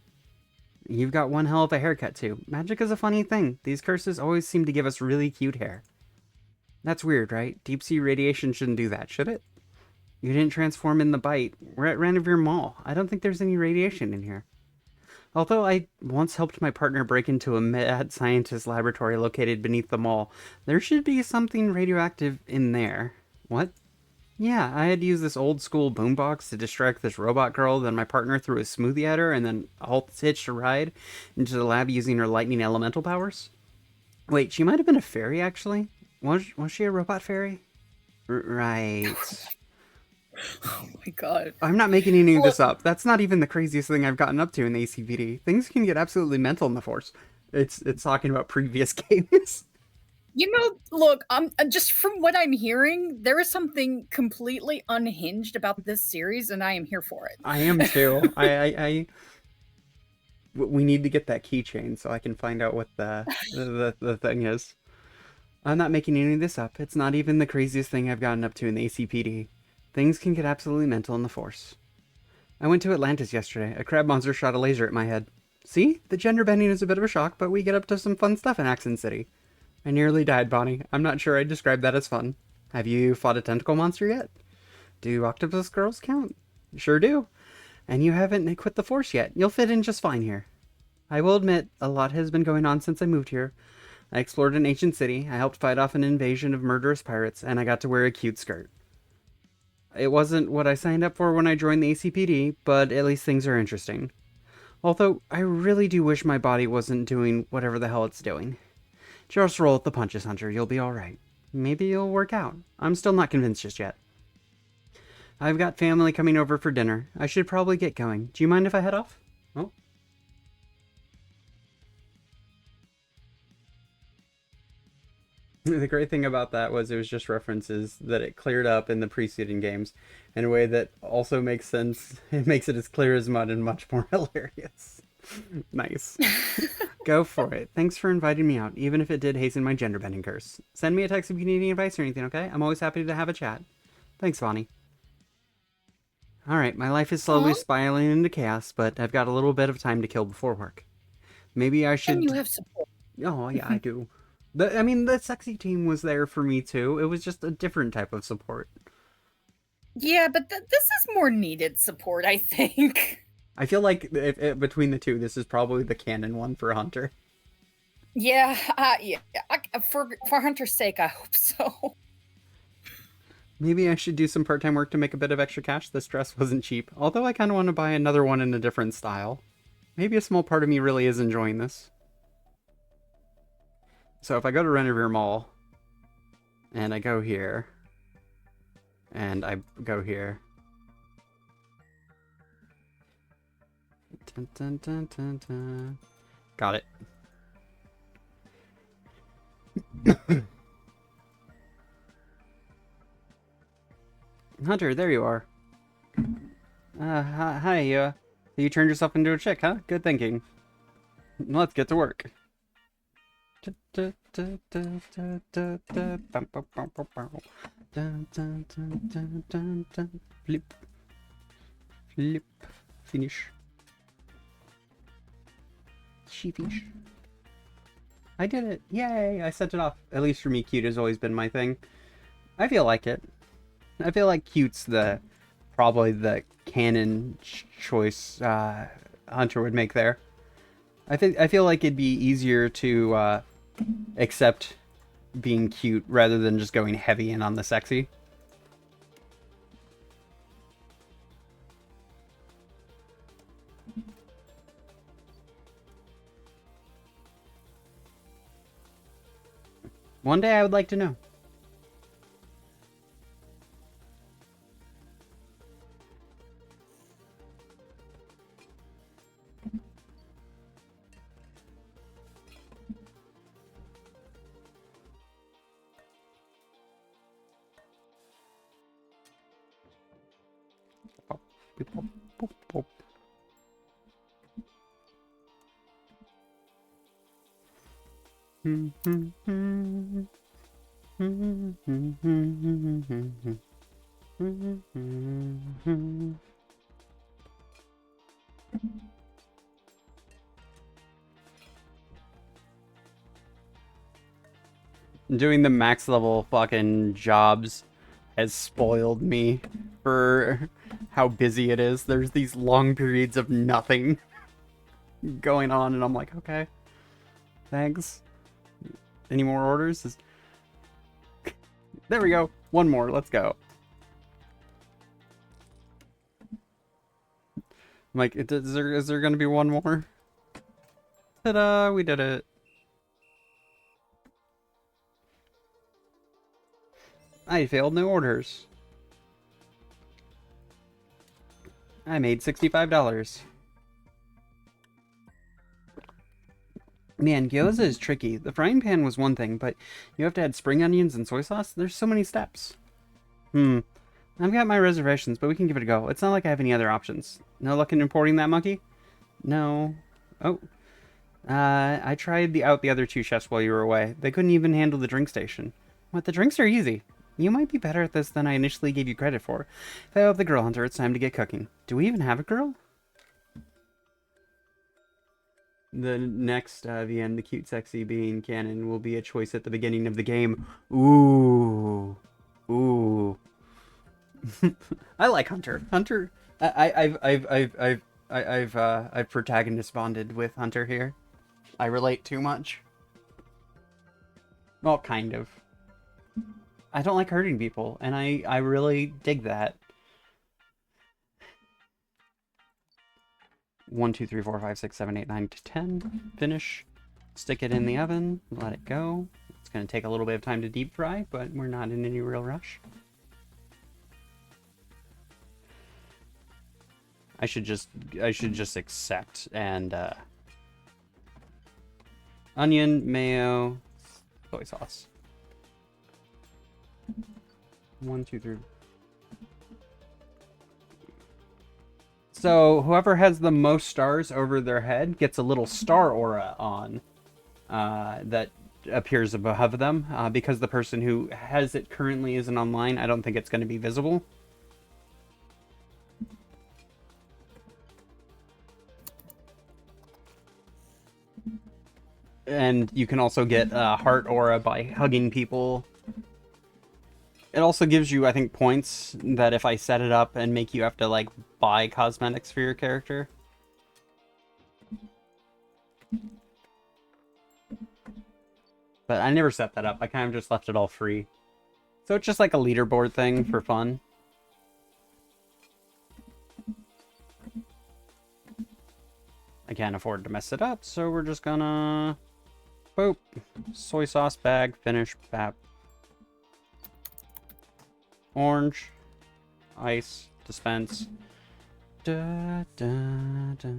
You've got one hell of a haircut, too. Magic is a funny thing. These curses always seem to give us really cute hair. That's weird, right? Deep sea radiation shouldn't do that, should it? You didn't transform in the bite. We're at Ranavir Mall. I don't think there's any radiation in here. Although I once helped my partner break into a mad scientist laboratory located beneath the mall, there should be something radioactive in there. What? Yeah, I had to use this old school boombox to distract this robot girl, then my partner threw a smoothie at her, and then hitched a ride into the lab using her lightning elemental powers. Wait, she might have been a fairy, actually? Was she a robot fairy? Right. Oh my god. I'm not making any of this up. That's not even the craziest thing I've gotten up to in the ACPD. Things can get absolutely mental in the Force. It's talking about previous games. You know, look, just from what I'm hearing, there is something completely unhinged about this series, and I am here for it. I am too. We need to get that keychain so I can find out what the thing is. I'm not making any of this up. It's not even the craziest thing I've gotten up to in the ACPD. Things can get absolutely mental in the Force. I went to Atlantis yesterday. A crab monster shot a laser at my head. See? The gender bending is a bit of a shock, but we get up to some fun stuff in Accent City. I nearly died, Bonnie. I'm not sure I'd describe that as fun. Have you fought a tentacle monster yet? Do octopus girls count? Sure do. And you haven't quit the Force yet. You'll fit in just fine here. I will admit, a lot has been going on since I moved here. I explored an ancient city, I helped fight off an invasion of murderous pirates, and I got to wear a cute skirt. It wasn't what I signed up for when I joined the ACPD, but at least things are interesting. Although, I really do wish my body wasn't doing whatever the hell it's doing. Just roll with the punches, Hunter. You'll be alright. Maybe you'll work out. I'm still not convinced just yet. I've got family coming over for dinner. I should probably get going. Do you mind if I head off? Oh. The great thing about that was it was just references that it cleared up in the preceding games in a way that also makes sense. It makes it as clear as mud and much more hilarious. Nice. Go for it. Thanks for inviting me out, even if it did hasten my gender bending curse. Send me a text if you need any advice or anything, okay? I'm always happy to have a chat. Thanks, Bonnie. Alright, my life is slowly spiraling into chaos, but I've got a little bit of time to kill before work. Maybe I should... And you have support. Oh, yeah, I do. The sexy team was there for me, too. It was just a different type of support. Yeah, but this is more needed support, I think. I feel like between the two, this is probably the canon one for Hunter. Yeah, for Hunter's sake, I hope so. Maybe I should do some part-time work to make a bit of extra cash. This dress wasn't cheap, although I kind of want to buy another one in a different style. Maybe a small part of me really is enjoying this. So if I go to Ranavir Mall, and I go here, and I go here. Dun, dun, dun, dun, dun. Got it. Hunter, there you are. Hi, you turned yourself into a chick, huh? Good thinking. Let's get to work. Flip. Flip. Finish. She fish. I did it. Yay! I sent it off. At least for me, cute has always been my thing. I feel like it. I feel like cute's probably the canon choice Hunter would make there. I feel like it'd be easier to accept being cute rather than just going heavy in on the sexy. One day I would like to know. Doing the max level fucking jobs has spoiled me for how busy it is. There's these long periods of nothing going on, and I'm like, okay, thanks. Any more orders? There we go. One more. Let's go. I'm like, is there going to be one more? Ta-da! We did it. I failed no orders. I made $65. Man, gyoza is tricky. The frying pan was one thing, but you have to add spring onions and soy sauce? There's so many steps. I've got my reservations, but we can give it a go. It's not like I have any other options. No luck in importing that monkey? No. Oh. I tried out the other two chefs while you were away. They couldn't even handle the drink station. What, the drinks are easy. You might be better at this than I initially gave you credit for. If I have the girl hunter, it's time to get cooking. Do we even have a girl? The next VN, the cute sexy being canon, will be a choice at the beginning of the game. Ooh. Ooh. I like Hunter. Hunter, I've protagonist bonded with Hunter here. I relate too much. Well, kind of. I don't like hurting people, and I really dig that. 1, 2, 3, 4, 5, 6, 7, 8, 9, 10. Finish. Stick it in the oven. Let it go. It's going to take a little bit of time to deep fry, but we're not in any real rush. I should just accept and onion, mayo, soy sauce. 1, 2, 3. So whoever has the most stars over their head gets a little star aura on that appears above them. Because the person who has it currently isn't online, I don't think it's going to be visible. And you can also get heart aura by hugging people. It also gives you, I think, points that if I set it up and make you have to, like, buy cosmetics for your character. But I never set that up. I kind of just left it all free. So it's just like a leaderboard thing for fun. I can't afford to mess it up, so we're just gonna... Boop. Soy sauce bag, finish, bap. Orange. Ice. Dispense. Da, da, da.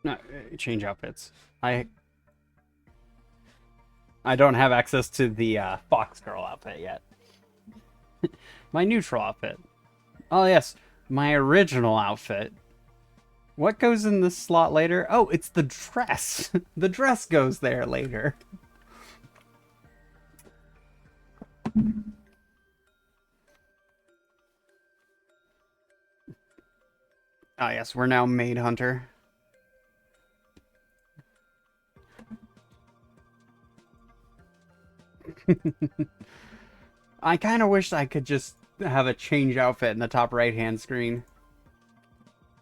No, change outfits. I don't have access to the Fox Girl outfit yet. My neutral outfit. Oh yes, my original outfit. What goes in this slot later? Oh, it's the dress. The dress goes there later. Ah yes, we're now Maid Hunter. I kind of wish I could just have a change outfit in the top right-hand screen.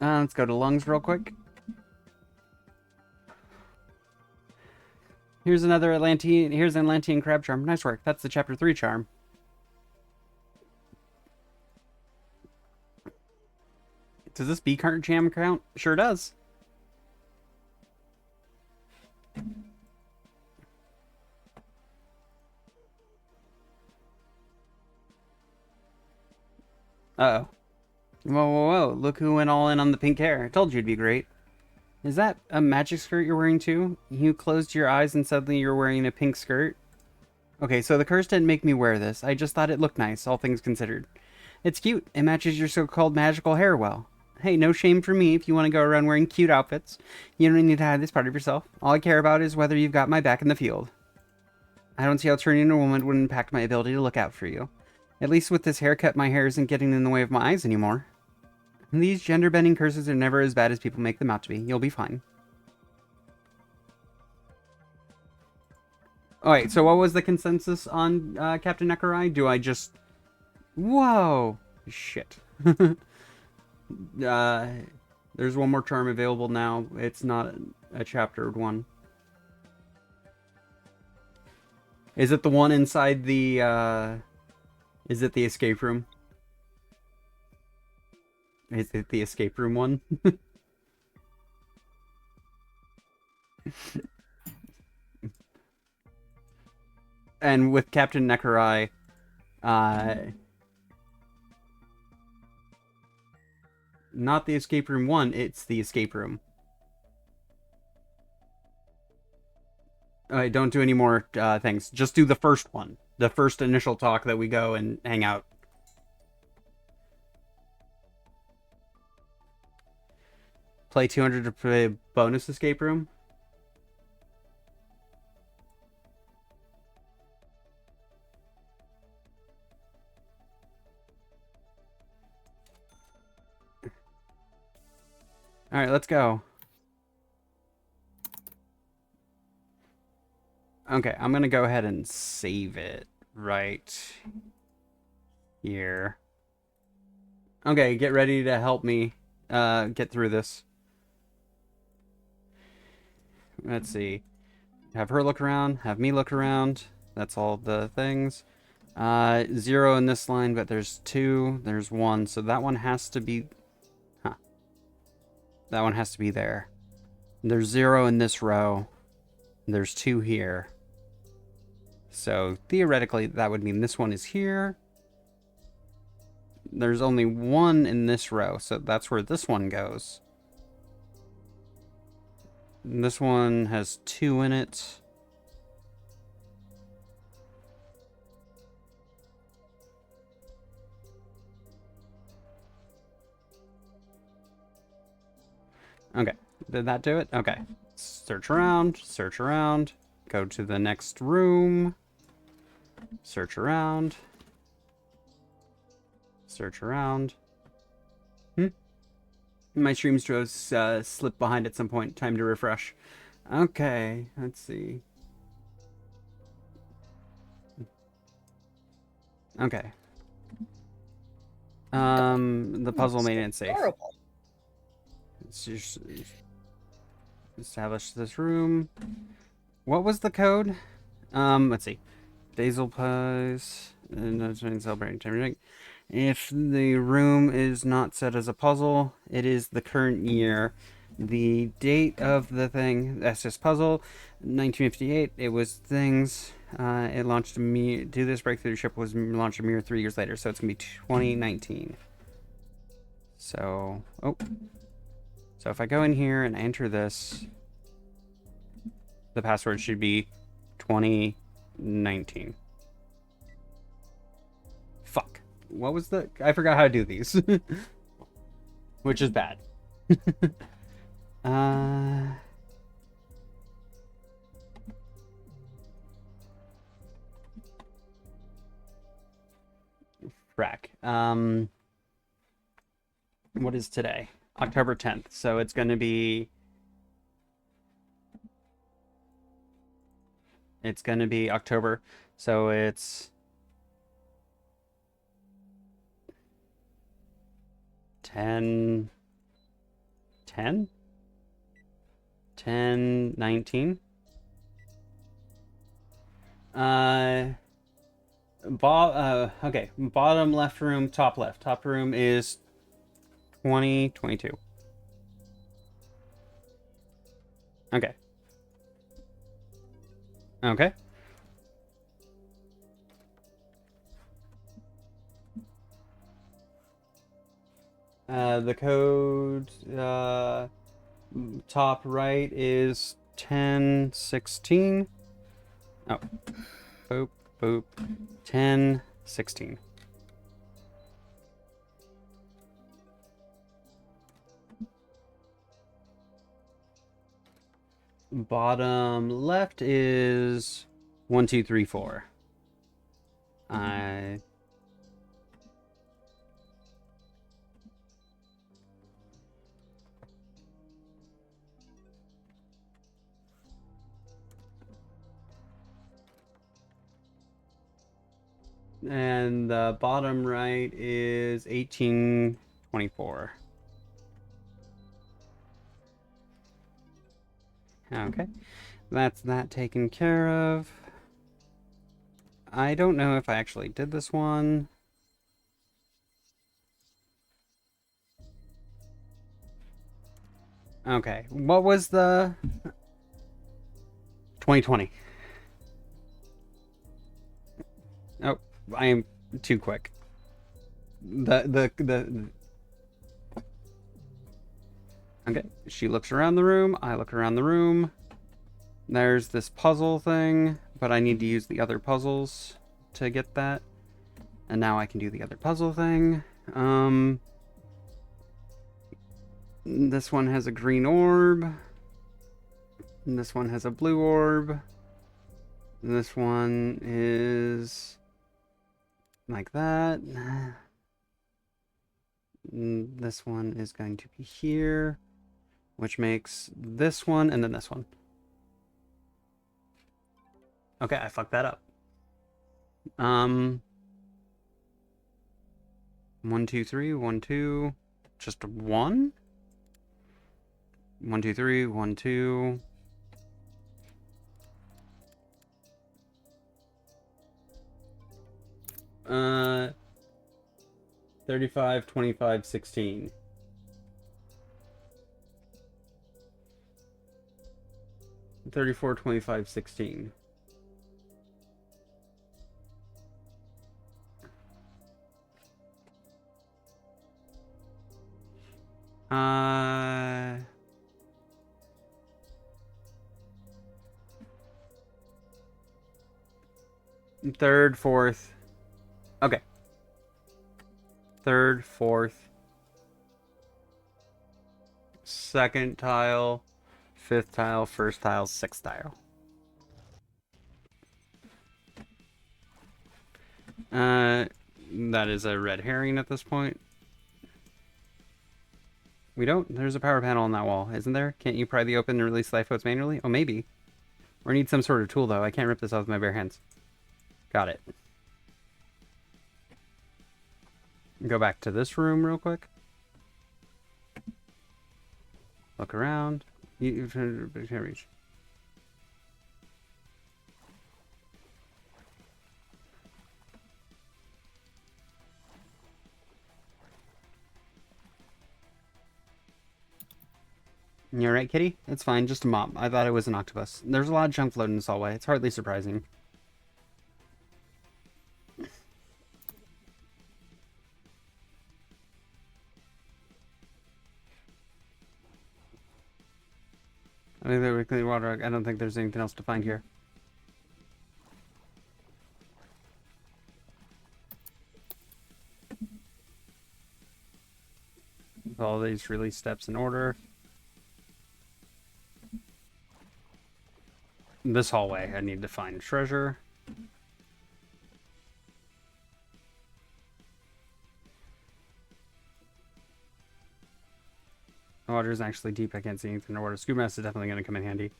Let's go to lungs real quick. Here's another Atlantean. Here's an Atlantean crab charm. Nice work. That's the chapter 3 charm. Does this B card jam count? Sure does. Uh-oh. Whoa, whoa, whoa. Look who went all in on the pink hair. I told you it'd be great. Is that a magic skirt you're wearing too? You closed your eyes and suddenly you're wearing a pink skirt? Okay, so the curse didn't make me wear this. I just thought it looked nice, all things considered. It's cute. It matches your so-called magical hair well. Hey, no shame for me if you want to go around wearing cute outfits. You don't need to hide this part of yourself. All I care about is whether you've got my back in the field. I don't see how turning into a woman would impact my ability to look out for you. At least with this haircut, my hair isn't getting in the way of my eyes anymore. These gender-bending curses are never as bad as people make them out to be. You'll be fine. Alright, so what was the consensus on Captain Nekarai? Do I just... Whoa! Shit. There's one more charm available now. It's not a chaptered one. Is it the one inside the, Is it the escape room? Is it the escape room one? And with Captain Nekarai, not the escape room one, it's the escape room. Alright, don't do any more things. Just do the first one. The first initial talk that we go and hang out. Play 200 to play a bonus escape room. Alright, let's go. Okay, I'm gonna go ahead and save it right here. Okay, get ready to help me get through this. Let's see. Have her look around, have me look around. That's all the things. 0 in this line, but there's 2, there's 1, so that one has to be... Huh. That one has to be there. There's 0 in this row. There's 2 here. So, theoretically, that would mean this one is here. There's only 1 in this row, so that's where this one goes. And this one has 2 in it. Okay, did that do it? Okay. Search around, go to the next room, search around. My stream strokes slipped behind at some point. Time to refresh. Okay, let's see. Okay. The puzzle made it safe. Horrible. Let's just establish this room. What was the code? Let's see. Basil pies and celebrating time. If the room is not set as a puzzle, it is the current year. The date of the thing, that's just puzzle, 1958. It was things. It launched do this breakthrough ship was launched a mere 3 years later, so it's gonna be 2019. So, So if I go in here and enter this, the password should be 2019. Fuck. What was the... I forgot how to do these. Which is bad. Frack. What is today? October 10th. So it's going to be... It's going to be October. So it's... 10... 10? 10/19. Okay, bottom left room, top left. Top room is 2022. Okay. Okay. The code top right is 10/16. Oh. Boop, boop. 10/16. Bottom left is 1, 2, 3, 4. And the bottom right is 18/24. Okay, that's that taken care of. I don't know if I actually did this one. Okay, what was the 2020? Oh, I am too quick. Okay, she looks around the room, I look around the room. There's this puzzle thing, but I need to use the other puzzles to get that. And now I can do the other puzzle thing. This one has a green orb. And this one has a blue orb. And this one is like that. And this one is going to be here, which makes this one and then this one. Okay, I fucked that up. 1, 2, 3, 1, 2, just 1. 1, 2, 3, 1, 2. Uh, 35, 25, 16. $34, 25, 16. Third, fourth. Okay. Third, fourth. Second tile. Fifth tile. First tile. Sixth tile. That is a red herring at this point. We don't? There's a power panel on that wall, isn't there? Can't you pry the open and release lifeboats manually? Oh, maybe. Or need some sort of tool, though. I can't rip this off with my bare hands. Got it. Go back to this room real quick. Look around. You can't reach. You're right, kitty? It's fine, just a mop. I thought it was an octopus. There's a lot of junk floating in this hallway. It's hardly surprising. I think there weekly water. I don't think there's anything else to find here. With all these release steps in order. This hallway, I need to find treasure. The water is actually deep. I can't see anything in the water. Scuba mask is definitely going to come in handy.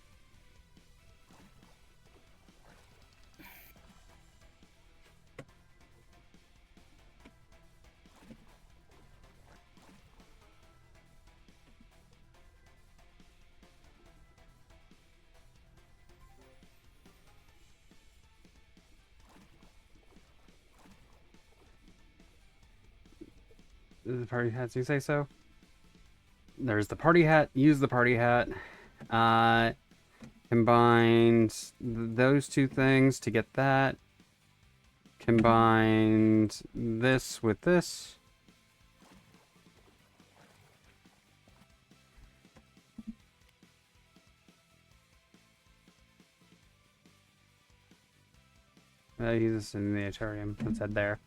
The party hats, you say so? There's the party hat. Use the party hat. Combined those two things to get that. Combined this with this. Use this in the HITIAM. Let's head there.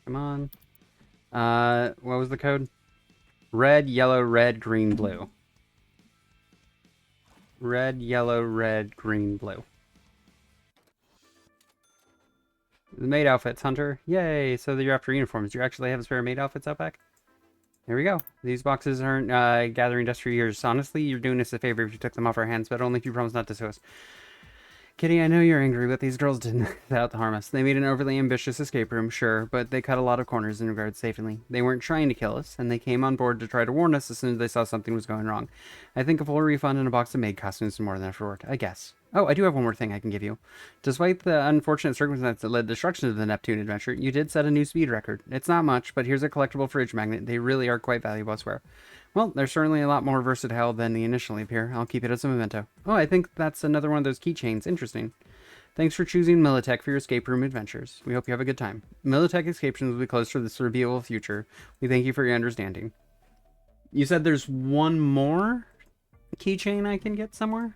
Come on. What was the code? Red, yellow, red, green, blue. Red, yellow, red, green, blue. The maid outfits, Hunter. Yay! So that you're after uniforms. Do you actually have a spare maid outfits out back? There we go. These boxes aren't gathering dust for years. Honestly, you're doing us a favor if you took them off our hands, but only if you promise not to sue us. Kitty, I know you're angry, but these girls didn't set out to harm us. They made an overly ambitious escape room, sure, but they cut a lot of corners in regards to safety. They weren't trying to kill us, and they came on board to try to warn us as soon as they saw something was going wrong. I think a full refund and a box of maid costumes is more than enough reward, I guess. Oh, I do have one more thing I can give you. Despite the unfortunate circumstances that led to the destruction of the Neptune adventure, you did set a new speed record. It's not much, but here's a collectible fridge magnet. They really are quite valuable, I swear. Well, they're certainly a lot more versatile than they initially appear. I'll keep it as a memento. Oh, I think that's another one of those keychains. Interesting. Thanks for choosing Militech for your escape room adventures. We hope you have a good time. Militech escape rooms will be closed for this foreseeable future. We thank you for your understanding. You said there's one more keychain I can get somewhere?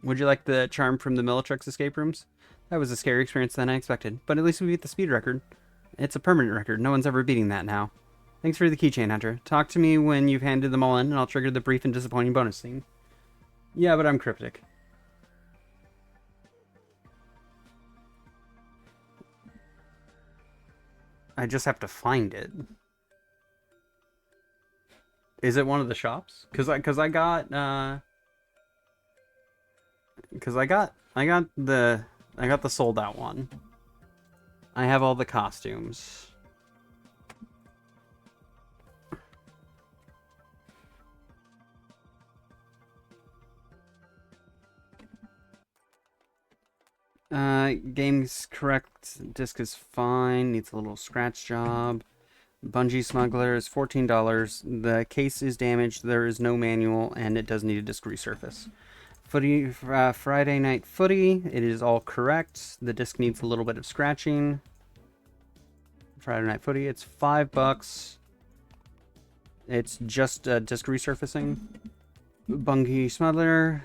Would you like the charm from the Militrex escape rooms? That was a scary experience than I expected, but at least we beat the speed record. It's a permanent record. No one's ever beating that now. Thanks for the keychain, Hunter. Talk to me when you've handed them all in, and I'll trigger the brief and disappointing bonus scene. Yeah, but I'm cryptic. I just have to find it. Is it one of the shops? Cause I got the sold out one. I have all the costumes. Game's correct. Disc is fine. Needs a little scratch job. Bungee Smuggler is $14. The case is damaged. There is no manual, and it does need a disc resurface. Footy, Friday Night Footy. It is all correct. The disc needs a little bit of scratching. Friday Night Footy. It's $5. It's just disc resurfacing. Bungee Smuggler,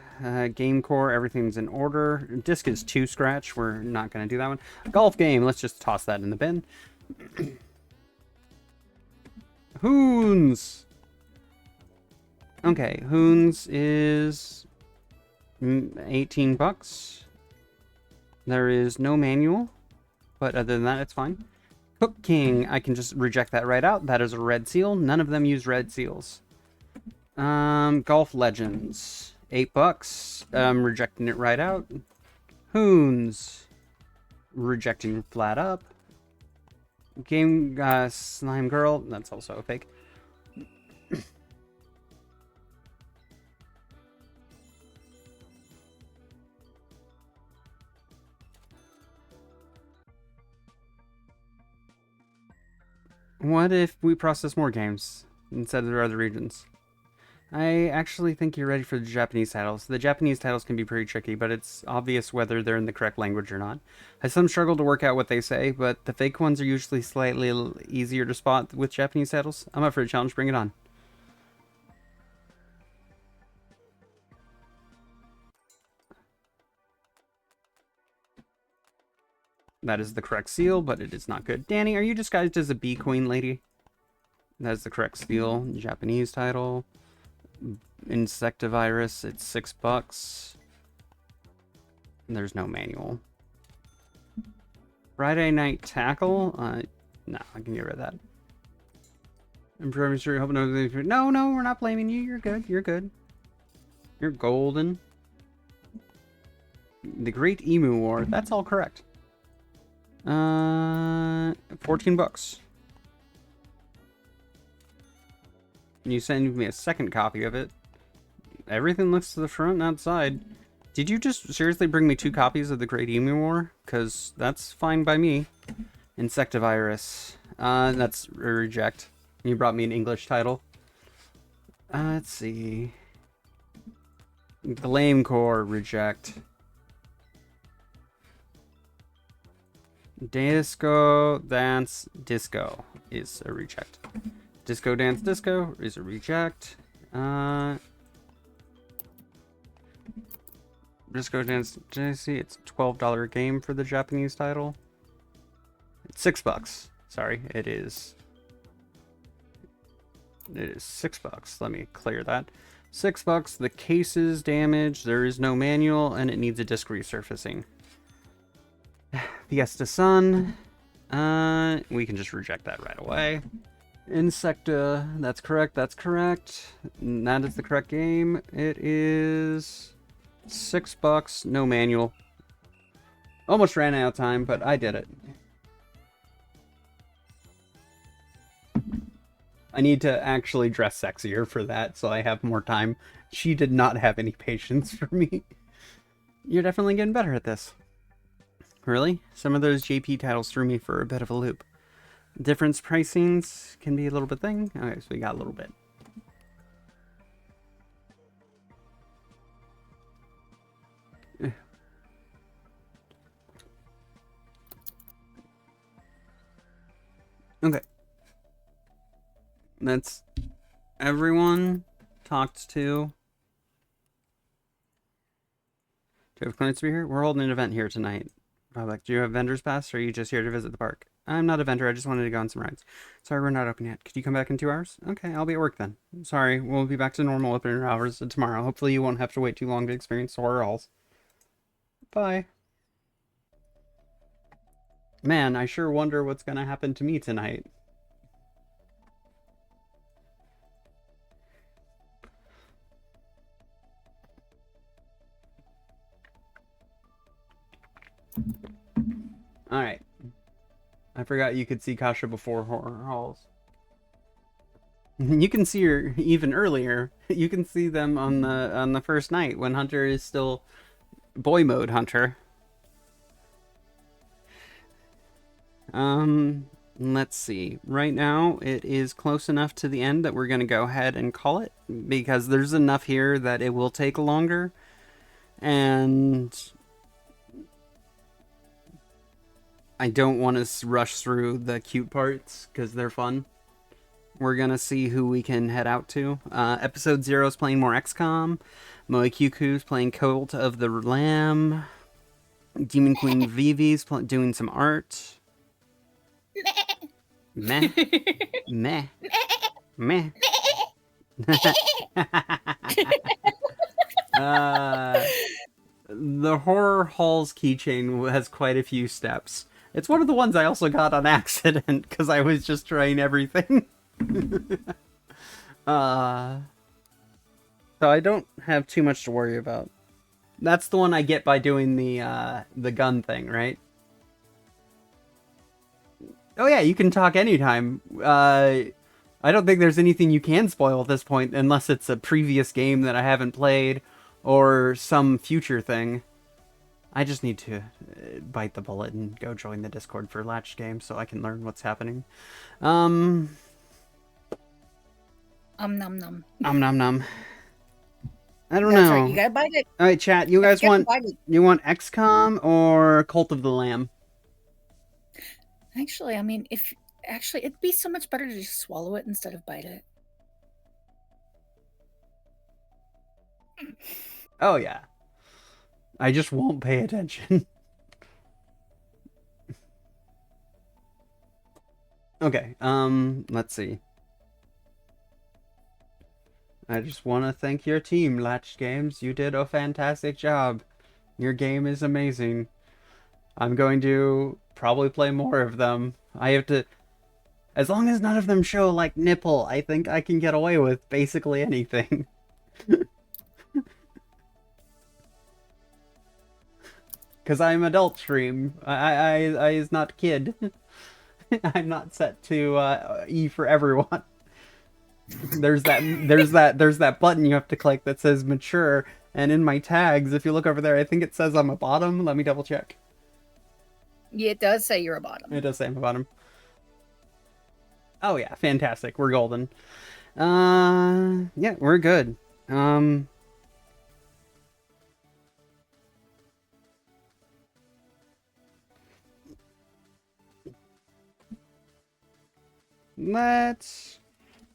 Game Core, everything's in order. Disc is 2 scratch. We're not going to do that one. Golf Game, let's just toss that in the bin. Hoons! Okay, Hoons is $18. There is no manual, but other than that, it's fine. Cook King, I can just reject that right out. That is a red seal. None of them use red seals. Golf Legends, $8. Rejecting it right out. Hoons, rejecting flat up. Game Slime Girl, that's also a fake. What if we process more games instead of the other regions? I actually think you're ready for the Japanese titles. The Japanese titles can be pretty tricky, but it's obvious whether they're in the correct language or not. I some struggle to work out what they say, but the fake ones are usually slightly easier to spot with Japanese titles. I'm up for a challenge, bring it on. That is the correct seal, but it is not good. Danny, are you disguised as a bee queen lady? That is the correct seal. Japanese title. Insectivirus, it's $6. There's no manual. Friday Night Tackle? No, I can get rid of that. I'm sure hoping no, we're not blaming you. You're good. You're good. You're golden. The Great Emu War. That's all correct. $14. You send me a second copy of it. Everything looks to the front and outside. Did you just seriously bring me 2 copies of the Great Emu War? Because that's fine by me. Insectivirus. That's a reject. You brought me an English title. Let's see. Glamcore, reject. Disco Dance Disco is a reject. Disco Dance Disco is a reject. Disco Dance JC, it's a $12 game for the Japanese title. It's $6. Sorry, it is. It is $6. Let me clear that. $6. The case is damaged. There is no manual, and it needs a disc resurfacing. Fiesta Sun. We can just reject that right away. Insecta. That's correct. That's correct. That is the correct game. It is $6. No manual. Almost ran out of time, but I did it. I need to actually dress sexier for that, so I have more time. She did not have any patience for me. You're definitely getting better at this. Really? Some of those JP titles threw me for a bit of a loop. Difference pricings can be a little bit thing. Okay, so we got a little bit. Okay. That's everyone talked to. Do you have clients to be here? We're holding an event here tonight. Like, do you have vendor's pass, or are you just here to visit the park? I'm not a vendor, I just wanted to go on some rides. Sorry, we're not open yet. Could you come back in 2 hours? Okay, I'll be at work then. Sorry, we'll be back to normal opening hours tomorrow. Hopefully you won't have to wait too long to experience horror halls. Bye. Man, I sure wonder what's gonna happen to me tonight. Alright. I forgot you could see Kasha before horror halls. You can see her even earlier. You can see them on the first night when Hunter is still boy mode Hunter. Let's see. Right now it is close enough to the end that we're gonna go ahead and call it, because there's enough here that it will take longer, and I don't want to rush through the cute parts because they're fun. We're gonna see who we can head out to. Episode 0 is playing more XCOM. Moekyuku's playing Cult of the Lamb. Demon Queen Vivi's doing some art. Meh. Meh. Meh. The Horror Halls keychain has quite a few steps. It's one of the ones I also got on accident because I was just trying everything. So I don't have too much to worry about. That's the one I get by doing the gun thing, right? Oh yeah, you can talk anytime. I don't think there's anything you can spoil at this point unless it's a previous game that I haven't played or some future thing. I just need to bite the bullet and go join the Discord for Latch Games so I can learn what's happening. Nom nom. Nom nom. I don't That's know. right. You gotta bite it. All right, chat. You guys Get want invited. XCOM or Cult of the Lamb? Actually, I mean, if actually, it'd be so much better to just swallow it instead of bite it. Oh yeah. I just won't pay attention. Okay. Let's see. I just want to thank your team, Latch Games. You did a fantastic job. Your game is amazing. I'm going to probably play more of them. I have to... As long as none of them show, like, nipple, I think I can get away with basically anything. Because I'm adult stream. I is not kid. I'm not set to E for everyone. There's that button you have to click that says mature, and in my tags, if you look over there, I think it says I'm a bottom. Let me double check. Yeah, it does say you're a bottom. It does say I'm a bottom. Oh yeah, fantastic. We're golden. Yeah, we're good. Let's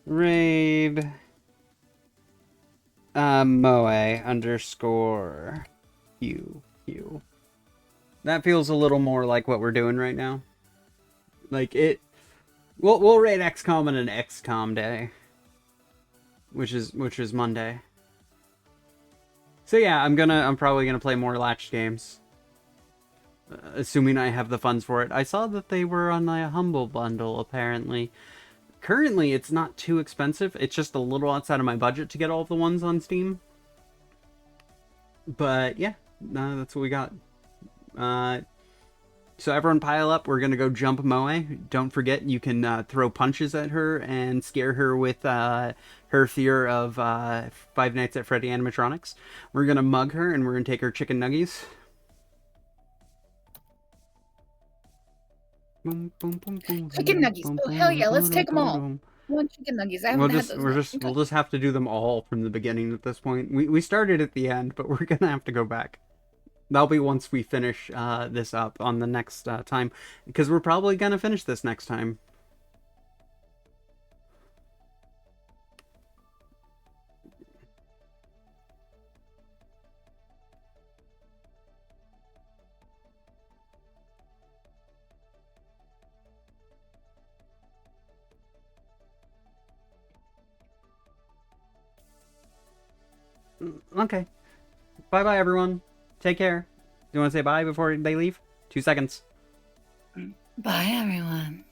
raid Moe underscore Hugh. That feels a little more like what we're doing right now. Like it we'll raid XCOM on an XCOM day. Which is Monday. So yeah, I'm probably gonna play more Latch games. Assuming I have the funds for it. I saw that they were on a Humble Bundle, apparently. Currently, it's not too expensive. It's just a little outside of my budget to get all the ones on Steam. But, yeah. That's what we got. So everyone pile up. We're going to go jump Moe. Don't forget, you can throw punches at her and scare her with her fear of Five Nights at Freddy animatronics. We're going to mug her, and we're going to take her chicken nuggies. Chicken nuggies. Oh hell yeah! Let's take them all. One chicken nuggies. I haven't had those. We'll just have to do them all from the beginning at this point. We started at the end, but we're gonna have to go back. That'll be once we finish this up on the next time, because we're probably gonna finish this next time. Okay. Bye-bye, everyone. Take care. Do you want to say bye before they leave? 2 seconds. Bye, everyone.